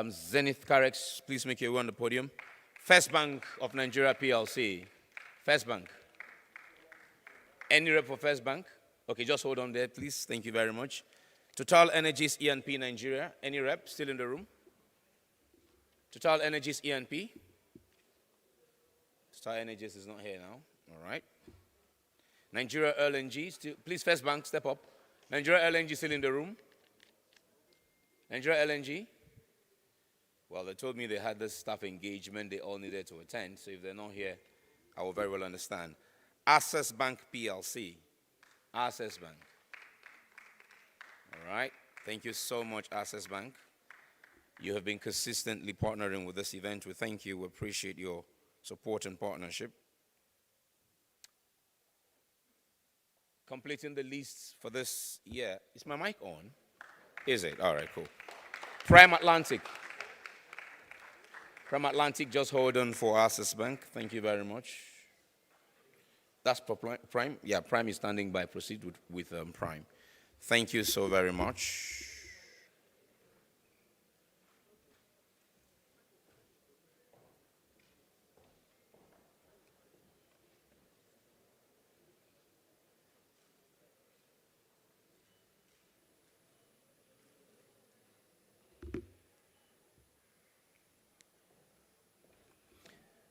Zenith Carex, please make your way on the podium. First Bank of Nigeria PLC. First Bank. Any rep for First Bank? Okay, just hold on there, please. Thank you very much. Total Energies E&P Nigeria. Any rep still in the room? Total Energies E&P. Total Energies is not here now. All right. Nigeria LNG, still, please, First Bank, step up. Nigeria LNG still in the room? Nigeria LNG? Well, they told me they had this staff engagement they all needed to attend, so if they're not here, I will very well understand. Access Bank PLC. Access Bank. All right. Thank you so much, Access Bank. You have been consistently partnering with this event. We thank you. We appreciate your support and partnership. completing the list for this year. Is my mic on? Is it? All right, cool. Prime Atlantic. Prime Atlantic, just hold on for Access Bank. Thank you very much. That's Prime. Yeah, Prime is standing by. Proceed with Prime. Thank you so very much.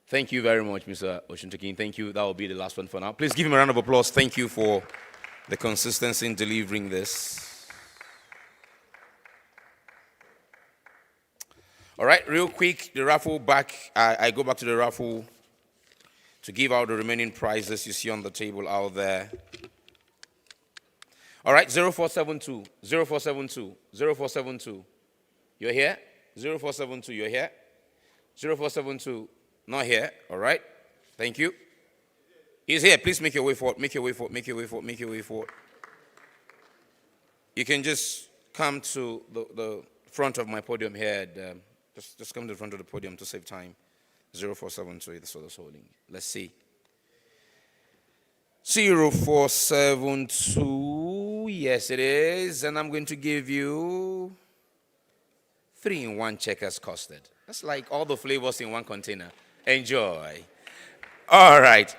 Thank you very much, Mr. Oshuntakin. Thank you. That will be the last one for now. Please give him a round of applause. Thank you for the consistency in delivering this. All right, real quick, the raffle back. I go back to the raffle to give out the remaining prizes you see on the table out there. All right, 0472, 0472, 0472. You're here? 0472, you're here? 0472. Not here, all right? Thank you. He's here. Please make your way forward. Make your way forward. Make your way forward. Make your way forward. You can just come to the front of my podium here. And, just come to the front of the podium to save time. 0472. That's what I was holding. Let's see. 0472. Yes, it is. And I'm going to give you 3-in-1 checkers custard. That's like all the flavors in one container. Enjoy. All right.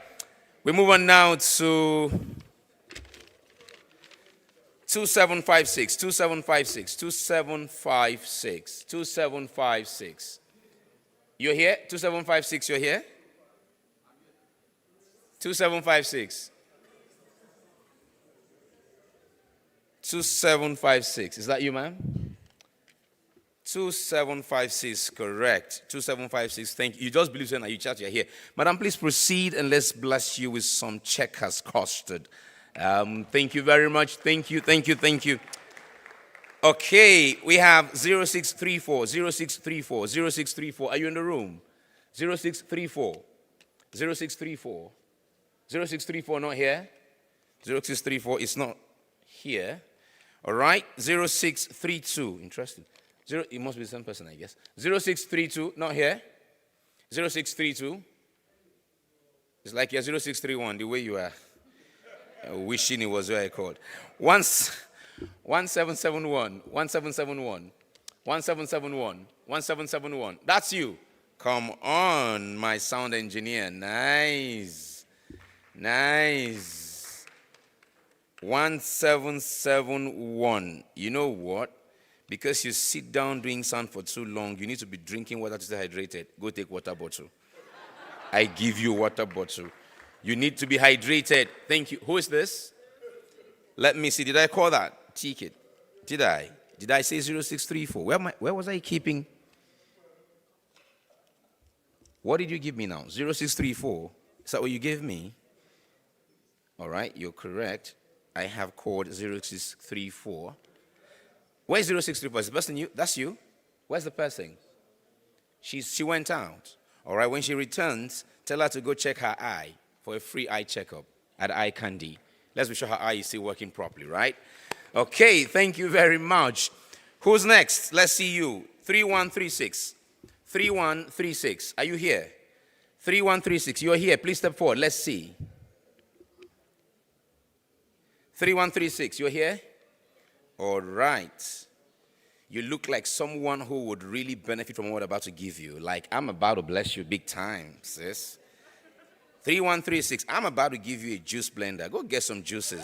We move on now to 2756, 2756, 2756, 2756. You're here? 2756, you're here? 2756. 2756. Is that you, ma'am? 2756, correct. 2756, thank you. You just believe so now, you chat, you're here. Madam, please proceed and let's bless you with some checkers custard. Thank you very much. Thank you, thank you, thank you. Okay, we have 0634, 0634, 0634. Are you in the room? 0634, 0634, 0634, not here? 0634 is not here. All right, 0632, interesting. It must be the same person, I guess. 0632, not here. 0632. It's like you're 0631, the way you are wishing it was where I called. 1771, 1771, 1771, 1771. That's you. Come on, my sound engineer. Nice. Nice. 1771. You know what? Because you sit down doing sound for too long, you need to be drinking water to stay hydrated. Go take water bottle. I give you water bottle. You need to be hydrated. Thank you. Who is this? Let me see. Did I call that ticket? Did I? Did I say 0634? Where was I keeping? What did you give me now? 0634. Is that what you gave me? All right, you're correct. I have called 0634. Where's 0634? Is the person you? That's you? Where's the person? She went out. All right, when she returns, tell her to go check her eye for a free eye checkup at Eye Candy. Let's be sure her eye is still working properly, right? Okay, thank you very much. Who's next? Let's see you. 3136. 3136. Are you here? 3136. You're here. Please step forward. Let's see. 3136. You're here? All right. You look like someone who would really benefit from what I'm about to give you. Like, I'm about to bless you big time, sis. 3136. I'm about to give you a juice blender. Go get some juices.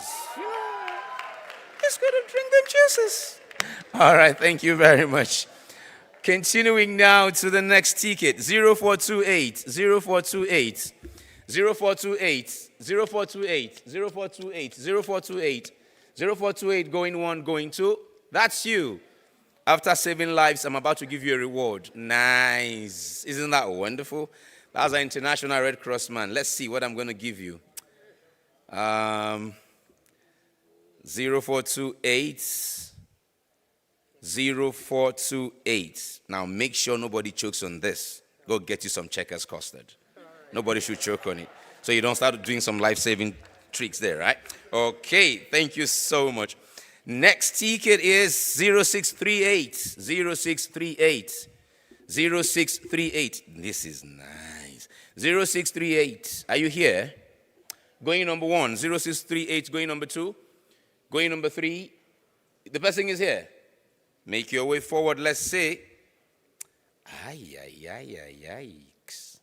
Just go to drink them juices. All right. Thank you very much. Continuing now to the next ticket. 0428. 0428. 0428. 0428. 0428. 0428. 0428 going one, going two. That's you. After saving lives, I'm about to give you a reward. Nice. Isn't that wonderful? That's an International Red Cross man. Let's see what I'm going to give you. 0428. 0428. Now make sure nobody chokes on this. Go get you some checkers custard. Nobody should choke on it. So you don't start doing some life-saving tricks there, right? Okay, thank you so much. Next ticket is 0638. 0638. 0638. This is nice. 0638. Are you here? Going number 1. 0638. Going number 2. Going number 3. The person is here. Make your way forward. Let's say. Yikes.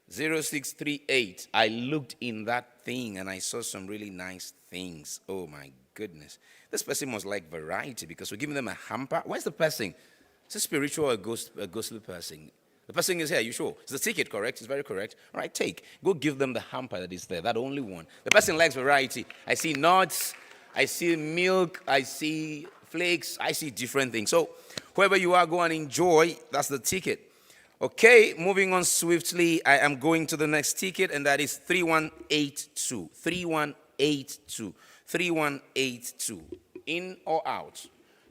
0638. I looked in that thing and I saw some really nice things. Oh my goodness. This person must like variety because we're giving them a hamper. Where's the person? Is it spiritual or a ghostly person? The person is here, you sure? Is the ticket correct? It's very correct. All right, take. Go give them the hamper that is there, that only one. The person likes variety. I see nuts, I see milk, I see flakes, I see different things. So whoever you are, go and enjoy. That's the ticket. Okay, moving on swiftly, I am going to the next ticket, and that is 3182. 3182. 3182. In or out?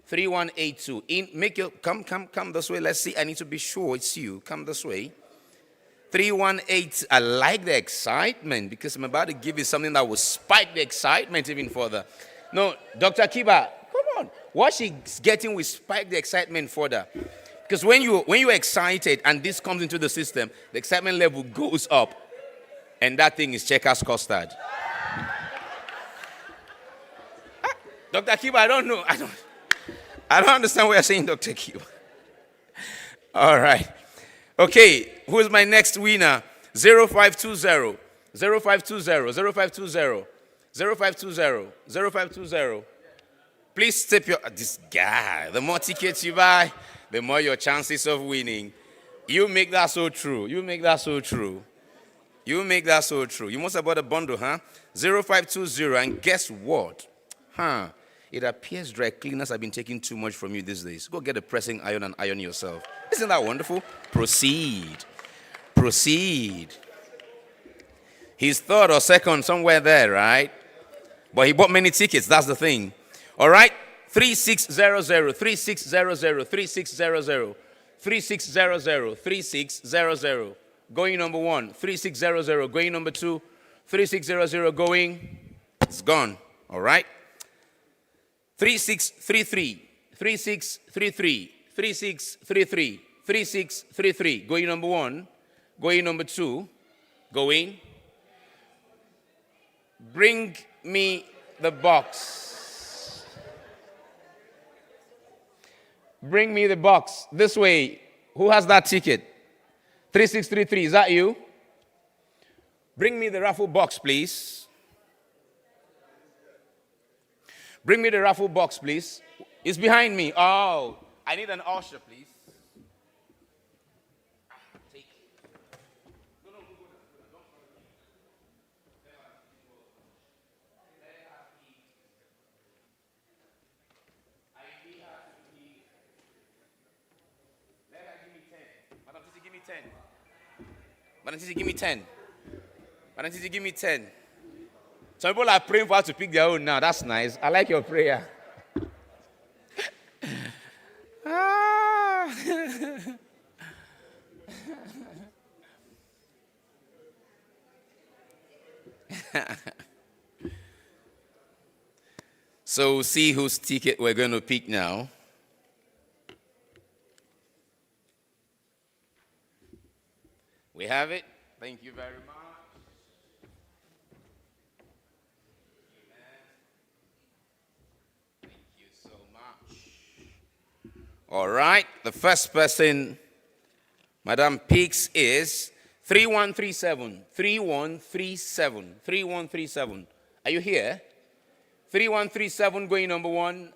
3182. In, make your, come this way. Let's see. I need to be sure it's you. Come this way. 318. I like the excitement because I'm about to give you something that will spike the excitement even further. No, Dr. Kiba, come on. What she's getting will spike the excitement further. Because when you're excited and this comes into the system, the excitement level goes up. And that thing is checkers custard. Dr. Kiba, I don't know. I don't understand what you're saying, Dr. Kiba. All right. Okay, who is my next winner? 0520. 0520. 0520. 0520. 0520. Please tip your... This guy, the more tickets you buy, the more your chances of winning. You make that so true. You make that so true. You make that so true. You must have bought a bundle, huh? 0520. And guess what? It appears dry cleaners have been taking too much from you these days. Go get a pressing iron and iron yourself. Isn't that wonderful? Proceed. Proceed. He's third or second somewhere there, right? But he bought many tickets. That's the thing. All right? 3600, 3600, 3600, 3600, 3600. Going number 1, 3600. Going number 2, 3600. Going. It's gone. All right? 3633, 3633, 3633, 3633. Going number 1, going number 2, going. Bring me the box. Bring me the box. This way. Who has that ticket? 3633, is that you? Bring me the raffle box, please. Bring me the raffle box, please. It's behind me. Oh, I need an usher, please. Take it. No, don't. Let her give me 10. Madam Titi, give me 10. Madam Titi, give me 10. Madam Titi, give me 10. Some people are praying for us to pick their own now. That's nice. I like your prayer. So see whose ticket we're going to pick now. We have it. Thank you very much. All right, the first person Madam picks is 3137. 3137. 3137. Are you here? 3137 going number 1.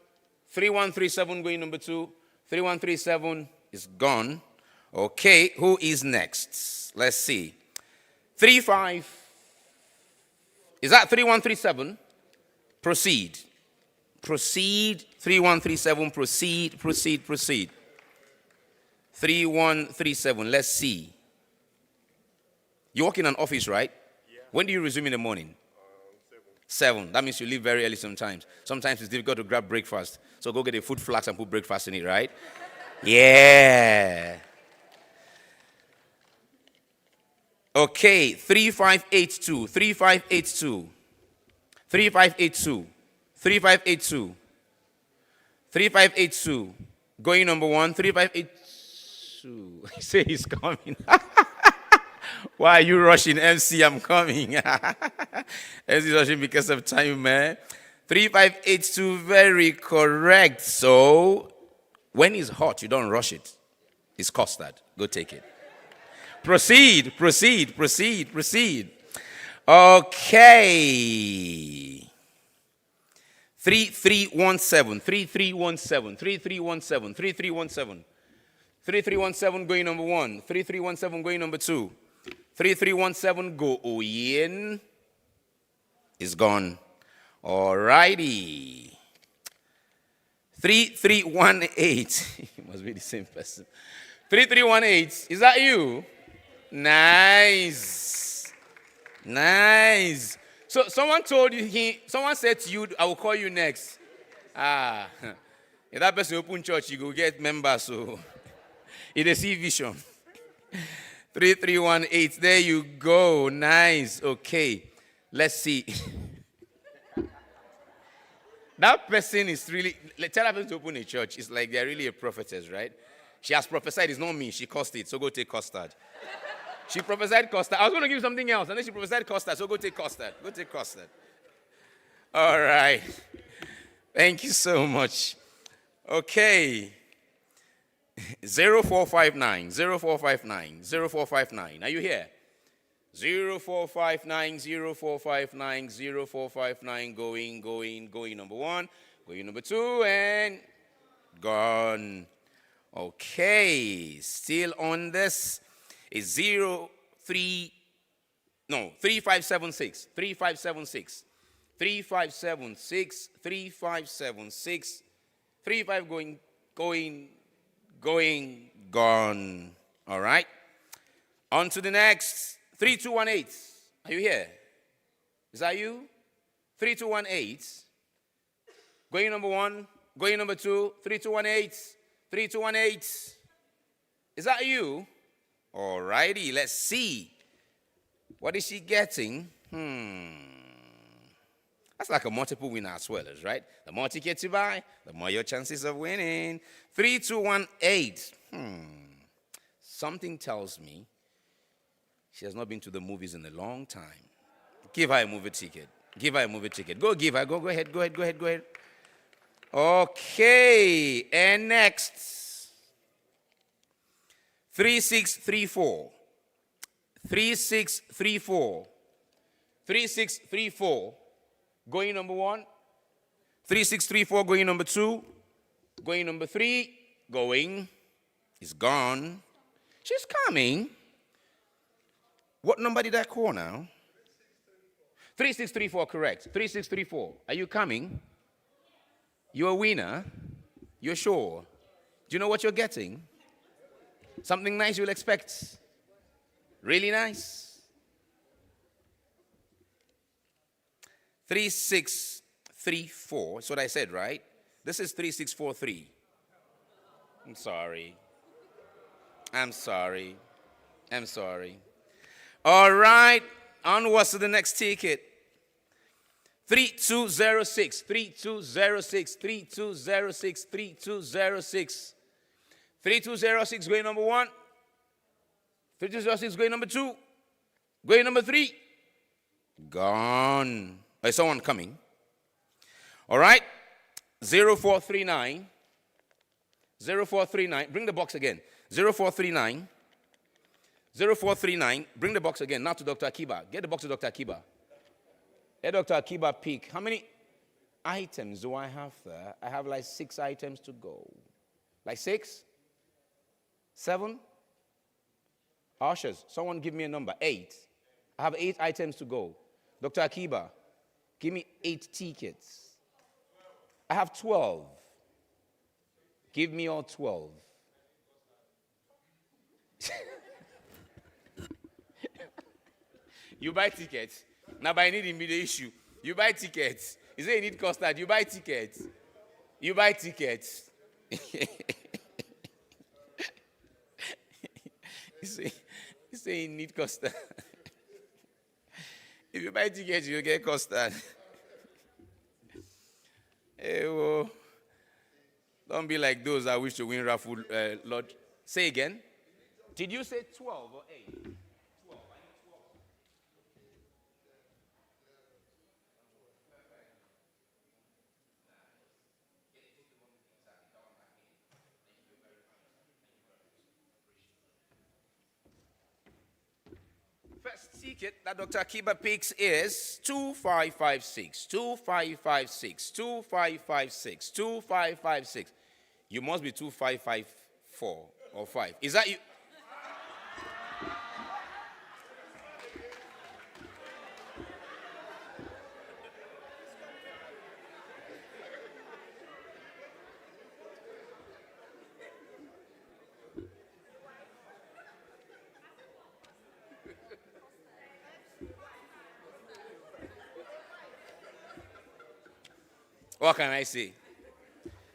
3137 going number 2. 3137 is gone. Okay, who is next? Let's see. 35. Is that 3137? Proceed. Proceed. 3137. Proceed. 3137. Let's see. You work in an office, right? Yeah. When do you resume in the morning? 7. That means you leave very early sometimes. Sometimes it's difficult to grab breakfast. So go get a food flask and put breakfast in it, right? Yeah. Okay, 3582, 3582, 3582, 3582, 3582. Going number one, 3582. I say he's coming. Why are you rushing, MC? I'm coming. MC is rushing because of time, man. 3582, very correct. So, when it's hot, you don't rush it. It's custard. Go take it. Proceed, proceed, proceed, proceed. Okay. 3317, 3317, 3317, 3317. 3317 going number one. 3317 going number two. 3317 go in. Is gone. Alrighty. 3318. It must be the same person. 3318. Is that you? Nice. Nice. So someone told you, someone said to you, I will call you next. Ah. If that person open church, you go get members. So it is see vision. 3318. There you go. Nice. Okay. Let's see. That person is really, tell that person to open a church. It's like they're really a prophetess, right? She has prophesied. It's not me. She cursed it. So go take custard. She prophesied custard. I was going to give you something else. And then she prophesied custard. So go take custard. Go take custard. All right. Thank you so much. Okay. 0459. 0459. 0459. Are you here? 0459. 0459. 0459. Going number one. Going number two. And gone. Okay. Still on this. Is 3576, 3576, 3576, 3576, 35 going, gone. All right. On to the next. 3218. Are you here? Is that you? 3218. Going number one, going number two, 3218, 3218. Is that you? All righty, let's see. What is she getting? That's like a multiple winner as well, right? The more tickets you buy, the more your chances of winning. 3218. Something tells me she has not been to the movies in a long time. Give her a movie ticket. Give her a movie ticket. Go give her. Go ahead. Go ahead. Okay, and next. 3634. 3634. 3634. Going number one. 3634 going number two. Going number three. Going. Is gone. She's coming. What number did I call now? 3634, correct. 3634. Are you coming? You're a winner? You're sure? Do you know what you're getting? Something nice you'll expect. Really nice. 3634. That's what I said, right? This is 3643. I'm sorry. All right. Onwards to the next ticket. 3206. 3206. 3206. 3206. 3206 going number one. 3206 going number two. Going number three. Gone. Is someone coming? All right. 0439. 0439. Bring the box again. 0439. 0439. Bring the box again. Now to Dr. Akiba. Get the box to Dr. Akiba. Let Dr. Akiba pick. How many items do I have there? I have like 6 items to go. Like 6? 7? Ushers, someone give me a number. 8. I have 8 items to go. Dr. Akiba, give me 8 tickets. I have 12. Give me all 12. You buy tickets. Now, by need immediate issue. You buy tickets. You say you need custard. You buy tickets. You buy tickets. You say you need custard. If you buy tickets, you'll get custard. Hey, whoa. Don't be like those that wish to win raffle lot. Say again. Did you say 12 or 8? First ticket that Dr. Akiba picks is 2556, 2556, 2556, 2556. You must be 2554 or 5. Is that you? What can I say?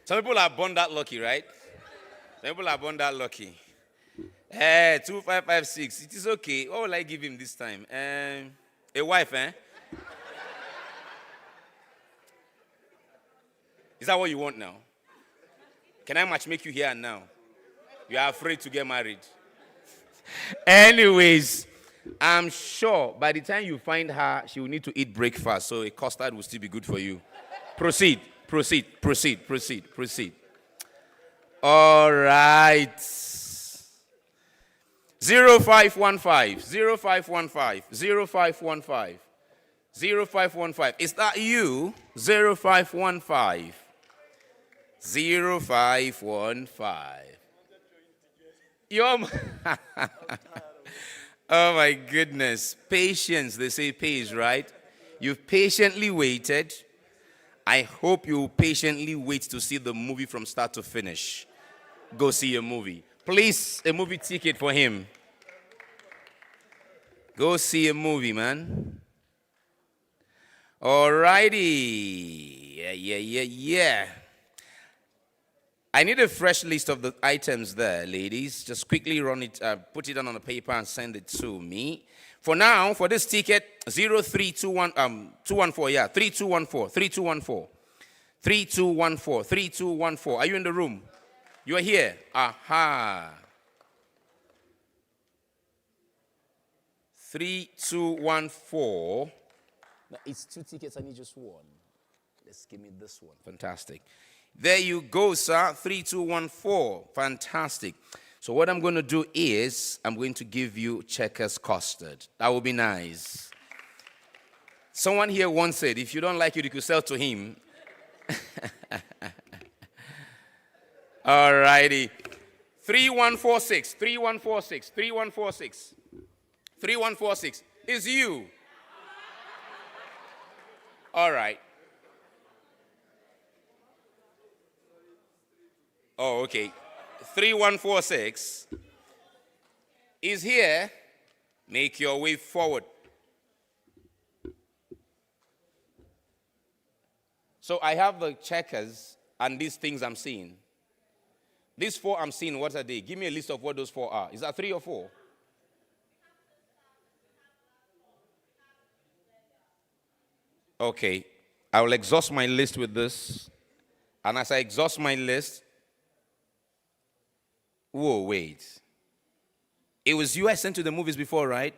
Some people are born that lucky, right? Some people are born that lucky. 2556. It is okay. What will I give him this time? A wife, eh? Is that what you want now? Can I matchmake you here and now? You are afraid to get married. Anyways, I'm sure by the time you find her, she will need to eat breakfast, so a custard will still be good for you. Proceed, proceed, proceed, proceed, proceed. All right. 0515, 0515, 0515, 0515. Is that you? 0515, 0515. Oh my goodness. Patience, they say pays, right? You've patiently waited. I hope you patiently wait to see the movie from start to finish. Go see a movie. Please, a movie ticket for him. Go see a movie, man. Alrighty. Yeah. I need a fresh list of the items there, ladies. Just quickly run it, put it on a paper and send it to me. For now, for this ticket, 214, yeah, 3214, 3214, 3214, 3214. Are you in the room? You are here. Aha. 3214. Now, it's 2 tickets, I need just 1. Let's give me this one. Fantastic. There you go, sir. 3214. Fantastic. So what I'm going to do is I'm going to give you Checkers custard. That would be nice. Someone here once said, if you don't like it, you could sell to him. All righty. 3146, 3146, 3146, 3146. Is you. All right. Oh, okay. 3146 is here. Make your way forward. So I have the checkers and these things I'm seeing. These 4 I'm seeing, what are they? Give me a list of what those 4 are. Is that 3 or 4? Okay. I will exhaust my list with this. And as I exhaust my list, whoa, wait. It was you I sent to the movies before, right?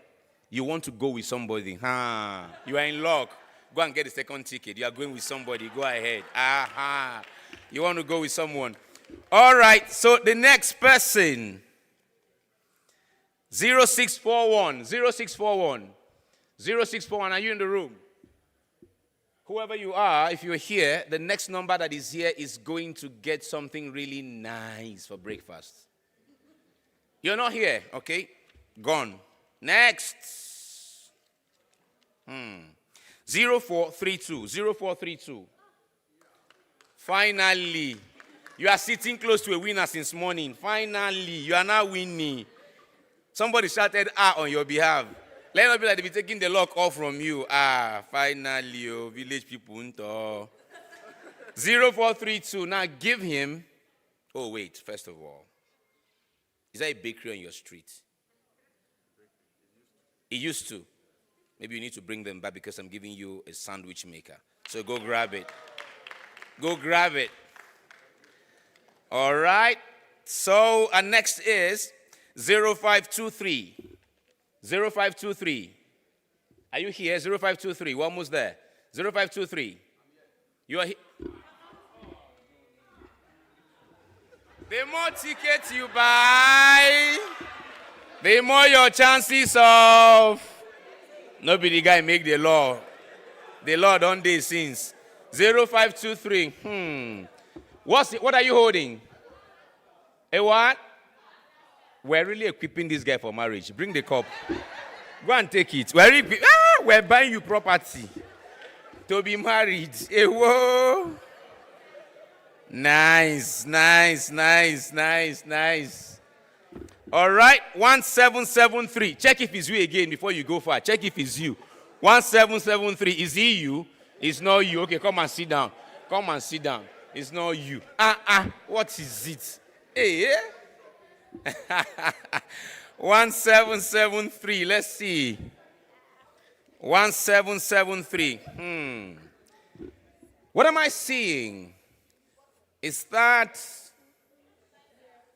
You want to go with somebody. You are in luck. Go and get the second ticket. You are going with somebody. Go ahead. You want to go with someone. All right. So the next person. 0641. 0641. 0641. Are you in the room? Whoever you are, if you're here, the next number that is here is going to get something really nice for breakfast. You're not here, okay? Gone. Next. 0432. 0432. Finally. You are sitting close to a winner since morning. Finally. You are now winning. Somebody shouted on your behalf. Let not be like they be taking the lock off from you. Finally, village people. 0432. Now give him. Oh, wait. First of all. Is there a bakery on your street? It used to. Maybe you need to bring them back because I'm giving you a sandwich maker. So go grab it. Go grab it. All right. So our next is 0523. 0523. Are you here? 0523. We're almost there. 0523. You are here. The more tickets you buy, the more your chances of nobody guy make the law. The law don't do since. 0523. What are you holding? A what? We're really equipping this guy for marriage. Bring the cup. Go and take it. We're buying you property to be married. Hey, whoa. Nice. All right, 1773. Check if it's you again before you go far. Check if it's you. 1773. Is he you? It's not you. Okay, come and sit down. It's not you. What is it? Hey, 1773. Let's see. 1773. What am I seeing? Is that,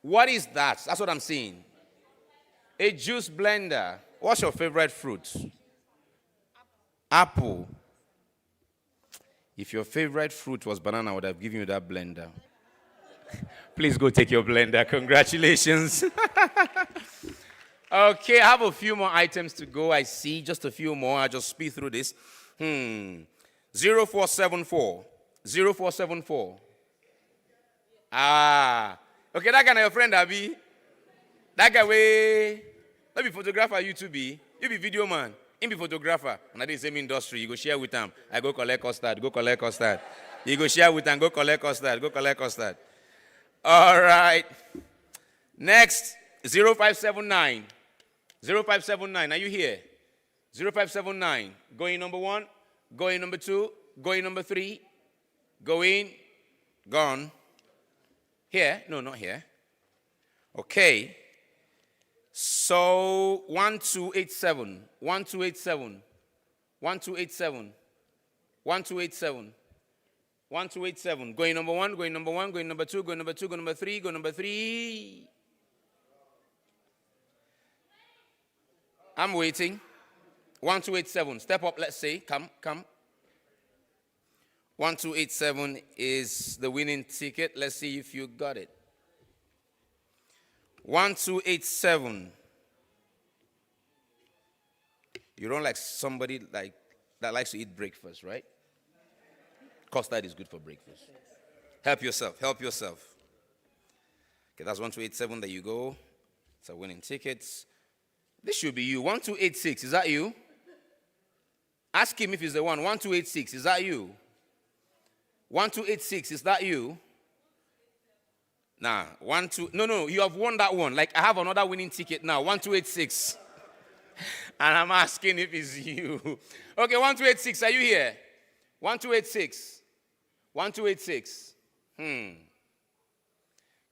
what is that? That's what I'm seeing. A juice blender. What's your favorite fruit? Apple. If your favorite fruit was banana, I would have given you that blender. Please go take your blender. Congratulations. Okay, I have a few more items to go. I see just a few more. I'll just speed through this. 0474. 0474. Okay, that guy na your friend, Abi. That guy way. Let me photographer you to be. You be video man. Him be photographer. And at the same industry, you go share with him. I go collect custard. You go share with him. Go collect custard. All right. Next, 0579. 0579. Are you here? 0579. Going number 1. Going number 2. Going number 3. Going. Gone. Here? No, not here. Okay. So 1287. 1287. 1287. 1287. 1287. Going number 1, going number 1, going number 2, going number 2, going number 3, going number 3. I'm waiting. 1287. Step up, let's say. Come. 1287 is the winning ticket. Let's see if you got it. 1287. You don't like somebody like that likes to eat breakfast, right? Custard is good for breakfast. Help yourself. Okay, that's 1287. There you go. It's a winning ticket. This should be you. 1286. Is that you? Ask him if he's the one. 1286. Is that you? 1286. Is that you? Nah. No. You have won that one. Like I have another winning ticket now. 1286. And I'm asking if it's you. Okay, 1286. Are you here? 1286. 1286.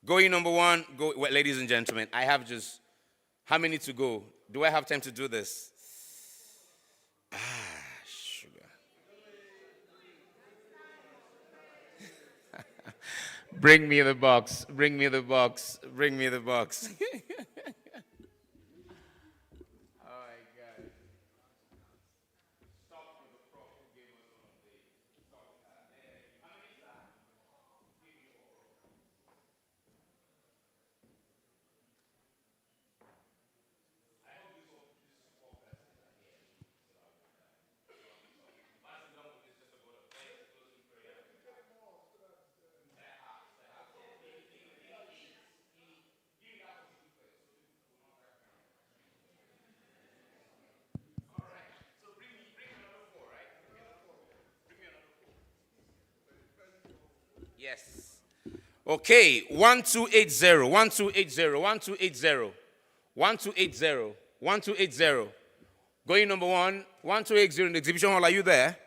Going number 1. Well, ladies and gentlemen, I have just how many to go? Do I have time to do this? Sugar. Bring me the box. Yes. Okay, 1280, 1280, 1280, 1280, 1280. Going number 1, 1280 in the exhibition hall. Are you there?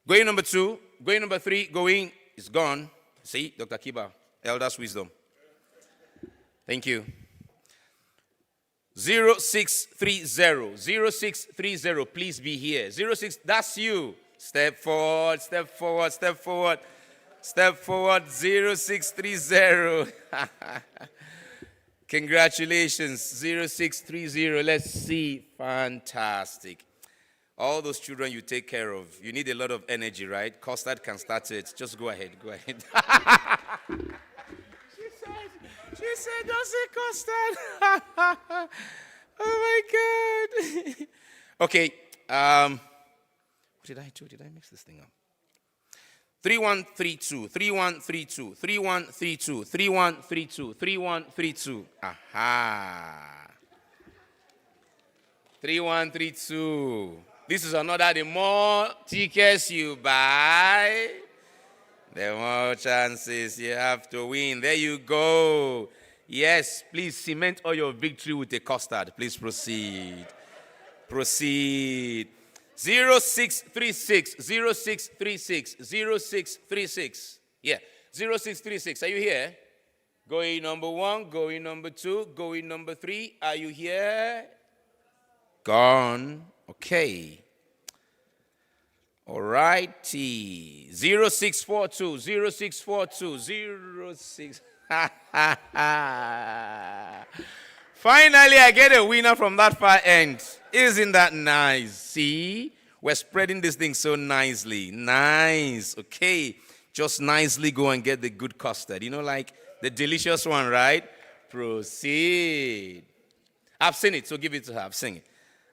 Going number 2, going number 3, going. It's gone. See, Dr. Kiba, Elder's Wisdom. Thank you. 0630. 0630. Please be here. 06. That's you. Step forward. Step forward. Step forward. Step forward. 0630. Congratulations. 0630. Let's see. Fantastic. All those children you take care of, you need a lot of energy, right? Custard can start it. Just go ahead. Go ahead. She said, don't say custard. Oh my God. Okay. What did I do? Did I mix this thing up? 3132, 3132, 3132, 3132, 3132. Aha. 3132. This is another, the more tickets you buy, the more chances you have to win. There you go. Yes, please cement all your victory with a custard. Please proceed. Proceed. 0636, 0636, 0636. Yeah, 0636. Are you here? Going number 1, going number 2, going number 3. Are you here? Gone. Okay. All righty. 0642, 0642, 06. Finally, I get a winner from that far end. Isn't that nice? See? We're spreading this thing so nicely. Nice. Okay. Just nicely go and get the good custard. You know, like the delicious one, right? Proceed. I've seen it, so give it to her. I've seen it.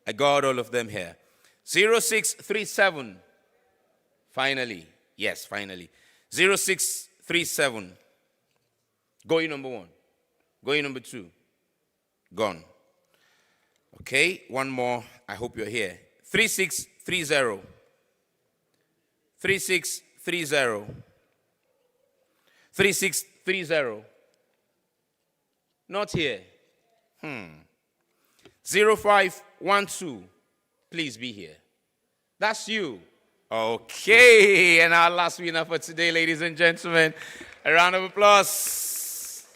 I got all of them here. 0637. Finally. Yes, finally. 0637. Going number 1. Going number 2. Gone. Okay, one more. I hope you're here. 3630. 3630. 3630. Not here. 0512. Please be here. That's you. Okay, and our last winner for today, ladies and gentlemen. A round of applause.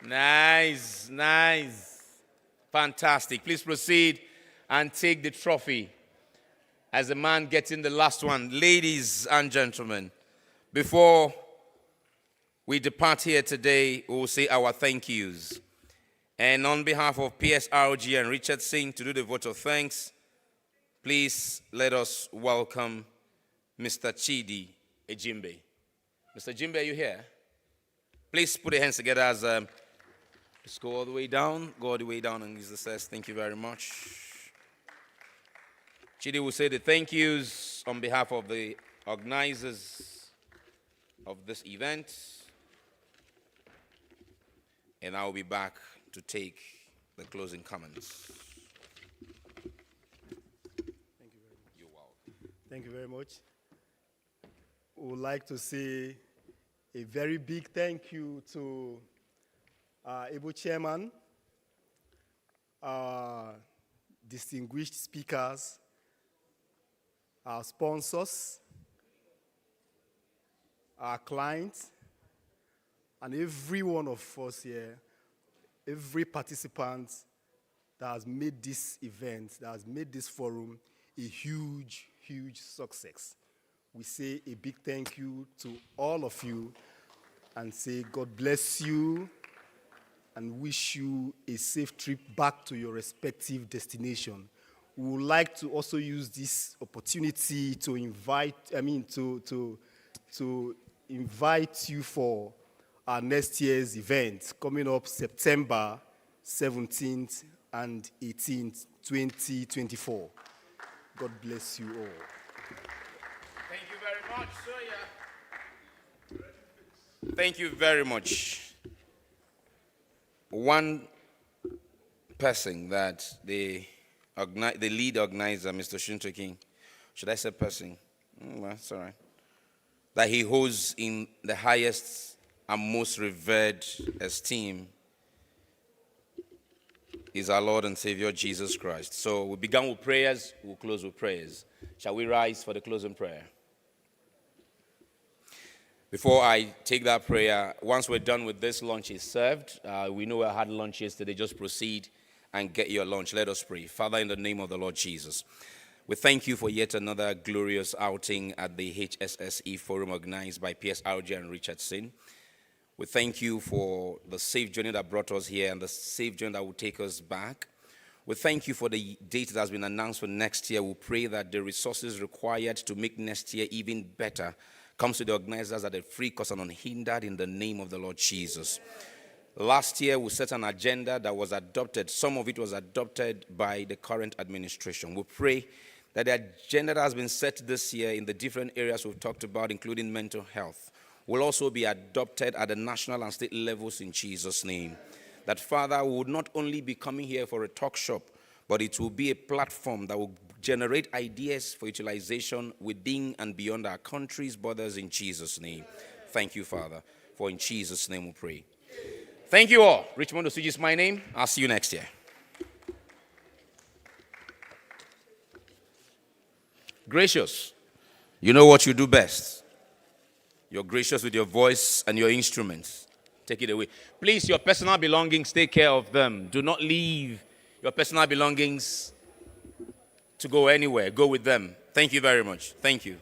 Nice, nice. Fantastic. Please proceed and take the trophy. As the man gets in the last one, ladies and gentlemen, before we depart here today, we will say our thank yous. And on behalf of PSRG and Richardson, to do the vote of thanks, please let us welcome Mr. Chidi Ejimbe. Mr. Jimbe, are you here? Please put your hands together as let's go all the way down. Go all the way down and use the says. Thank you very much. Chidi will say the thank yous on behalf of the organizers of this event. And I will be back to take the closing comments. Thank you very much. We would like to say a very big thank you to our able chairman, our distinguished speakers, our sponsors, our clients, and every one of us here, every participant that has made this event, that has made this forum a huge, huge success. We say a big thank you to all of you and say God bless you and wish you a safe trip back to your respective destination. We would like to also use this opportunity to invite, to invite you for our next year's event coming up September 17th and 18th, 2024. God bless you all. Thank you very much, sir. Thank you very much. One person that the lead organizer, Mr. Shintokin, should I say person? Well, it's all right. That he holds in the highest and most revered esteem is our Lord and Savior, Jesus Christ. So we began with prayers, we'll close with prayers. Shall we rise for the closing prayer? Before I take that prayer, once we're done with this, lunch is served. We know I had lunch yesterday. Just proceed and get your lunch. Let us pray. Father, in the name of the Lord Jesus, we thank you for yet another glorious outing at the HSSE Forum organized by PSRG and Richardson. We thank you for the safe journey that brought us here and the safe journey that will take us back. We thank you for the date that has been announced for next year. We pray that the resources required to make next year even better comes to the organizers at a free cost and unhindered in the name of the Lord Jesus. Last year, we set an agenda that was adopted. Some of it was adopted by the current administration. We pray that the agenda that has been set this year in the different areas we've talked about, including mental health, will also be adopted at the national and state levels in Jesus' name. That, Father, we would not only be coming here for a talk shop, but it will be a platform that will generate ideas for utilization within and beyond our country's borders in Jesus' name. Thank you, Father, for in Jesus' name we pray. Thank you all. Richmond Osiji is my name. I'll see you next year. Gracious, you know what you do best. You're gracious with your voice and your instruments. Take it away. Please, your personal belongings, take care of them. Do not leave your personal belongings to go anywhere. Go with them. Thank you very much. Thank you.